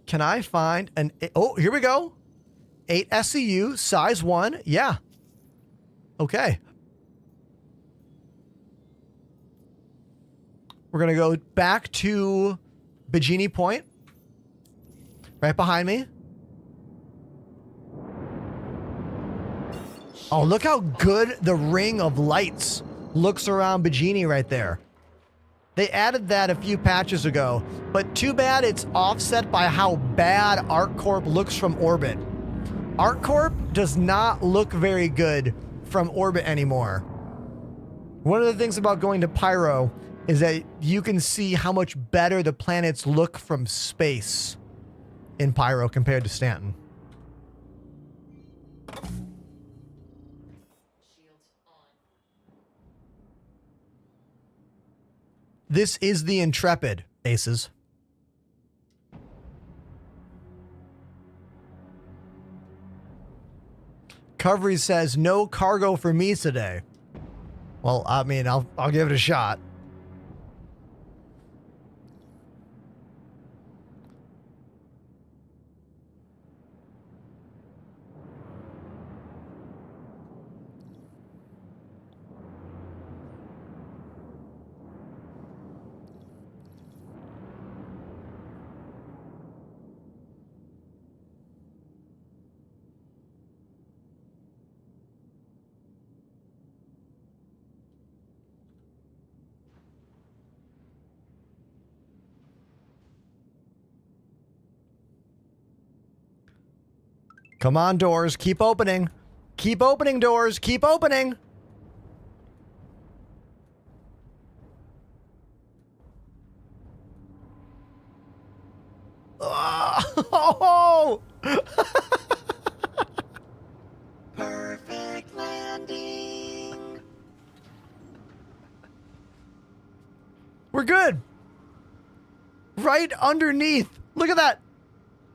Can I find an... Oh, here we go. 8 SCU, size 1. Yeah. Okay. We're going to go back to Bikini Point. Right behind me. Oh, look how good the ring of lights looks around Bikini right there. They added that a few patches ago, but too bad it's offset by how bad ArcCorp looks from orbit. ArcCorp does not look very good from orbit anymore. One of the things about going to Pyro is that you can see how much better the planets look from space in Pyro compared to Stanton. This is the Intrepid, Aces. Covery says no cargo for me today. Well, I mean, I'll give it a shot. Come on, doors. Keep opening. Keep opening, doors. Keep opening. Oh! Perfect landing. We're good. Right underneath. Look at that.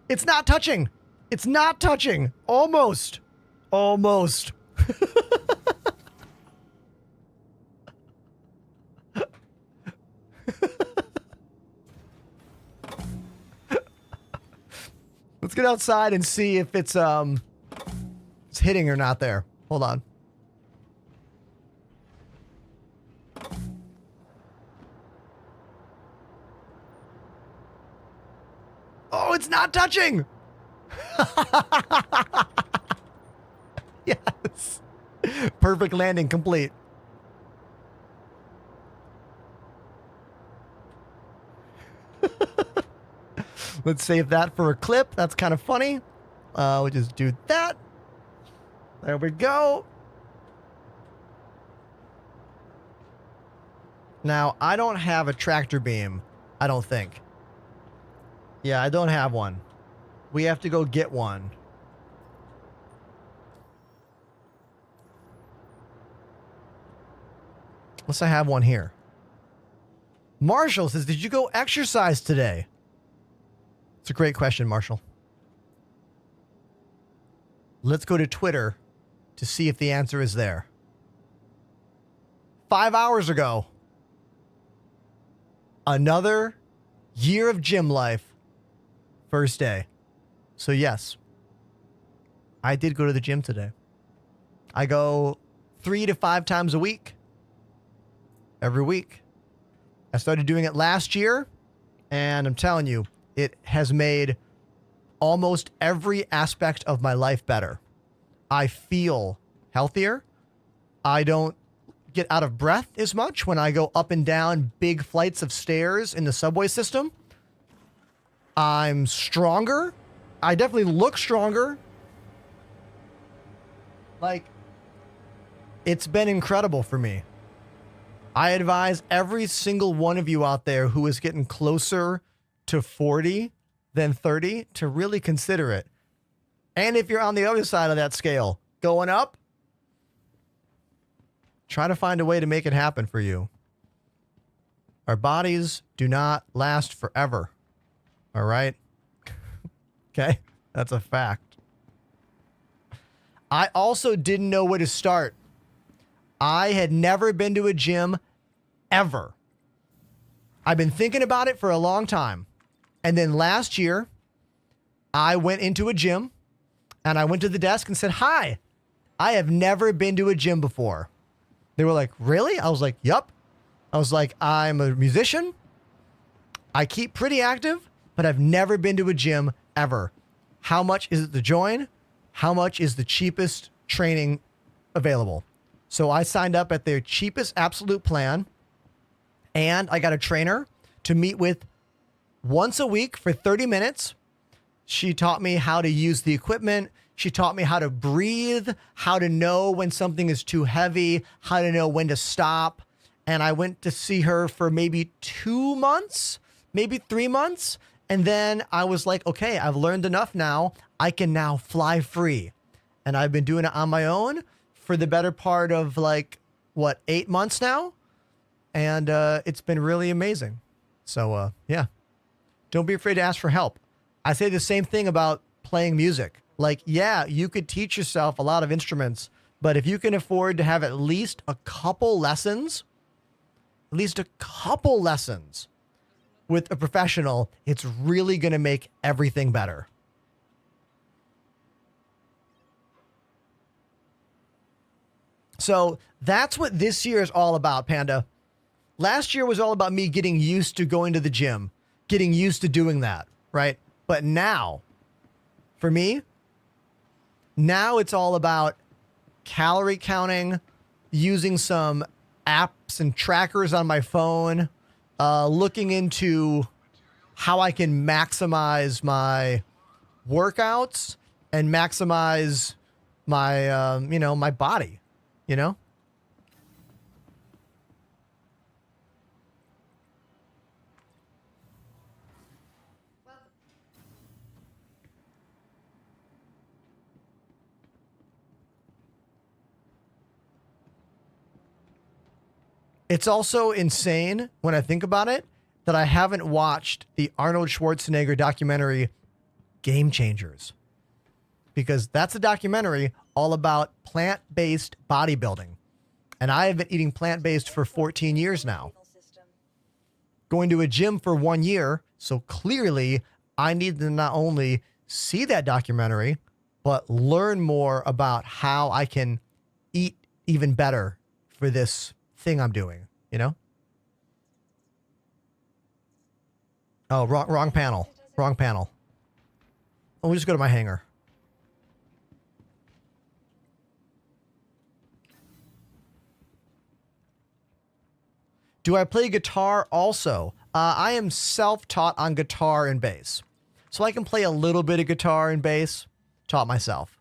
It's not touching. It's not touching. Almost. Almost. Let's get outside and see if it's hitting or not there. Hold on. Oh, it's not touching. Yes. Perfect landing complete. Let's save that for a clip. That's kind of funny. We'll just do that. There we go. Now, I don't have a tractor beam, I don't think. Yeah, I don't have one. We have to go get one. Unless I have one here. Marshall says, did you go exercise today? It's a great question, Marshall. Let's go to Twitter to see if the answer is there. 5 hours ago. Another year of gym life. First day. So yes, I did go to the gym today. I go 3 to 5 times a week. Every week. I started doing it last year, and I'm telling you, it has made almost every aspect of my life better. I feel healthier. I don't get out of breath as much when I go up and down big flights of stairs in the subway system. I'm stronger. I definitely look stronger. Like, it's been incredible for me. I advise every single one of you out there who is getting closer to 40 than 30 to really consider it. And if you're on the other side of that scale, going up, try to find a way to make it happen for you. Our bodies do not last forever. All right? Okay? That's a fact. I also didn't know where to start. I had never been to a gym ever. I've been thinking about it for a long time. And then last year, I went into a gym and I went to the desk and said, "Hi, I have never been to a gym before." They were like, "Really?" I was like, "Yup." I was like, "I'm a musician. I keep pretty active, but I've never been to a gym ever. How much is it to join? How much is the cheapest training available?" So I signed up at their cheapest absolute plan, and I got a trainer to meet with once a week for 30 minutes. She taught me how to use the equipment. She taught me how to breathe, how to know when something is too heavy, how to know when to stop. And I went to see her for maybe 2 months, maybe 3 months. And then I was like, okay, I've learned enough now. I can now fly free. And I've been doing it on my own for the better part of 8 months now. And it's been really amazing. So, yeah. Don't be afraid to ask for help. I say the same thing about playing music. Yeah, you could teach yourself a lot of instruments, but if you can afford to have at least a couple lessons with a professional, it's really going to make everything better. So that's what this year is all about, Panda. Last year was all about me getting used to going to the gym, getting used to doing that, right? But now, for me, now it's all about calorie counting, using some apps and trackers on my phone, looking into how I can maximize my workouts and maximize my, my body, It's also insane when I think about it that I haven't watched the Arnold Schwarzenegger documentary Game Changers, because that's a documentary all about plant-based bodybuilding. And I have been eating plant-based for 14 years now. Going to a gym for 1 year, so clearly I need to not only see that documentary, but learn more about how I can eat even better for this thing I'm doing, you know? Oh, wrong panel. Wrong panel. Oh, we'll just go to my hangar. Do I play guitar also? I am self-taught on guitar and bass. So I can play a little bit of guitar and bass. Taught myself.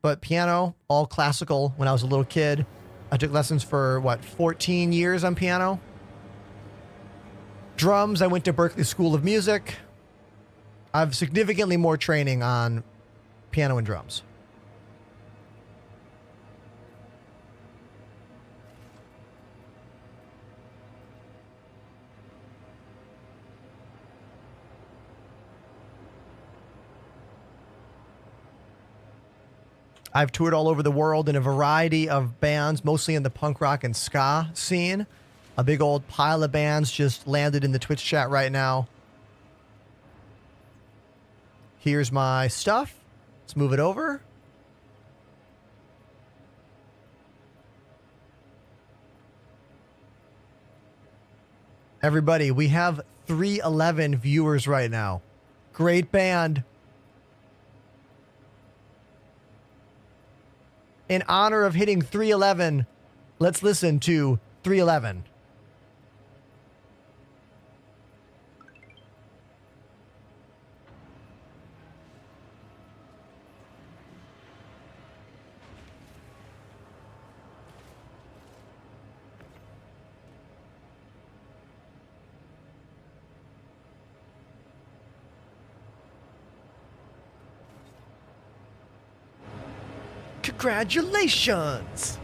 But piano, all classical when I was a little kid. I took lessons for, 14 years on piano? Drums, I went to Berklee School of Music. I have significantly more training on piano and drums. I've toured all over the world in a variety of bands, mostly in the punk rock and ska scene. A big old pile of bands just landed in the Twitch chat right now. Here's my stuff. Let's move it over. Everybody, we have 311 viewers right now. Great band. In honor of hitting 311, let's listen to 311. Congratulations!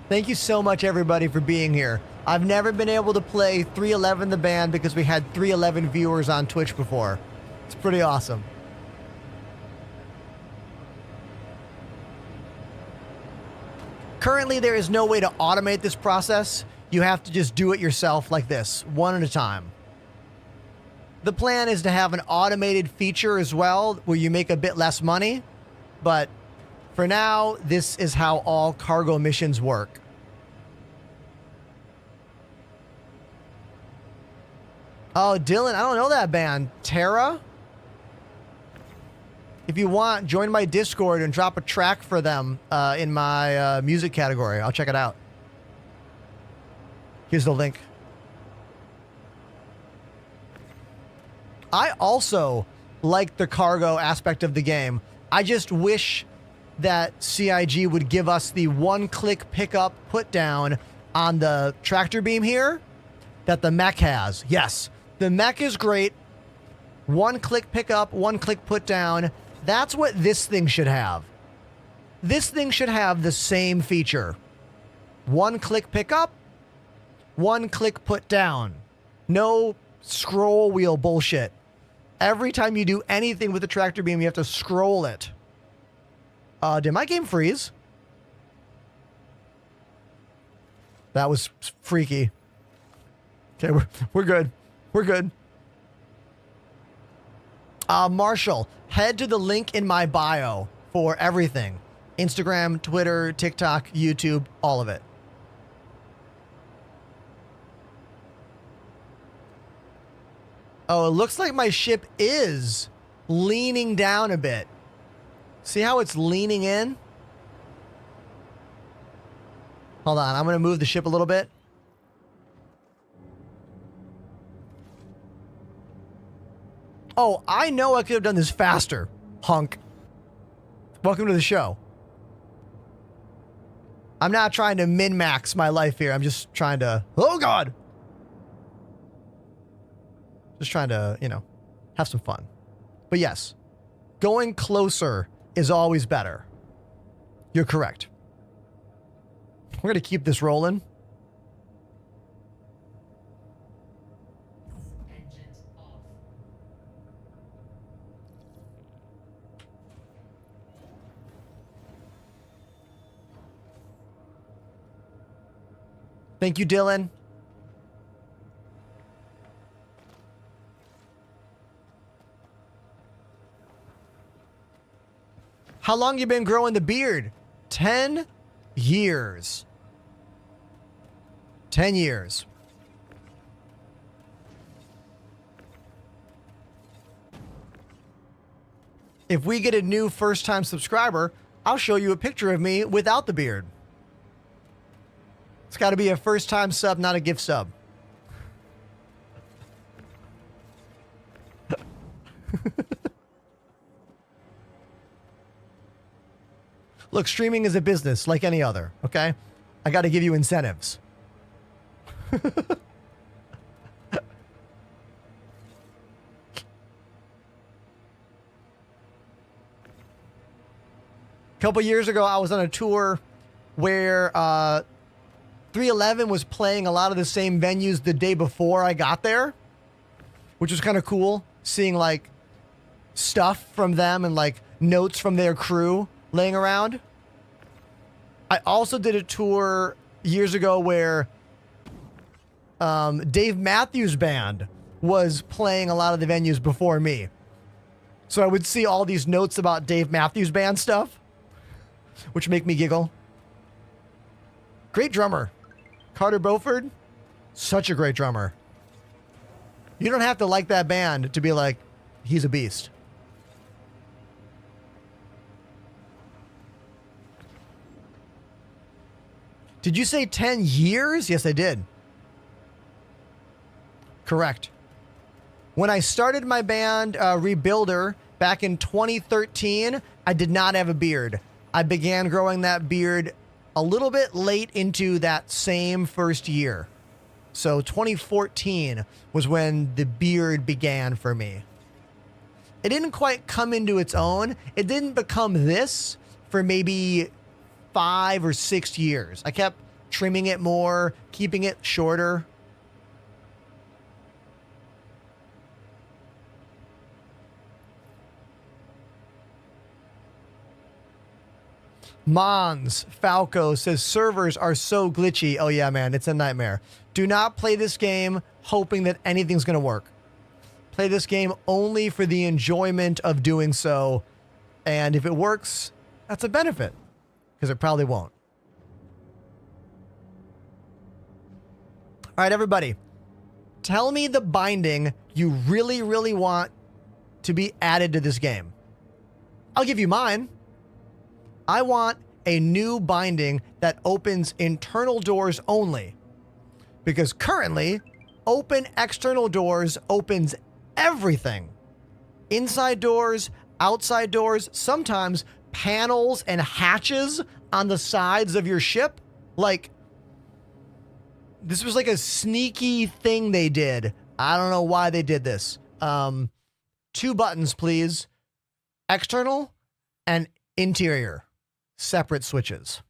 Thank you so much, everybody, for being here. I've never been able to play 311 the band because we had 311 viewers on Twitch before. It's pretty awesome. Currently, there is no way to automate this process. You have to just do it yourself like this, one at a time. The plan is to have an automated feature as well where you make a bit less money. But for now, this is how all cargo missions work. Oh, Dylan, I don't know that band. Terra? If you want, join my Discord and drop a track for them in my music category. I'll check it out. Here's the link. I also like the cargo aspect of the game. I just wish that CIG would give us the one-click pickup put down on the tractor beam here that the mech has. Yes, the mech is great. One-click pickup, one-click put down. That's what this thing should have. This thing should have the same feature. One-click pickup, one-click put down. No scroll wheel bullshit. Every time you do anything with the tractor beam, you have to scroll it. Did my game freeze? That was freaky. Okay, we're good. We're good. Marshall, head to the link in my bio for everything. Instagram, Twitter, TikTok, YouTube, all of it. Oh, it looks like my ship is leaning down a bit. See how it's leaning in? Hold on, I'm going to move the ship a little bit. Oh, I know I could have done this faster, hunk. Welcome to the show. I'm not trying to min-max my life here. I'm just trying to... Oh, God! Just trying to, have some fun. But yes, going closer is always better. You're correct. We're going to keep this rolling. Engines off. Thank you, Dylan. How long you been growing the beard? 10 years. 10 years. If we get a new first-time subscriber, I'll show you a picture of me without the beard. It's got to be a first-time sub, not a gift sub. Look, streaming is a business like any other, okay? I got to give you incentives. A couple years ago, I was on a tour where 311 was playing a lot of the same venues the day before I got there, which was kind of cool, seeing like stuff from them and like notes from their crew laying around. I also did a tour years ago where Dave Matthews Band was playing a lot of the venues before me. So I would see all these notes about Dave Matthews Band stuff, which make me giggle. Great drummer. Carter Beauford, such a great drummer. You don't have to like that band to be like, he's a beast. Did you say 10 years? Yes, I did. Correct. When I started my band, Rebuilder, back in 2013, I did not have a beard. I began growing that beard a little bit late into that same first year. So 2014 was when the beard began for me. It didn't quite come into its own. It didn't become this for maybe 5 or 6 years. I kept trimming it more, keeping it shorter. Mons Falco says servers are so glitchy. Oh yeah, man, it's a nightmare. Do not play this game hoping that anything's going to work. Play this game only for the enjoyment of doing so. And if it works, that's a benefit, because it probably won't. All right, everybody. Tell me the binding you really, really want to be added to this game. I'll give you mine. I want a new binding that opens internal doors only. Because currently, open external doors opens everything. Inside doors, outside doors, sometimes panels and hatches on the sides of your ship. Like, this was like a sneaky thing they did. I don't know why they did this. 2 buttons, please. External and interior. Separate switches.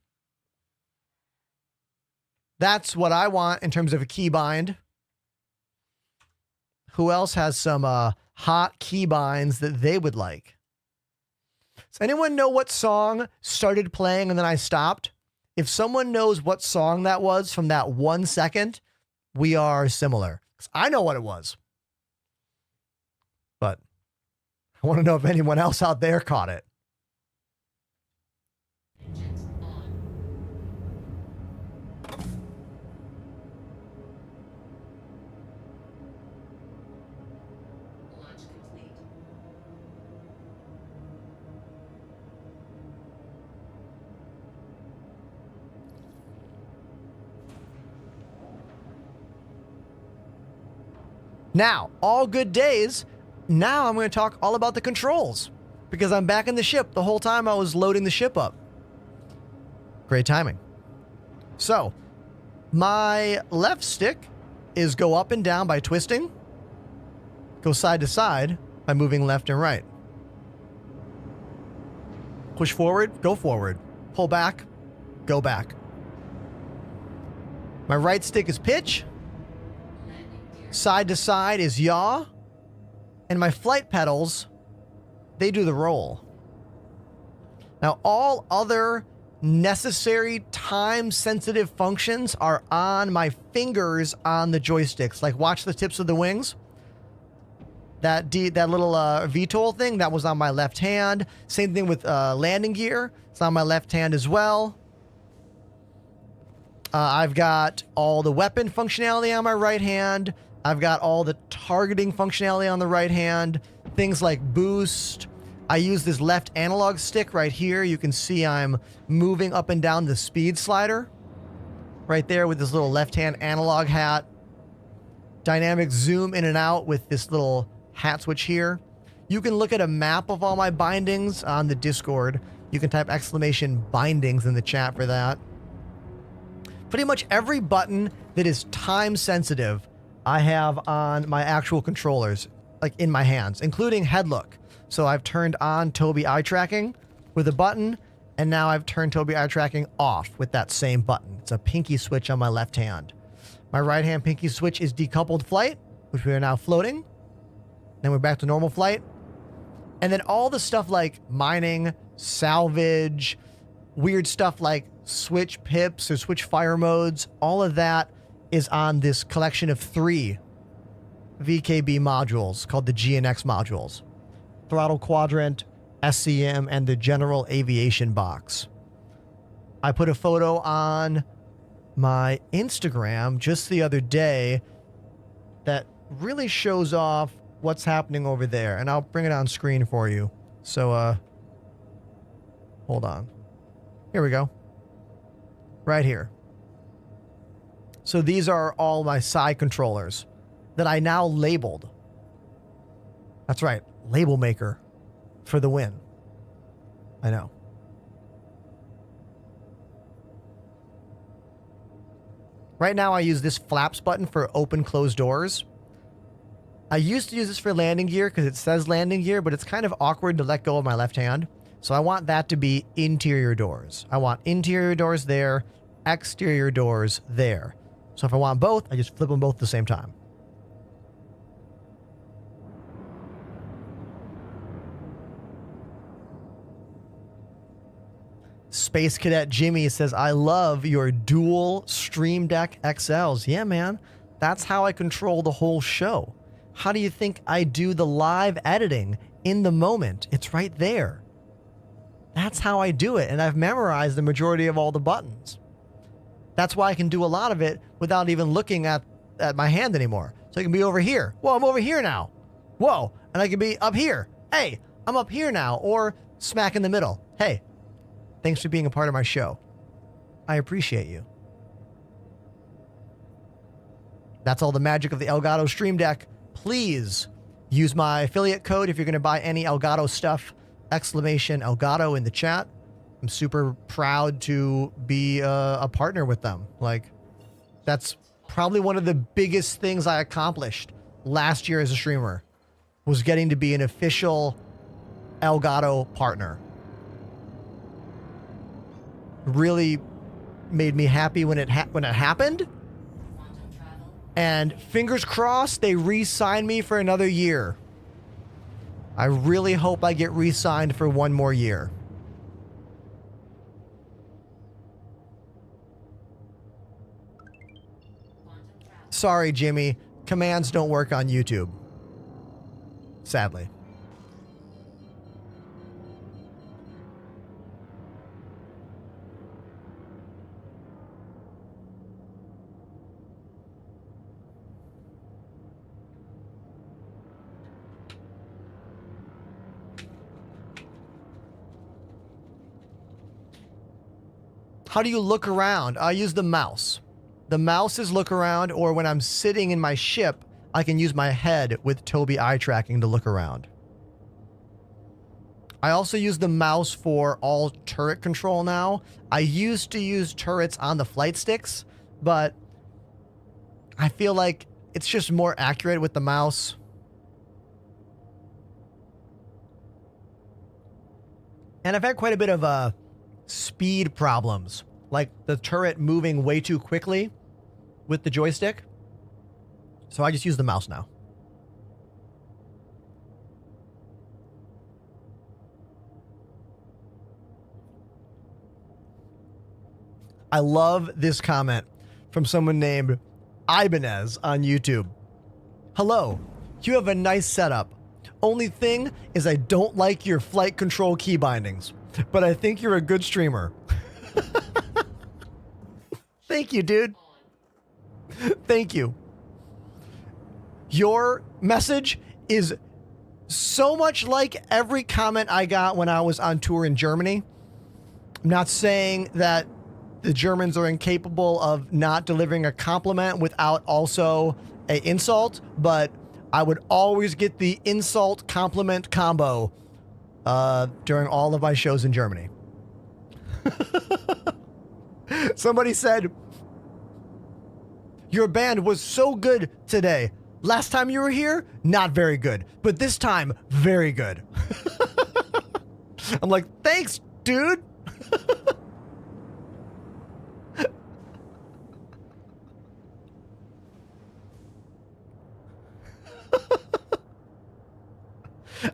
That's what I want in terms of a keybind. Who else has some hot keybinds that they would like? Does anyone know what song started playing and then I stopped? If someone knows what song that was from that 1 second, we are similar. 'Cause I know what it was. But I want to know if anyone else out there caught it. Now, all good days. Now I'm going to talk all about the controls because I'm back in the ship the whole time I was loading the ship up. Great timing. So, my left stick is go up and down by twisting, go side to side by moving left and right. Push forward, go forward. Pull back, go back. My right stick is pitch. Side to side is yaw. And my flight pedals, they do the roll. Now, all other necessary time-sensitive functions are on my fingers on the joysticks. Like, watch the tips of the wings. That little VTOL thing, that was on my left hand. Same thing with landing gear. It's on my left hand as well. I've got all the weapon functionality on my right hand. I've got all the targeting functionality on the right hand. Things like boost. I use this left analog stick right here. You can see I'm moving up and down the speed slider. Right there with this little left hand analog hat. Dynamic zoom in and out with this little hat switch here. You can look at a map of all my bindings on the Discord. You can type !bindings in the chat for that. Pretty much every button that is time sensitive, I have on my actual controllers, like in my hands, including head look. So I've turned on Tobii eye tracking with a button, and now I've turned Tobii eye tracking off with that same button. It's a pinky switch on my left hand. My right hand pinky switch is decoupled flight, which we are now floating. Then we're back to normal flight. And then all the stuff like mining, salvage, weird stuff like switch pips or switch fire modes, all of that is on this collection of 3 VKB modules called the GNX modules. Throttle quadrant, SCM, and the general aviation box. I put a photo on my Instagram just the other day that really shows off what's happening over there, and I'll bring it on screen for you. So, hold on. Here we go. Right here. So these are all my side controllers that I now labeled. That's right, label maker for the win. I know. Right now I use this flaps button for open closed doors. I used to use this for landing gear because it says landing gear, but it's kind of awkward to let go of my left hand. So I want that to be interior doors. I want interior doors there, exterior doors there. So if I want both, I just flip them both at the same time. Space Cadet Jimmy says, I love your dual Stream Deck XLs. Yeah, man. That's how I control the whole show. How do you think I do the live editing in the moment? It's right there. That's how I do it, and I've memorized the majority of all the buttons. That's why I can do a lot of it without even looking at my hand anymore. So I can be over here. Whoa, I'm over here now. Whoa, and I can be up here. Hey, I'm up here now, or smack in the middle. Hey, thanks for being a part of my show. I appreciate you. That's all the magic of the Elgato Stream Deck. Please use my affiliate code if you're going to buy any Elgato stuff. !Elgato in the chat. I'm super proud to be a partner with them. Like, that's probably one of the biggest things I accomplished last year as a streamer, was getting to be an official Elgato partner. Really made me happy when it happened. And fingers crossed they re-sign me for another year. I really hope I get re-signed for one more year. Sorry, Jimmy. Commands don't work on YouTube. Sadly. How do you look around? I use the mouse. The mouse is look around, or when I'm sitting in my ship, I can use my head with Tobii eye tracking to look around. I also use the mouse for all turret control now. I used to use turrets on the flight sticks, but I feel like it's just more accurate with the mouse. And I've had quite a bit of speed problems, like the turret moving way too quickly with the joystick. So I just use the mouse now. I love this comment from someone named Ibanez on YouTube. Hello, You have a nice setup. Only thing is I don't like your flight control key bindings, but I think you're a good streamer. Thank you, dude. Thank you. Your message is so much like every comment I got when I was on tour in Germany. I'm not saying that the Germans are incapable of not delivering a compliment without also an insult, but I would always get the insult compliment combo during all of my shows in Germany. Somebody said, your band was so good today. Last time you were here, not very good, but this time, very good. I'm like, thanks, dude.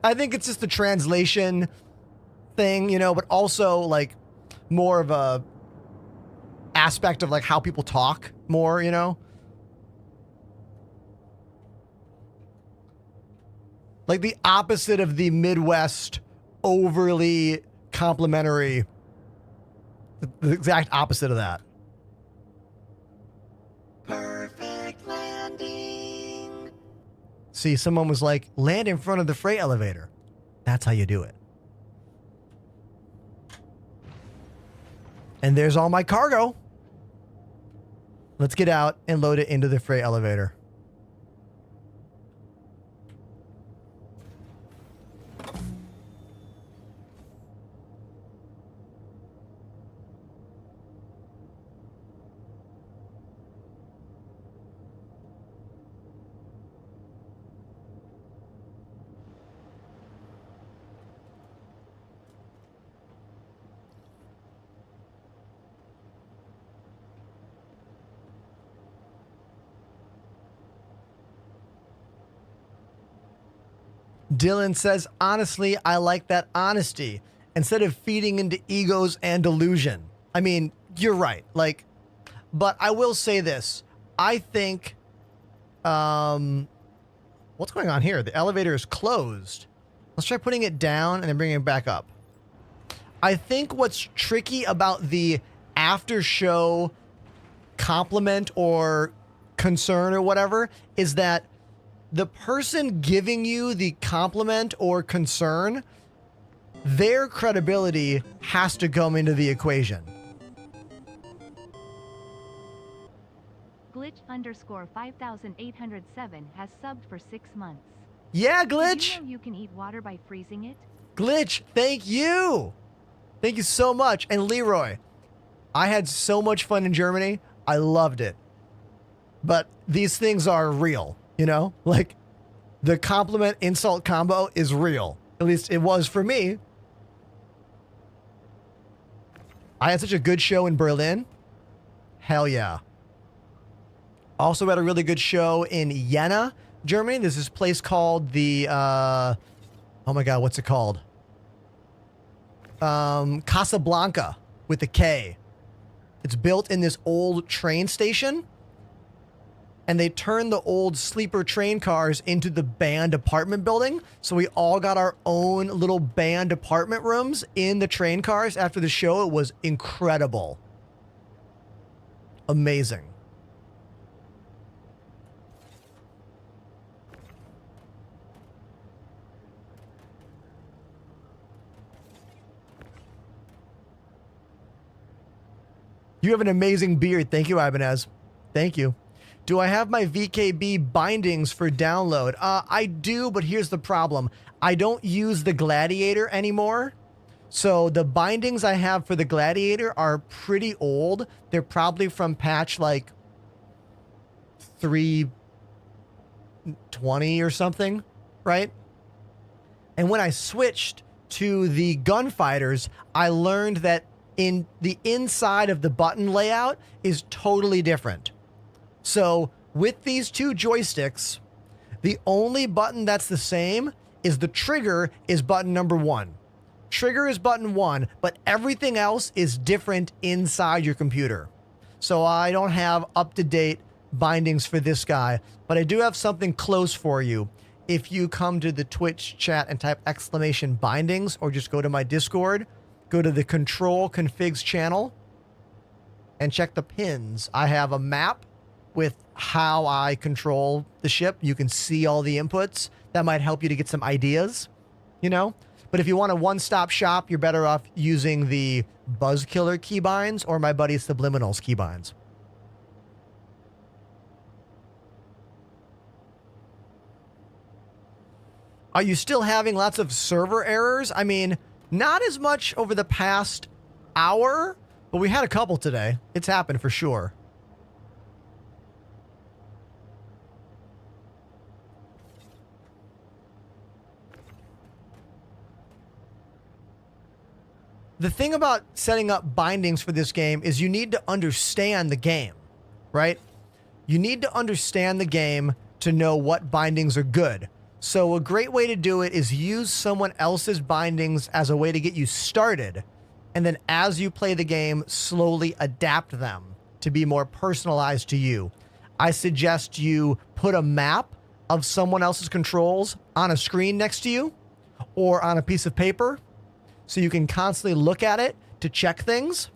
I think it's just a translation thing, you know, but also like more of a aspect of like how people talk more, you know? Like the opposite of the Midwest overly complimentary. The exact opposite of that. Perfect landing. See, someone was like, land in front of the freight elevator. That's how you do it. And there's all my cargo. Let's get out and load it into the freight elevator. Dylan says, honestly, I like that honesty instead of feeding into egos and delusion. I mean, you're right. Like, but I will say this. I think, what's going on here? The elevator is closed. Let's try putting it down and then bringing it back up. I think what's tricky about the after show compliment or concern or whatever is that the person giving you the compliment or concern, their credibility has to come into the equation. Glitch _ 5807 has subbed for 6 months. Yeah, Did Glitch. you know you can eat water by freezing it? Glitch, thank you. Thank you so much. And Leroy, I had so much fun in Germany. I loved it. But these things are real, you know? Like, the compliment insult combo is real. At least it was for me. I had such a good show in Berlin. Hell yeah. Also had a really good show in Jena, Germany. There's this place called the, oh my God, what's it called? Casablanca with a K. It's built in this old train station. And they turned the old sleeper train cars into the band apartment building. So we all got our own little band apartment rooms in the train cars after the show. It was incredible. Amazing. You have an amazing beard. Thank you, Ibanez. Thank you. Do I have my VKB bindings for download? I do, but here's the problem. I don't use the Gladiator anymore. So the bindings I have for the Gladiator are pretty old. They're probably from patch like 320 or something, right? And when I switched to the Gunfighters, I learned that in the inside of the button layout is totally different. So with these two joysticks, the only button that's the same is the trigger is button number 1. Trigger is button 1, but everything else is different inside your computer. So I don't have up-to-date bindings for this guy, but I do have something close for you. if you come to the Twitch chat and type !bindings or just go to my Discord, go to the control configs channel and check the pins. I have a map with how I control the ship. You can see all the inputs. That might help you to get some ideas, you know? But if you want a one-stop shop, you're better off using the Buzzkiller keybinds or my buddy Subliminal's keybinds. Are you still having lots of server errors? I mean, not as much over the past hour, but we had a couple today. It's happened for sure. The thing about setting up bindings for this game is you need to understand the game, right? You need to understand the game to know what bindings are good. So a great way to do it is use someone else's bindings as a way to get you started. And then as you play the game, slowly adapt them to be more personalized to you. I suggest you put a map of someone else's controls on a screen next to you or on a piece of paper so you can constantly look at it to check things.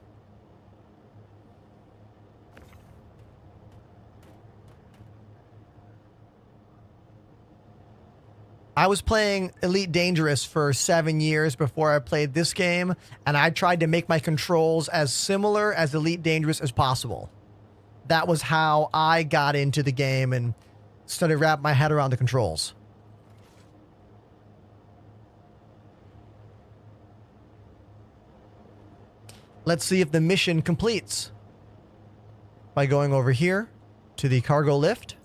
I was playing Elite Dangerous for 7 years before I played this game, and I tried to make my controls as similar as Elite Dangerous as possible. That was how I got into the game and started wrapping my head around the controls. Let's see if the mission completes by going over here to the cargo lift.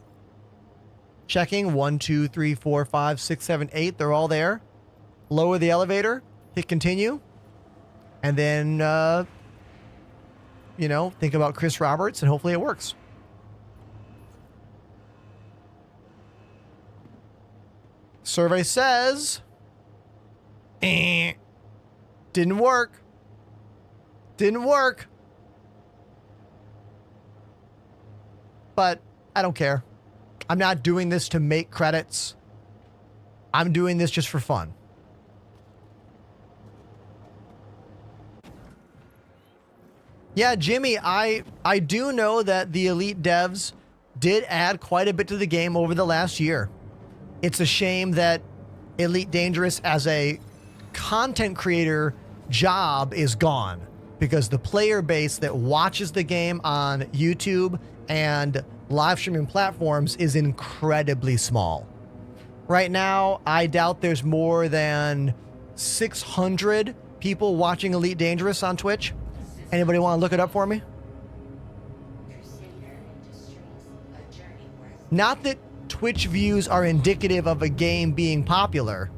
Checking 1, 2, 3, 4, 5, 6, 7, 8. They're all there. Lower the elevator. Hit continue. And then, you know, think about Chris Roberts and hopefully it works. Survey says, didn't work. Didn't work. But I don't care. I'm not doing this to make credits. I'm doing this just for fun. Yeah, Jimmy, I do know that the Elite devs did add quite a bit to the game over the last year. It's a shame that Elite Dangerous as a content creator job is gone, because the player base that watches the game on YouTube and live streaming platforms is incredibly small. Right now, I doubt there's more than 600 people watching Elite Dangerous on Twitch. Anybody want to look it up for me? Not that Twitch views are indicative of a game being popular.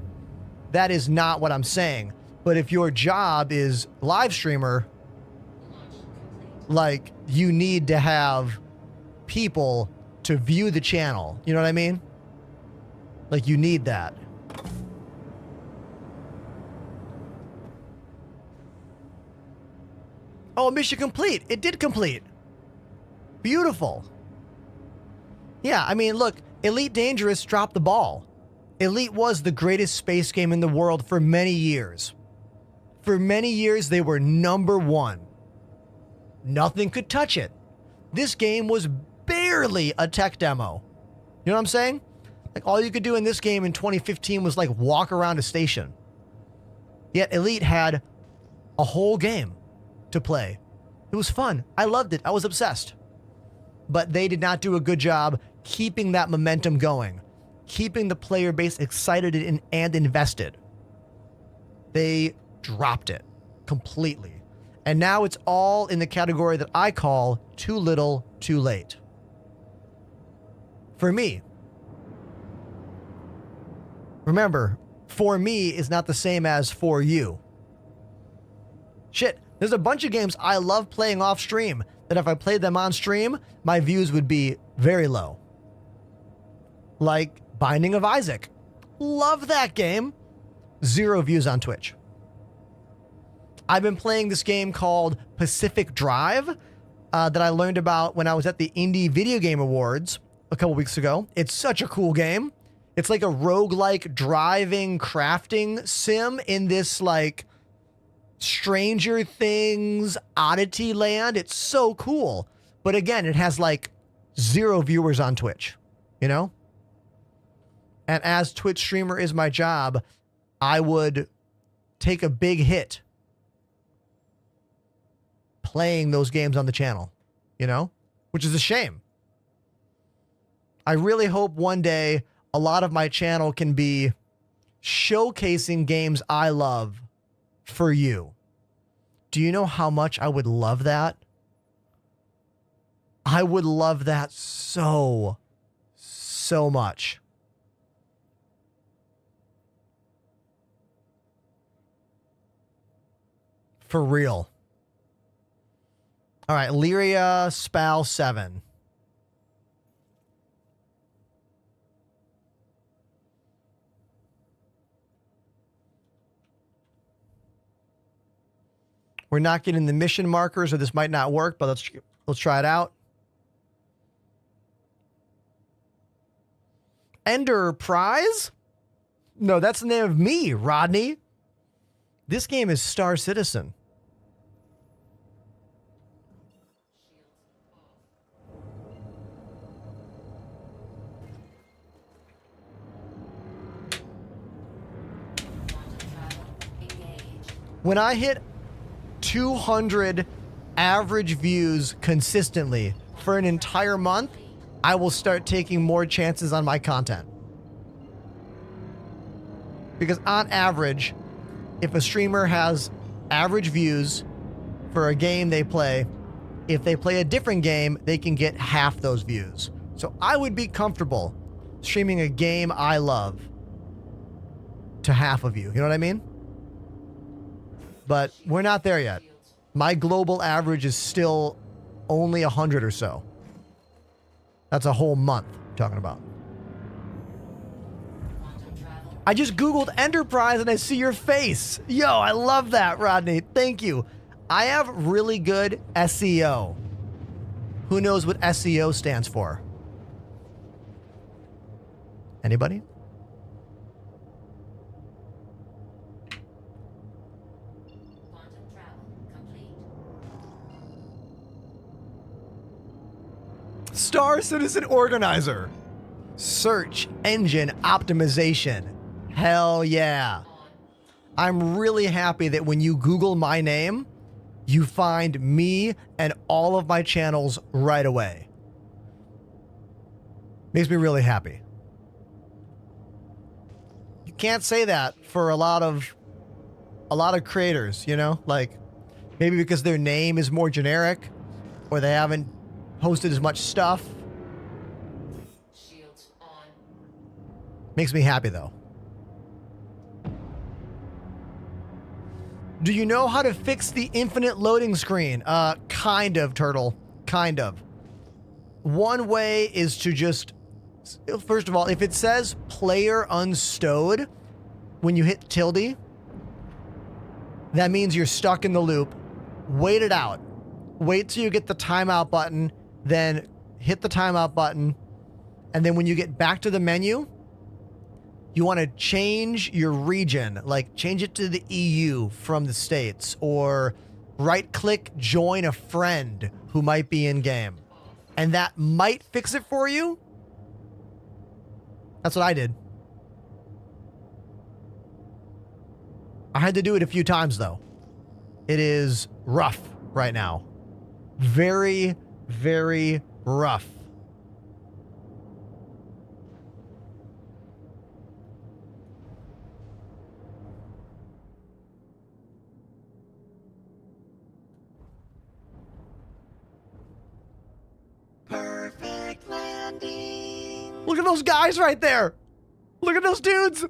That is not what I'm saying. But if your job is live streamer, like, you need to have people to view the channel. You know what I mean? Like, you need that. Oh, mission complete. It did complete. Beautiful. Yeah, I mean, look, Elite Dangerous dropped the ball. Elite was the greatest space game in the world for many years. For many years, they were #1. Nothing could touch it. This game was barely a tech demo. You know what I'm saying? Like, all you could do in this game in 2015 was like walk around a station. Yet Elite had a whole game to play. It was fun. I loved it. I was obsessed. But they did not do a good job keeping that momentum going, keeping the player base excited and invested. They dropped it completely. And now it's all in the category that I call too little, too late. For me. Remember, for me is not the same as for you. Shit, there's a bunch of games I love playing off stream that if I played them on stream, my views would be very low. Like Binding of Isaac. Love that game. 0 views on Twitch. I've been playing this game called Pacific Drive that I learned about when I was at the Indie Video Game Awards a couple weeks ago. It's such a cool game. It's like a roguelike driving crafting sim in this like Stranger Things oddity land. It's so cool. But again, it has like 0 viewers on Twitch, you know? And as Twitch streamer is my job, I would take a big hit playing those games on the channel, you know? Which is a shame. I really hope one day a lot of my channel can be showcasing games I love for you. Do you know how much I would love that? I would love that so much. For real. All right, Lyria Spal 7. We're not getting the mission markers, or this might not work, but let's try it out. Enterprise? No, that's the name of me, Rodney. This game is Star Citizen. When I hit 200 average views consistently for an entire month, I will start taking more chances on my content. Because on average, if a streamer has average views for a game they play, if they play a different game, they can get half those views. So I would be comfortable streaming a game I love to half of you. You know what I mean? But we're not there yet. My global average is still only 100 or so. That's a whole month I'm talking about. I just Googled Enterprise and I see your face. Yo, I love that, Rodney. Thank you. I have really good SEO. Who knows what SEO stands for? Anybody? Star Citizen Organizer. Search engine optimization. Hell yeah. I'm really happy that when you Google my name, you find me and all of my channels right away. Makes me really happy. You can't say that for a lot of creators, you know? Like, maybe because their name is more generic or they haven't posted as much stuff. Makes me happy though. Do you know how to fix the infinite loading screen? Kind of, Turtle. Kind of. One way is to just, first of all, if it says player unstowed when you hit tilde, that means you're stuck in the loop. Wait it out. Wait till you get the timeout button, then hit the timeout button, and then when you get back to the menu, you want to change your region, like change it to the EU from the States, or right-click join a friend who might be in game. And that might fix it for you. That's what I did. I had to do it a few times though. It is rough right now. Very, very rough. Perfect landing. Look at those guys right there. Look at those dudes.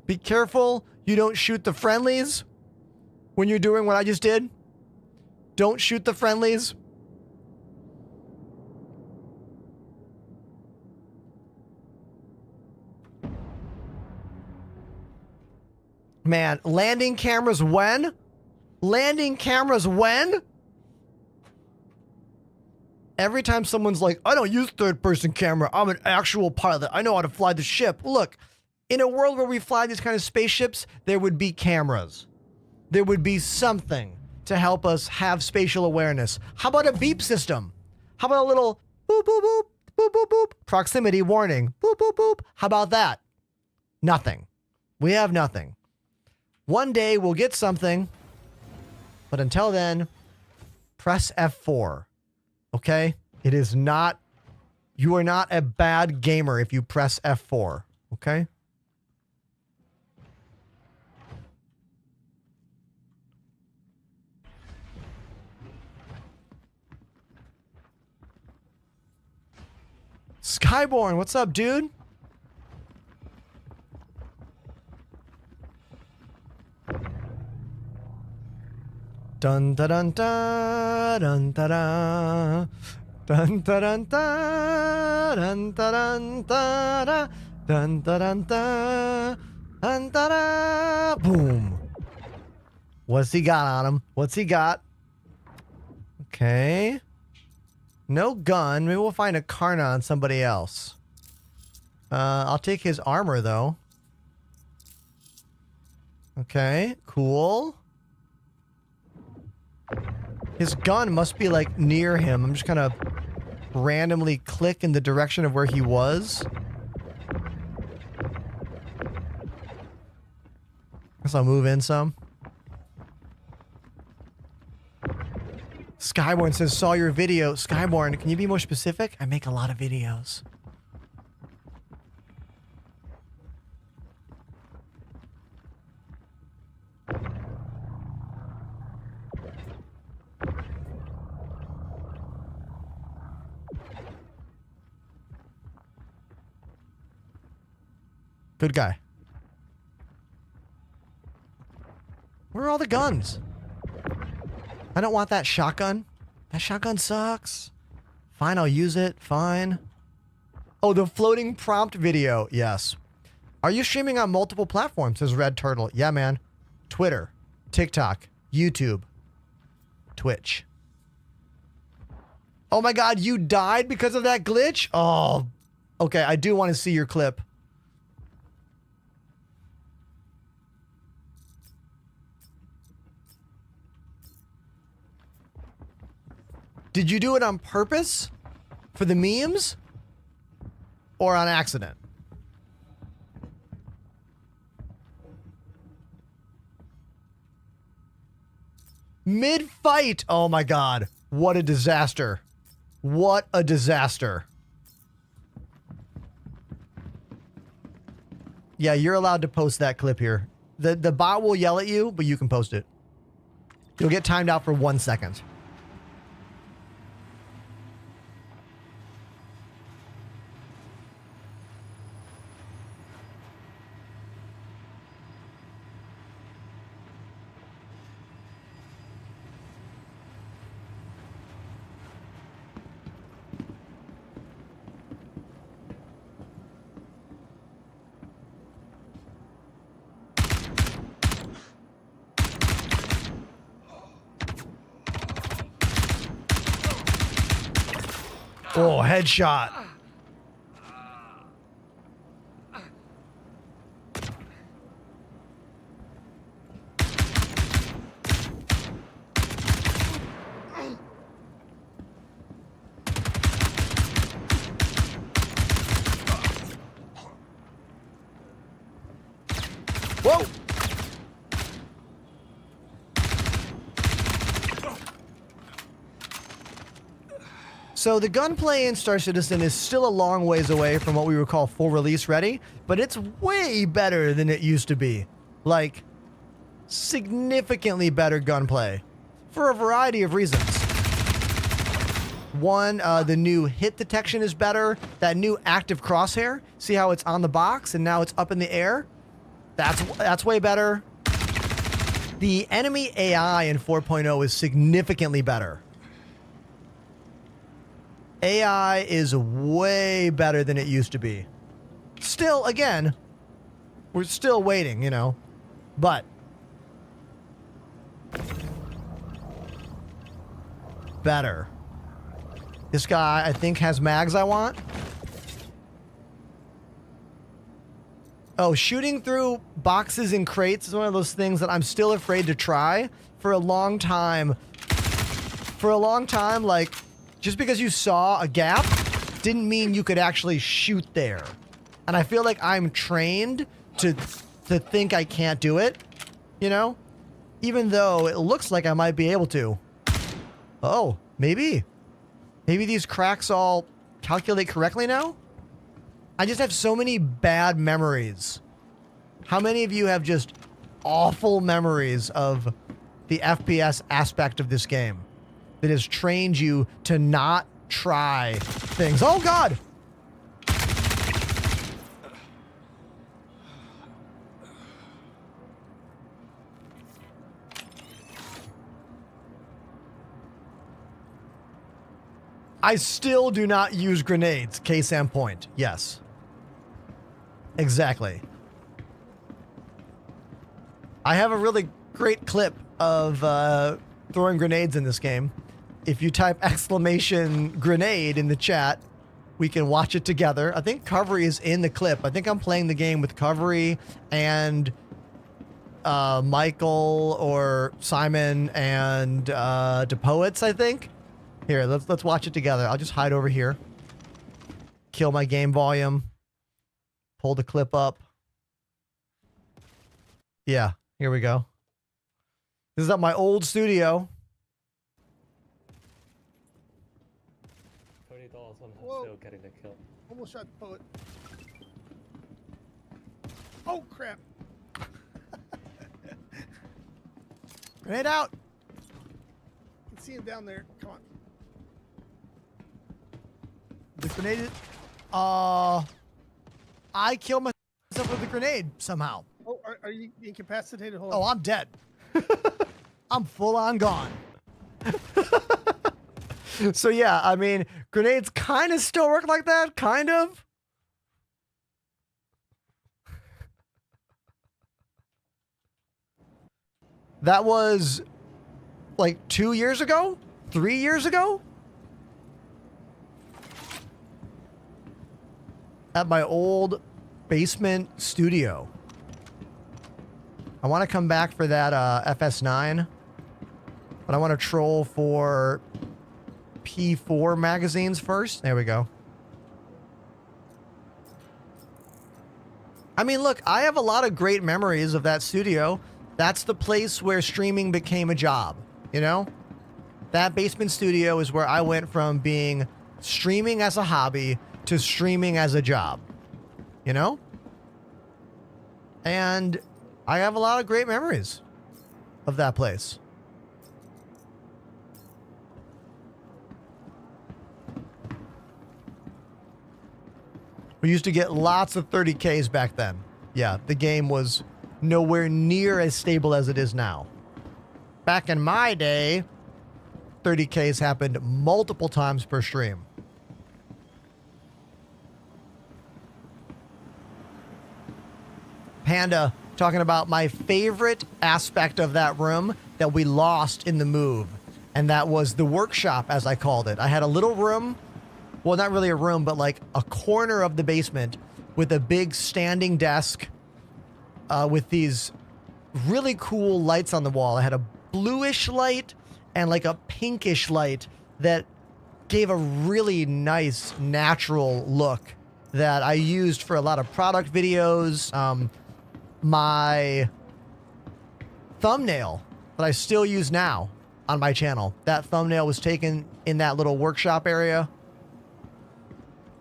Be careful you don't shoot the friendlies when you're doing what I just did. Don't shoot the friendlies. Man, landing cameras when? Landing cameras when? Every time someone's like, I don't use third-person camera. I'm an actual pilot. I know how to fly the ship. Look, in a world where we fly these kind of spaceships, there would be cameras. There would be something to help us have spatial awareness. How about a beep system? How about a little boop, boop, boop, boop, boop, boop, proximity warning, boop, boop, boop. How about that? Nothing. We have nothing. One day we'll get something, but until then, press F4. Okay? It is not, you are not a bad gamer if you press F4. Okay? Skyborn, what's up, dude? Dun da dun da dun da da dun da dun da dun da dun da dun da dun da dun da da. Boom. What's he got on him? What's he got? Okay. No gun. Maybe we'll find a Karna on somebody else. I'll take his armor though. Okay, cool. His gun must be like near him. I'm just gonna randomly click in the direction of where he was. Guess I'll move in some. Skyborn says, saw your video. Skyborn, can you be more specific? I make a lot of videos. Good guy. Where are all the guns? I don't want that shotgun. That shotgun sucks. Fine, I'll use it. Fine. Oh, the floating prompt video. Yes. Are you streaming on multiple platforms? Says Red Turtle. Yeah, man. Twitter, TikTok, YouTube, Twitch. Oh my God, you died because of that glitch? Oh, okay. I do want to see your clip. Did you do it on purpose? For the memes? Or on accident? Mid-fight! Oh my God. What a disaster. What a disaster. Yeah, you're allowed to post that clip here. The bot will yell at you, but you can post it. You'll get timed out for 1 second. Oh, headshot. Whoa! So the gunplay in Star Citizen is still a long ways away from what we would call full release ready, but it's way better than it used to be. Like, significantly better gunplay. For a variety of reasons. One, the new hit detection is better. That new active crosshair. See how it's on the box and now it's up in the air? That's way better. The enemy AI in 4.0 is significantly better. AI is way better than it used to be. Still, again, we're still waiting, you know, but better. This guy, I think, has mags I want. Oh, shooting through boxes and crates is one of those things that I'm still afraid to try. For a long time, like, just because you saw a gap didn't mean you could actually shoot there. And I feel like I'm trained to think I can't do it, you know? Even though it looks like I might be able to. Oh, maybe. Maybe these cracks all calculate correctly now? I just have so many bad memories. How many of you have just awful memories of the FPS aspect of this game that has trained you to not try things? Oh, God! I still do not use grenades. Case in point. Yes. Exactly. I have a really great clip of throwing grenades in this game. If you type exclamation grenade in the chat, we can watch it together. I think Covery is in the clip. I think I'm playing the game with Covery and Michael or Simon and DePoets, I think. Here, let's watch it together. I'll just hide over here. Kill my game volume. Pull the clip up. Yeah, here we go. This is at my old studio. $20 on still getting the kill. Almost shot the poet. Oh crap! Grenade out! I can see him down there. Come on. The grenade. I killed myself with a grenade somehow. Oh, are you incapacitated? Hold on. Oh, I'm dead. I'm full on gone. So yeah, I mean, grenades kind of still work like that, kind of. That was like 2 years ago? 3 years ago? At my old basement studio. I want to come back for that FS9, but I want to troll for P4 magazines first. There we go. I mean, look, I have a lot of great memories of that studio. That's the place where streaming became a job, you know? That basement studio is where I went from being streaming as a hobby to streaming as a job, you know? And I have a lot of great memories of that place. We used to get lots of 30Ks back then. Yeah, the game was nowhere near as stable as it is now. Back in my day, 30Ks happened multiple times per stream. Panda talking about my favorite aspect of that room that we lost in the move. And that was the workshop, as I called it. I had a little room, well, not really a room, but like a corner of the basement with a big standing desk with these really cool lights on the wall. I had a bluish light and like a pinkish light that gave a really nice natural look that I used for a lot of product videos. My thumbnail that I still use now on my channel, that thumbnail was taken in that little workshop area.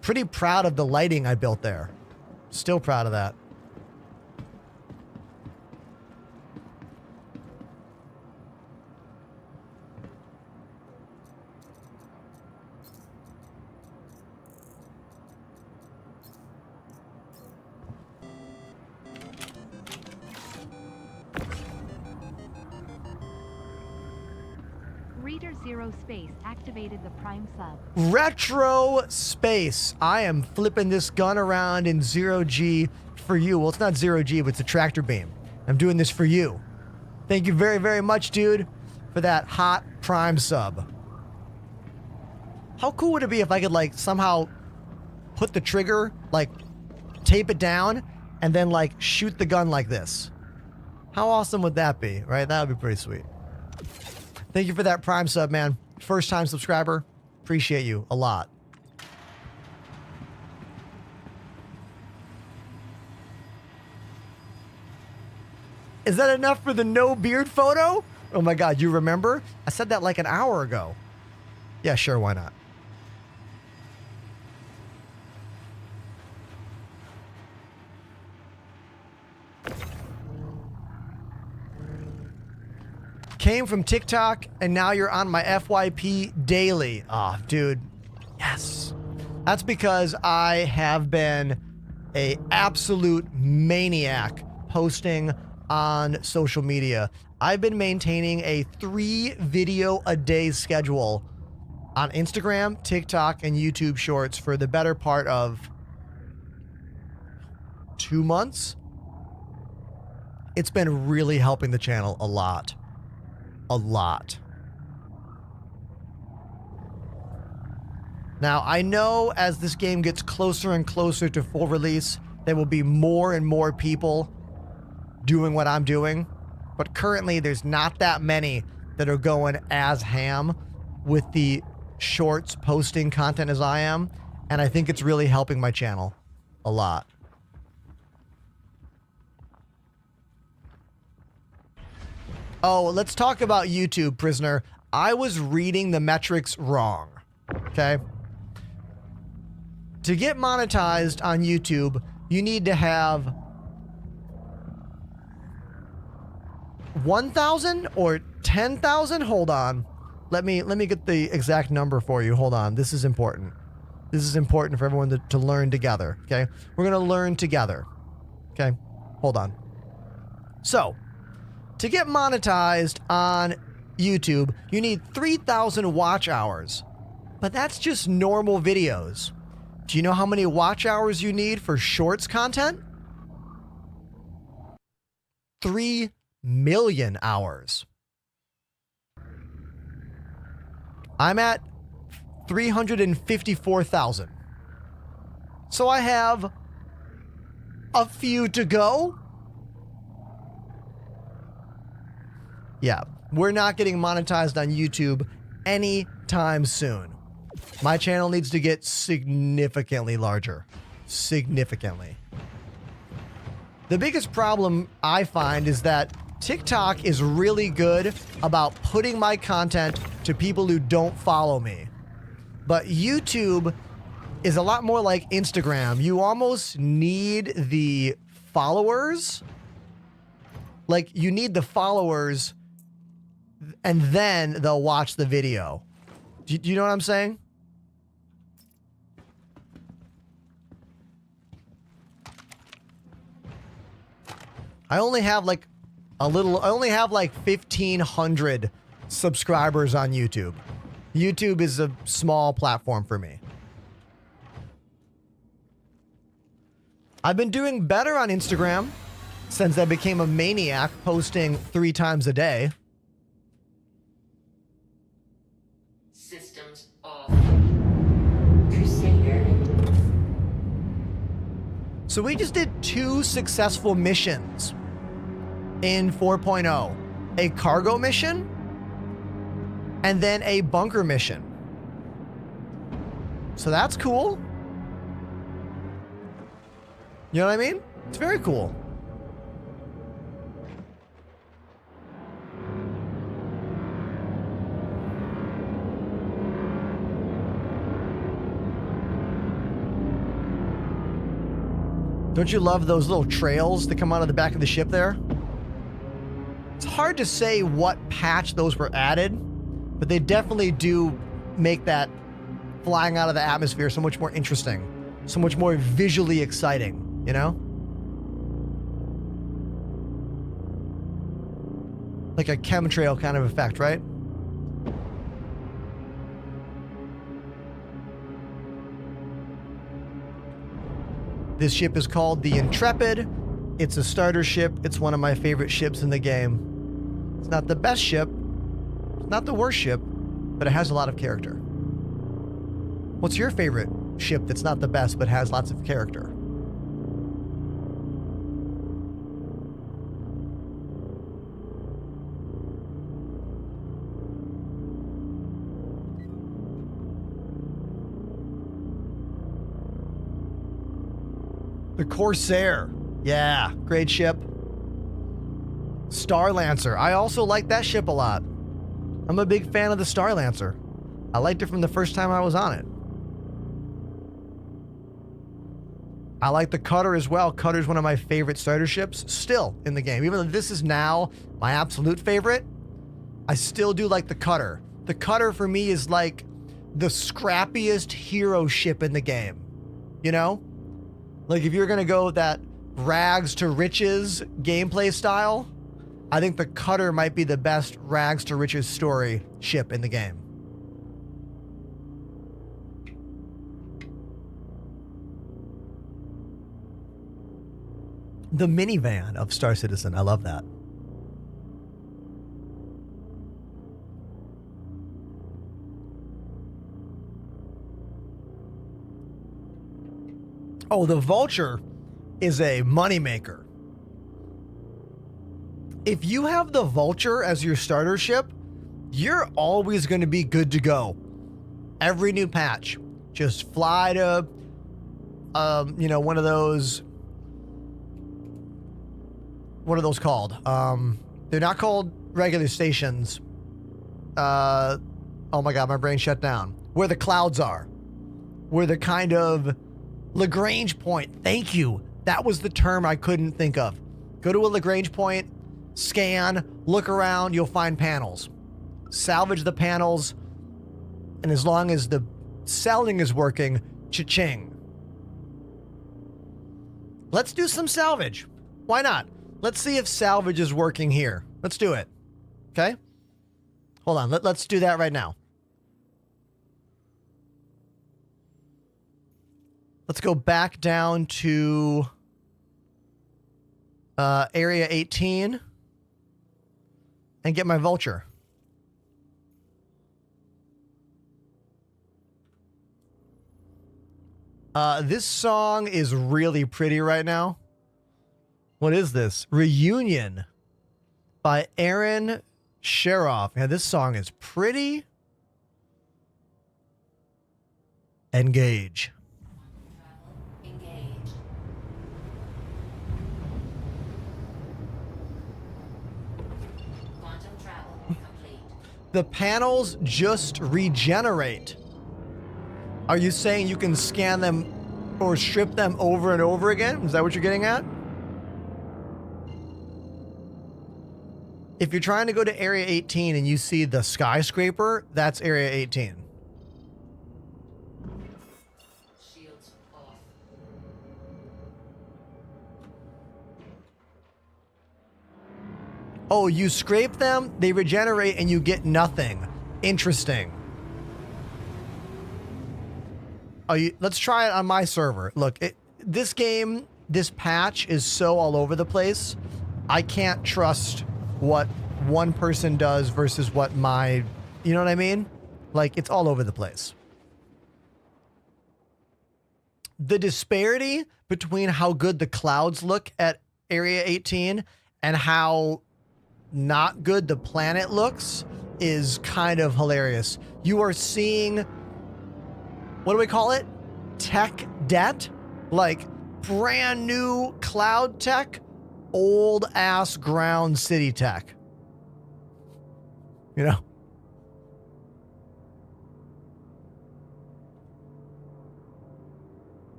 Pretty proud of the lighting I built there. Still proud of that. Mr. Zero Space activated the Prime sub. Retro Space. I am flipping this gun around in 0G for you. Well, it's not 0G, but it's a tractor beam. I'm doing this for you. Thank you very, very much, dude, for that hot Prime sub. How cool would it be if I could, like, somehow put the trigger, like, tape it down, and then, like, shoot the gun like this? How awesome would that be, right? That would be pretty sweet. Thank you for that Prime sub, man. First time subscriber. Appreciate you a lot. Is that enough for the no beard photo? Oh my God, you remember? I said that like an hour ago. Yeah, sure, why not? Came from TikTok, and now you're on my FYP daily. Ah, dude. Yes. That's because I have been a absolute maniac posting on social media. I've been maintaining a 3 video a day schedule on Instagram, TikTok, and YouTube Shorts for the better part of 2 months. It's been really helping the channel a lot. A lot. Now, I know as this game gets closer and closer to full release, there will be more and more people doing what I'm doing, but currently there's not that many that are going as ham with the shorts posting content as I am, and I think it's really helping my channel a lot. Oh, let's talk about YouTube, prisoner. I was reading the metrics wrong, okay? To get monetized on YouTube, you need to have 1,000 or 10,000? Hold on. Let me get the exact number for you. Hold on. This is important. This is important for everyone to learn together, okay? We're going to learn together, okay? Hold on. So, to get monetized on YouTube, you need 3,000 watch hours. But that's just normal videos. Do you know how many watch hours you need for shorts content? 3 million hours. I'm at 354,000. So I have a few to go. Yeah, we're not getting monetized on YouTube anytime soon. My channel needs to get significantly larger. Significantly. The biggest problem I find is that TikTok is really good about putting my content to people who don't follow me. But YouTube is a lot more like Instagram. You almost need the followers. Like, you need the followers, and then they'll watch the video. Do you know what I'm saying? I only have like 1,500 subscribers on YouTube. YouTube is a small platform for me. I've been doing better on Instagram since I became a maniac posting 3 times a day. Systems off. Crusader. So we just did 2 successful missions in 4.0. A cargo mission and then a bunker mission. So that's cool. You know what I mean? It's very cool. Don't you love those little trails that come out of the back of the ship there? It's hard to say what patch those were added, but they definitely do make that flying out of the atmosphere so much more interesting, so much more visually exciting, you know? Like a chemtrail kind of effect, right? This ship is called the Intrepid. It's a starter ship. It's one of my favorite ships in the game. It's not the best ship. It's not the worst ship, but it has a lot of character. What's your favorite ship that's not the best but has lots of character? The Corsair. Yeah, great ship. Star Lancer. I also like that ship a lot. I'm a big fan of the Star Lancer. I liked it from the first time I was on it. I like the Cutter as well. Cutter's one of my favorite starter ships still in the game. Even though this is now my absolute favorite, I still do like the Cutter. The Cutter for me is like the scrappiest hero ship in the game. You know? Like if you're going to go that rags to riches gameplay style, I think the Cutter might be the best rags to riches story ship in the game. The minivan of Star Citizen. I love that. Oh, the Vulture is a moneymaker. If you have the Vulture as your starter ship, you're always going to be good to go. Every new patch. Just fly to, one of those. What are those called? They're not called regular stations. Oh my God, my brain shut down. Where the clouds are. Where the kind of Lagrange point. Thank you. That was the term I couldn't think of. Go to a Lagrange point, scan, look around, you'll find panels. Salvage the panels, and as long as the selling is working, cha-ching. Let's do some salvage. Why not? Let's see if salvage is working here. Let's do it. Okay? Hold on. Let's do that right now. Let's go back down to Area 18 and get my Vulture. This song is really pretty right now. What is this? Reunion by Aaron Sheroff. Yeah, this song is pretty. Engage. The panels just regenerate. Are you saying you can scan them or strip them over and over again? Is that what you're getting at? If you're trying to go to Area 18 and you see the skyscraper, that's Area 18. Shields off. Oh, you scrape them, they regenerate, and you get nothing. Interesting. Let's try it on my server. Look, this game, this patch is so all over the place. I can't trust what one person does versus what my, you know what I mean? Like, it's all over the place. The disparity between how good the clouds look at Area 18 and how not good the planet looks is kind of hilarious. You are seeing, what do we call it? Tech debt? Like brand new cloud tech, old ass ground city tech. You know?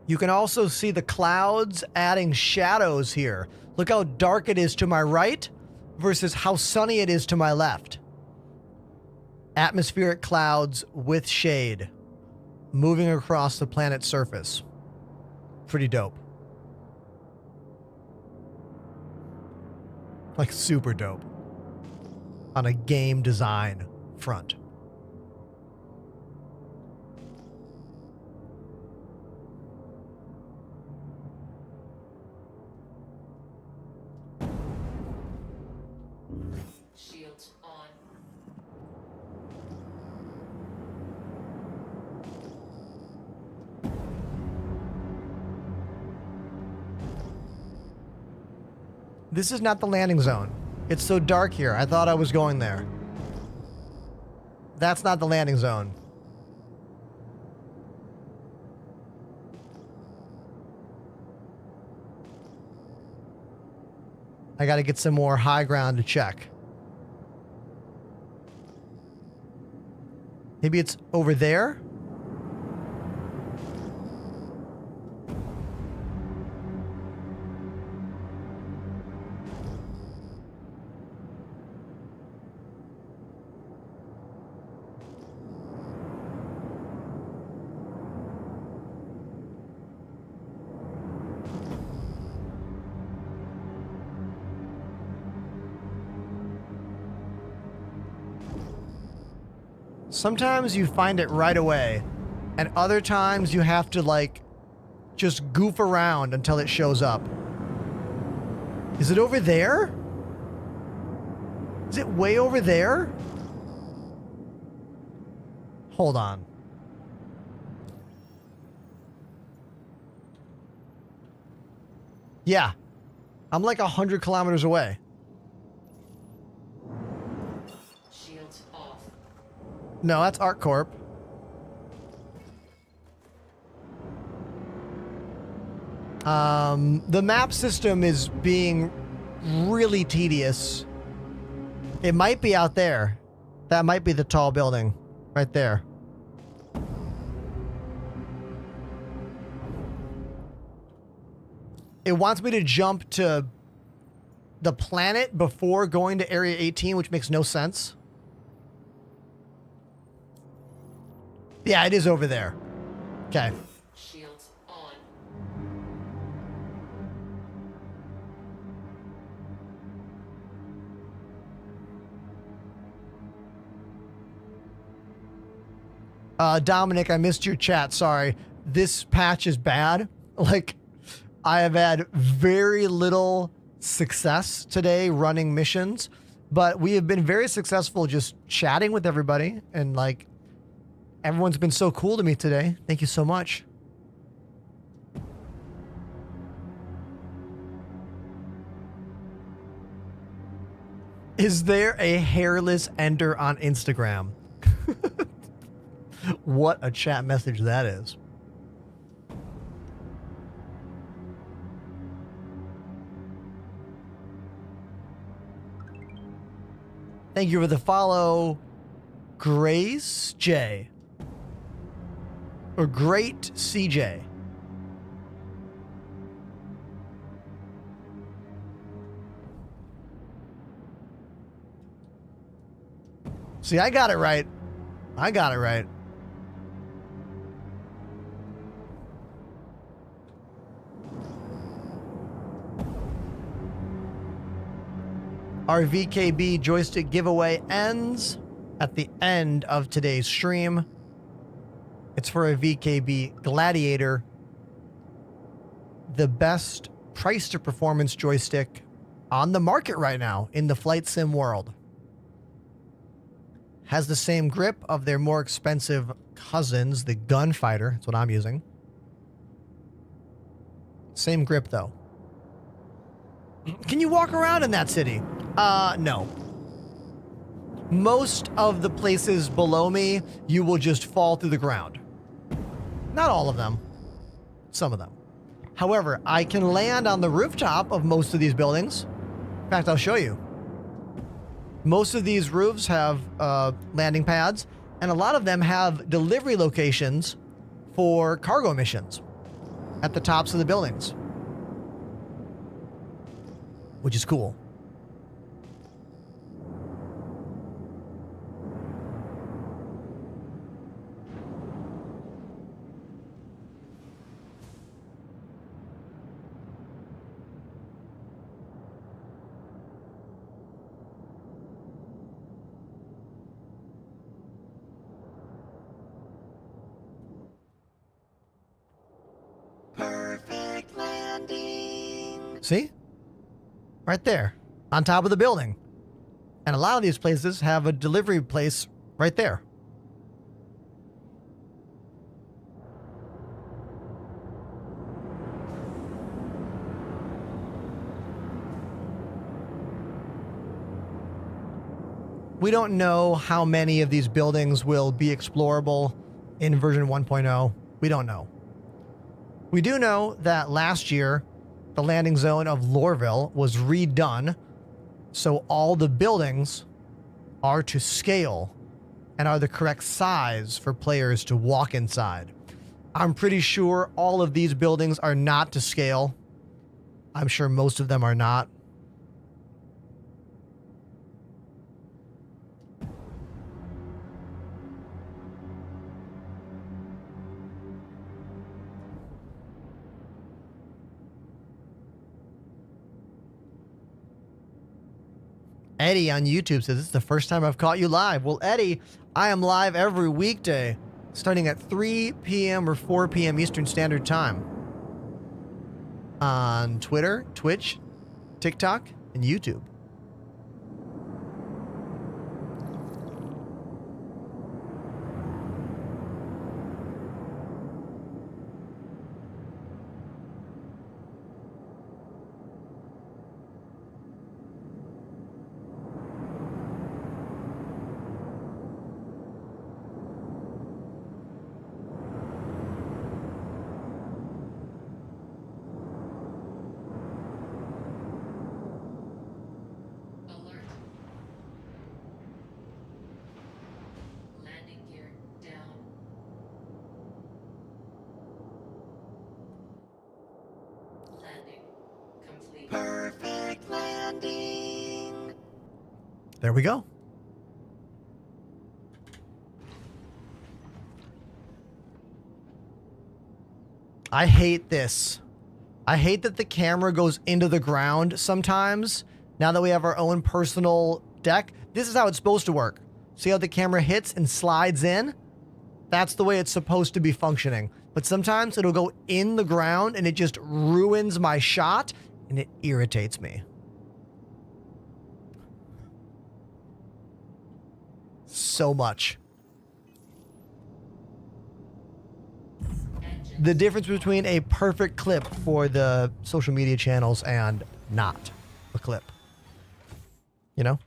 You can also see the clouds adding shadows here. Look how dark it is to my right versus how sunny it is to my left. Atmospheric clouds with shade moving across the planet's surface. Pretty dope. Like super dope. on a game design front. Shields on. This is not the landing zone. It's so dark here. I thought I was going there. That's not the landing zone. I got to get some more high ground to check. Maybe it's over there? Sometimes you find it right away, and other times you have to, like, just goof around until it shows up. Is it over there? Is it way over there? Hold on. Yeah. I'm like 100 kilometers away. Shields off. No, that's ArcCorp. The map system is being really tedious. It might be out there. That might be the tall building right there. It wants me to jump to the planet before going to Area 18, which makes no sense. Yeah, it is over there. Okay. Shields on. Dominic, I missed your chat. Sorry. This patch is bad. Like, I have had very little success today running missions, but we have been very successful just chatting with everybody, and like, everyone's been so cool to me today. Thank you so much. Is there a hairless ender on Instagram? What a chat message that is. Thank you for the follow, Grace J. Or Great CJ. See, I got it right. I got it right. Our VKB joystick giveaway ends at the end of today's stream. It's for a VKB Gladiator, the best price to performance joystick on the market right now in the flight sim world. Has the same grip of their more expensive cousins, the Gunfighter. That's what I'm using. Same grip though. Can you walk around in that city? No. Most of the places below me, you will just fall through the ground. Not all of them. Some of them. However, I can land on the rooftop of most of these buildings. In fact, I'll show you. Most of these roofs have landing pads, and a lot of them have delivery locations for cargo missions at the tops of the buildings, which is cool. See? Right there. On top of the building. And a lot of these places have a delivery place right there. We don't know how many of these buildings will be explorable in version 1.0. We don't know. We do know that last year, the landing zone of Lorville was redone, so all the buildings are to scale and are the correct size for players to walk inside. I'm pretty sure all of these buildings are not to scale. I'm sure most of them are not. Eddie on YouTube says, this is the first time I've caught you live. Well, Eddie, I am live every weekday, starting at 3 p.m. or 4 p.m. Eastern Standard Time. On Twitter, Twitch, TikTok, and YouTube. Perfect landing. There we go. I hate this. I hate that the camera goes into the ground sometimes. Now that we have our own personal deck, this is how it's supposed to work. See how the camera hits and slides in? That's the way it's supposed to be functioning. But sometimes it'll go in the ground and it just ruins my shot and it irritates me. So much. The difference between a perfect clip for the social media channels and not a clip. You know?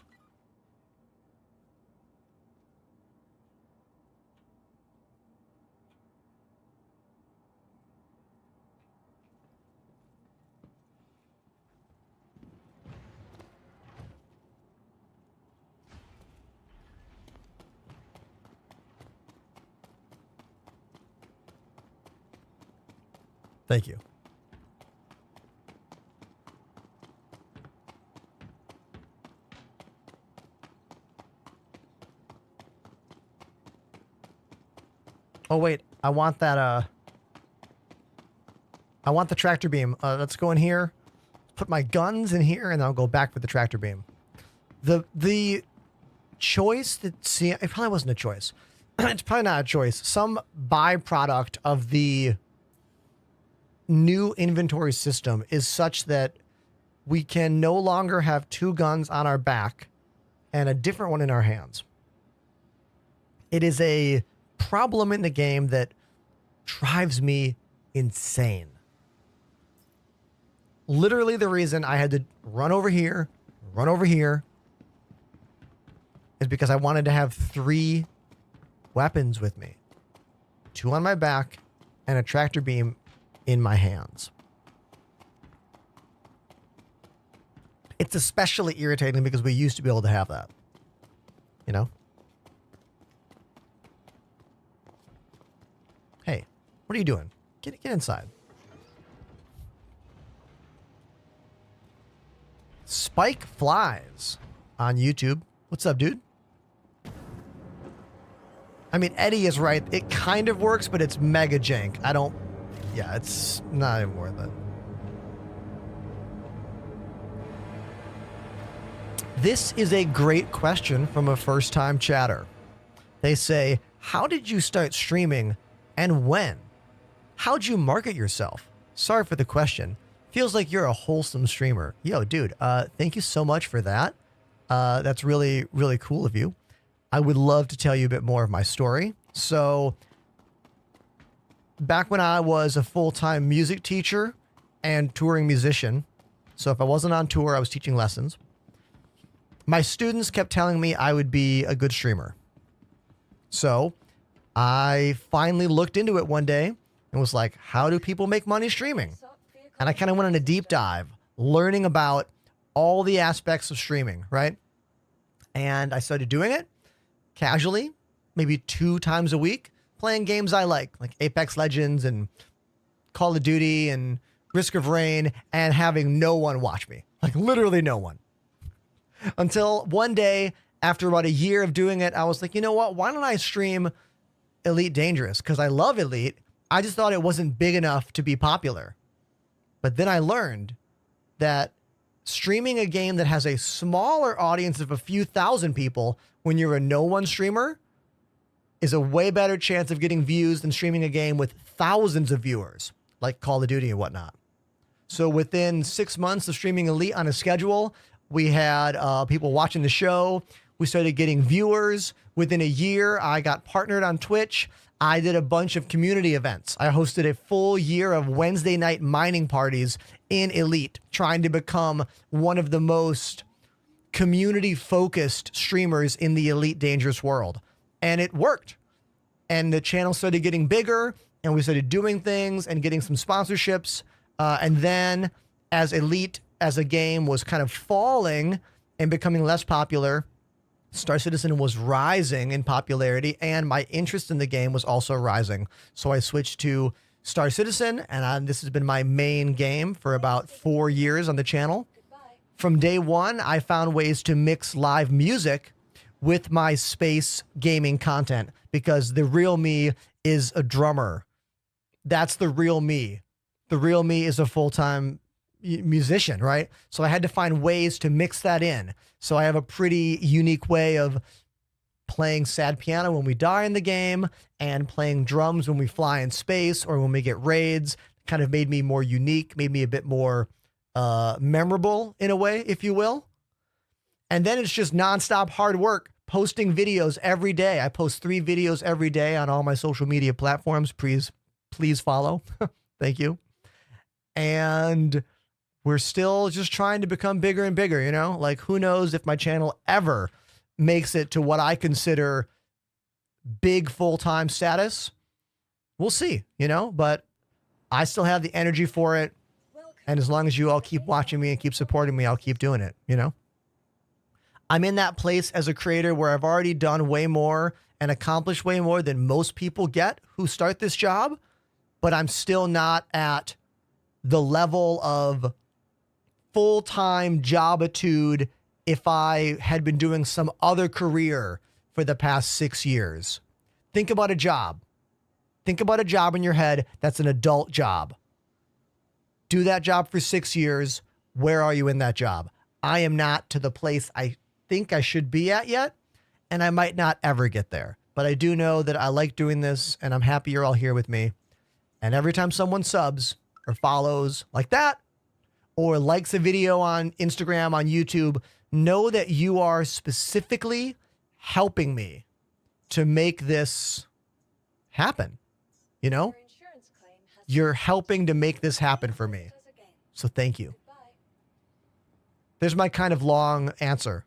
Thank you. Oh wait, I want that I want the tractor beam. Let's go in here. Put my guns in here and I'll go back with the tractor beam. The choice that it probably wasn't a choice. It's probably not a choice. Some byproduct of the new inventory system is such that we can no longer have two guns on our back and a different one in our hands. It is a problem in the game that drives me insane. Literally the reason I had to run over here is because I wanted to have 3 weapons with me. 2 on my back and a tractor beam in my hands. It's especially irritating because we used to be able to have that. You know? Hey, what are you doing? Get inside. Spike Flies on YouTube. What's up, dude? I mean, Eddie is right. It kind of works, but it's mega jank. Yeah, it's not even worth it. This is a great question from a first-time chatter. They say, how did you start streaming and when? How'd you market yourself? Sorry for the question. Feels like you're a wholesome streamer. Yo, dude, thank you so much for that. That's really, really cool of you. I would love to tell you a bit more of my story. So back when I was a full-time music teacher and touring musician, so if I wasn't on tour, I was teaching lessons, my students kept telling me I would be a good streamer. So I finally looked into it one day and was like, how do people make money streaming? And I kind of went on a deep dive, learning about all the aspects of streaming, right? And I started doing it casually, maybe 2 times a week, playing games I like Apex Legends and Call of Duty and Risk of Rain, and having no one watch me, like literally no one. Until one day, after about a year of doing it, I was like, you know what? Why don't I stream Elite Dangerous? Because I love Elite. I just thought it wasn't big enough to be popular. But then I learned that streaming a game that has a smaller audience of a few thousand people when you're a no one streamer is a way better chance of getting views than streaming a game with thousands of viewers like Call of Duty and whatnot. So within 6 months of streaming Elite on a schedule, we had people watching the show. We started getting viewers. Within a year, I got partnered on Twitch. I did a bunch of community events. I hosted a full year of Wednesday night mining parties in Elite, trying to become one of the most community-focused streamers in the Elite Dangerous world. And it worked. And the channel started getting bigger, and we started doing things and getting some sponsorships. And then as Elite as a game was kind of falling and becoming less popular, Star Citizen was rising in popularity, and my interest in the game was also rising. So I switched to Star Citizen, and this has been my main game for about 4 years on the channel. From day one, I found ways to mix live music with my space gaming content, because the real me is a drummer. That's the real me. The real me is a full-time musician, right? So I had to find ways to mix that in. So I have a pretty unique way of playing sad piano when we die in the game and playing drums when we fly in space or when we get raids. Kind of made me more unique, made me a bit more memorable in a way, if you will. And then it's just nonstop hard work, posting videos every day. I post 3 videos every day on all my social media platforms. Please follow. Thank you. And we're still just trying to become bigger and bigger, you know? Like, who knows if my channel ever makes it to what I consider big full-time status. We'll see, you know? But I still have the energy for it. And as long as you all keep watching me and keep supporting me, I'll keep doing it, you know? I'm in that place as a creator where I've already done way more and accomplished way more than most people get who start this job, but I'm still not at the level of full-time jobitude if I had been doing some other career for the past 6 years. Think about a job. Think about a job in your head that's an adult job. Do that job for 6 years. Where are you in that job? I am not to the place I think I should be at yet, and I might not ever get there. But I do know that I like doing this, and I'm happy you're all here with me. And every time someone subs or follows like that, or likes a video on Instagram, on YouTube, know that you are specifically helping me to make this happen. You know? You're helping to make this happen for me. So thank you. There's my kind of long answer.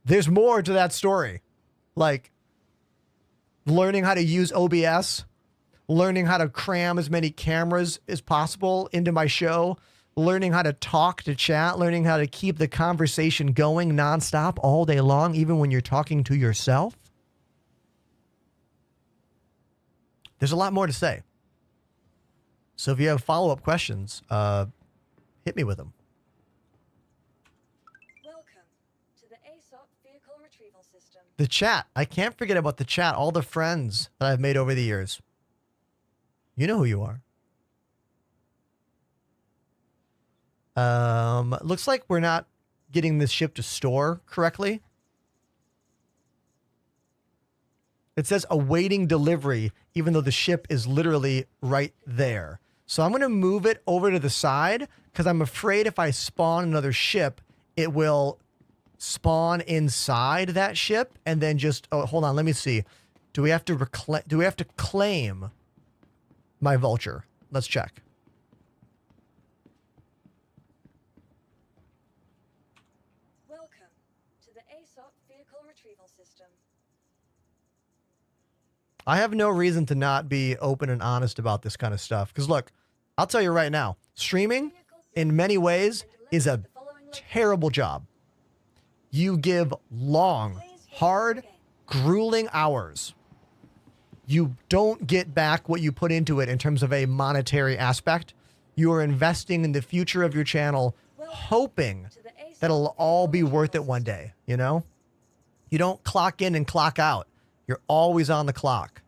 There's more to that story. Like learning how to use OBS, learning how to cram as many cameras as possible into my show, learning how to talk to chat, learning how to keep the conversation going nonstop all day long, even when you're talking to yourself. There's a lot more to say. So if you have follow-up questions, hit me with them. Welcome to the ASOP vehicle retrieval system. The chat. I can't forget about the chat. All the friends that I've made over the years. You know who you are. Looks like we're not getting this ship to store correctly. It says awaiting delivery, even though the ship is literally right there. So I'm going to move it over to the side because I'm afraid if I spawn another ship, it will spawn inside that ship and then just, oh, hold on. Let me see. Do we have to claim my vulture? Let's check. Welcome to the ASOP vehicle retrieval system. I have no reason to not be open and honest about this kind of stuff. Because look, I'll tell you right now, streaming in many ways is a terrible job. You give long, hard, grueling hours. You don't get back what you put into it in terms of a monetary aspect. You are investing in the future of your channel, hoping that it'll all be worth it one day, you know? You don't clock in and clock out. You're always on the clock.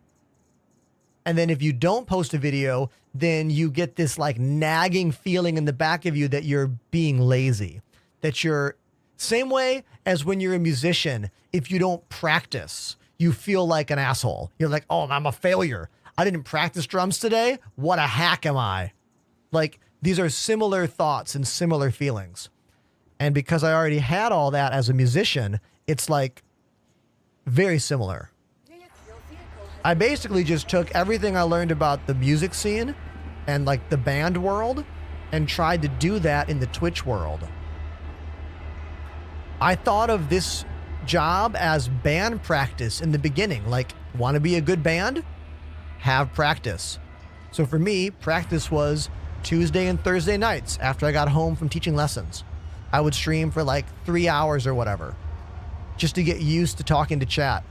And then if you don't post a video, then you get this like nagging feeling in the back of you that you're being lazy. That you're, same way as when you're a musician, if you don't practice, you feel like an asshole. You're like, oh, I'm a failure. I didn't practice drums today. What a hack am I? Like, these are similar thoughts and similar feelings. And because I already had all that as a musician, it's like very similar. I basically just took everything I learned about the music scene and like the band world and tried to do that in the Twitch world. I thought of this job as band practice in the beginning. Like, want to be a good band? Have practice. So for me, practice was Tuesday and Thursday nights after I got home from teaching lessons. I would stream for like 3 hours or whatever, just to get used to talking to chat,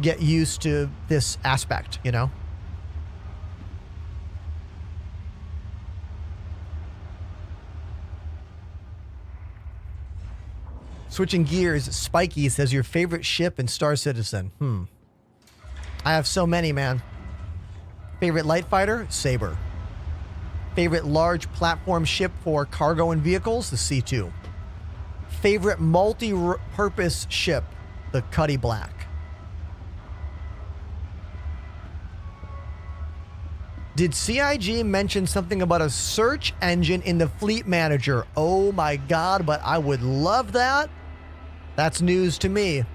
get used to this aspect, you know? Switching gears, Spiky says your favorite ship in Star Citizen. I have so many, man. Favorite light fighter? Saber. Favorite large platform ship for cargo and vehicles? The C2. Favorite multi-purpose ship? The Cuddy Black. Did CIG mention something about a search engine in the Fleet Manager? Oh my God, but I would love that. That's news to me.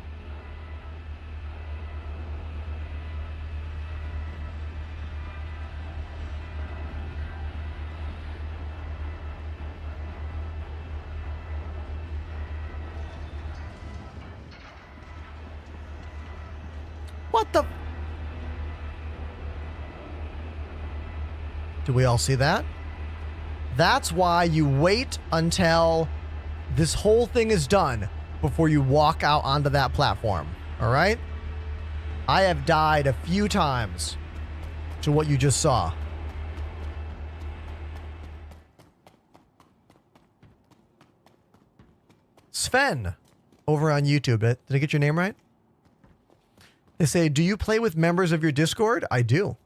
What the? Do we all see that? That's why you wait until this whole thing is done before you walk out onto that platform. All right? I have died a few times to what you just saw. Sven over on YouTube. Did I get your name right? They say, do you play with members of your Discord? I do.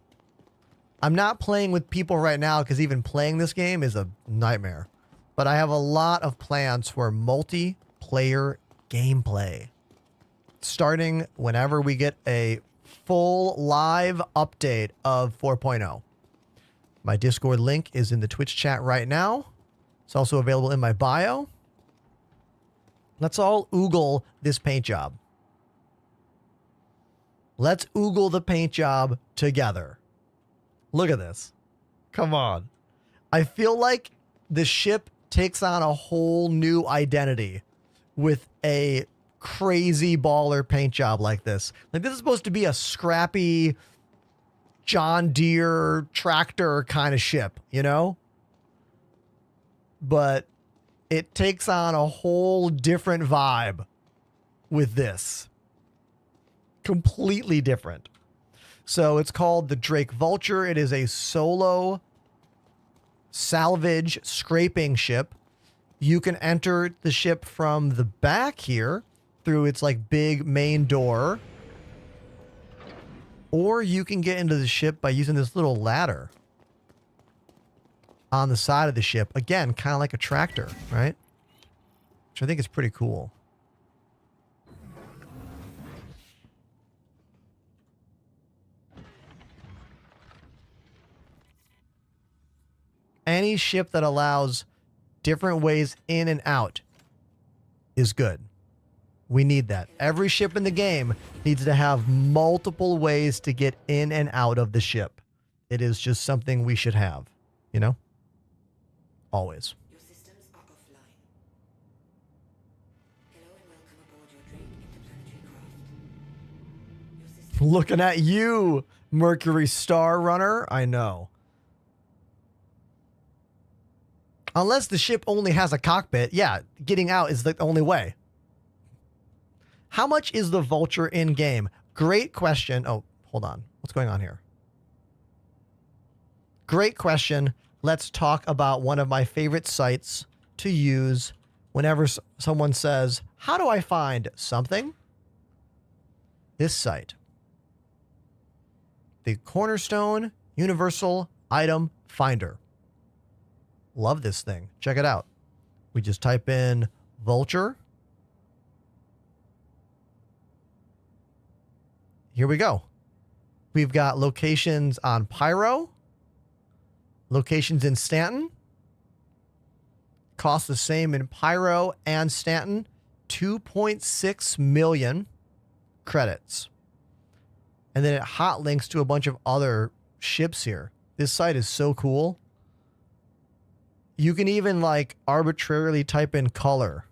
I'm not playing with people right now because even playing this game is a nightmare. But I have a lot of plans for multiplayer gameplay. Starting whenever we get a full live update of 4.0. My Discord link is in the Twitch chat right now. It's also available in my bio. Let's all oogle this paint job. Let's oogle the paint job together. Look at this. Come on. I feel like the ship takes on a whole new identity with a crazy baller paint job like this. Like, this is supposed to be a scrappy John Deere tractor kind of ship, you know? But it takes on a whole different vibe with this. Completely different. So it's called the Drake Vulture. It is a solo salvage scraping ship. You can enter the ship from the back here through its like big main door. Or you can get into the ship by using this little ladder on the side of the ship. Again, kind of like a tractor, right? Which I think is pretty cool. any ship that allows different ways in and out is good. We need that. Every ship in the game needs to have multiple ways to get in and out of the ship. It is just something we should have, you know? Always. Your systems are offline. Hello and welcome aboard your Drake interplanetary craft. Your systems Looking at you, Mercury Star Runner. I know. Unless the ship only has a cockpit, yeah, getting out is the only way. How much is the Vulture in game? Great question. Oh, hold on. What's going on here? Great question. Let's talk about one of my favorite sites to use whenever someone says, how do I find something? This site. The Cornerstone Universal Item Finder. Love this thing. Check it out. We just type in Vulture. Here we go. We've got locations on Pyro, locations in Stanton. Cost the same in Pyro and Stanton, 2.6 million credits. And then it hot links to a bunch of other ships here. This site is so cool. You can even like arbitrarily type in color.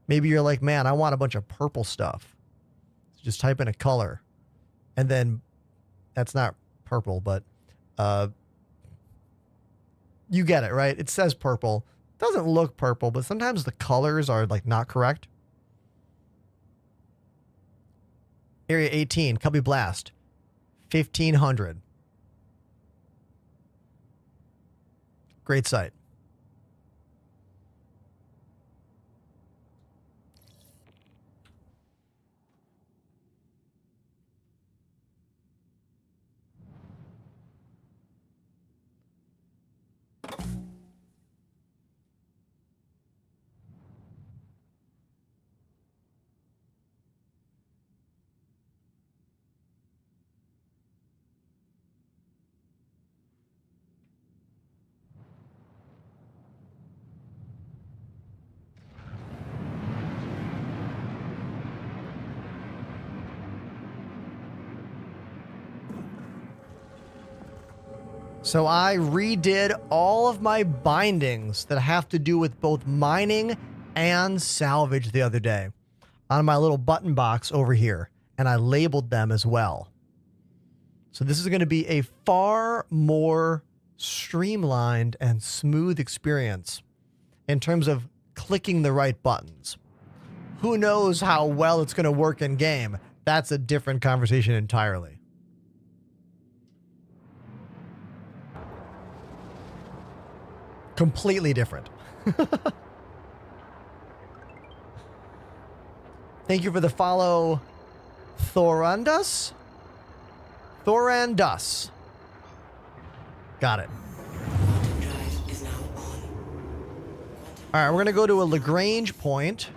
Maybe you're like, man, I want a bunch of purple stuff. So just type in a color. And then that's not purple, but you get it, right? It says purple. Doesn't look purple, but sometimes the colors are like not correct. Area 18, Cubby Blast, 1,500. Great site. So I redid all of my bindings that have to do with both mining and salvage the other day on my little button box over here, and I labeled them as well. So this is going to be a far more streamlined and smooth experience in terms of clicking the right buttons. Who knows how well it's going to work in game? That's a different conversation entirely. Completely different. Thank you for the follow, Thorandus. Thorandus. Got it. All right, we're going to go to a Lagrange point.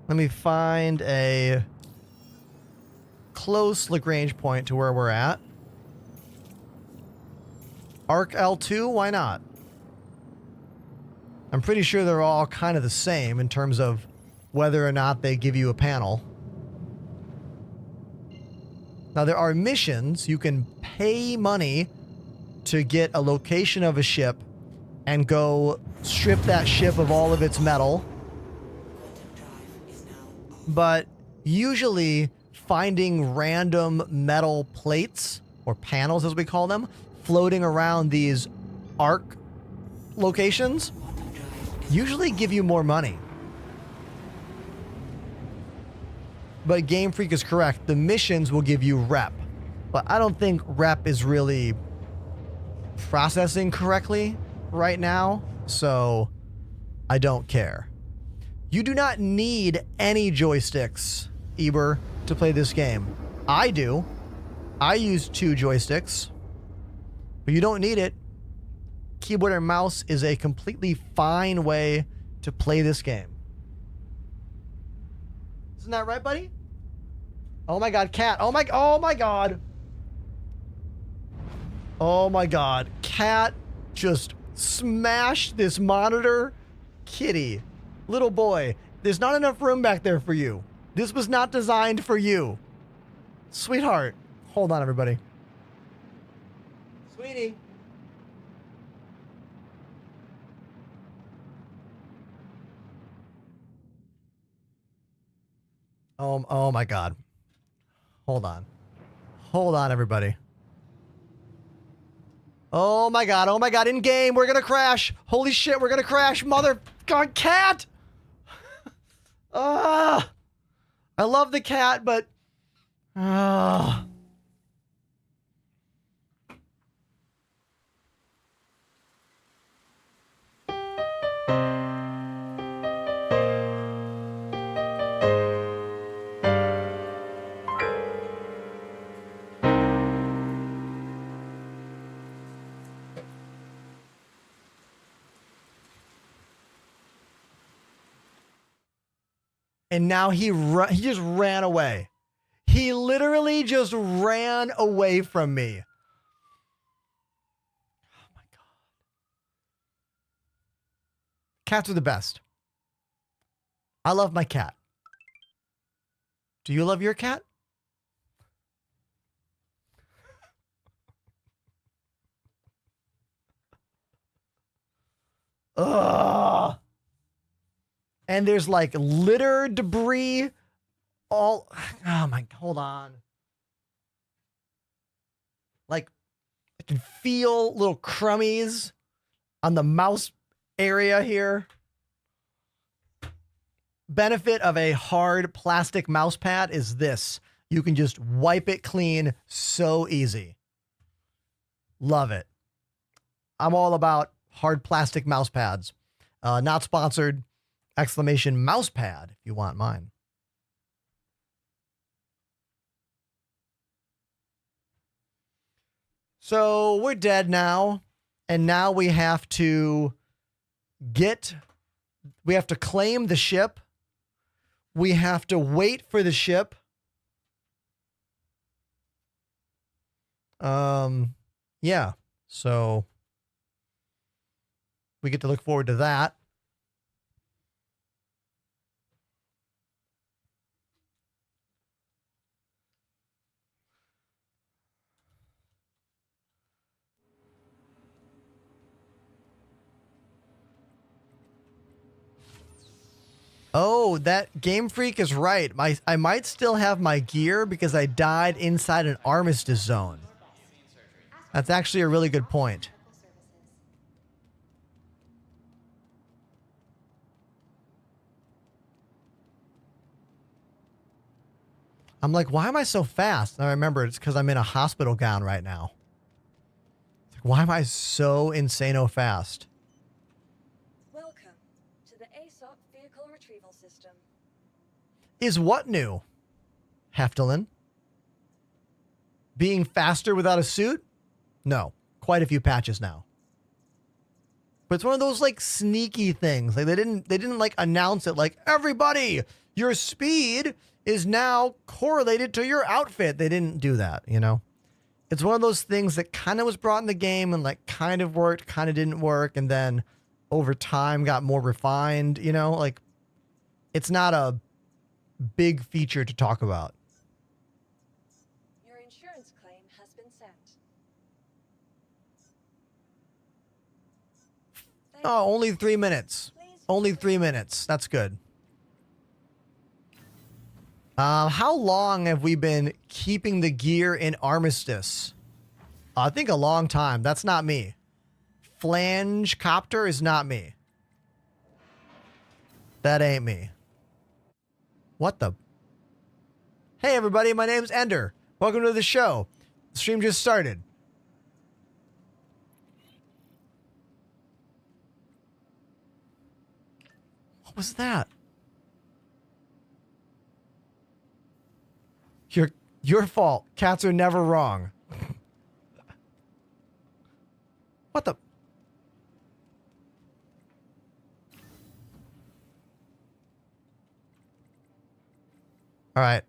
Let me find a close Lagrange point to where we're at. Arc L2, why not? I'm pretty sure they're all kind of the same in terms of whether or not they give you a panel. Now there are missions. You can pay money to get a location of a ship and go strip that ship of all of its metal. But usually finding random metal plates, or panels as we call them, floating around these arc locations usually give you more money. But Game Freak is correct. The missions will give you rep. But I don't think rep is really processing correctly right now, so I don't care. You do not need any joysticks, Eber, to play this game. I do. I use 2 joysticks. But you don't need it. Keyboard and mouse is a completely fine way to play this game. Isn't that right, buddy? Oh my god, cat. Oh my god. Oh my God. Cat just smashed this monitor. Kitty, little boy, there's not enough room back there for you. This was not designed for you. Sweetheart. Hold on, everybody. Sweetie. Oh my God. Hold on. Hold on, everybody. Oh my God, in game, we're gonna crash. Holy shit, we're gonna crash, mother God, cat! Ah, I love the cat, but and now he just ran away. He literally just ran away from me. Oh my God. Cats are the best. I love my cat. Do you love your cat? Ugh. And there's like litter debris all. Oh my, hold on. Like I can feel little crummies on the mouse area here. Benefit of a hard plastic mouse pad is this. You can just wipe it clean so easy. Love it. I'm all about hard plastic mouse pads. Not sponsored. Exclamation mouse pad if you want mine. So we're dead now. And now we have to claim the ship. We have to wait for the ship. Yeah. So we get to look forward to that. Oh, that Game Freak is right. I might still have my gear because I died inside an armistice zone. That's actually a really good point. I'm like, why am I so fast? And I remember it's because I'm in a hospital gown right now. It's like, why am I so insano fast? Welcome to the ASOP vehicle retrieval system. Is what new? Heftelin? Being faster without a suit? No. Quite a few patches now. But it's one of those like sneaky things. Like they didn't like announce it like, everybody, your speed is now correlated to your outfit. They didn't do that, you know? It's one of those things that kind of was brought in the game and like kind of worked, kind of didn't work, and then over time got more refined, you know? Like it's not a big feature to talk about. Your insurance claim has been sent. Oh, only 3 minutes. Only 3 minutes. That's good. How long have we been keeping the gear in Armistice? I think a long time. That's not me. Flange Copter is not me. That ain't me. What the? Hey everybody, my name's Ender. Welcome to the show. The stream just started. What was that? Your fault. Cats are never wrong. What the? All right.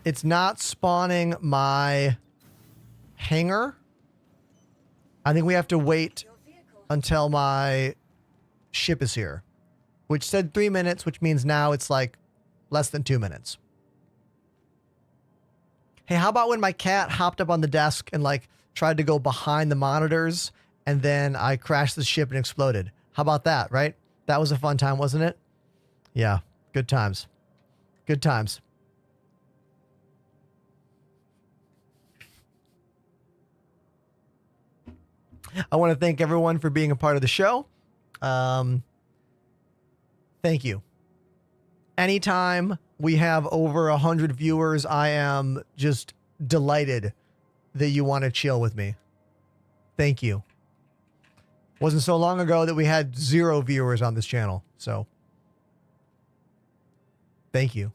It's not spawning my hangar. I think we have to wait until my ship is here, which said 3 minutes, which means now it's like less than 2 minutes. Hey, how about when my cat hopped up on the desk and like tried to go behind the monitors and then I crashed the ship and exploded? How about that, right? That was a fun time, wasn't it? Yeah, good times. Good times. I want to thank everyone for being a part of the show. Thank you. Anytime we have over 100 viewers, I am just delighted that you want to chill with me. Thank you. Wasn't so long ago that we had 0 viewers on this channel, so thank you.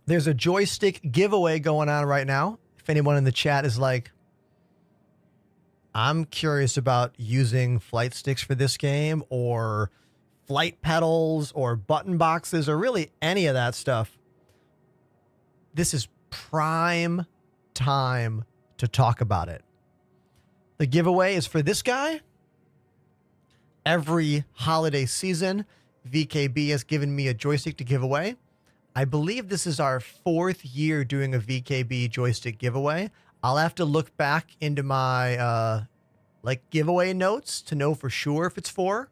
There's a joystick giveaway going on right now. If anyone in the chat is like, I'm curious about using flight sticks for this game, or flight pedals, or button boxes, or really any of that stuff, this is prime time to talk about it. The giveaway is for this guy. Every holiday season, VKB has given me a joystick to give away. I believe this is our 4th year doing a VKB joystick giveaway. I'll have to look back into my giveaway notes to know for sure if it's for.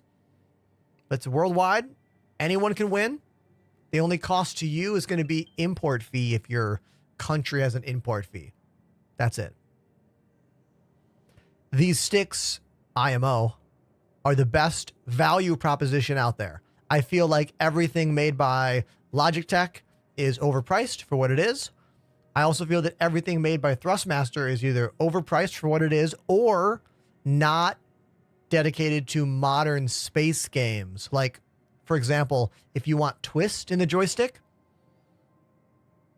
But it's worldwide. Anyone can win. The only cost to you is going to be import fee if your country has an import fee. That's it. These sticks, IMO, are the best value proposition out there. I feel like everything made by Logitech is overpriced for what it is. I also feel that everything made by Thrustmaster is either overpriced for what it is or not dedicated to modern space games. Like, for example, if you want twist in the joystick,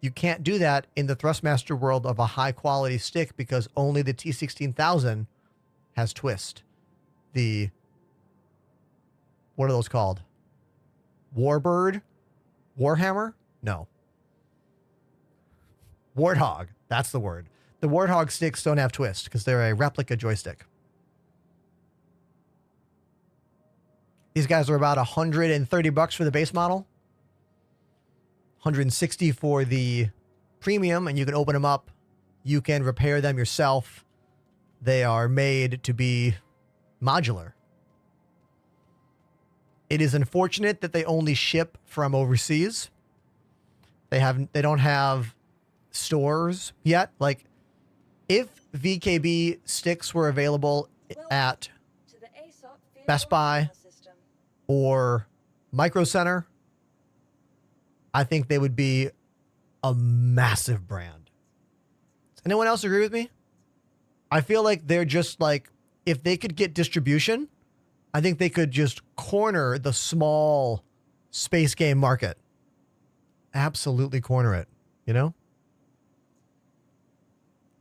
you can't do that in the Thrustmaster world of a high quality stick because only the T16000 has twist. The, what are those called? Warbird? Warhammer? No. Warthog. That's the word. The Warthog sticks don't have twist because they're a replica joystick. These guys are about $130 for the base model. $160 for the premium, and you can open them up. You can repair them yourself. They are made to be modular. It is unfortunate that they only ship from overseas. They don't have stores yet. Like, if VKB sticks were available at Best Buy or Micro Center, I think they would be a massive brand. Does anyone else agree with me? I feel like they're just like, if they could get distribution, I think they could just corner the small space game market. Absolutely corner it, you know?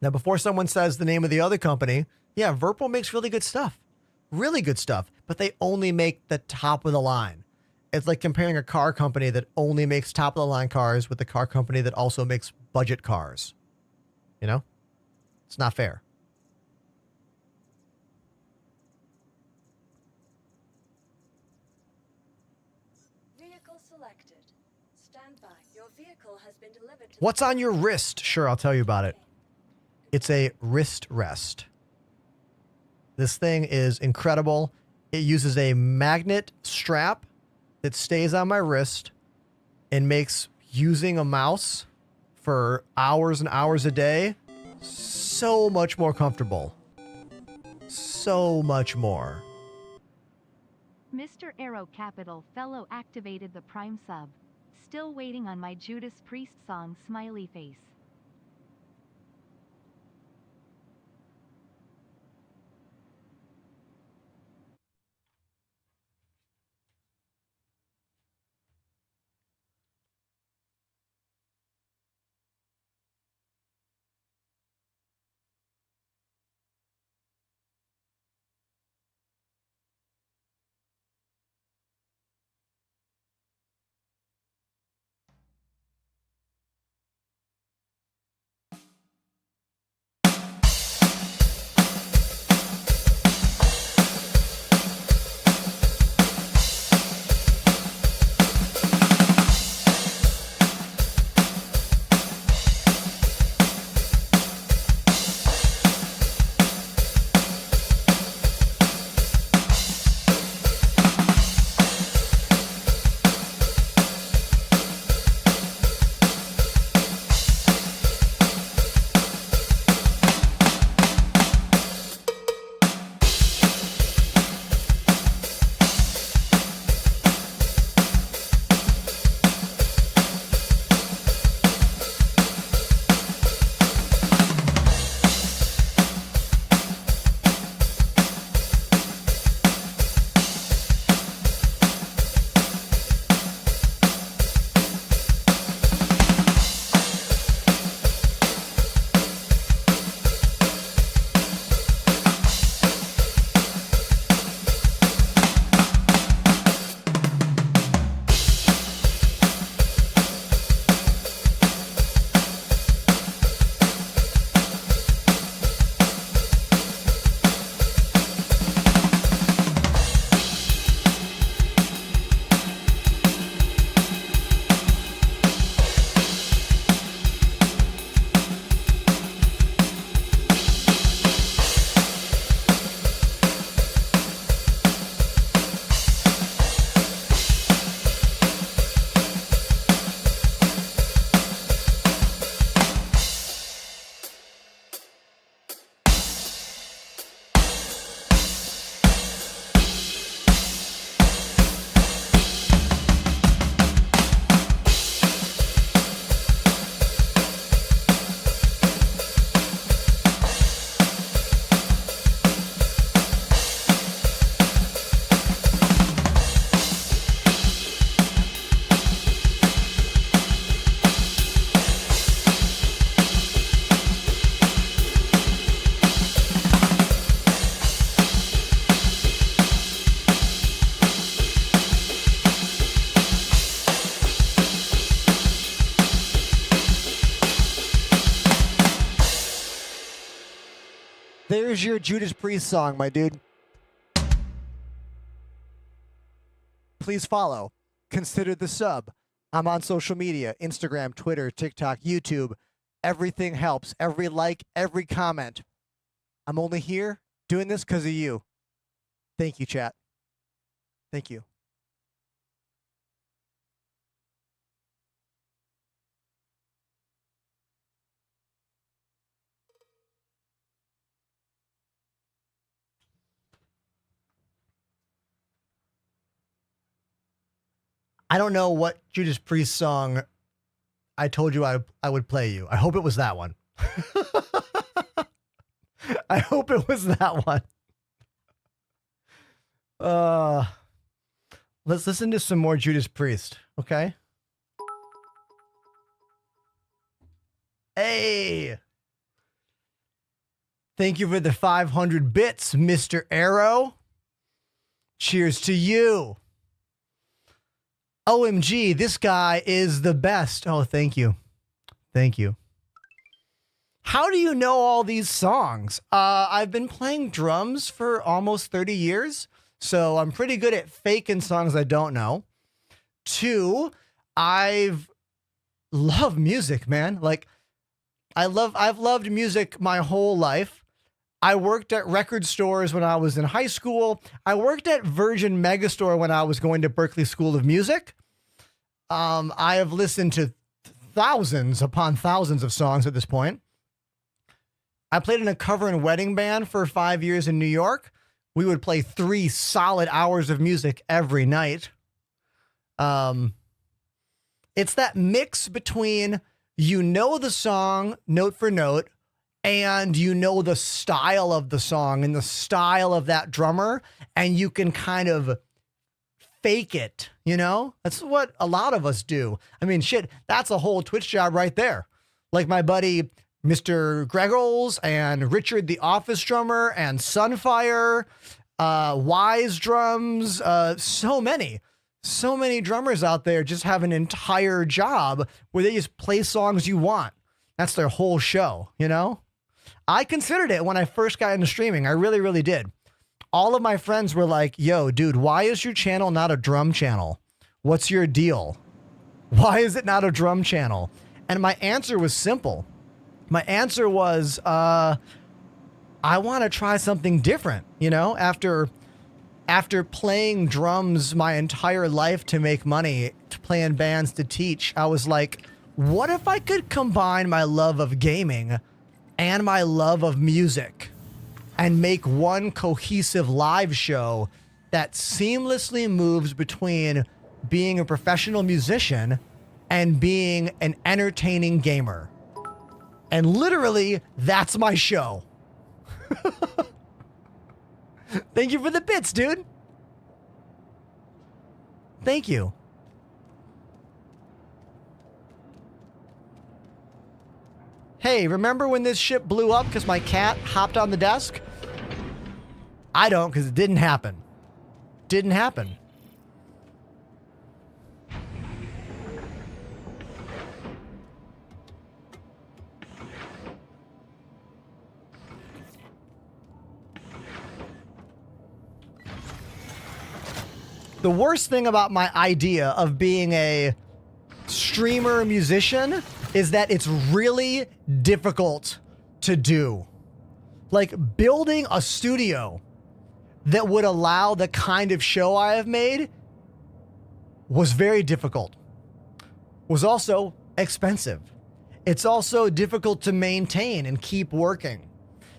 Now, before someone says the name of the other company, yeah, Virpil makes really good stuff. Really good stuff, but they only make the top of the line. It's like comparing a car company that only makes top of the line cars with a car company that also makes budget cars. You know? It's not fair. Vehicle selected. Stand by. Your vehicle has been delivered to What's on your wrist? Sure, I'll tell you about it. It's a wrist rest. This thing is incredible. It uses a magnet strap that stays on my wrist and makes using a mouse for hours and hours a day so much more comfortable. So much more. Mr. Arrow Capital Fellow activated the Prime sub. Still waiting on my Judas Priest song smiley face. There's your Judas Priest song, my dude. Please follow. Consider the sub. I'm on social media, Instagram, Twitter, TikTok, YouTube. Everything helps. Every like, every comment. I'm only here doing this because of you. Thank you, chat. Thank you. I don't know what Judas Priest song I told you I would play you. I hope it was that one. I hope it was that one. Let's listen to some more Judas Priest, okay? Hey! Thank you for the 500 bits, Mr. Arrow. Cheers to you. OMG, this guy is the best. Oh, thank you. Thank you. How do you know all these songs? I've been playing drums for almost 30 years, so I'm pretty good at faking songs I don't know. 2, I've loved music, man. Like, I've loved music my whole life. I worked at record stores when I was in high school. I worked at Virgin Megastore when I was going to Berklee School of Music. I have listened to thousands upon thousands of songs at this point. I played in a cover and wedding band for 5 years in New York. We would play 3 solid hours of music every night. It's that mix between you know the song note for note, and you know the style of the song and the style of that drummer, and you can kind of fake it, you know? That's what a lot of us do. I mean, shit, that's a whole Twitch job right there. Like my buddy, Mr. Gregols and Richard the Office drummer and Sunfire, Wise drums, so many drummers out there just have an entire job where they just play songs you want. That's their whole show, you know? I considered it when I first got into streaming. I really, really did. All of my friends were like, yo, dude, why is your channel not a drum channel? What's your deal? Why is it not a drum channel? And my answer was simple. My answer was, I want to try something different, you know? After playing drums my entire life to make money, to play in bands to teach, I was like, what if I could combine my love of gaming and my love of music and make one cohesive live show that seamlessly moves between being a professional musician and being an entertaining gamer? And literally, that's my show. Thank you for the bits, dude. Thank you. Hey, remember when this ship blew up because my cat hopped on the desk? I don't, because it didn't happen. Didn't happen. The worst thing about my idea of being a streamer musician is that it's really difficult to do. Like, building a studio that would allow the kind of show I have made was very difficult. Was also expensive. It's also difficult to maintain and keep working.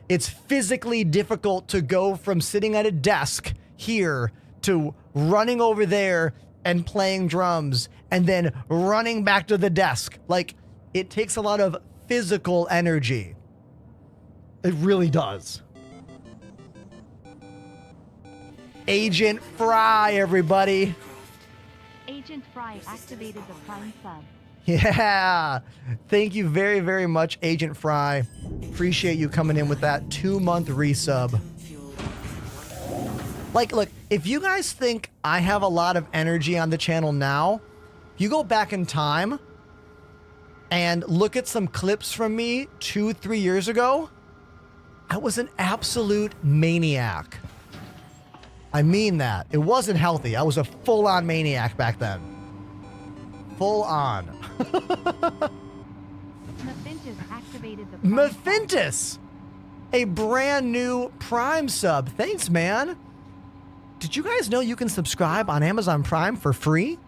It's physically difficult to go from sitting at a desk here to running over there and playing drums and then running back to the desk. Like, it takes a lot of physical energy. It really does. Agent Fry, everybody. Agent Fry activated the Prime sub. Yeah. Thank you very, very much, Agent Fry. Appreciate you coming in with that 2-month resub. Like, look, if you guys think I have a lot of energy on the channel now, you go back in time and look at some clips from me 2-3 years ago, I was an absolute maniac. I mean that. It wasn't healthy. I was a full-on maniac back then. Full on. Mephintis activated the Mephintis! A brand new Prime sub. Thanks, man. Did you guys know you can subscribe on Amazon Prime for free?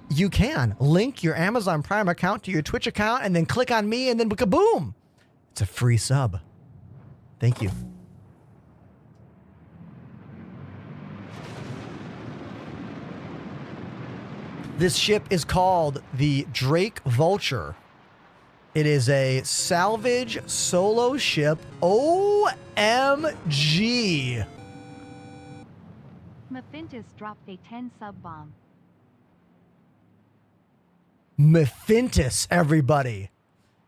You can. Link your Amazon Prime account to your Twitch account and then click on me and then kaboom! It's a free sub. Thank you. This ship is called the Drake Vulture. It is a salvage solo ship. OMG! Mephintis dropped a 10 sub bomb. Mephintis, everybody.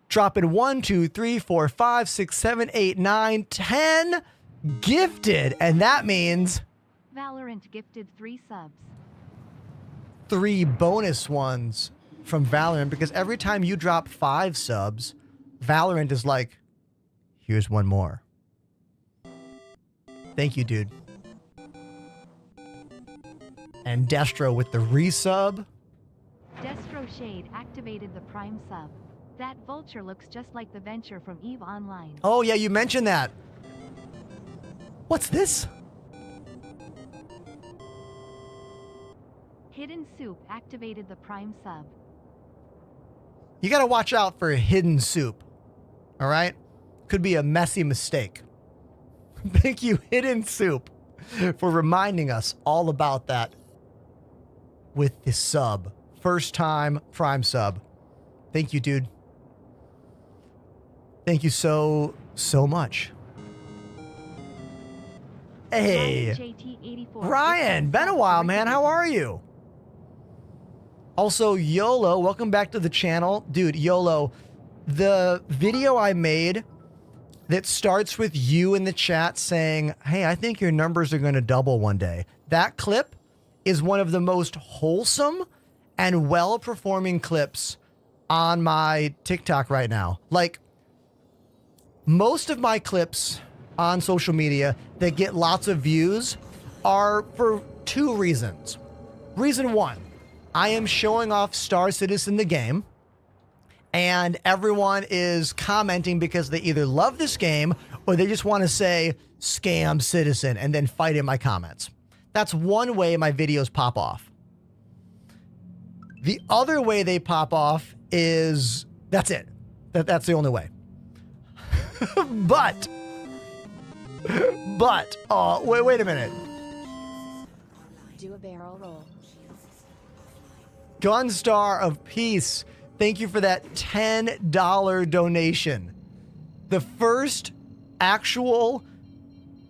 Dropping 1, 2, 3, 4, 5, 6, 7, 8, 9, 10 gifted. And that means Valorant gifted 3 subs. 3 bonus ones from Valorant, because every time you drop 5 subs, Valorant is like, here's one more. Thank you, dude. And Destro with the resub. Destro Shade activated the Prime sub. That vulture looks just like the Venture from EVE Online. Oh yeah, you mentioned that. What's this? Hidden Soup activated the Prime sub. You gotta watch out for hidden soup. All right? Could be a messy mistake. Thank you, Hidden Soup, for reminding us all about that with this sub. First time Prime sub. Thank you, dude. Thank you so much. Hey, Ryan, been a while, man. How are you? Also, YOLO, welcome back to the channel. Dude, YOLO, the video I made that starts with you in the chat saying, hey, I think your numbers are going to double one day. That clip is one of the most wholesome and well-performing clips on my TikTok right now. Like, most of my clips on social media that get lots of views are for 2 reasons. Reason 1, I am showing off Star Citizen the game, and everyone is commenting because they either love this game or they just want to say scam Citizen and then fight in my comments. That's one way my videos pop off. The other way they pop off is, that's it. That's the only way. But, wait a minute. Do a barrel roll. Gunstar of Peace, thank you for that $10 donation. The first actual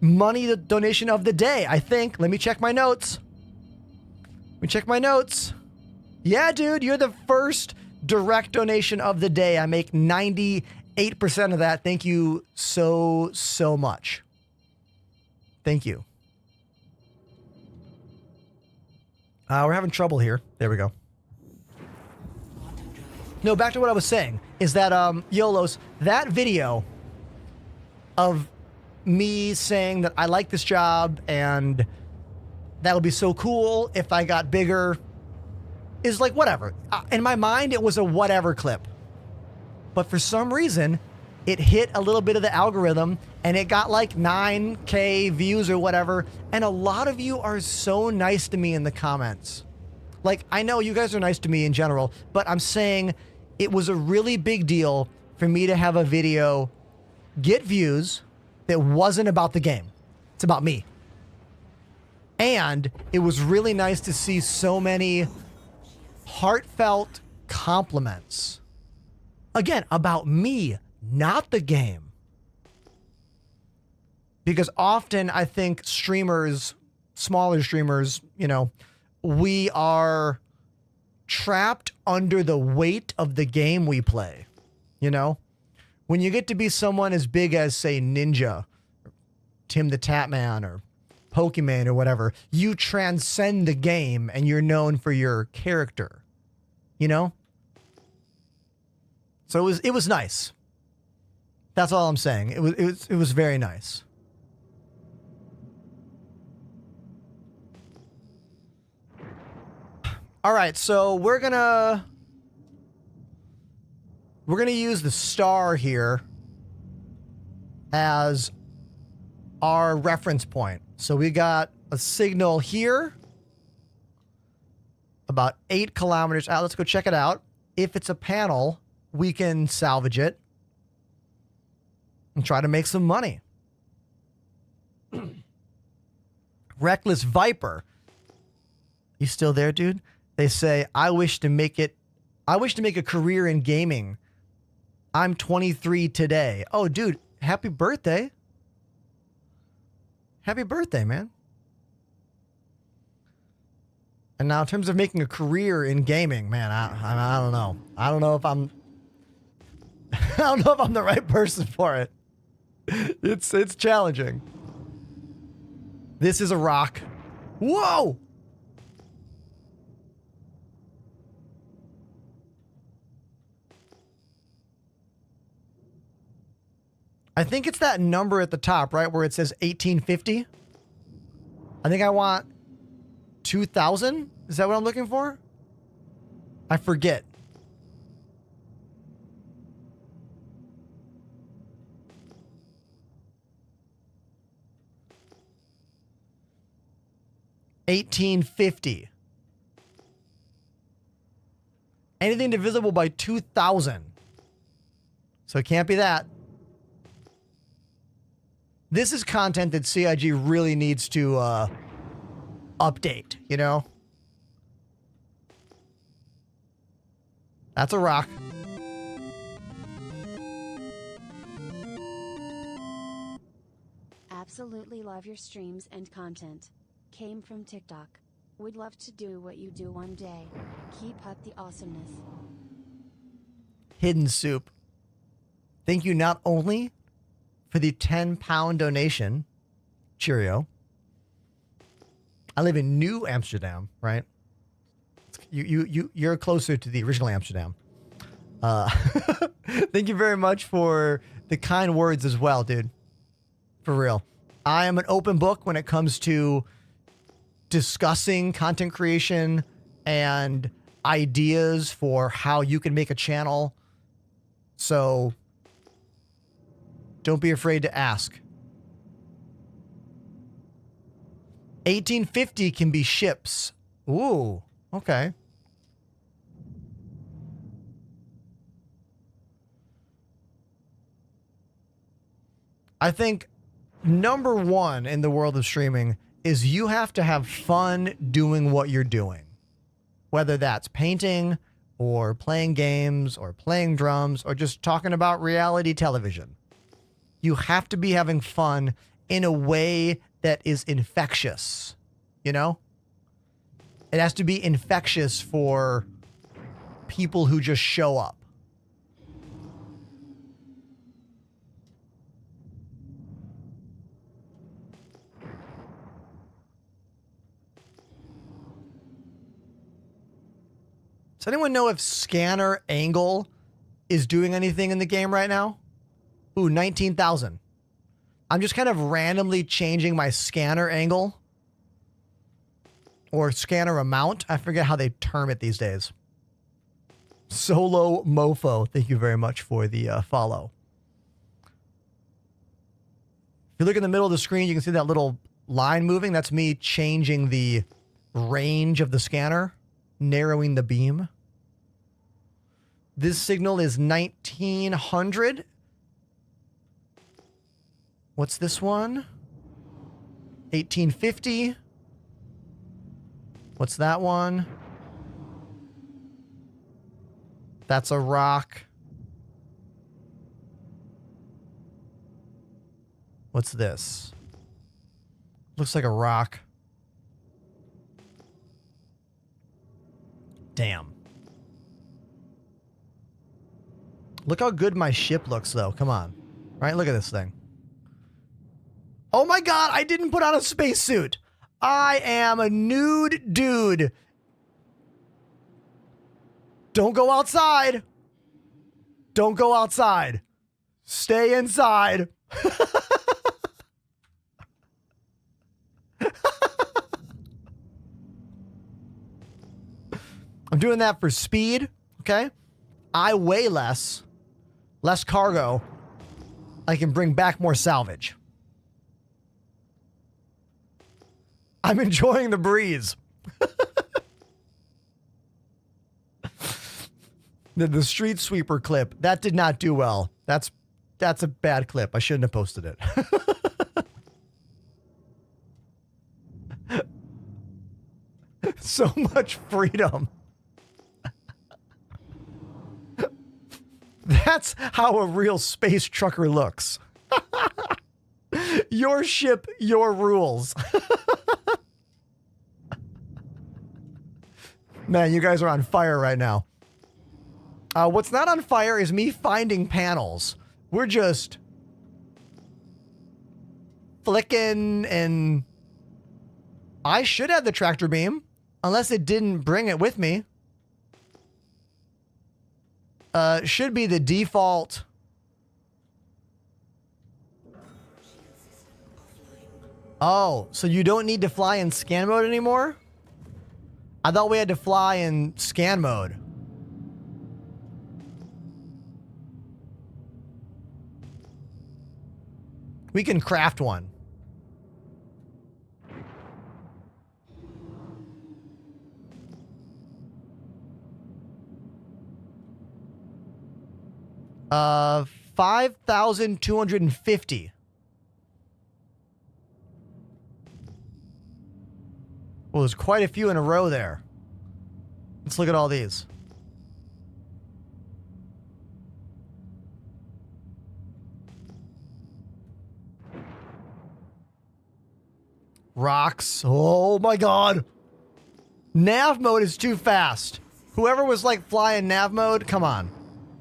money donation of the day, I think. Let me check my notes. Yeah, dude, you're the first direct donation of the day. I make 98% of that. Thank you so much. Thank you. We're having trouble here. There we go. No, back to what I was saying is that, YOLOs, that video of me saying that I like this job and that would be so cool if I got bigger is like whatever. In my mind, it was a whatever clip. But for some reason, it hit a little bit of the algorithm and it got like 9K views or whatever. And a lot of you are so nice to me in the comments. Like, I know you guys are nice to me in general, but I'm saying it was a really big deal for me to have a video get views that wasn't about the game. It's about me. And it was really nice to see so many heartfelt compliments. Again, about me, not the game. Because often I think streamers, smaller streamers, you know, we are trapped under the weight of the game we play. You know? When you get to be someone as big as, say, Ninja, or Tim the Tatman, or Pokemon, or whatever, you transcend the game and you're known for your character. You know? So it was nice. That's all I'm saying. It was very nice. All right, so we're gonna use the star here as our reference point. So we got a signal here about 8 kilometers out. Let's go check it out. If it's a panel, we can salvage it and try to make some money. Reckless Viper. You still there, dude? They say, I wish to make a career in gaming. I'm 23 today. Oh, dude, happy birthday. Happy birthday, man. And now in terms of making a career in gaming, man, I don't know. I don't know if I'm I don't know if I'm the right person for it. It's challenging. This is a rock. Whoa! I think it's that number at the top, right, where it says 1850. I think I want 2,000. Is that what I'm looking for? I forget. $18.50. Anything divisible by 2,000. So it can't be that. This is content that CIG really needs to update, you know? That's a rock. Absolutely love your streams and content. Came from TikTok. Would love to do what you do one day. Keep up the awesomeness. Hidden Soup. Thank you not only for the 10-pound donation. Cheerio. I live in New Amsterdam, right? You're closer to the original Amsterdam. Thank you very much for the kind words as well, dude. For real. I am an open book when it comes to discussing content creation and ideas for how you can make a channel. So don't be afraid to ask. 1850 can be ships. Ooh, okay. I think number one in the world of streaming is you have to have fun doing what you're doing. Whether that's painting or playing games or playing drums or just talking about reality television. You have to be having fun in a way that is infectious, you know? It has to be infectious for people who just show up. Does anyone know if scanner angle is doing anything in the game right now? Ooh, 19,000. I'm just kind of randomly changing my scanner angle or scanner amount. I forget how they term it these days. Solo Mofo, thank you very much for the follow. If you look in the middle of the screen, you can see that little line moving. That's me changing the range of the scanner, narrowing the beam. This signal is 1900. What's this one? 1850. What's that one? That's a rock. What's this? Looks like a rock. Damn. Look how good my ship looks, though. Come on. Right? Look at this thing. Oh my god, I didn't put on a spacesuit. I am a nude dude. Don't go outside. Don't go outside. Stay inside. I'm doing that for speed, okay? I weigh less cargo. I can bring back more salvage. I'm enjoying the breeze. The street sweeper clip, that did not do well. That's a bad clip. I shouldn't have posted it. So much freedom. That's how a real space trucker looks. Your ship, your rules. Man, you guys are on fire right now. What's not on fire is me finding panels. We're just flicking, and I should have the tractor beam, unless it didn't bring it with me. Should be the default. Oh, so you don't need to fly in scan mode anymore? I thought we had to fly in scan mode. We can craft one. Uh, 5,250. Well, there's quite a few in a row there. Let's look at all these. Rocks. Oh my god. Nav mode is too fast. Whoever was like flying nav mode, come on.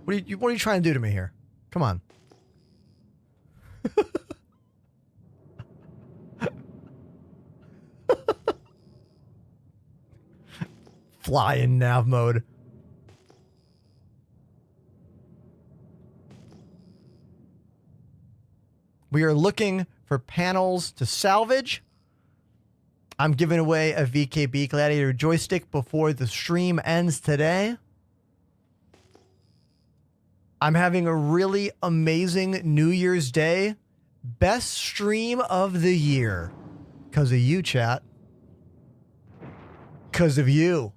What are you trying to do to me here? Come on. Fly in nav mode. We are looking for panels to salvage. I'm giving away a VKB Gladiator joystick before the stream ends today. I'm having a really amazing New Year's Day. Best stream of the year. Because of you, chat. Because of you.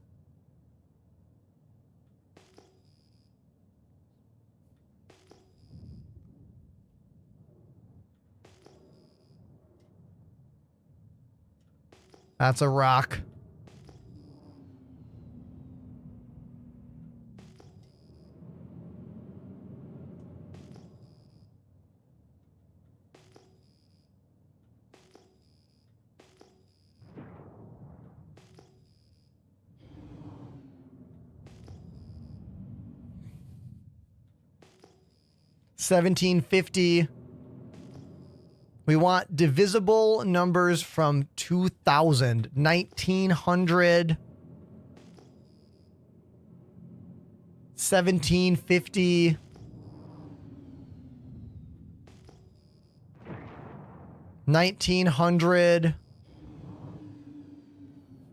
That's a rock. $1,750. We want divisible numbers from 2,000, 1,900, 1,750, 1,900,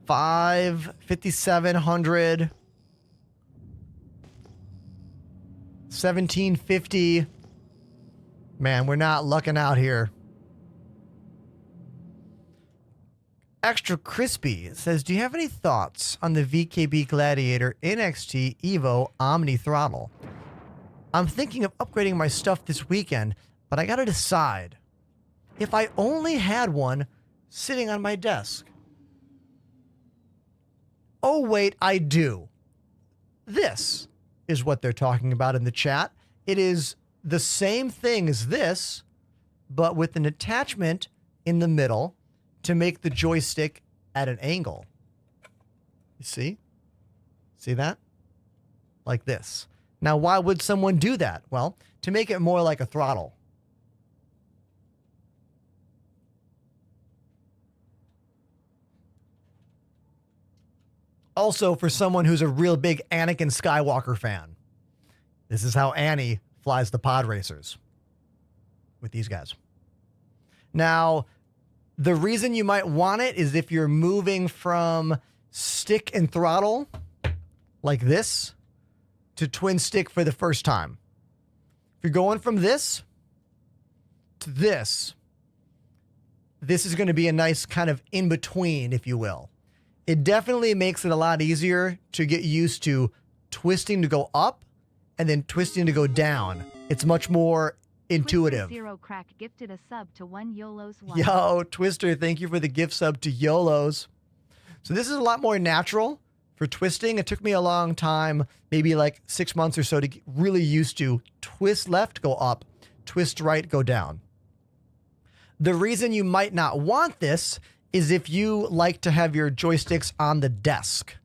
5,700, 1,750. Man, we're not lucking out here. Extra Crispy says, do you have any thoughts on the VKB Gladiator NXT Evo Omni Throttle? I'm thinking of upgrading my stuff this weekend, but I gotta decide. If I only had one sitting on my desk. Oh wait, I do. This is what they're talking about in the chat. It is the same thing as this, but with an attachment in the middle to make the joystick at an angle. You see? See that? Like this. Now, why would someone do that? Well, to make it more like a throttle. Also, for someone who's a real big Anakin Skywalker fan. This is how Annie flies the pod racers. with these guys. Now, the reason you might want it is if you're moving from stick and throttle like this to twin stick for the first time. If you're going from this to this is going to be a nice kind of in between, if you will. It definitely makes it a lot easier to get used to twisting to go up and then twisting to go down. It's much more intuitive. Zero Crack gifted a sub to one YOLO's one. Yo, Twister, thank you for the gift sub to YOLO's. So this is a lot more natural for twisting. It took me a long time, maybe like 6 months or so, to get really used to twist left, go up, twist right, go down. The reason you might not want this is if you like to have your joysticks on the desk.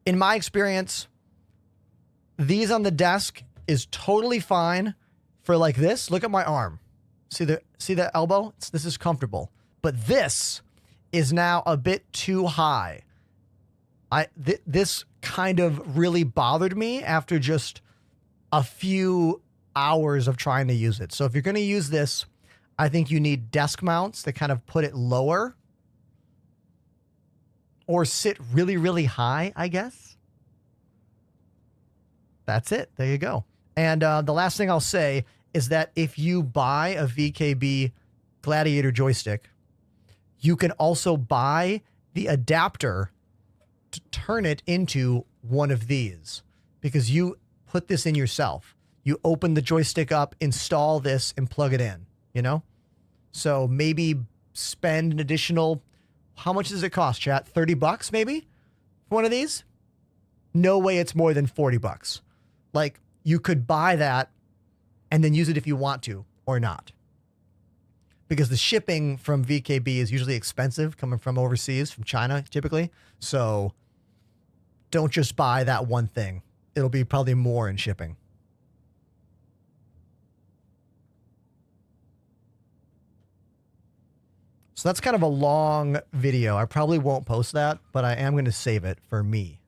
In my experience, these on the desk is totally fine for like this. Look at my arm. See the elbow? This is comfortable. But this is now a bit too high. This kind of really bothered me after just a few hours of trying to use it. So if you're going to use this, I think you need desk mounts that kind of put it lower or sit really, really high, I guess. That's it. There you go. And the last thing I'll say is that if you buy a VKB Gladiator joystick, you can also buy the adapter to turn it into one of these, because you put this in yourself. You open the joystick up, install this, and plug it in, you know? So maybe spend an additional, how much does it cost, chat? 30 bucks maybe for one of these? No way it's more than 40 bucks. Like, you could buy that and then use it if you want to or not. Because the shipping from VKB is usually expensive, coming from overseas, from China typically. So don't just buy that one thing. It'll be probably more in shipping. So that's kind of a long video. I probably won't post that, but I am going to save it for me.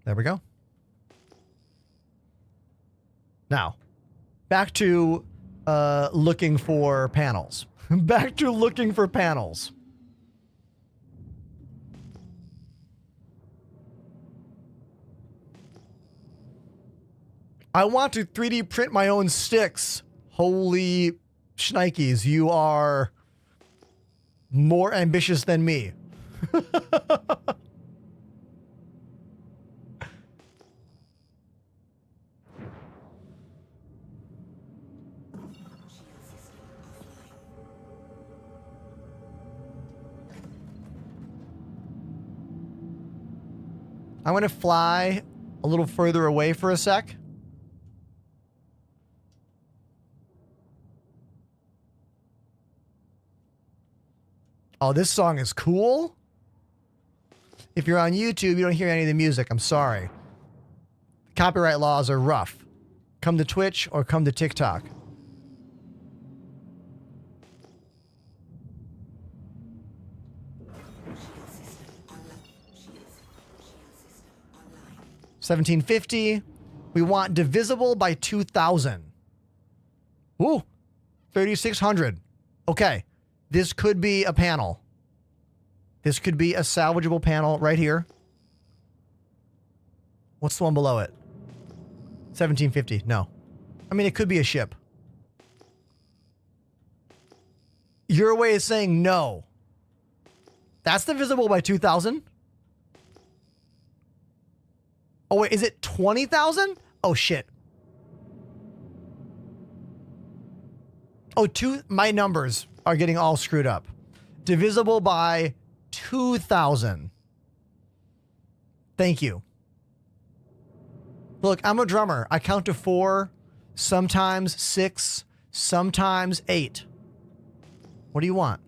There we go. Now, back to looking for panels. Back to looking for panels. I want to 3D print my own sticks. Holy shnikes, you are more ambitious than me. I'm going to fly a little further away for a sec. Oh, this song is cool. If you're on YouTube, you don't hear any of the music. I'm sorry. Copyright laws are rough. Come to Twitch or come to TikTok. $17.50. We want divisible by 2,000. Ooh, 3,600. Okay. This could be a panel. This could be a salvageable panel right here. What's the one below it? 1750. No. I mean, it could be a ship. Your way is saying no. That's divisible by 2,000? Oh, wait, is it 20,000? Oh, shit. Oh, my numbers are getting all screwed up. Divisible by 2,000. Thank you. Look, I'm a drummer. I count to 4, sometimes 6, sometimes 8. What do you want?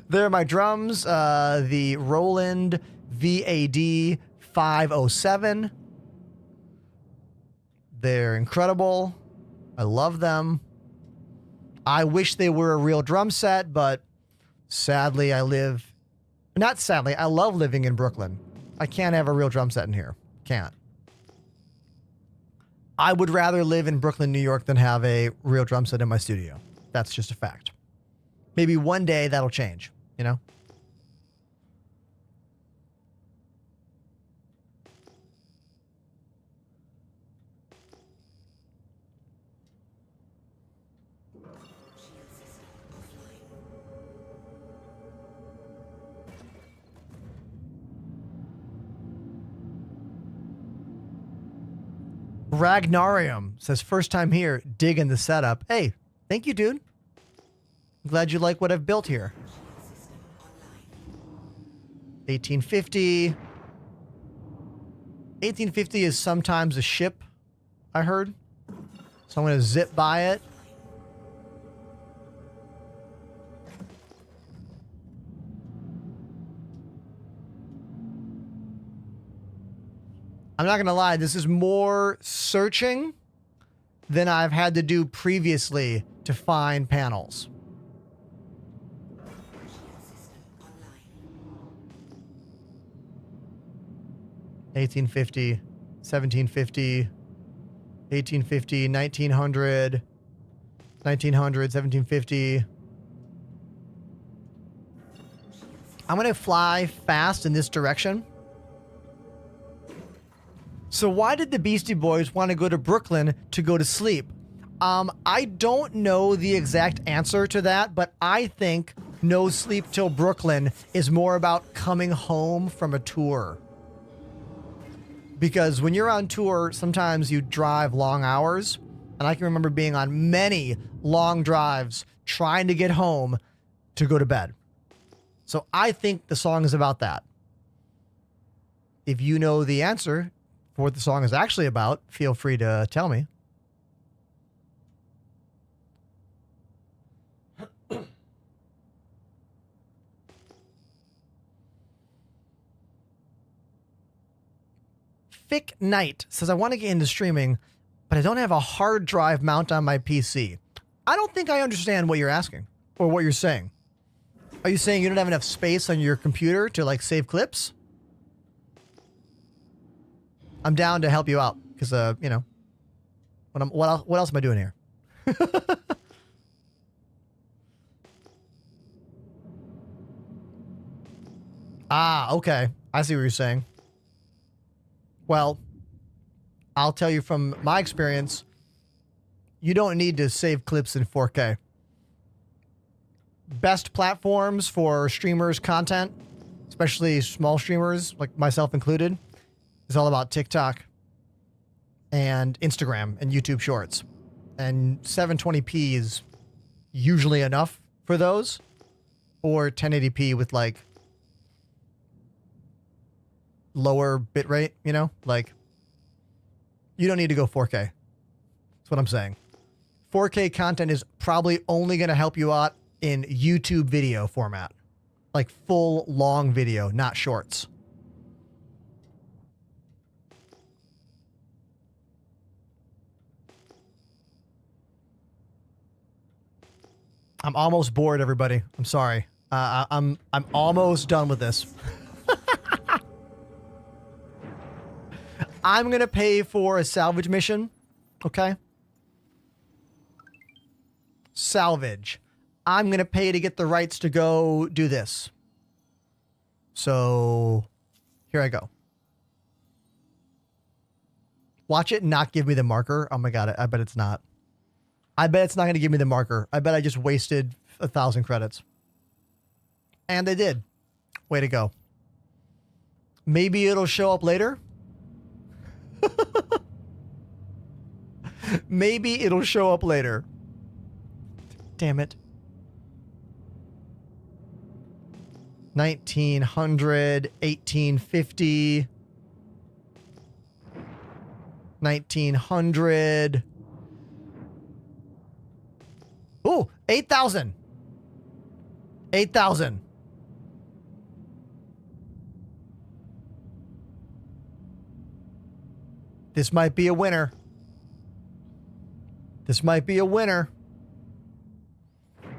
There are my drums. The Roland VAD 507. They're incredible. I love them. I wish they were a real drum set, but sadly I live Not sadly. I love living in Brooklyn. I can't have a real drum set in here. Can't. I would rather live in Brooklyn, New York than have a real drum set in my studio. That's just a fact. Maybe one day that'll change, you know? Ragnarium says, first time here, digging the setup. Hey, thank you, dude. I'm glad you like what I've built here. 1850. 1850 is sometimes a ship, I heard. So I'm going to zip by it. I'm not going to lie, this is more searching than I've had to do previously to find panels. $1850, $1750, $1850, $1900, $1900, $1750. I'm going to fly fast in this direction. So why did the Beastie Boys want to go to Brooklyn to go to sleep? I don't know the exact answer to that, but I think No Sleep Till Brooklyn is more about coming home from a tour. Because when you're on tour, sometimes you drive long hours. And I can remember being on many long drives trying to get home to go to bed. So I think the song is about that. If you know the answer for what the song is actually about, feel free to tell me. Fick Knight says, I want to get into streaming, but I don't have a hard drive mount on my PC. I don't think I understand what you're asking or what you're saying. Are you saying you don't have enough space on your computer to like save clips? I'm down to help you out because, you know, what else am I doing here? Ah, okay. I see what you're saying. Well, I'll tell you from my experience, you don't need to save clips in 4K. Best platforms for streamers' content, especially small streamers like myself included, is all about TikTok and Instagram and YouTube Shorts. And 720p is usually enough for those, or 1080p with like lower bitrate, you know? Like, you don't need to go 4K. That's what I'm saying. 4K content is probably only going to help you out in YouTube video format. Like full long video, not shorts. I'm almost bored, everybody. I'm sorry. I'm almost done with this. I'm going to pay for a salvage mission. Okay? Salvage. I'm going to pay to get the rights to go do this. So, here I go. Watch it not give me the marker. Oh my god, I bet it's not. I bet it's not going to give me the marker. I bet I just wasted 1,000 credits. And they did. Way to go. Maybe it'll show up later. Maybe it'll show up later. Damn it. 1900, 1850, 1900. Oh, 8,000. 8,000. This might be a winner. This might be a winner.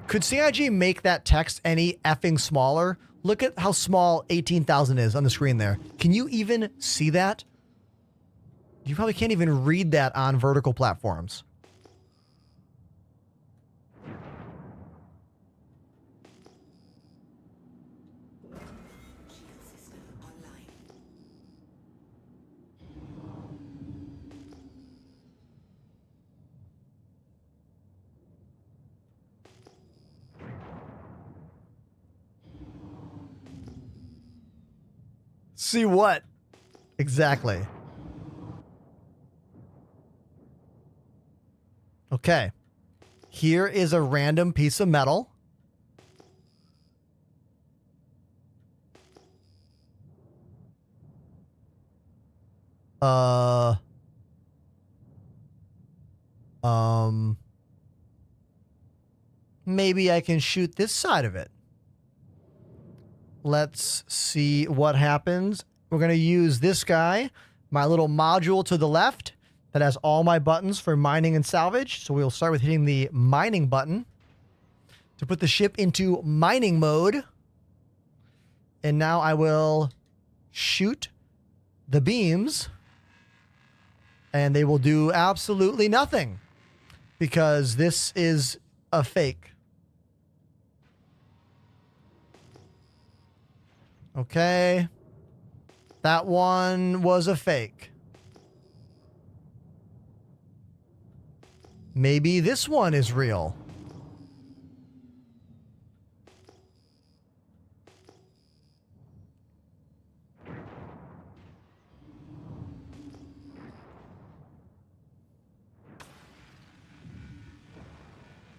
Could CIG make that text any effing smaller? Look at how small 18,000 is on the screen there. Can you even see that? You probably can't even read that on vertical platforms. See what? Exactly. Okay. Here is a random piece of metal. Maybe I can shoot this side of it. Let's see what happens. We're going to use this guy, my little module to the left that has all my buttons for mining and salvage. So we'll start with hitting the mining button to put the ship into mining mode. And now I will shoot the beams and they will do absolutely nothing because this is a fake. Okay. That one was a fake. Maybe this one is real.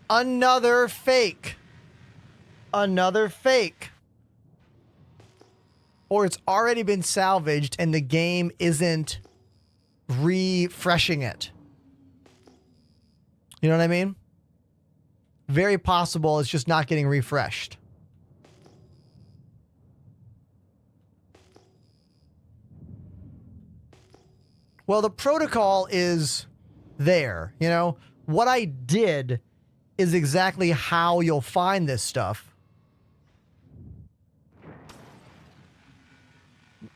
Another fake. Another fake. Or it's already been salvaged and the game isn't refreshing it. You know what I mean? Very possible it's just not getting refreshed. Well, the protocol is there, you know? What I did is exactly how you'll find this stuff.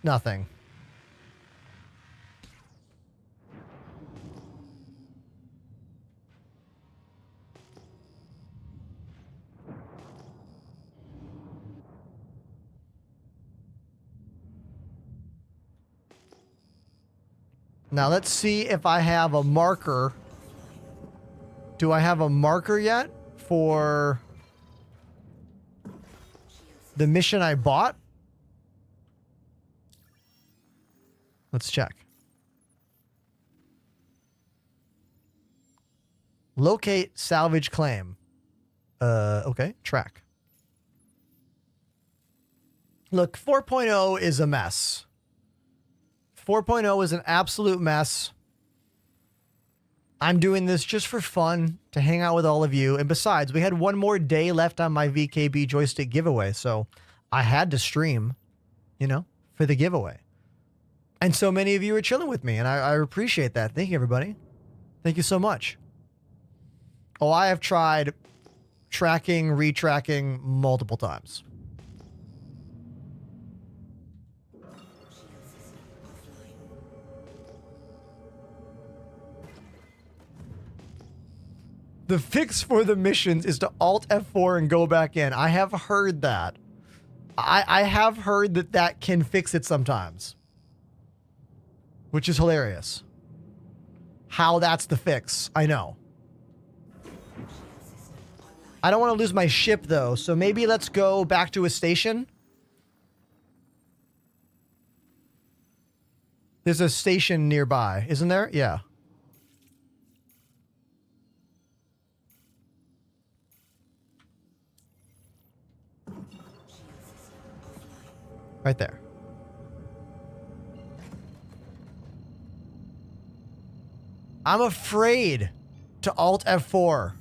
Nothing. Now let's see if I have a marker. Do I have a marker yet for the mission I bought? Let's check. Locate salvage claim. Okay, track. Look, 4.0 is a mess. 4.0 is an absolute mess. I'm doing this just for fun, to hang out with all of you. And besides, we had one more day left on my VKB joystick giveaway, so I had to stream, you know, for the giveaway. And so many of you are chilling with me, and I appreciate that. Thank you, everybody. Thank you so much. Oh, I have tried tracking, retracking multiple times. The fix for the missions is to Alt F4 and go back in. I have heard that. I have heard that that can fix it sometimes. Which is hilarious. How that's the fix, I know. I don't want to lose my ship, though, so maybe let's go back to a station. There's a station nearby, isn't there? Yeah. Right there. I'm afraid to Alt F4.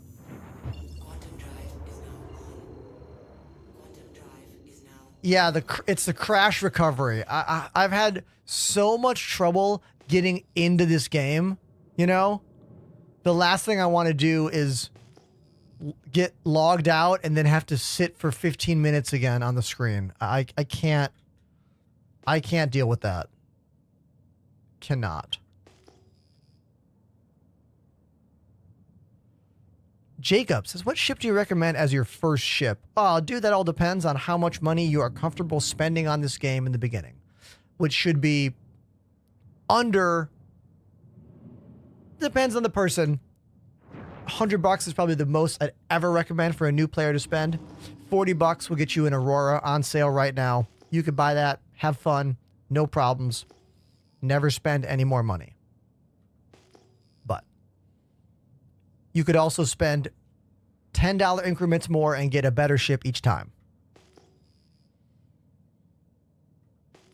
Yeah, it's the crash recovery. I've had so much trouble getting into this game, you know? The last thing I want to do is get logged out and then have to sit for 15 minutes again on the screen. I can't deal with that. Cannot. Jacob says, what ship do you recommend as your first ship? Oh, dude, that all depends on how much money you are comfortable spending on this game in the beginning, which should be under, depends on the person. $100 is probably the most I'd ever recommend for a new player to spend. $40 will get you an Aurora on sale right now. You could buy that, have fun, no problems, never spend any more money. But you could also spend $10 increments more and get a better ship each time.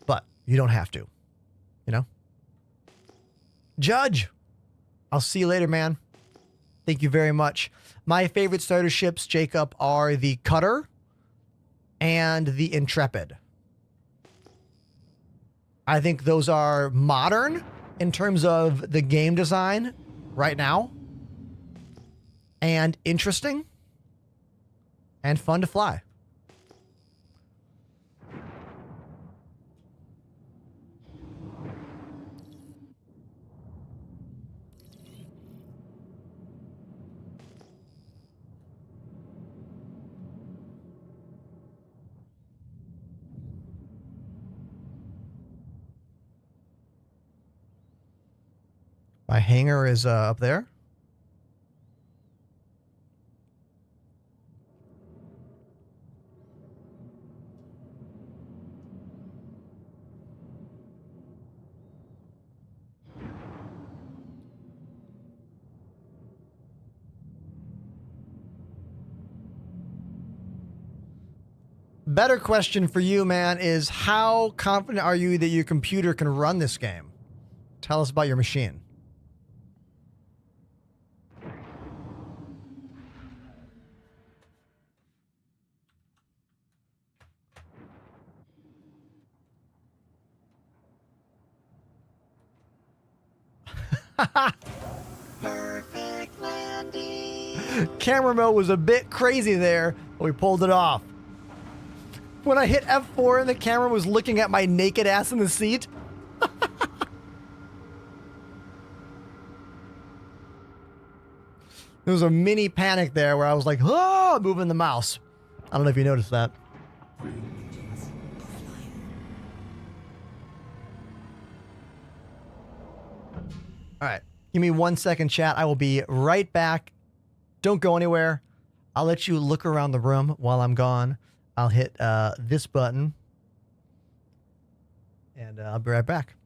But you don't have to, you know? Judge, I'll see you later, man. Thank you very much. My favorite starter ships, Jacob, are the Cutter and the Intrepid. I think those are modern in terms of the game design right now, and interesting and fun to fly. My hangar is up there. Better question for you, man, is how confident are you that your computer can run this game? Tell us about your machine. Perfect landing. Camera mode was a bit crazy there, but we pulled it off. When I hit F4 and the camera was looking at my naked ass in the seat. There was a mini panic there where I was like, oh, moving the mouse. I don't know if you noticed that. All right. Give me 1 second, chat. I will be right back. Don't go anywhere. I'll let you look around the room while I'm gone. I'll hit this button. And I'll be right back.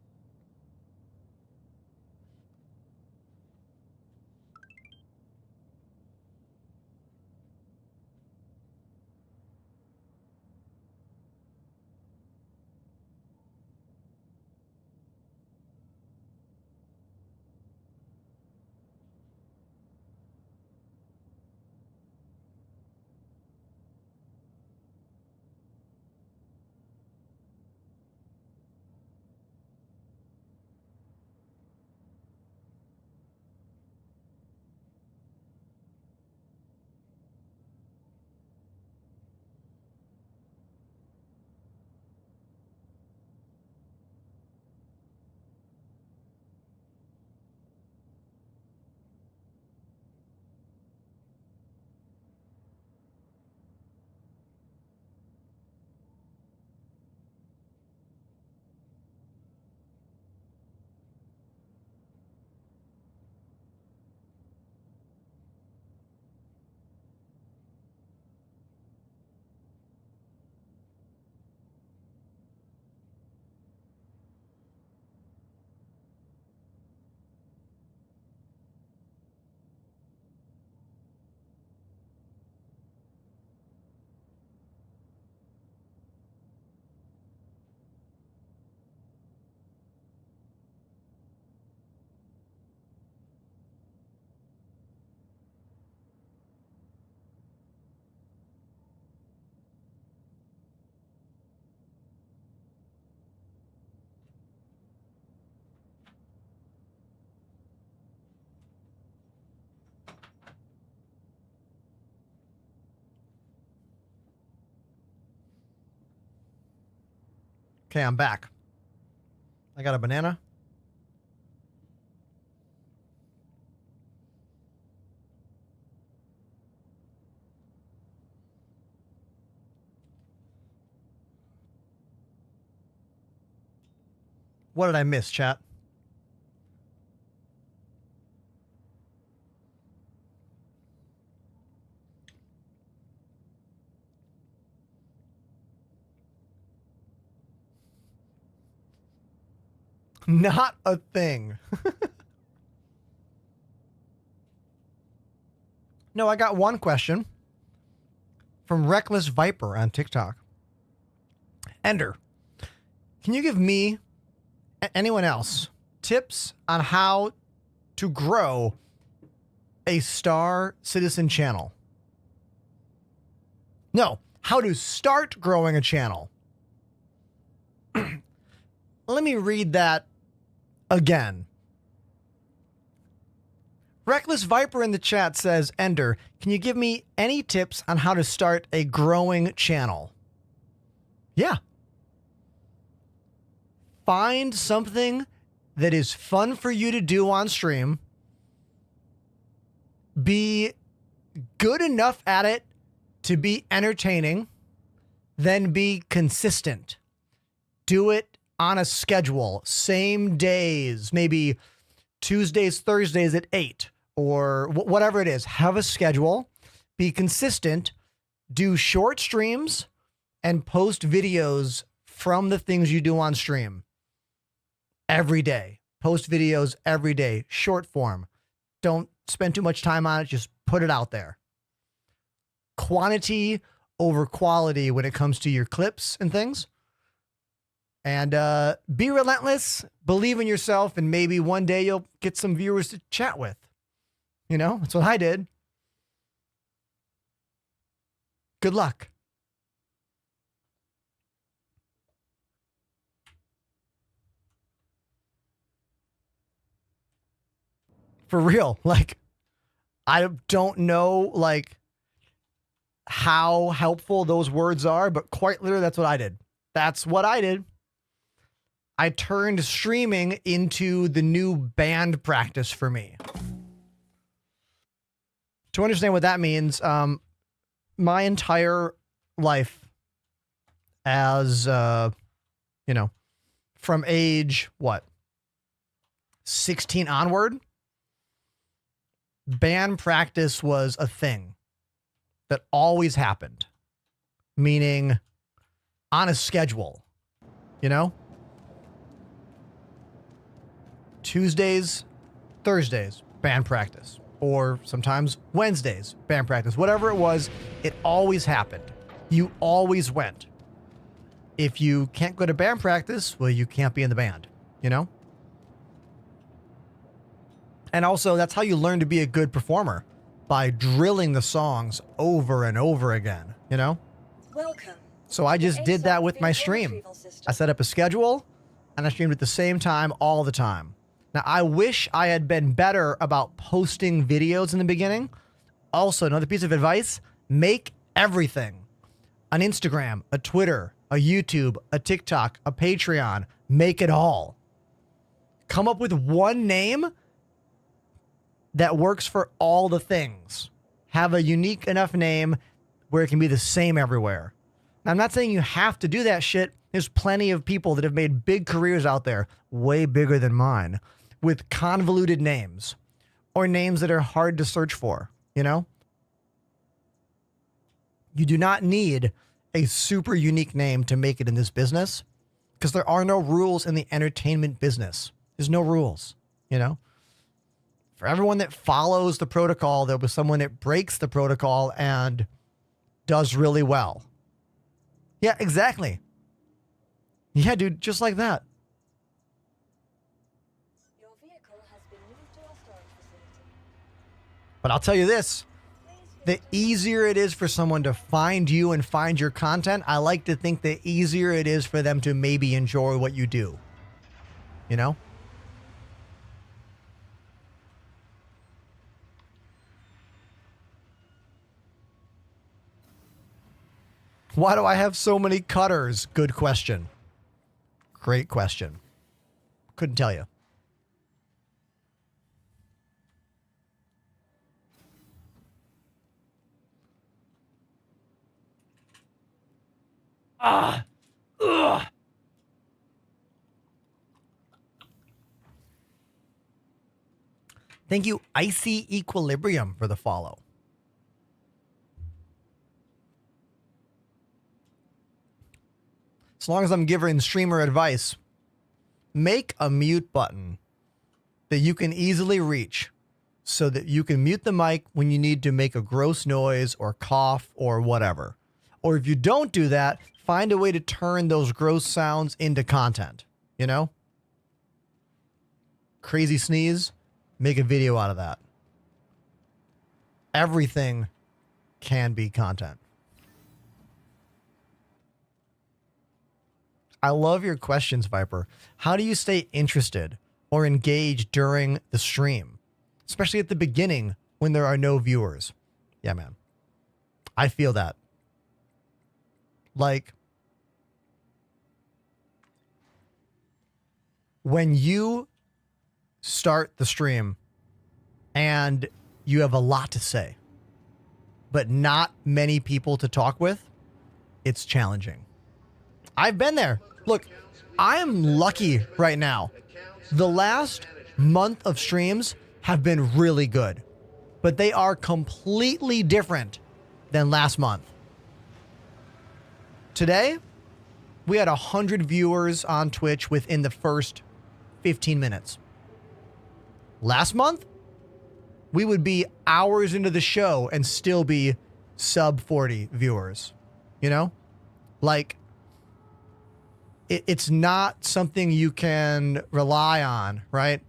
Okay, I'm back. I got a banana. What did I miss, chat? Not a thing. No, I got one question from Reckless Viper on TikTok. Ender, can you give me, anyone else, tips on how to grow a Star Citizen channel? No, how to start growing a channel. Let me read that again. Reckless Viper in the chat says, Ender, can you give me any tips on how to start a growing channel? Yeah. Find something that is fun for you to do on stream. Be good enough at it to be entertaining. Then be consistent. Do it on a schedule. Same days, maybe Tuesdays, Thursdays at 8 or whatever it is. Have a schedule. Be consistent. Do short streams and post videos from the things you do on stream every day. Post videos every day, short form. Don't spend too much time on it. Just put it out there. Quantity over quality when it comes to your clips and things. And be relentless, believe in yourself, and maybe one day you'll get some viewers to chat with. You know, that's what I did. Good luck. For real, like, I don't know, like, how helpful those words are, but quite literally, that's what I did. That's what I did. I turned streaming into the new band practice for me. To understand what that means, my entire life as, you know, from age, 16 onward, band practice was a thing that always happened, meaning on a schedule, you know? Tuesdays, Thursdays, band practice, or sometimes Wednesdays, band practice, whatever it was, it always happened. You always went. If you can't go to band practice, well, you can't be in the band, you know? And also, that's how you learn to be a good performer, by drilling the songs over and over again, you know? Welcome. So I just did that with my stream. I set up a schedule, and I streamed at the same time all the time. Now, I wish I had been better about posting videos in the beginning. Also, another piece of advice, make everything. An Instagram, a Twitter, a YouTube, a TikTok, a Patreon. Make it all. Come up with one name that works for all the things. Have a unique enough name where it can be the same everywhere. Now, I'm not saying you have to do that shit. There's plenty of people that have made big careers out there, way bigger than mine, with convoluted names or names that are hard to search for, you know? You do not need a super unique name to make it in this business because there are no rules in the entertainment business. There's no rules, you know? For everyone that follows the protocol, there was someone that breaks the protocol and does really well. Yeah, exactly. Yeah, dude, just like that. Your vehicle has been moved to our storage facility. But I'll tell you this, the easier it is for someone to find you and find your content, I like to think the easier it is for them to maybe enjoy what you do. You know? Why do I have so many cutters? Good question. Great question. Couldn't tell you. Ugh. Thank you, Icy Equilibrium, for the follow. As long as I'm giving streamer advice, make a mute button that you can easily reach so that you can mute the mic when you need to make a gross noise or cough or whatever. Or if you don't do that, find a way to turn those gross sounds into content, you know? Crazy sneeze, make a video out of that. Everything can be content. I love your questions, Viper. How do you stay interested or engaged during the stream? Especially at the beginning when there are no viewers. Yeah, man. I feel that. Like, when you start the stream and you have a lot to say, but not many people to talk with, it's challenging. I've been there. Look, I'm lucky right now. The last month of streams have been really good, but they are completely different than last month. Today, we had 100 viewers on Twitch within the first 15 minutes. Last month, we would be hours into the show and still be sub 40 viewers. You know? Like, it's not something you can rely on, right?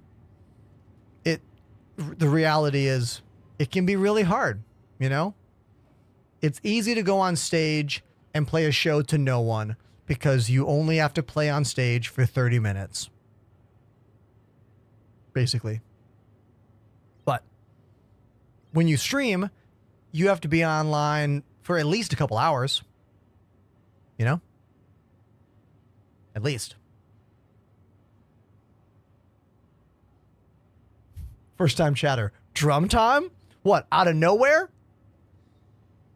The reality is it can be really hard, you know? It's easy to go on stage and play a show to no one because you only have to play on stage for 30 minutes. Basically. But when you stream, you have to be online for at least a couple hours. You know? At least. First time chatter. Drum time? What, out of nowhere?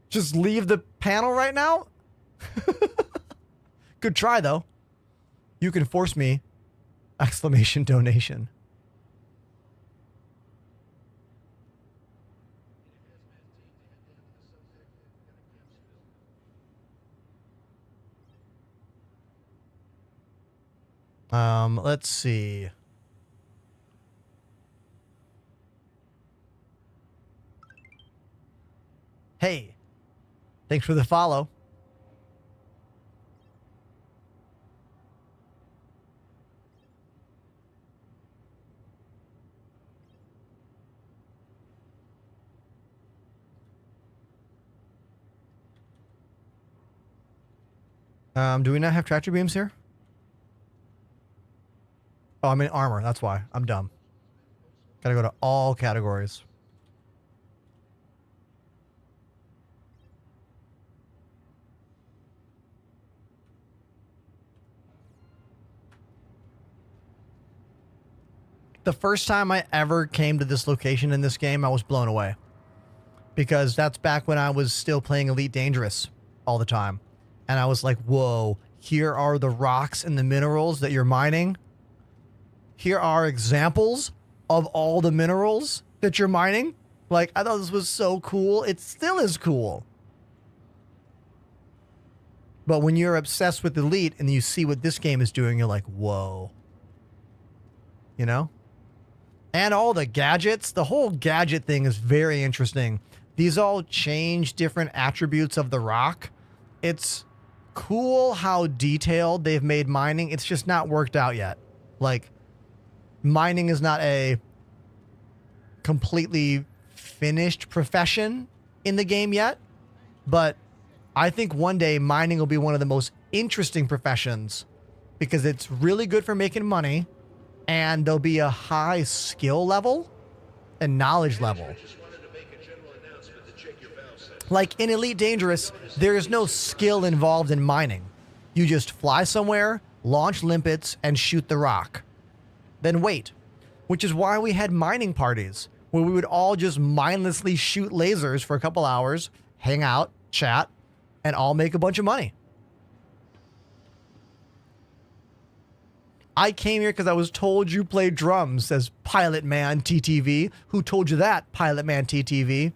Just leave the panel right now? Good try, though. You can force me! Exclamation donation. Let's see. Hey, thanks for the follow. Do we not have tractor beams here? Oh, I'm in armor. That's why. I'm dumb. Gotta go to all categories. The first time I ever came to this location in this game, I was blown away. Because that's back when I was still playing Elite Dangerous all the time. And I was like, whoa, here are the rocks and the minerals that you're mining. Here are examples of all the minerals that you're mining. Like, I thought this was so cool. It still is cool. But when you're obsessed with Elite and you see what this game is doing, you're like, whoa. You know? And all the gadgets. The whole gadget thing is very interesting. These all change different attributes of the rock. It's cool how detailed they've made mining. It's just not worked out yet. Like, mining is not a completely finished profession in the game yet, but I think one day mining will be one of the most interesting professions because it's really good for making money and there'll be a high skill level and knowledge level. Like in Elite Dangerous, there is no skill involved in mining. You just fly somewhere, launch limpets, and shoot the rock. Then wait, which is why we had mining parties, where we would all just mindlessly shoot lasers for a couple hours, hang out, chat, and all make a bunch of money. I came here because I was told you played drums, says Pilot Man TTV. Who told you that, Pilot Man TTV?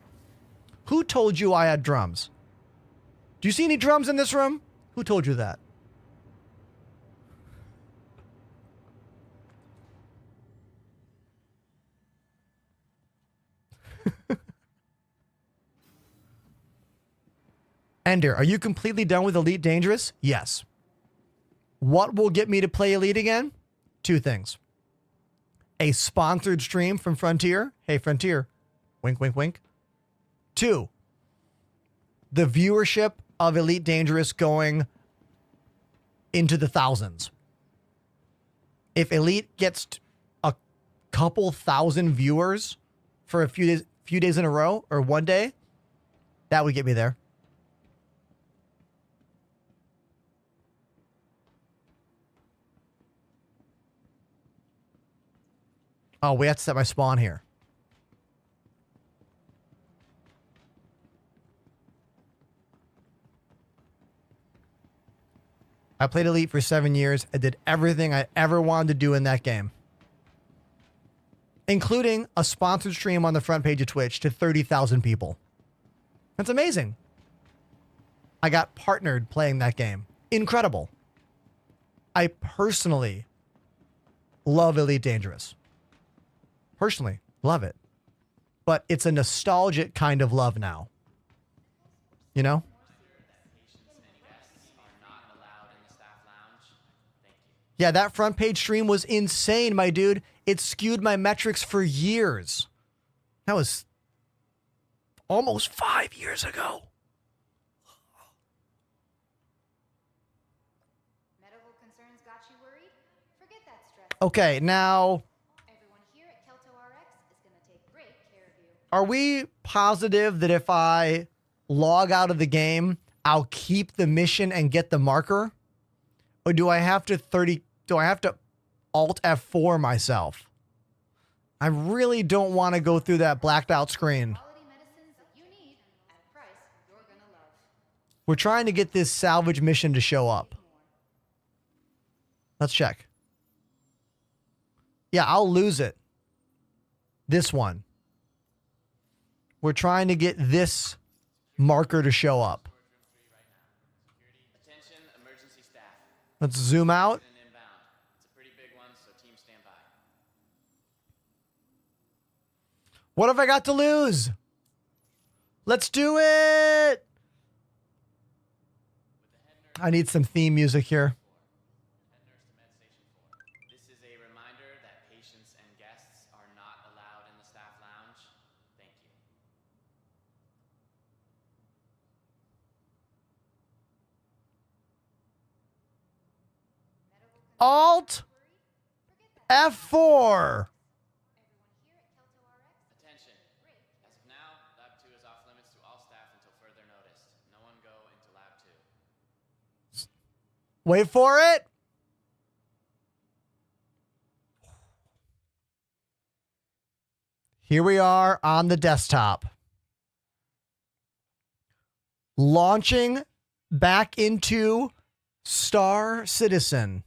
Who told you I had drums? Do you see any drums in this room? Who told you that? Ender, are you completely done with Elite Dangerous? Yes. What will get me to play Elite again? Two things. A sponsored stream from Frontier. Hey, Frontier. Wink, wink, wink. Two, the viewership of Elite Dangerous going into the thousands. If Elite gets a couple thousand viewers for a few days in a row or one day, that would get me there. Oh, we have to set my spawn here. I played Elite for 7 years. I did everything I ever wanted to do in that game, including a sponsored stream on the front page of Twitch to 30,000 people. That's amazing. I got partnered playing that game. Incredible. I personally love Elite Dangerous. Personally, love it. But it's a nostalgic kind of love now. You know? Yeah, that front page stream was insane, my dude. It skewed my metrics for years. That was almost 5 years ago. Medical concerns got you worried? Forget that stress. Okay, now, Everyone here at Kelto RX is going to take great care of you. are we positive that if I log out of the game, I'll keep the mission and get the marker? Or do I have to Alt F4 myself? I really don't want to go through that blacked out screen. Quality medicines that you need at a price you're going to love. We're trying to get this salvage mission to show up. Let's check. Yeah, I'll lose it. This one. We're trying to get this marker to show up. Attention, emergency staff. Let's zoom out. Inbound. It's a pretty big one, so team stand by. What have I got to lose? Let's do it. I need some theme music here. This is a reminder that patients and guests are not allowed in the staff lounge. Thank you. Alt F4. Attention. As of now, Lab 2 is off limits to all staff until further notice. No one go into Lab 2. Wait for it. Here we are on the desktop. Launching back into Star Citizen.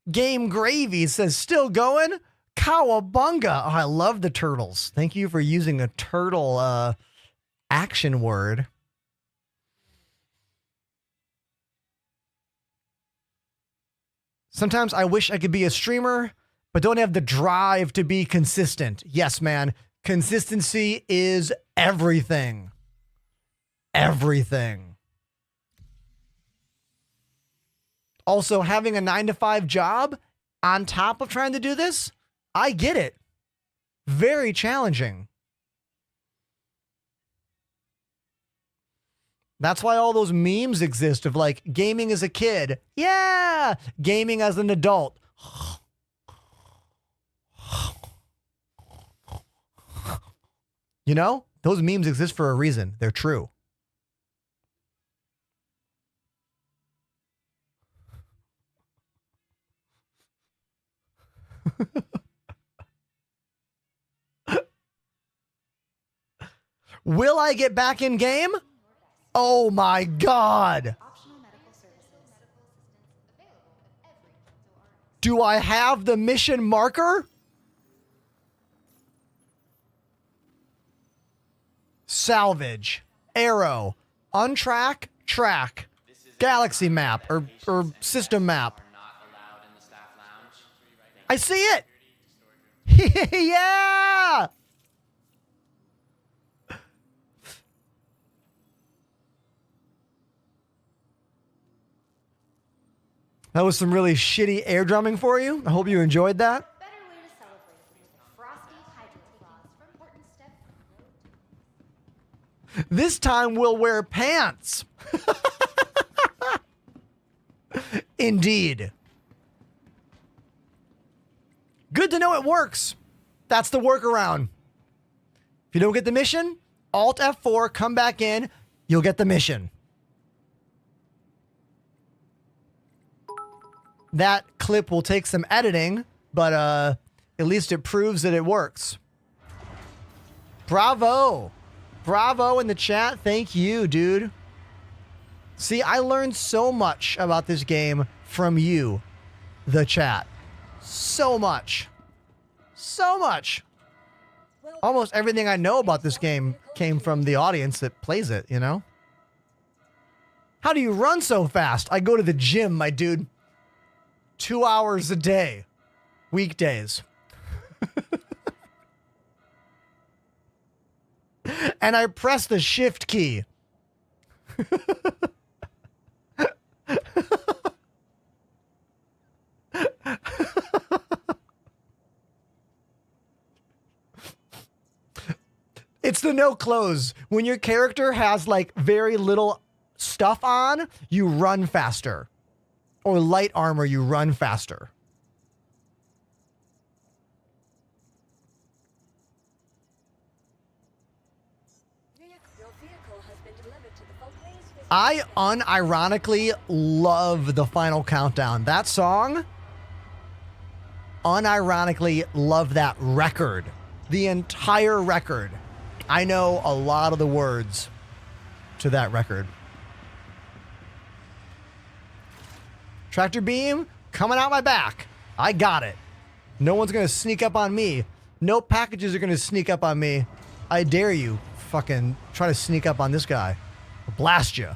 Game Gravy says, still going? Cowabunga. Oh, I love the turtles. Thank you for using a turtle action word. Sometimes I wish I could be a streamer, but don't have the drive to be consistent. Yes, man. Consistency is everything. Everything. Also, having a 9-to-5 job on top of trying to do this, I get it. Very challenging. That's why all those memes exist of like gaming as a kid. Yeah. Gaming as an adult. You know, those memes exist for a reason. They're true. Will I get back in game? Oh my God. Do I have the mission marker? Salvage, arrow, untrack, track, galaxy map or system map. I see it. Yeah. That was some really shitty air drumming for you. I hope you enjoyed that. Better way to celebrate than with a frosty hydro claws from important step. This time we'll wear pants. Indeed. Good to know it works. That's the workaround. If you don't get the mission, Alt F4, come back in, you'll get the mission. That clip will take some editing, but at least it proves that it works. Bravo. Bravo in the chat. Thank you, dude. See, I learned so much about this game from you, the chat. So much. So much. Almost everything I know about this game came from the audience that plays it, you know? How do you run so fast? I go to the gym, my dude. 2 hours a day. Weekdays. And I press the shift key. It's the no clothes. When your character has like very little stuff on, you run faster. Or light armor, you run faster. I unironically love the Final Countdown. That song, unironically love that record. The entire record. I know a lot of the words to that record. Tractor beam coming out my back. I got it. No one's going to sneak up on me. No packages are going to sneak up on me. I dare you fucking try to sneak up on this guy. I'll blast you.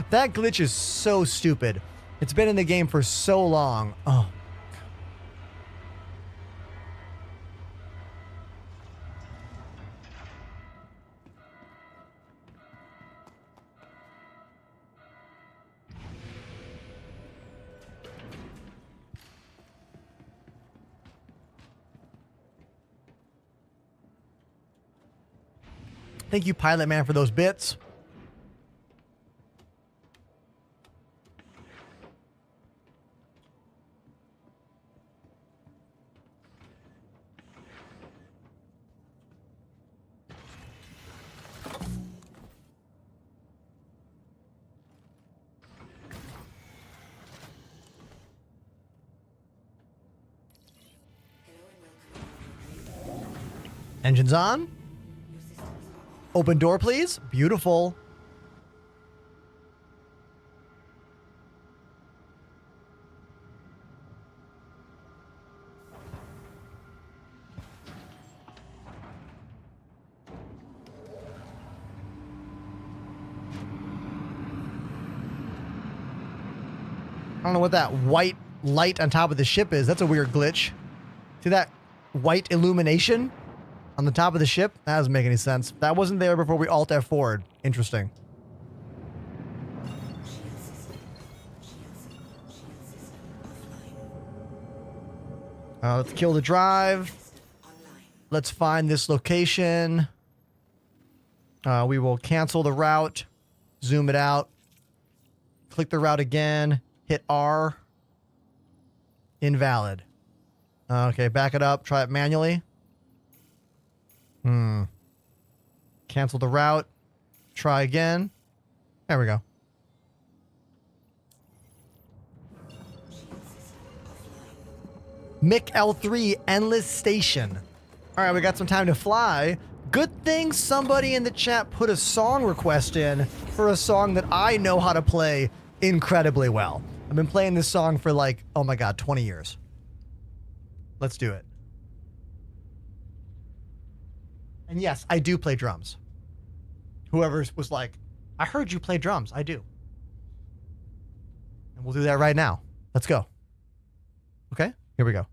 That glitch is so stupid. It's been in the game for so long. Oh. Thank you, Pilot Man, for those bits. Engines on. Open door, please. Beautiful. I don't know what that white light on top of the ship is. That's a weird glitch. See that white illumination on the top of the ship? That doesn't make any sense. That wasn't there before we Alt F forward. Interesting. Let's kill the drive. Let's find this location. We will cancel the route. Zoom it out. Click the route again. Hit R. Invalid. Okay, back it up. Try it manually. Cancel the route. Try again. There we go. Mick L3 Endless Station. All right, we got some time to fly. Good thing somebody in the chat put a song request in for a song that I know how to play incredibly well. I've been playing this song for like, oh my God, 20 years. Let's do it. And yes, I do play drums. Whoever was like, I heard you play drums. I do. And we'll do that right now. Let's go. Okay, here we go.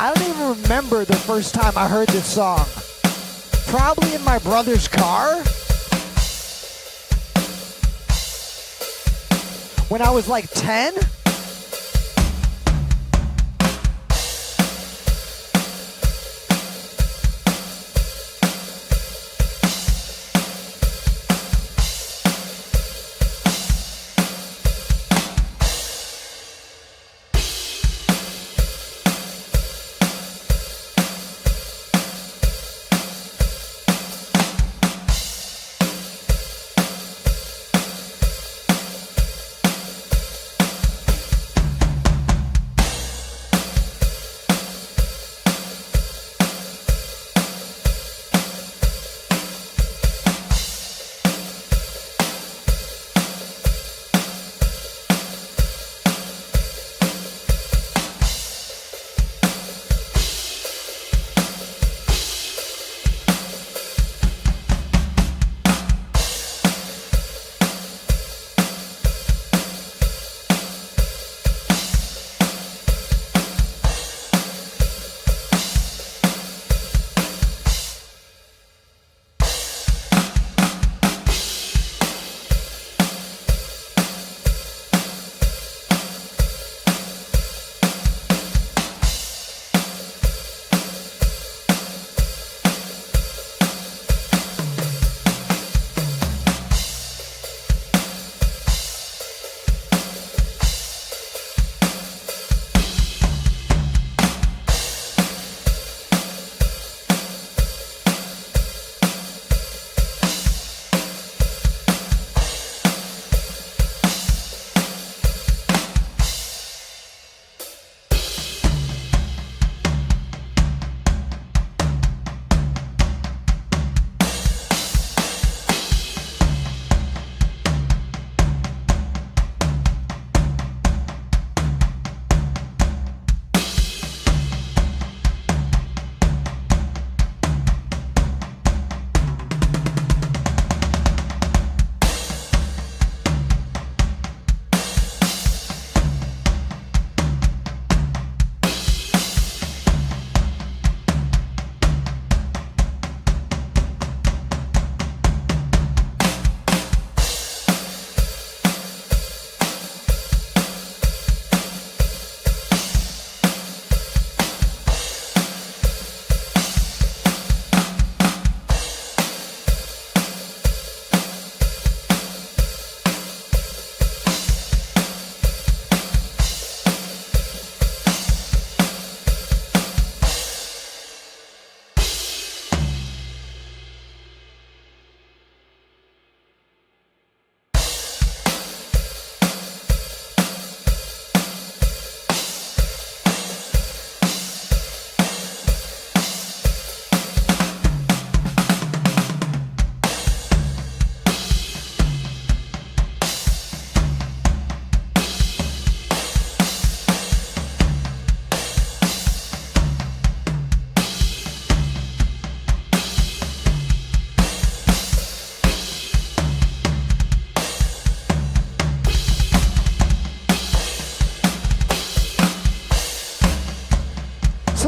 I don't even remember the first time I heard this song. Probably in my brother's car. When I was like 10.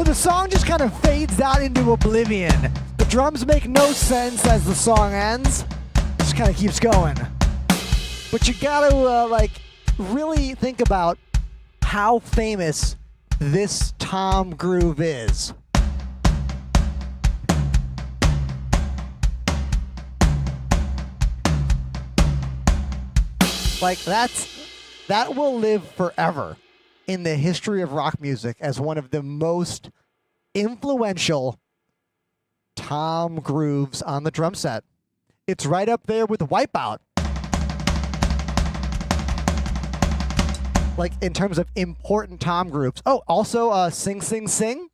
So the song just kind of fades out into oblivion. The drums make no sense as the song ends. It just kind of keeps going. But you gotta like really think about how famous this tom groove is. Like that will live forever in the history of rock music as one of the most influential tom grooves on the drum set. It's right up there with Wipeout. Like in terms of important tom grooves. Oh, also Sing Sing Sing.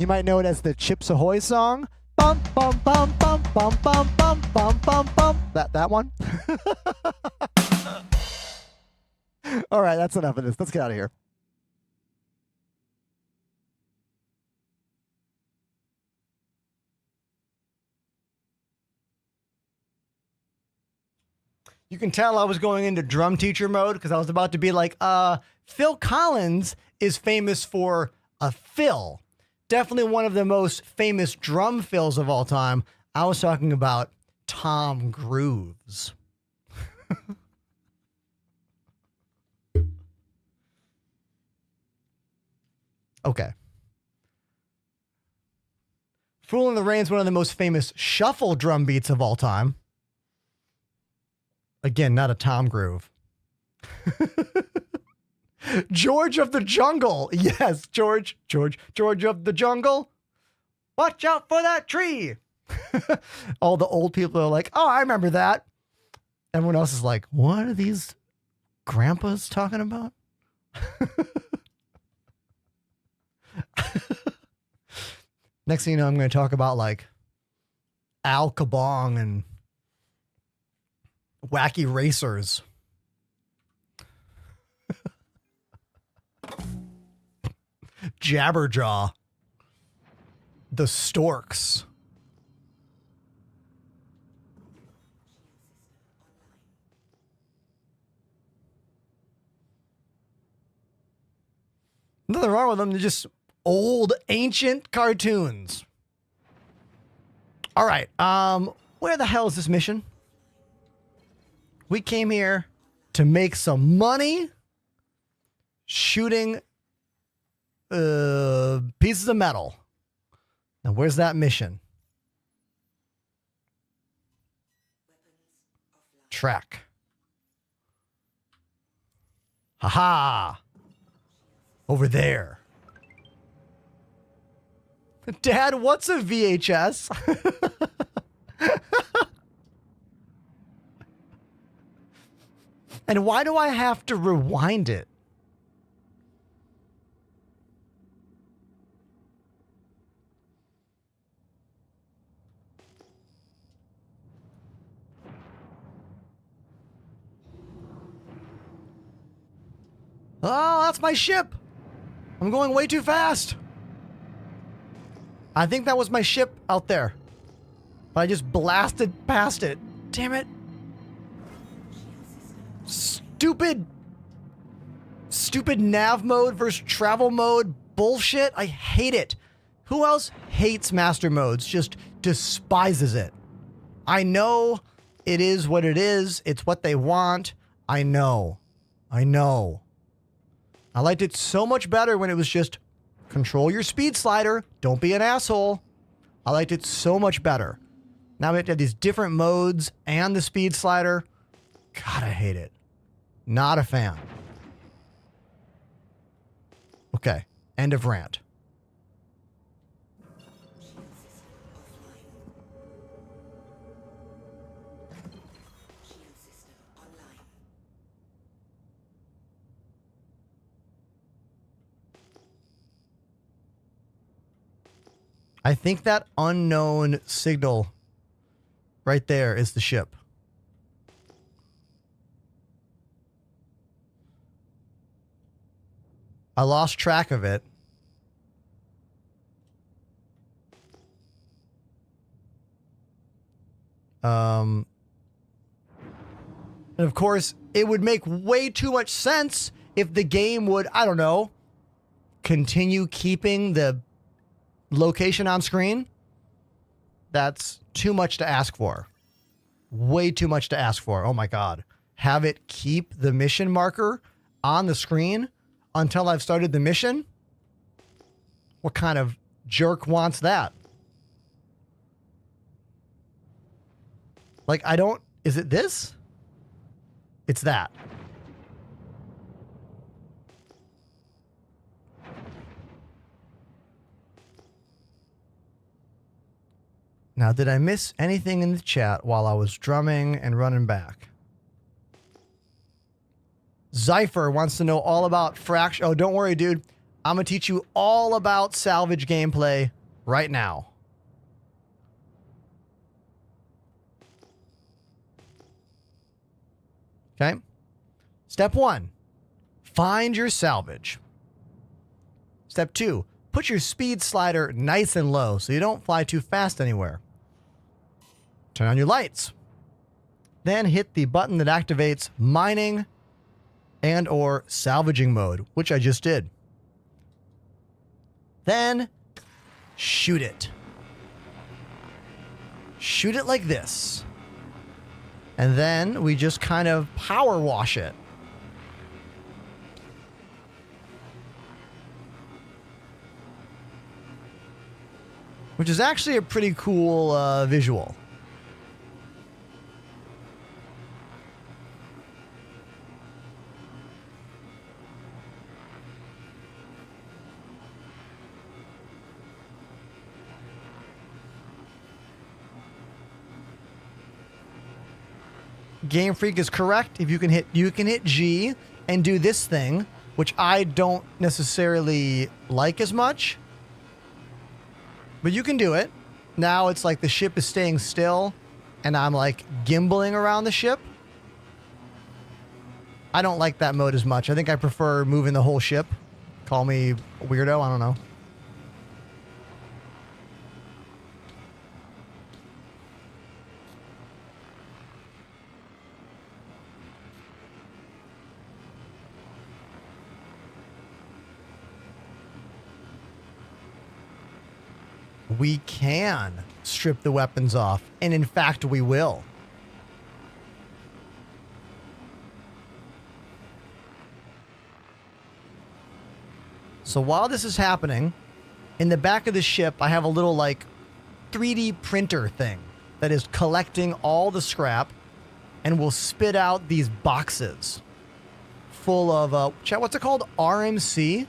You might know it as the Chips Ahoy song. Bum bum bum bum bum bum bum bum bum bum. That one. All right, that's enough of this. Let's get out of here. You can tell I was going into drum teacher mode because I was about to be like, Phil Collins is famous for a fill. Definitely one of the most famous drum fills of all time. I was talking about tom grooves. Okay. Fool in the Rain is one of the most famous shuffle drum beats of all time. Again, not a tom groove. George of the Jungle. Yes, George of the Jungle. Watch out for that tree. All the old people are like, oh, I remember that. Everyone else is like, what are these grandpas talking about? Next thing you know, I'm going to talk about like Al Kabong and Wacky Racers. Jabberjaw. The Storks. Nothing wrong with them. They're just old, ancient cartoons. All right. Where the hell is this mission? We came here to make some money shooting pieces of metal. Now, where's that mission? Track. Haha. Over there. Dad, what's a VHS? And why do I have to rewind it? Oh, that's my ship. I'm going way too fast. I think that was my ship out there. But I just blasted past it. Damn it. Stupid nav mode versus travel mode bullshit. I hate it. Who else hates master modes? Just despises it. I know it is what it is. It's what they want. I know. I liked it so much better when it was just control your speed slider. Don't be an asshole. I liked it so much better. Now we have to have these different modes and the speed slider. God, I hate it. Not a fan. Okay. End of rant. I think that unknown signal right there is the ship. I lost track of it. And of course, it would make way too much sense if the game would, I don't know, continue keeping the location on screen. That's too much to ask for. Way too much to ask for. Oh my God. Have it keep the mission marker on the screen until I've started the mission? What kind of jerk wants that? Like, I don't... Is it this? It's that. Now, did I miss anything in the chat while I was drumming and running back? Zypher wants to know all about fracture. Oh, don't worry, dude. I'm going to teach you all about salvage gameplay right now. Okay. Step 1, find your salvage. Step 2, put your speed slider nice and low so you don't fly too fast anywhere. Turn on your lights. Then hit the button that activates mining and or salvaging mode, which I just did. Then shoot it. Shoot it like this. And then we just kind of power wash it. Which is actually a pretty cool visual. Game Freak is correct. If you can hit G and do this thing, which I don't necessarily like as much, but you can do it. Now it's like the ship is staying still and I'm like gimbaling around the ship. I don't like that mode as much. I think I prefer moving the whole ship. Call me a weirdo, I don't know. We can strip the weapons off, and in fact, we will. So while this is happening, in the back of the ship, I have a little like 3D printer thing that is collecting all the scrap and will spit out these boxes full of, chat, what's it called? RMC?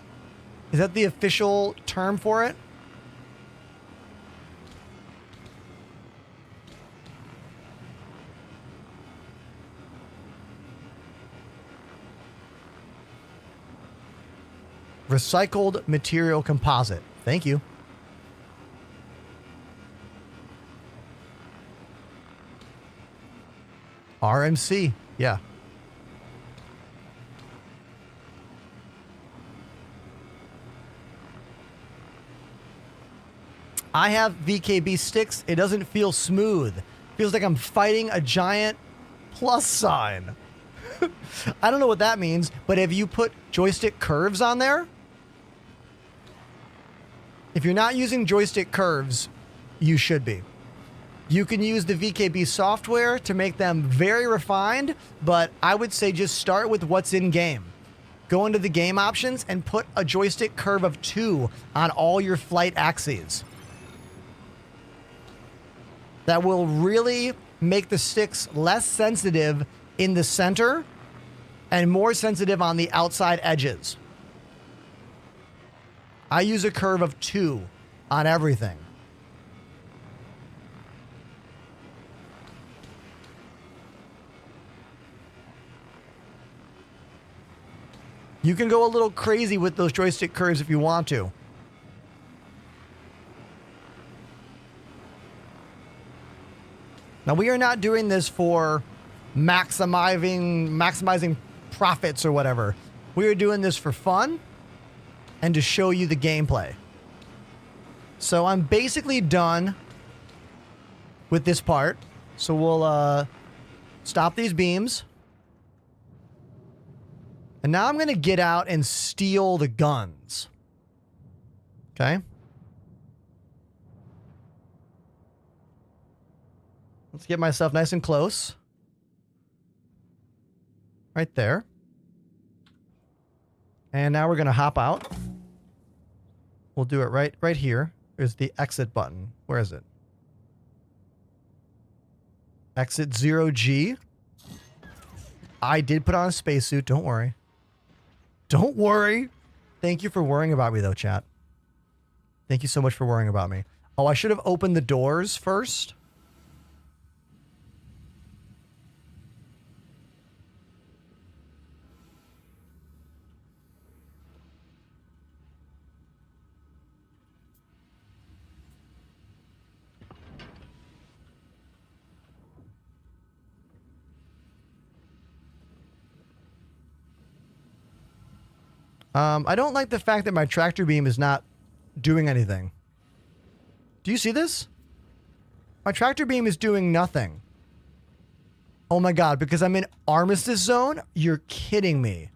Is that the official term for it? Recycled material composite. Thank you. RMC. Yeah. I have VKB sticks. It doesn't feel smooth. Feels like I'm fighting a giant plus sign. I don't know what that means, but have you put joystick curves on there? If you're not using joystick curves, you should be. You can use the VKB software to make them very refined, but I would say just start with what's in game. Go into the game options and put a joystick curve of 2 on all your flight axes. That will really make the sticks less sensitive in the center and more sensitive on the outside edges. I use a curve of 2 on everything. You can go a little crazy with those joystick curves if you want to. Now, we are not doing this for maximizing profits or whatever. We are doing this for fun and to show you the gameplay. So I'm basically done with this part. So we'll stop these beams. And now I'm going to get out and steal the guns. Okay. Let's get myself nice and close. Right there. And now we're going to hop out. We'll do it right here. There's the exit button. Where is it? Exit 0G. I did put on a spacesuit. Don't worry. Don't worry. Thank you for worrying about me, though, chat. Thank you so much for worrying about me. Oh, I should have opened the doors first. I don't like the fact that my tractor beam is not doing anything. Do you see this? My tractor beam is doing nothing. Oh my god, because I'm in armistice zone? You're kidding me.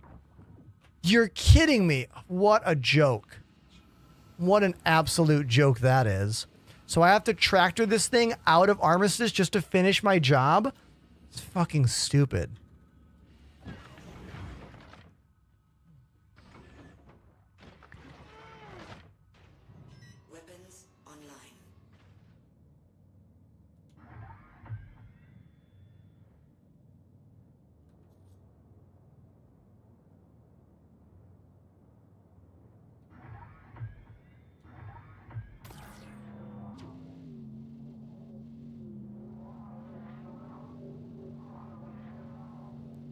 You're kidding me. What a joke. What an absolute joke that is. So I have to tractor this thing out of armistice just to finish my job? It's fucking stupid. Weapons online.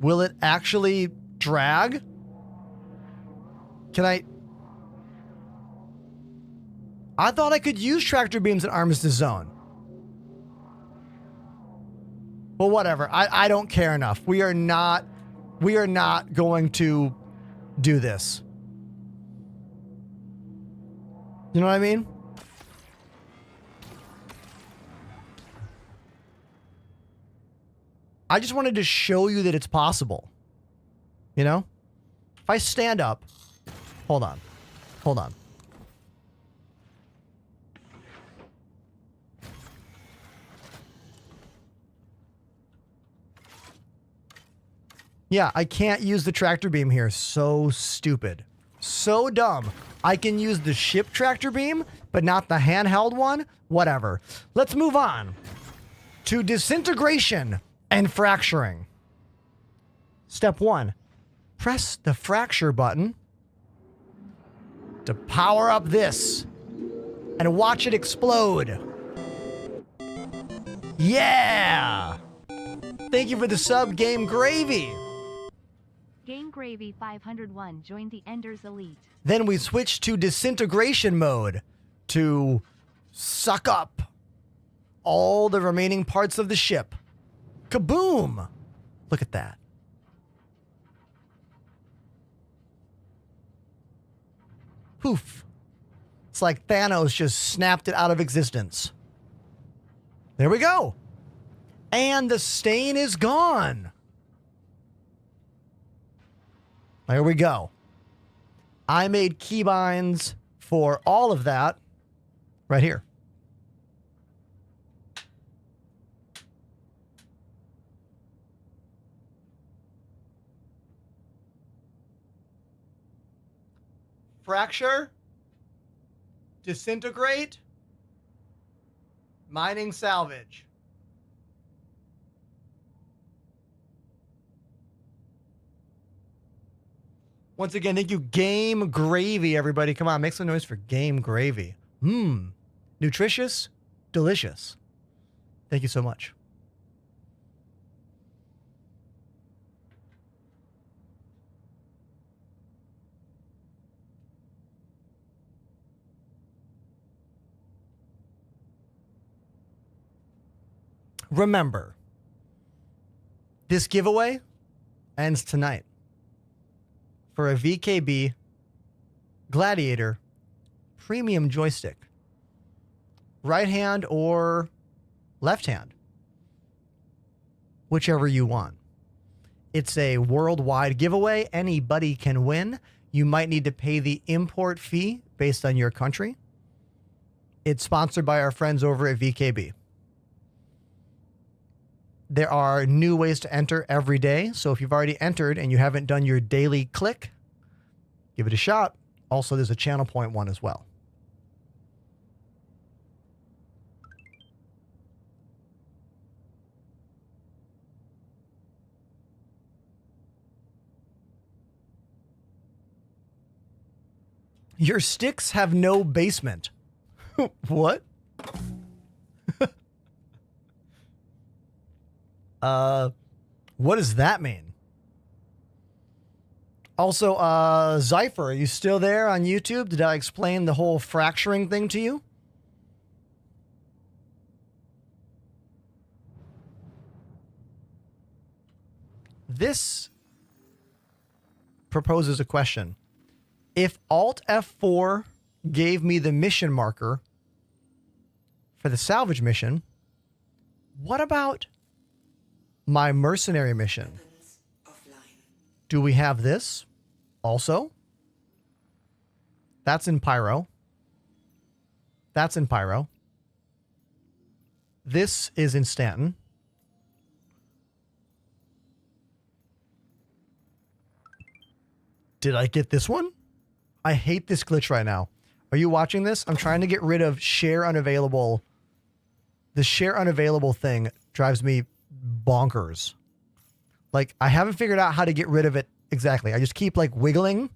Will it actually drag? Can I thought I could use tractor beams in Armistice Zone. Well, whatever. I don't care enough. We are not going to do this. You know what I mean? I just wanted to show you that it's possible. You know? If I stand up, hold on. Hold on. Yeah, I can't use the tractor beam here. So stupid. So dumb. I can use the ship tractor beam, but not the handheld one? Whatever. Let's move on to disintegration and fracturing. Step 1. Press the fracture button to power up this and watch it explode. Yeah! Thank you for the sub, Game Gravy. Game Gravy 501 joined the Enders Elite. Then we switch to disintegration mode to suck up all the remaining parts of the ship. Kaboom! Look at that. Poof. It's like Thanos just snapped it out of existence. There we go. And the stain is gone. There we go. I made keybinds for all of that right here. Fracture, disintegrate, mining salvage. Once again, thank you, Game Gravy, everybody. Come on, make some noise for Game Gravy. Nutritious, delicious. Thank you so much. Remember, this giveaway ends tonight for a VKB Gladiator premium joystick. Right hand or left hand. Whichever you want. It's a worldwide giveaway. Anybody can win. You might need to pay the import fee based on your country. It's sponsored by our friends over at VKB. There are new ways to enter every day. So if you've already entered and you haven't done your daily click, give it a shot. Also, there's a channel point one as well. Your sticks have no basement. What? What does that mean? Also, Zypher, are you still there on YouTube? Did I explain the whole fracturing thing to you? This proposes a question. If Alt F4 gave me the mission marker for the salvage mission, what about my mercenary mission? Do we have this also? That's in Pyro. That's in Pyro. This is in Stanton. Did I get this one? I hate this glitch right now. Are you watching this? I'm trying to get rid of share unavailable. The share unavailable thing drives me bonkers. Like, I haven't figured out how to get rid of it exactly. I just keep like wiggling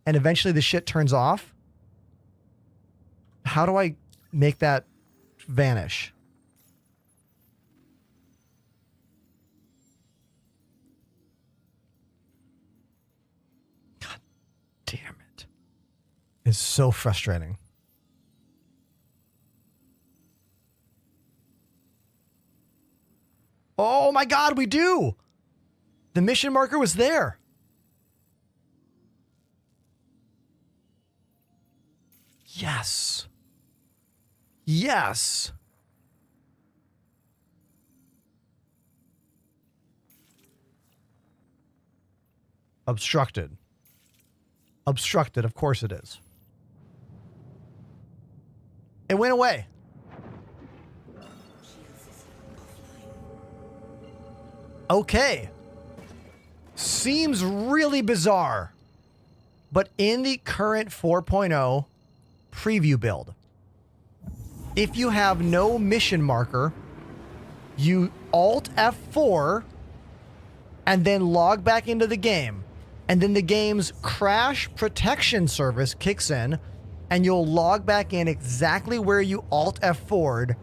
and eventually the shit turns off. How do I make that vanish? God damn it. It's so frustrating. Oh my God, we do. The mission marker was there. Yes. Yes. Obstructed. Obstructed, of course it is. It went away. Okay. Seems really bizarre. But in the current 4.0 preview build, if you have no mission marker, you Alt F4 and then log back into the game. And then the game's crash protection service kicks in and you'll log back in exactly where you Alt F4'd,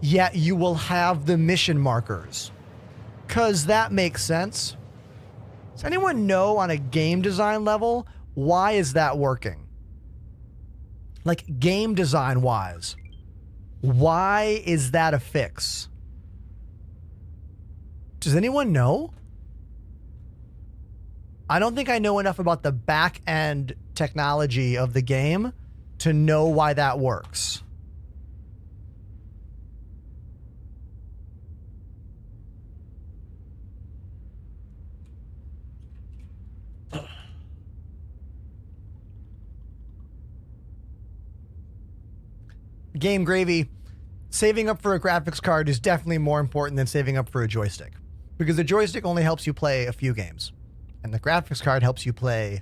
yet you will have the mission markers. 'Cause that makes sense. Does anyone know on a game design level, why is that working? Like game design wise, why is that a fix? Does anyone know? I don't think I know enough about the back end technology of the game to know why that works. Game Gravy, saving up for a graphics card is definitely more important than saving up for a joystick. Because the joystick only helps you play a few games. And the graphics card helps you play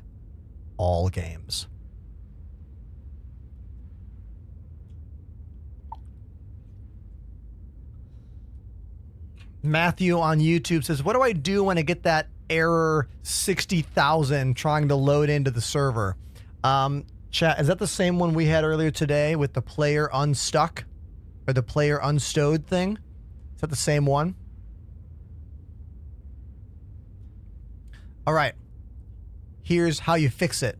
all games. Matthew on YouTube says, what do I do when I get that error 60,000 trying to load into the server? Chat, is that the same one we had earlier today with the player unstuck or the player unstowed thing? Is that the same one? All right. Here's how you fix it.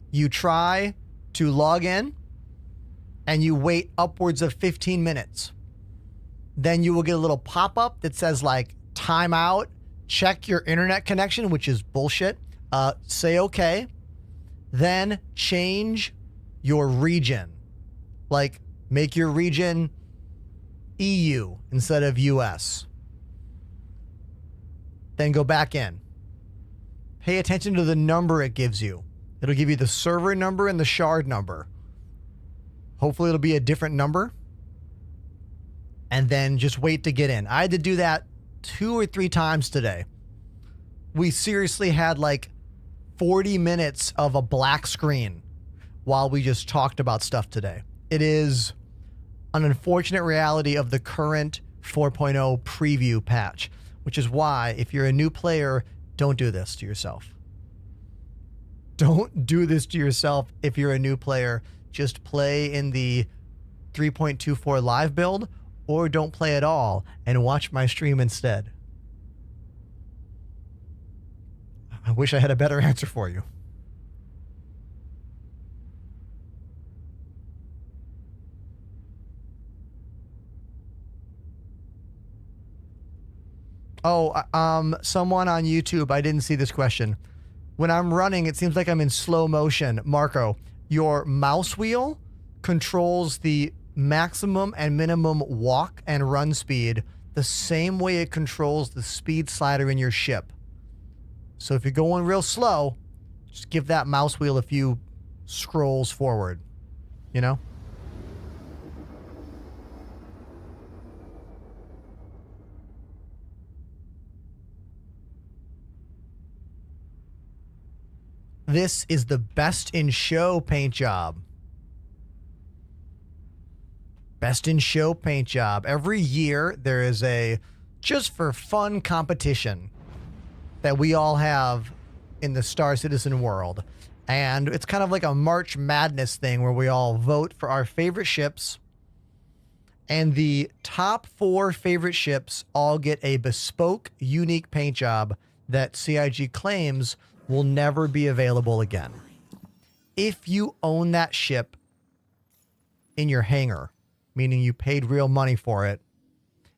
You try to log in and you wait upwards of 15 minutes. Then you will get a little pop-up that says like timeout, check your internet connection, which is bullshit. Say okay. Then change your region. Like make your region EU instead of US. Then go back in. pay attention to the number it gives you. It'll give you the server number and the shard number. Hopefully it'll be a different number. And then just wait to get in. I had to do that 2 or 3 times today. We seriously had like 40 minutes of a black screen while we just talked about stuff today. It is an unfortunate reality of the current 4.0 preview patch, which is why if you're a new player, don't do this to yourself. Don't do this to yourself if you're a new player. Just play in the 3.24 live build, or don't play at all and watch my stream instead. I wish I had a better answer for you. Oh, someone on YouTube, I didn't see this question. When I'm running, it seems like I'm in slow motion. Marco, your mouse wheel controls the maximum and minimum walk and run speed the same way it controls the speed slider in your ship. So if you're going real slow, just give that mouse wheel a few scrolls forward, you know? This is the best in show paint job. Best in show paint job. Every year there is a just for fun competition that we all have in the Star Citizen world. And it's kind of like a March Madness thing where we all vote for our favorite ships. And the top 4 favorite ships all get a bespoke, unique paint job that CIG claims will never be available again. If you own that ship in your hangar, meaning you paid real money for it,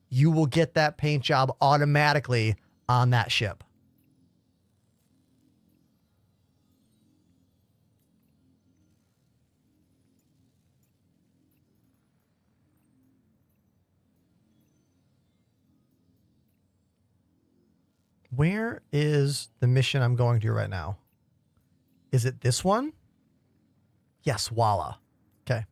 you will get that paint job automatically on that ship. Where is the mission I'm going to right now? Is it this one? Yes, Walla. Okay.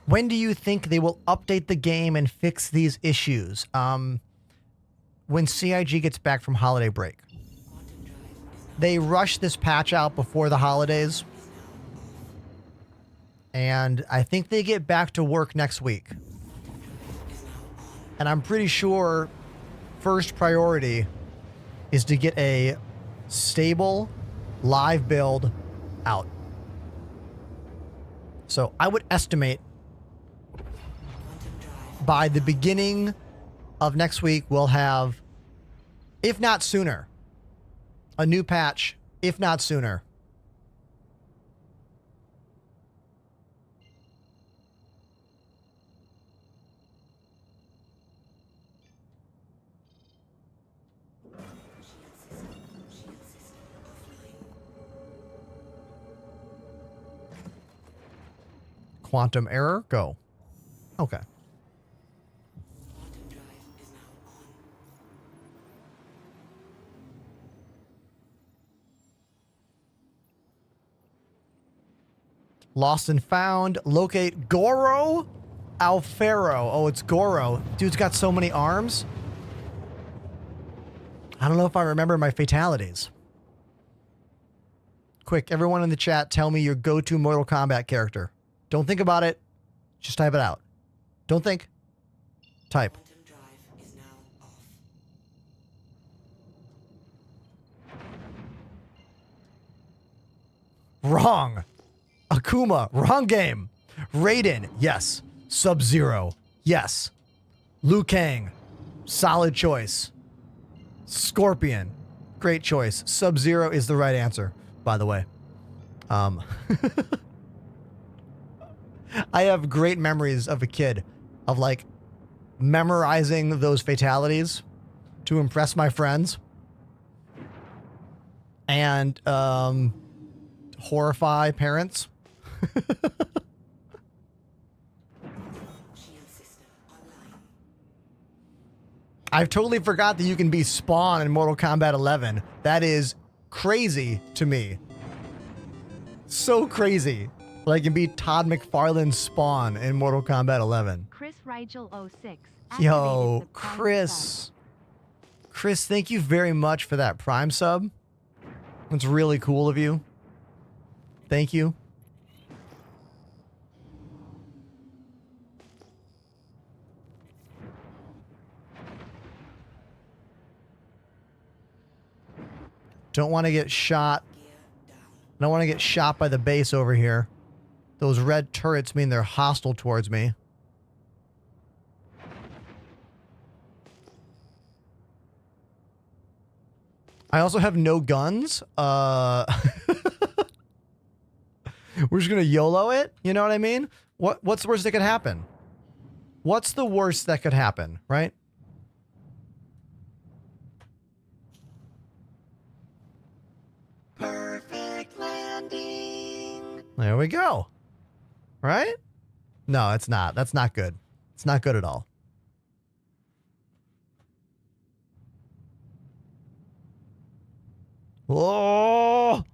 When do you think they will update the game and fix these issues? When CIG gets back from holiday break. They rushed this patch out before the holidays. And I think they get back to work next week. And I'm pretty sure first priority is to get a stable live build out. So I would estimate by the beginning of next week, we'll have, if not sooner, a new patch, if not sooner. Quantum error, go. Okay. Lost and found. Locate Goro Alfaro. Oh, it's Goro. Dude's got so many arms. I don't know if I remember my fatalities. Quick, everyone in the chat, tell me your go-to Mortal Kombat character. Don't think about it. Just type it out. Don't think. Type. Wrong. Akuma, wrong game. Raiden, yes. Sub-Zero, yes. Liu Kang, solid choice. Scorpion, great choice. Sub-Zero is the right answer, by the way. I have great memories of a kid of like memorizing those fatalities to impress my friends and horrify parents. I've totally forgot that you can be Spawn in Mortal Kombat 11. That is crazy to me. So crazy. Like, you can be Todd McFarlane's Spawn in Mortal Kombat 11. Chris Rigel 06. Yo, Chris. Chris, thank you very much for that Prime sub. That's really cool of you. Thank you. Don't want to get shot. Don't want to get shot by the base over here. Those red turrets mean they're hostile towards me. I also have no guns. We're just gonna YOLO it. You know what I mean? What's the worst that could happen? What's the worst that could happen, right? Perfect landing. There we go. Right? No, it's not. That's not good. It's not good at all. Oh!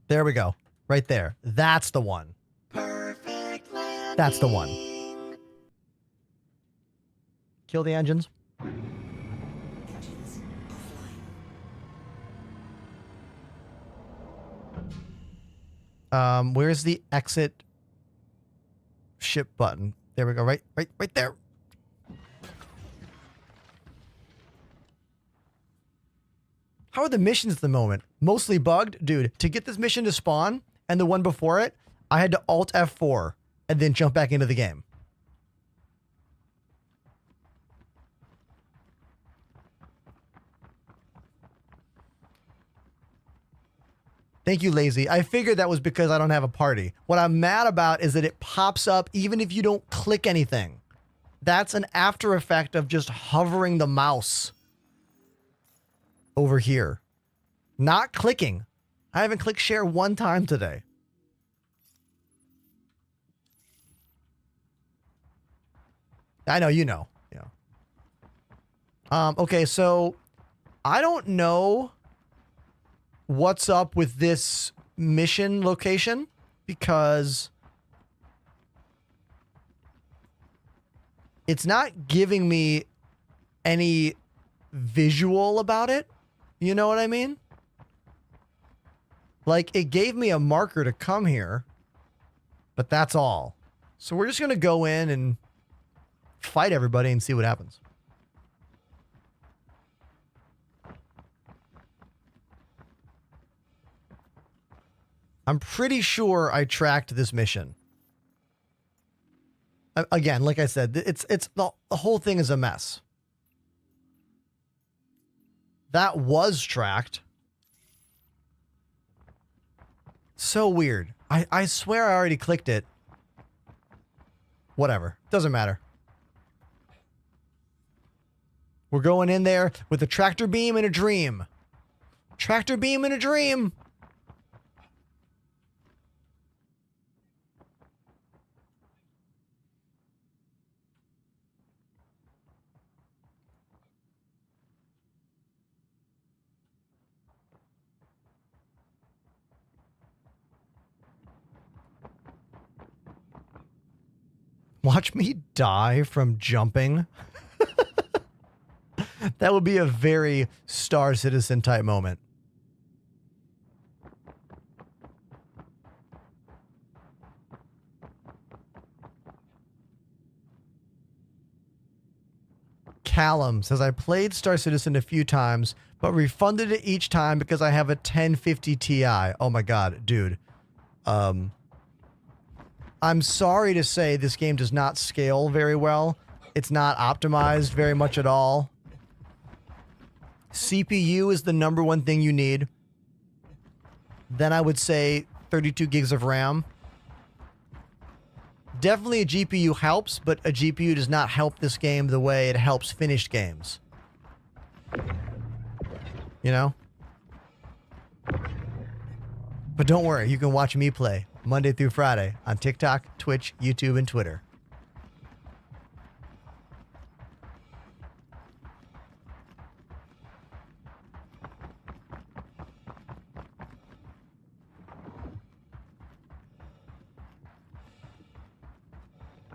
There we go. Right there. That's the one. Perfect landing. That's the one. Kill the engines. Engines offline. Where's the exit ship button? There we go. Right there. How are the missions at the moment? Mostly bugged? Dude, to get this mission to spawn and the one before it, I had to Alt F4 and then jump back into the game. Thank you, Lazy. I figured that was because I don't have a party. What I'm mad about is that it pops up even if you don't click anything. That's an after effect of just hovering the mouse over here. Not clicking. I haven't clicked share one time today. I know, you know. Yeah. Okay, so I don't know what's up with this mission location because it's not giving me any visual about it. You know what I mean? Like, it gave me a marker to come here, but that's all. So we're just going to go in and fight everybody and see what happens. I'm pretty sure I tracked this mission. Again, like I said, it's the whole thing is a mess. That was tracked. So weird. I swear I already clicked it. Whatever. Doesn't matter. We're going in there with a tractor beam and a dream. Tractor beam and a dream. Watch me die from jumping. That would be a very Star Citizen type moment. Callum says, I played Star Citizen a few times, but refunded it each time because I have a 1050 Ti. Oh my God, dude. I'm sorry to say this game does not scale very well. It's not optimized very much at all. CPU is the number one thing you need. Then I would say 32 gigs of RAM. Definitely a GPU helps, but a GPU does not help this game the way it helps finished games. You know? But don't worry, you can watch me play Monday through Friday on TikTok, Twitch, YouTube, and Twitter.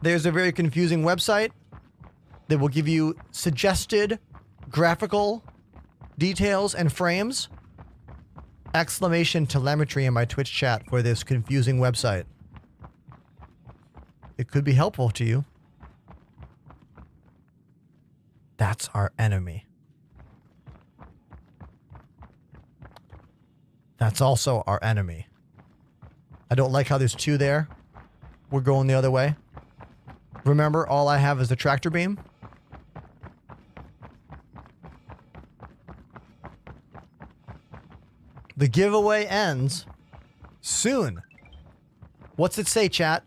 There's a very confusing website that will give you suggested graphical details and frames. Exclamation telemetry in my Twitch chat for this confusing website. It could be helpful to you. That's our enemy. That's also our enemy. I don't like how there's two there. We're going the other way. Remember, all I have is the tractor beam. The giveaway ends soon. What's it say, chat?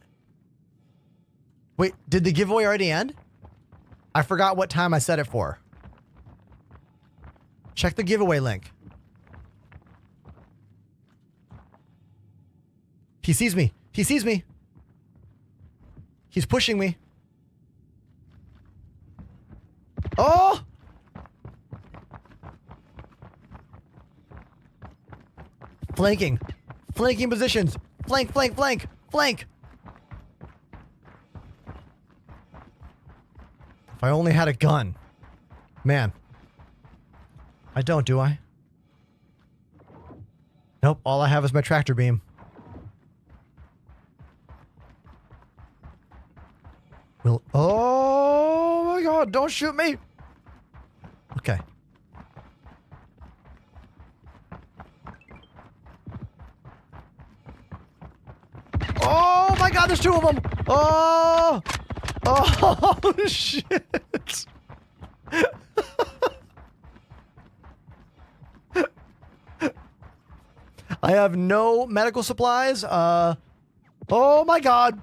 Wait, did the giveaway already end? I forgot what time I set it for. Check the giveaway link. He sees me. He sees me. He's pushing me. Oh! Flanking. Flanking positions. Flank, flank, flank, flank. If I only had a gun. Man. I don't, do I? Nope, all I have is my tractor beam. Oh my god, don't shoot me! Okay. Oh my god, there's two of them! Oh! Oh, shit! I have no medical supplies. Oh my god!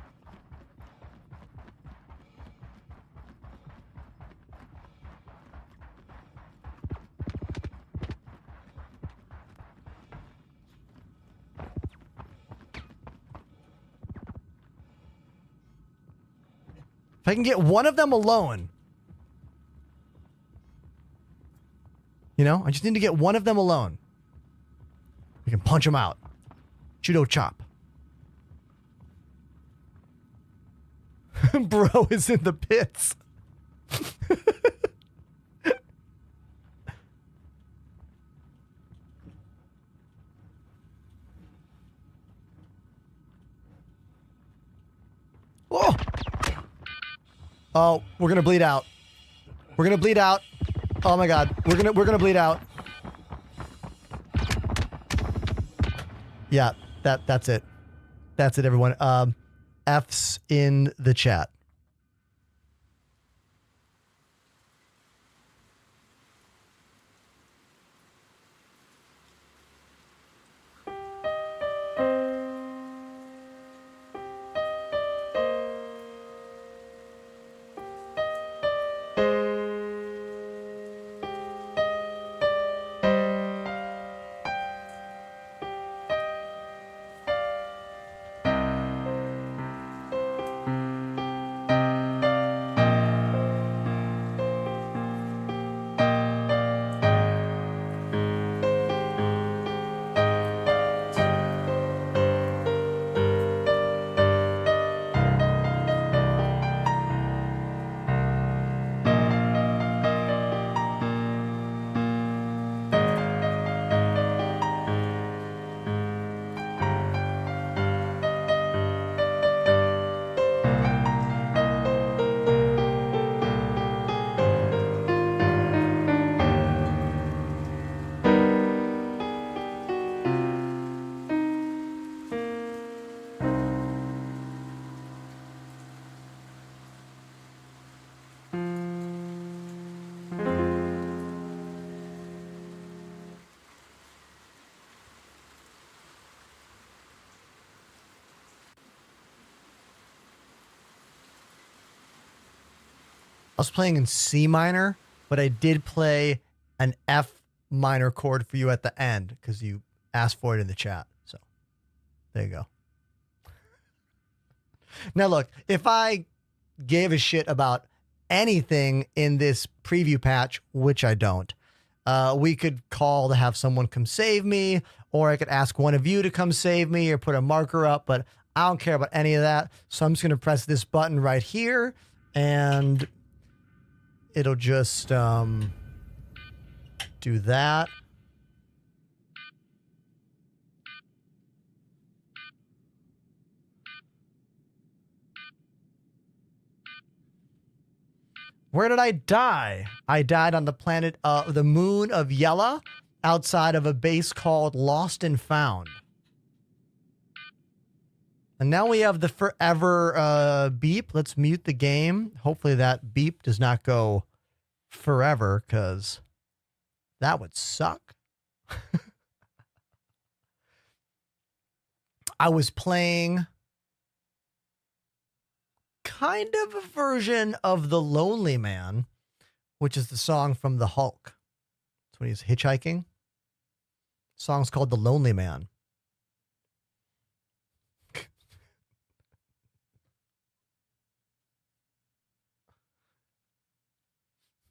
If I can get one of them alone. You know, I just need to get one of them alone. We can punch them out. Judo chop. Bro is in the pits. Oh! Oh, we're gonna bleed out. We're gonna bleed out. Oh my god. We're gonna bleed out. Yeah, that's it. That's it, everyone. F's in the chat. I was playing in C minor, but I did play an F minor chord for you at the end because you asked for it in the chat. So there you go. Now look, if I gave a shit about anything in this preview patch, which I don't, we could call to have someone come save me, or I could ask one of you to come save me or put a marker up, but I don't care about any of that. So I'm just going to press this button right here and it'll just do that. Where did I die? I died on the planet, the moon of Yela, outside of a base called Lost and Found. And now we have the forever beep. Let's mute the game. Hopefully that beep does not go forever, because that would suck. I was playing kind of a version of The Lonely Man, which is the song from The Hulk. That's when he's hitchhiking. The song's called The Lonely Man.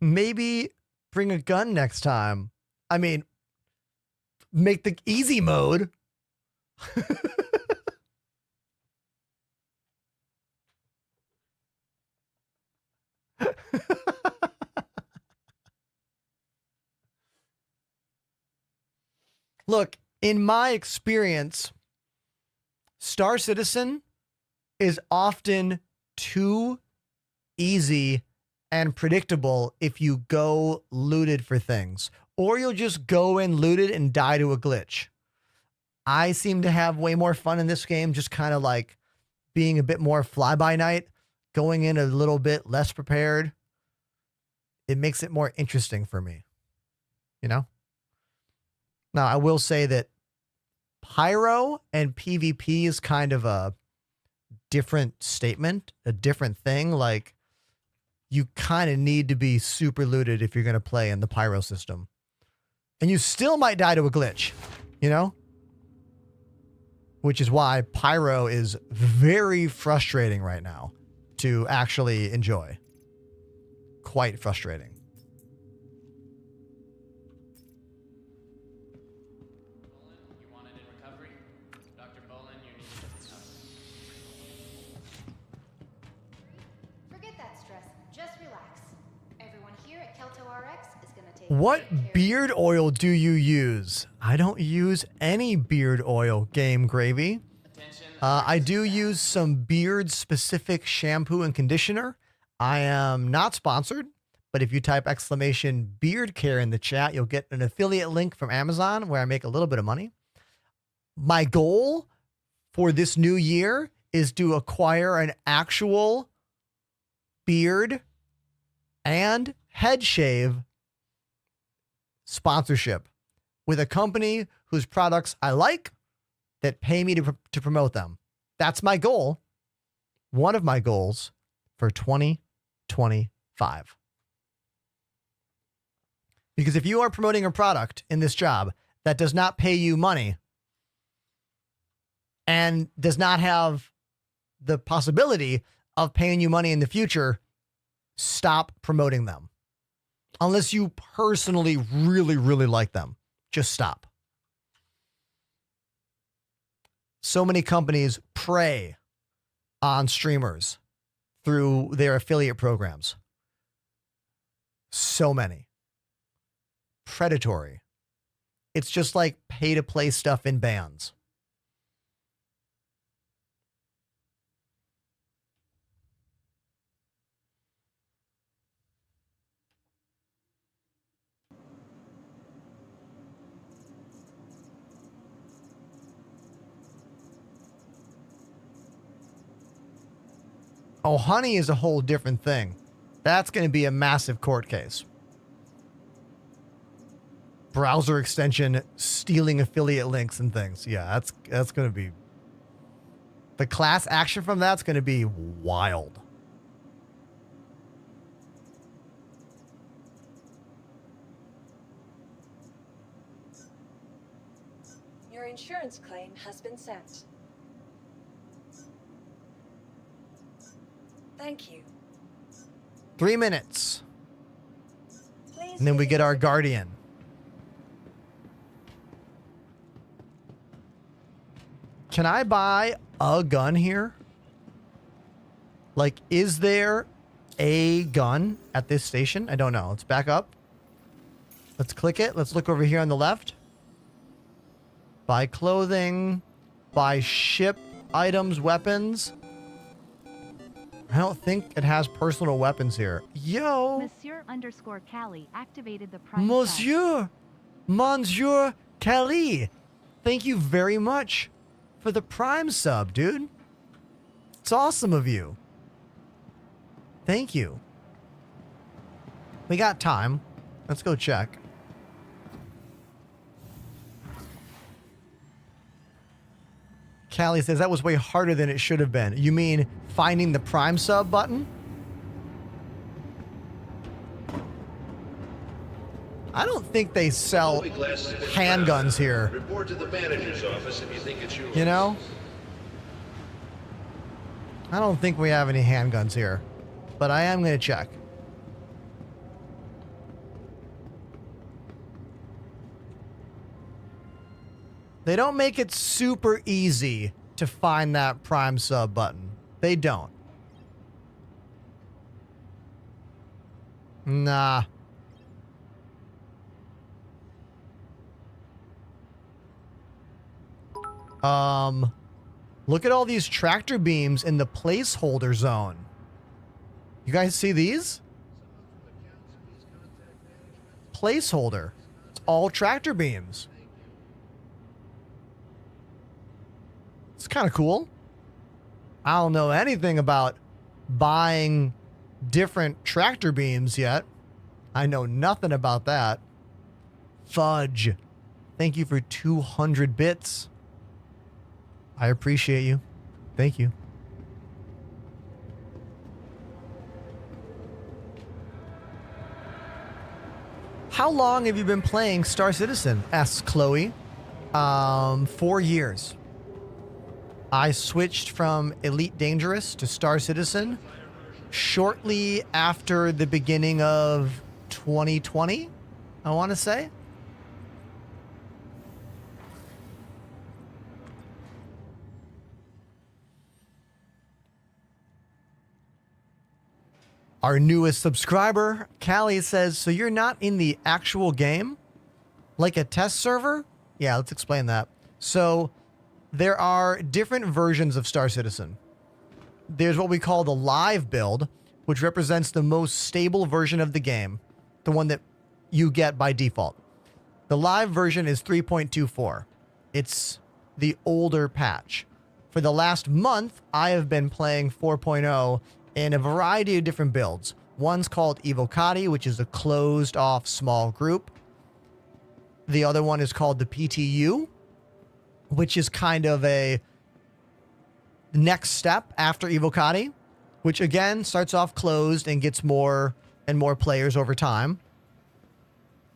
Maybe bring a gun next time. I mean, make the easy mode. Look, in my experience, Star Citizen is often too easy and predictable if you go looted for things, or you'll just go in looted and die to a glitch. I seem to have way more fun in this game, just kind of like being a bit more fly by night, going in a little bit less prepared. It makes it more interesting for me, you know? Now, I will say that Pyro and PvP is kind of a different statement, a different thing. Like, you kind of need to be super looted if you're going to play in the Pyro system. And you still might die to a glitch, you know? Which is why Pyro is very frustrating right now to actually enjoy. Quite frustrating. You wanted in recovery? Dr. Bolin, you need to... Forget that stress. Just relax. Everyone here at Kelto RX is going to take... What beard oil do you use? I don't use any beard oil, Game Gravy. I do use some beard-specific shampoo and conditioner. I am not sponsored, but if you type !beard care in the chat, you'll get an affiliate link from Amazon where I make a little bit of money. My goal for this new year is to acquire an actual beard and head shave sponsorship with a company whose products I like that pay me to promote them. That's my goal. One of my goals for 2025. Because if you are promoting a product in this job that does not pay you money and does not have the possibility of paying you money in the future, stop promoting them. Unless you personally really, really like them. Just stop. So many companies prey on streamers through their affiliate programs. So many. Predatory. It's just like pay to play stuff in bands. Oh, honey is a whole different thing. That's going to be a massive court case. Browser extension, stealing affiliate links and things. Yeah, that's going to be... The class action from that's going to be wild. insurance claim has been sent. Thank you. 3 minutes. Please And then we visit get our the- guardian. Can I buy a gun here? Like, is there a gun at this station? I don't know. Let's back up. Let's click it. Let's look over here on the left. Buy clothing. Buy ship items, weapons. I don't think it has personal weapons here. Yo! Monsieur_Callie activated the prime sub. Monsieur Kelly. Thank you very much for the prime sub, dude. It's awesome of you. Thank you. We got time. Let's go check. Callie says that was way harder than it should have been. You mean finding the prime sub button? I don't think they sell handguns here. Report to the manager's office if you think it's yours. You know? I don't think we have any handguns here. But I am going to check. They don't make it super easy to find that prime sub button. They don't. Nah. Look at all these tractor beams in the placeholder zone. You guys see these? Placeholder. It's all tractor beams. It's kind of cool. I don't know anything about buying different tractor beams yet. I know nothing about that. Fudge. Thank you for 200 bits. I appreciate you. Thank you. How long have you been playing Star Citizen? Asks Chloe. 4 years. I switched from Elite Dangerous to Star Citizen shortly after the beginning of 2020, I want to say. Our newest subscriber, Callie, says, so you're not in the actual game? Like a test server? Yeah, let's explain that. So there are different versions of Star Citizen. There's what we call the live build, which represents the most stable version of the game, the one that you get by default. The live version is 3.24. It's the older patch. For the last month, I have been playing 4.0 in a variety of different builds. One's called Evocati, which is a closed off small group. The other one is called the PTU, which is kind of a next step after Evocati, which again starts off closed and gets more and more players over time.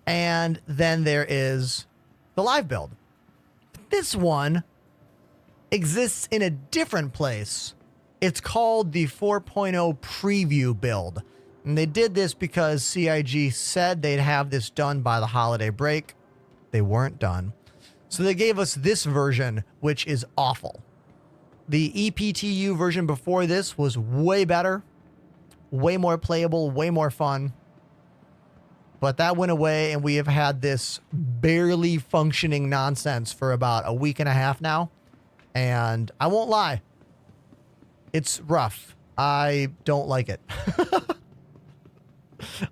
And then there is the live build. This one exists in a different place. It's called the 4.0 preview build. And they did this because CIG said they'd have this done by the holiday break. They weren't done. So they gave us this version, which is awful. The EPTU version before this was way better, way more playable, way more fun. But that went away, and we have had this barely functioning nonsense for about a week and a half now. And I won't lie. It's rough. I don't like it.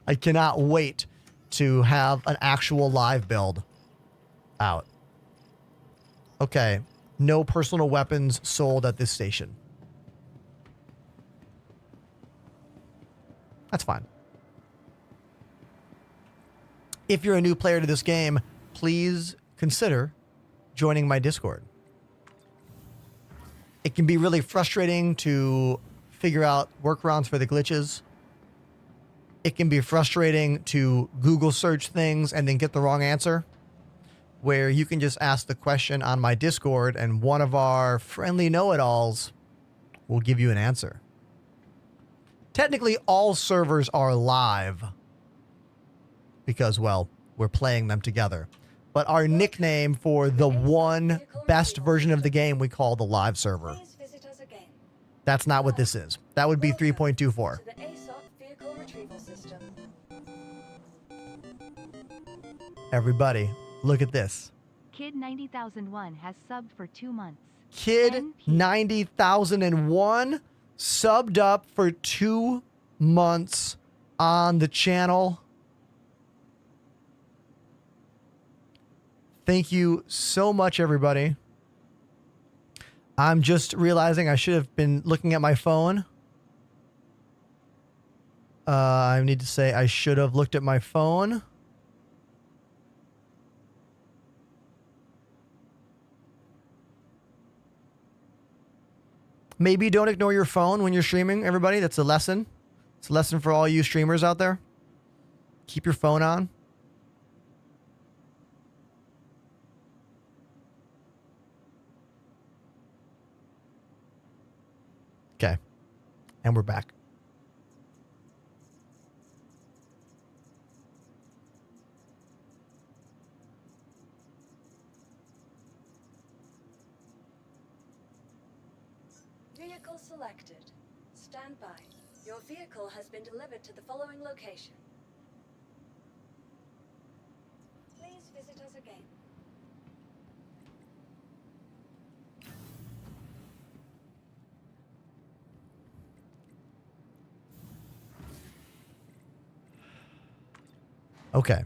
I cannot wait to have an actual live build out. Okay. No personal weapons sold at this station. That's fine. If you're a new player to this game, please consider joining my Discord. It can be really frustrating to figure out workarounds for the glitches. It can be frustrating to Google search things and then get the wrong answer. where you can just ask the question on my Discord and one of our friendly know-it-alls will give you an answer. Technically, all servers are live because, well, we're playing them together. But our nickname for the one best version of the game we call the live server. Please visit us again. That's not what this is. That would be 3.24. To the ASOP vehicle retrieval system. Everybody, look at this. Kid 90001 has subbed for 2 months. Kid 90001 subbed up for 2 months on the channel. Thank you so much, everybody. I'm just realizing I should have been looking at my phone. I need to say I should have looked at my phone. Maybe don't ignore your phone when you're streaming, everybody. That's a lesson. It's a lesson for all you streamers out there. Keep your phone on. Okay. And we're back. Vehicle selected. Stand by. Your vehicle has been delivered to the following location. Please visit us again. Okay.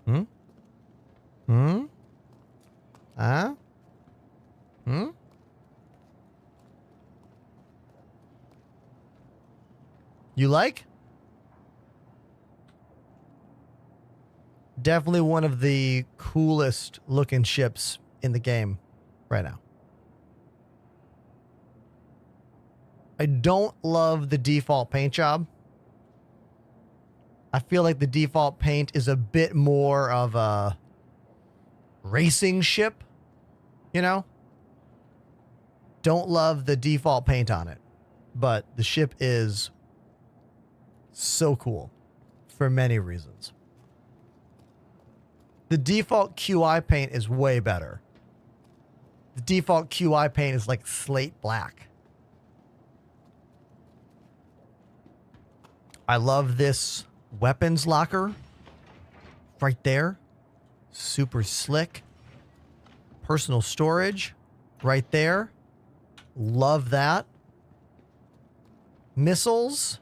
Hmm? Hmm? Huh? Hmm? You like? Definitely one of the coolest looking ships in the game right now. I don't love the default paint job. I feel like the default paint is a bit more of a racing ship, you know? Don't love the default paint on it, but the ship is so cool for many reasons. The default QI paint is way better. The default QI paint is like slate black. I love this weapons locker right there. Super slick. Personal storage right there. Love that. Missiles.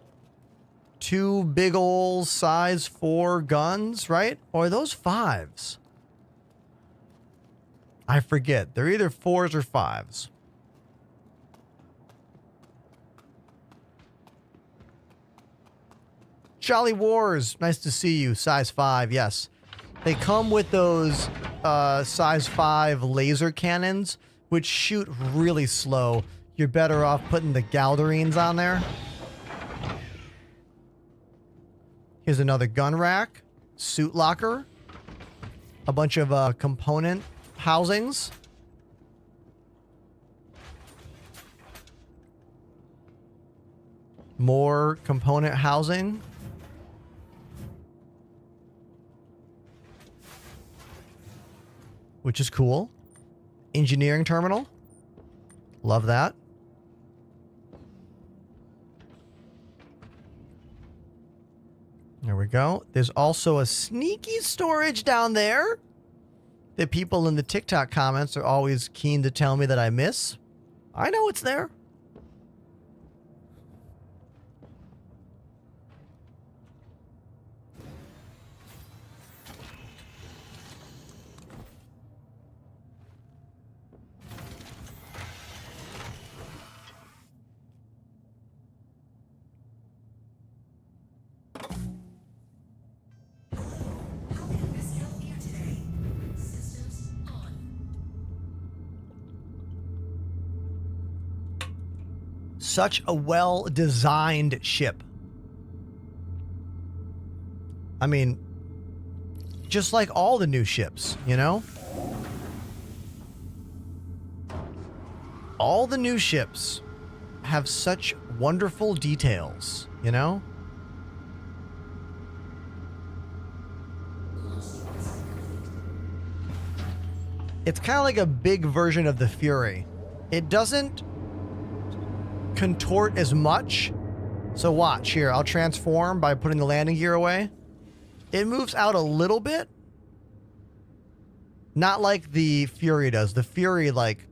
2 big ol' size 4 guns, right? Or are those 5s? I forget. They're either 4s or 5s. Jolly Wars, nice to see you. Size 5, yes. They come with those size 5 laser cannons, which shoot really slow. You're better off putting the Galderines on there. Here's another gun rack, suit locker, a bunch of component housings. More component housing. Which is cool. Engineering terminal. Love that. There we go. There's also a sneaky storage down there that people in the TikTok comments are always keen to tell me that I miss. I know it's there. such a well-designed ship. I mean, just like all the new ships, you know? All the new ships have such wonderful details, you know? It's kind of like a big version of the Fury. It doesn't contort as much. So watch here. I'll transform by putting the landing gear away. It moves out a little bit. Not like the Fury does. The Fury, like,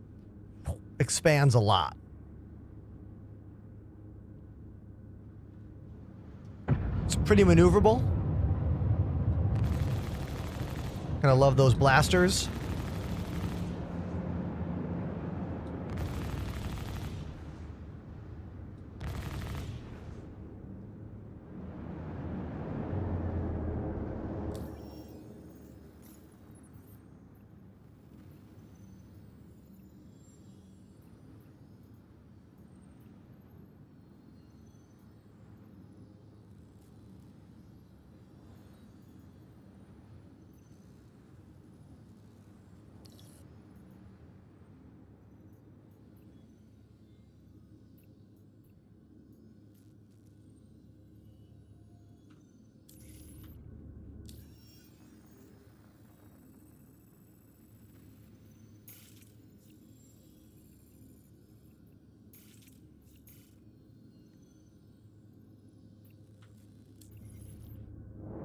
expands a lot. It's pretty maneuverable. Gonna love those blasters.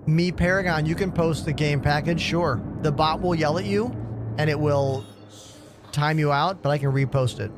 Me, Paragon, you can post the game package, sure. The bot will yell at you, and it will time you out, but I can repost it.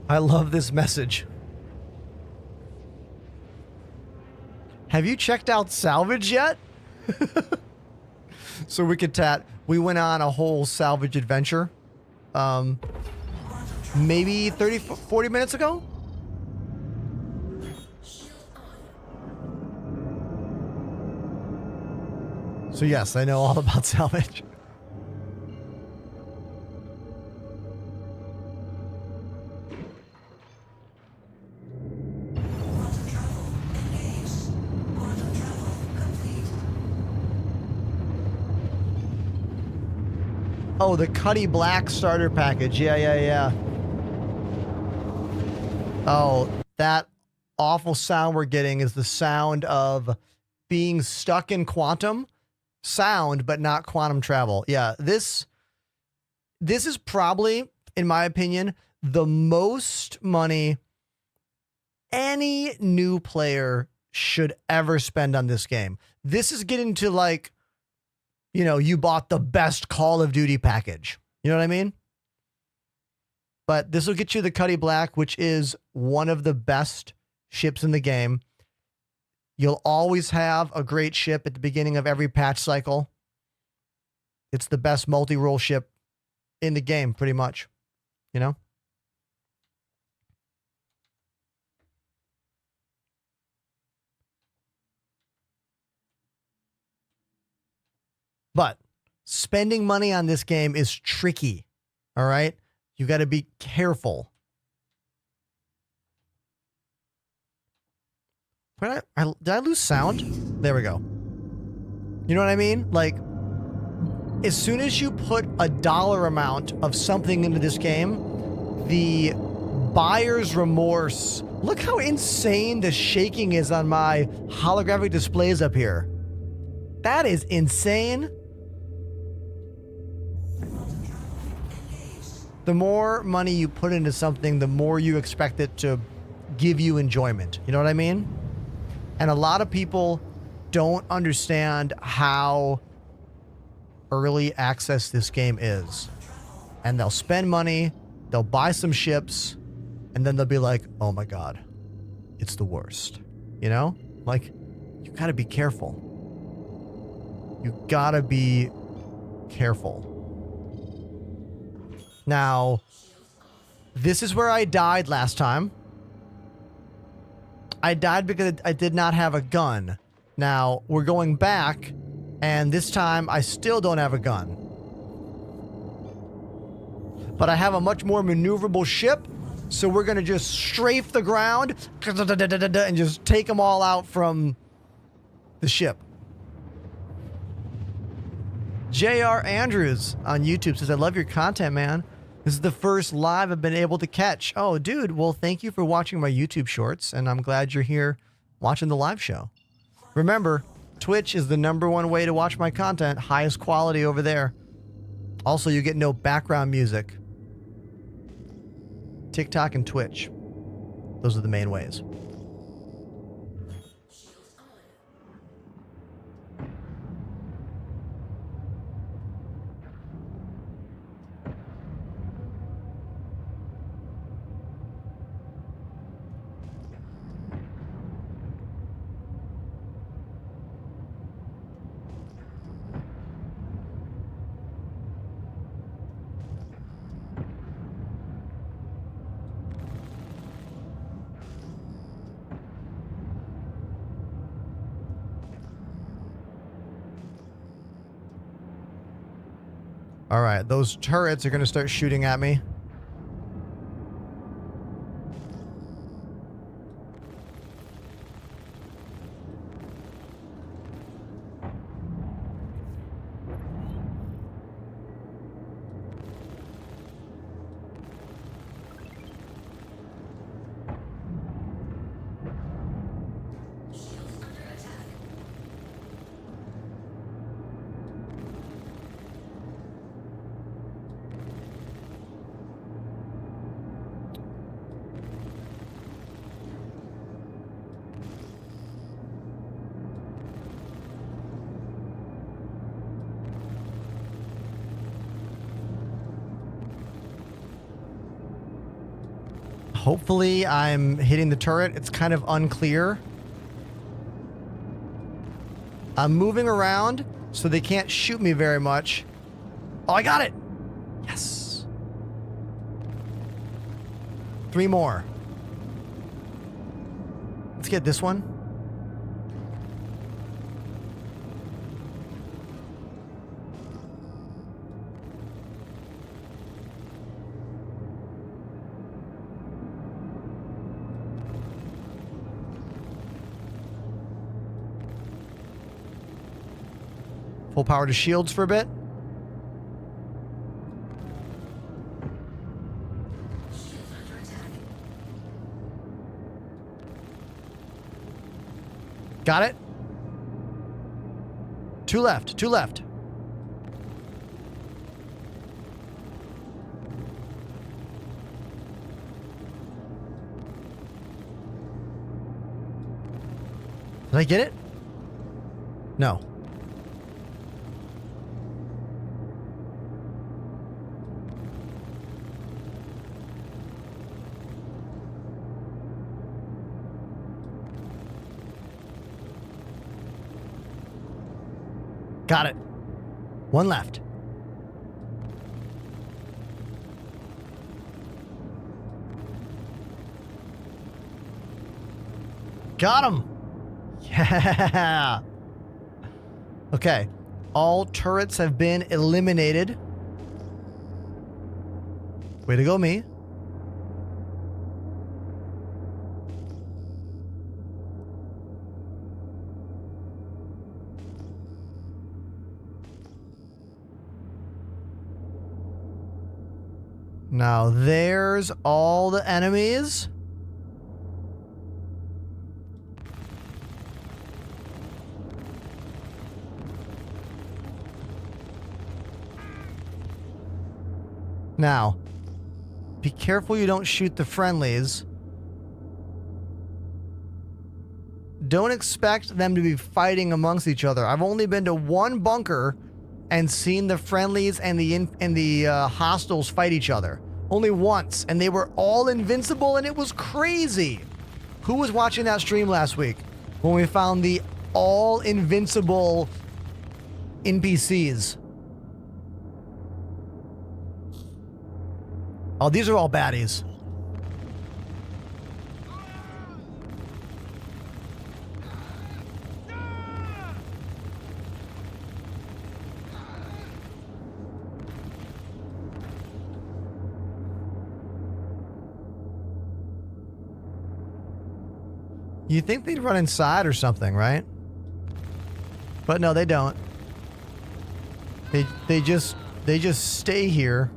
I love this message. Have you checked out salvage yet? So we could we went on a whole salvage adventure. Maybe 30, 40 minutes ago? So yes, I know all about salvage. Oh, the Cuddy Black starter package. Yeah. Oh, that awful sound we're getting is the sound of being stuck in quantum sound, but not quantum travel. Yeah, this is probably, in my opinion, the most money any new player should ever spend on this game. This is getting to, like, you know, you bought the best Call of Duty package. You know what I mean? But this will get you the Cuddy Black, which is one of the best ships in the game. You'll always have a great ship at the beginning of every patch cycle. It's the best multi-role ship in the game, pretty much. You know? But spending money on this game is tricky. All right? You got to be careful. Did I lose sound? There we go. You know what I mean? Like, as soon as you put a dollar amount of something into this game, the buyer's remorse. Look how insane the shaking is on my holographic displays up here. That is insane. The more money you put into something, the more you expect it to give you enjoyment. You know what I mean? And a lot of people don't understand how early access this game is. and they'll spend money, they'll buy some ships, and then they'll be like, oh my God, it's the worst. You know? Like, you gotta be careful. You gotta be careful. Now, this is where I died last time. I died because I did not have a gun. Now, we're going back, and this time I still don't have a gun. But I have a much more maneuverable ship, so we're going to just strafe the ground and just take them all out from the ship. J.R. Andrews on YouTube says, I love your content, man. This is the first live I've been able to catch. Oh, dude. Well, thank you for watching my YouTube shorts, and I'm glad you're here watching the live show. Remember, Twitch is the #1 way to watch my content. Highest quality over there. Also, you get no background music. TikTok and Twitch. Those are the main ways. All right, those turrets are going to start shooting at me. Hopefully I'm hitting the turret. It's kind of unclear. I'm moving around so they can't shoot me very much. Oh, I got it. Yes. 3 more. Let's get this one. Full power to shields for a bit. Got it. 2 left. 2 left. Did I get it? No. Got it. 1 left. Got him. Yeah. Okay. All turrets have been eliminated. Way to go, me. Now there's all the enemies. Now, be careful you don't shoot the friendlies. Don't expect them to be fighting amongst each other. I've only been to 1 bunker and seen the friendlies and the hostiles fight each other. Only once, and they were all invincible, and it was crazy. Who was watching that stream last week when we found the all invincible NPCs? Oh, these are all baddies. You think they'd run inside or something, right? But no, they don't. They just stay here.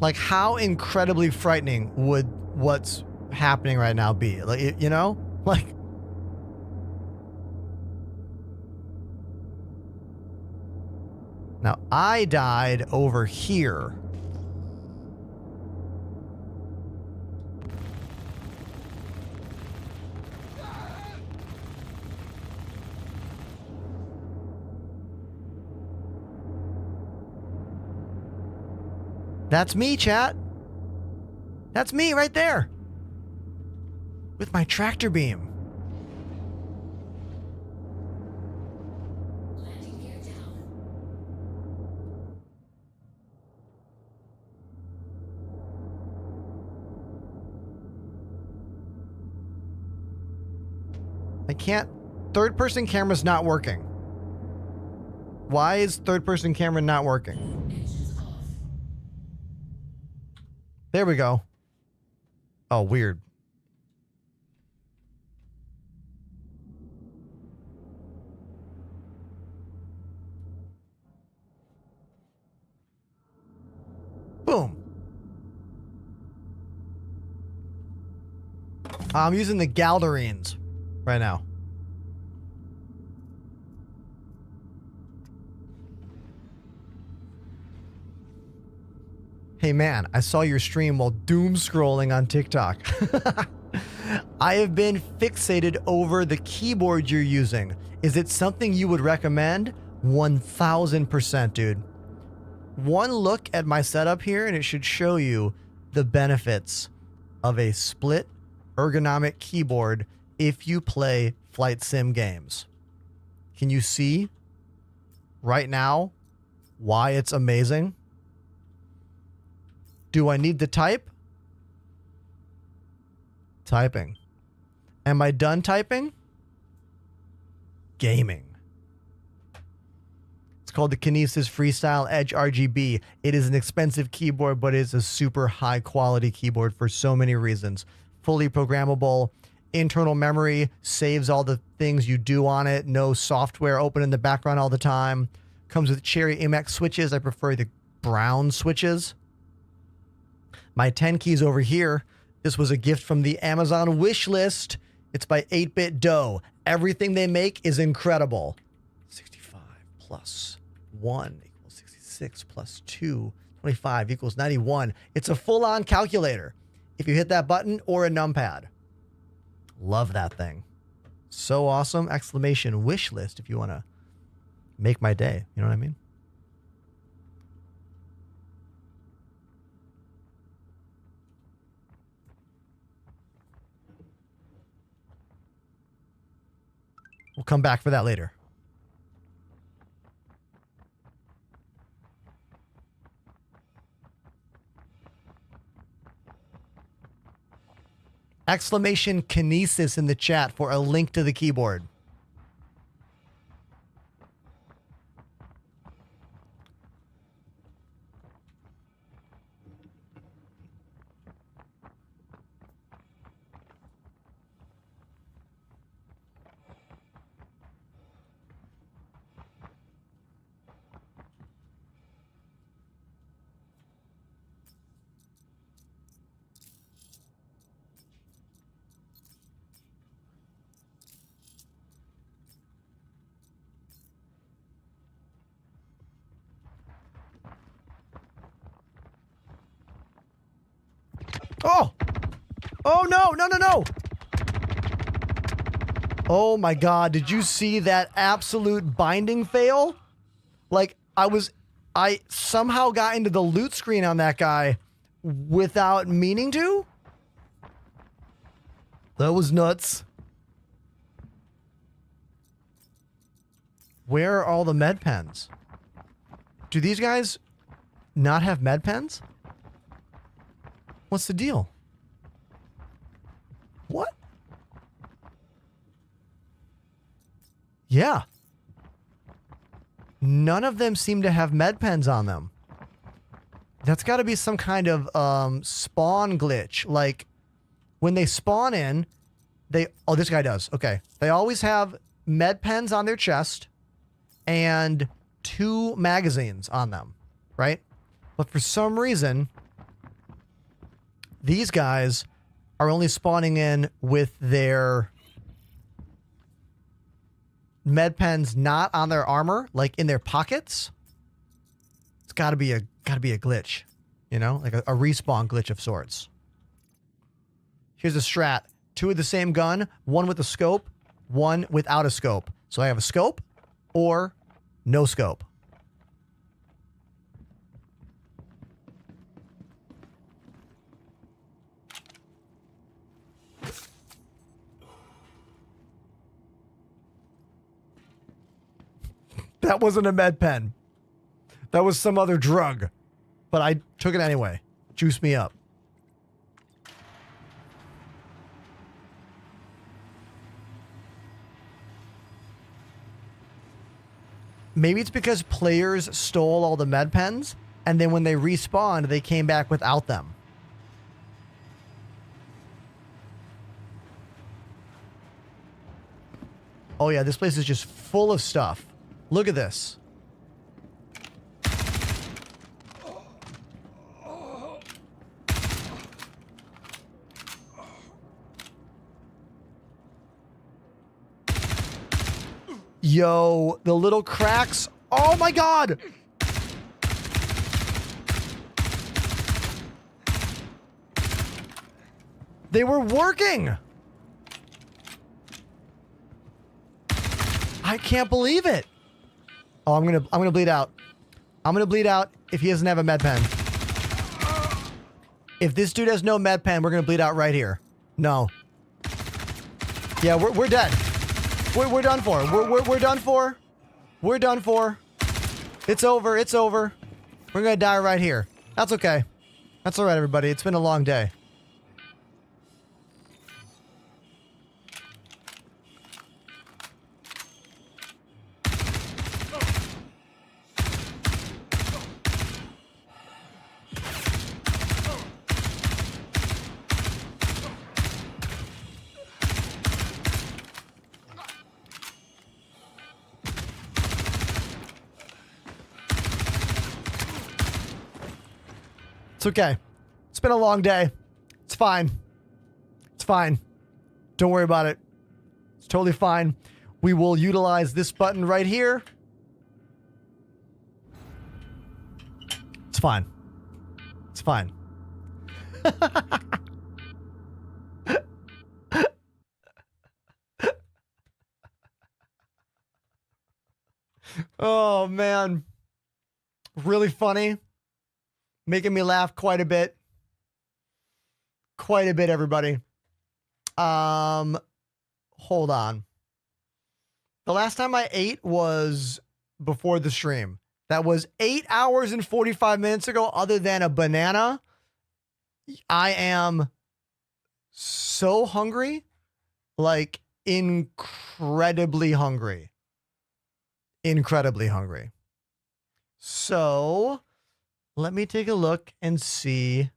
Like, how incredibly frightening would what's happening right now be? Like, you know? Like, now I died over here. That's me, chat. That's me right there. With my tractor beam. I can't. Third person camera's not working. Why is third person camera not working? There we go. Oh, weird. Boom. I'm using the Galdarines right now. Hey man, I saw your stream while doom scrolling on TikTok. I have been fixated over the keyboard you're using. Is it something you would recommend? 1000%, dude. One look at my setup here and it should show you the benefits of a split ergonomic keyboard if you play flight sim games. Can you see right now why it's amazing? Do I need to type? Typing. Am I done typing? Gaming. It's called the Kinesis Freestyle Edge RGB. It is an expensive keyboard, but it's a super high quality keyboard for so many reasons. Fully programmable, internal memory, saves all the things you do on it. No software open in the background all the time. Comes with Cherry MX switches. I prefer the brown switches. My 10 keys over here. This was a gift from the Amazon wish list. It's by 8-Bit Dough. Everything they make is incredible. 65 plus 1 equals 66 plus 2, 25 equals 91. It's a full-on calculator if you hit that button or a numpad. Love that thing. So awesome. Exclamation wish list if you want to make my day. You know what I mean? We'll come back for that later. Exclamation Kinesis in the chat for a link to the keyboard. Oh! Oh no, no, no, no! Oh my God, did you see that absolute binding fail? Like, I somehow got into the loot screen on that guy without meaning to? That was nuts. Where are all the med pens? Do these guys not have med pens? What's the deal? What? Yeah. None of them seem to have med pens on them. That's got to be some kind of spawn glitch. Like, when they spawn in, oh, this guy does. Okay. They always have med pens on their chest and 2 magazines on them, right? But for some reason, these guys are only spawning in with their med pens not on their armor, like in their pockets. It's gotta be a glitch, you know, like a respawn glitch of sorts. Here's a strat: 2 of the same gun, 1 with a scope, 1 without a scope. So I have a scope or no scope. That wasn't a med pen. That was some other drug. But I took it anyway. Juice me up. Maybe it's because players stole all the med pens, and then when they respawned, they came back without them. Oh yeah, this place is just full of stuff. Look at this. Yo, the little cracks. Oh my God. They were working. I can't believe it. Oh, I'm gonna bleed out. I'm gonna bleed out if he doesn't have a med pen. If this dude has no med pen, we're gonna bleed out right here. No. Yeah, we're dead. We're done for. We're done for. We're done for. It's over. It's over. We're gonna die right here. That's okay. That's all right, everybody. It's been a long day. It's okay. It's been a long day. It's fine. It's fine. Don't worry about it. It's totally fine. We will utilize this button right here. It's fine. It's fine. Oh, man. Really funny. Making me laugh quite a bit. Quite a bit, everybody. Hold on. The last time I ate was before the stream. That was 8 hours and 45 minutes ago, other than a banana. I am so hungry. Like, incredibly hungry. Incredibly hungry. So, let me take a look and see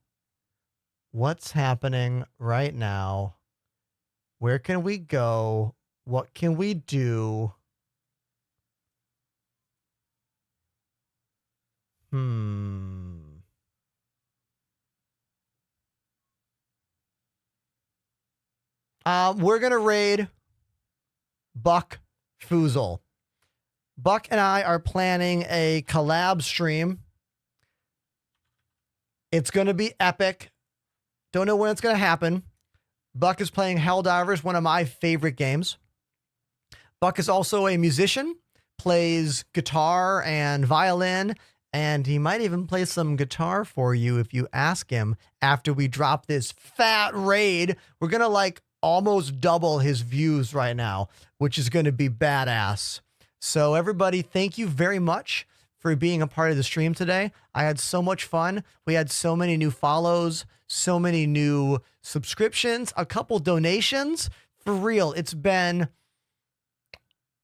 what's happening right now. Where can we go? What can we do? We're going to raid Buck Foozle. Buck and I are planning a collab stream. It's going to be epic. Don't know when it's going to happen. Buck is playing Helldivers, one of my favorite games. Buck is also a musician, plays guitar and violin, and he might even play some guitar for you if you ask him after we drop this fat raid. We're going to like almost double his views right now, which is going to be badass. So everybody, thank you very much for being a part of the stream today. I had so much fun. We had so many new follows, so many new subscriptions, a couple donations. For real, it's been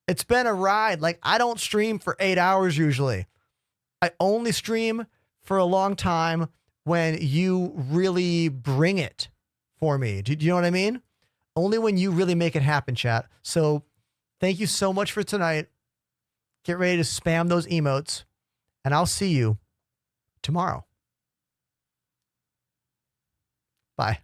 a ride. Like, I don't stream for 8 hours usually. I only stream for a long time when you really bring it for me. Do you know what I mean? Only when you really make it happen, chat. So thank you so much for tonight. Get ready to spam those emotes, and I'll see you tomorrow. Bye.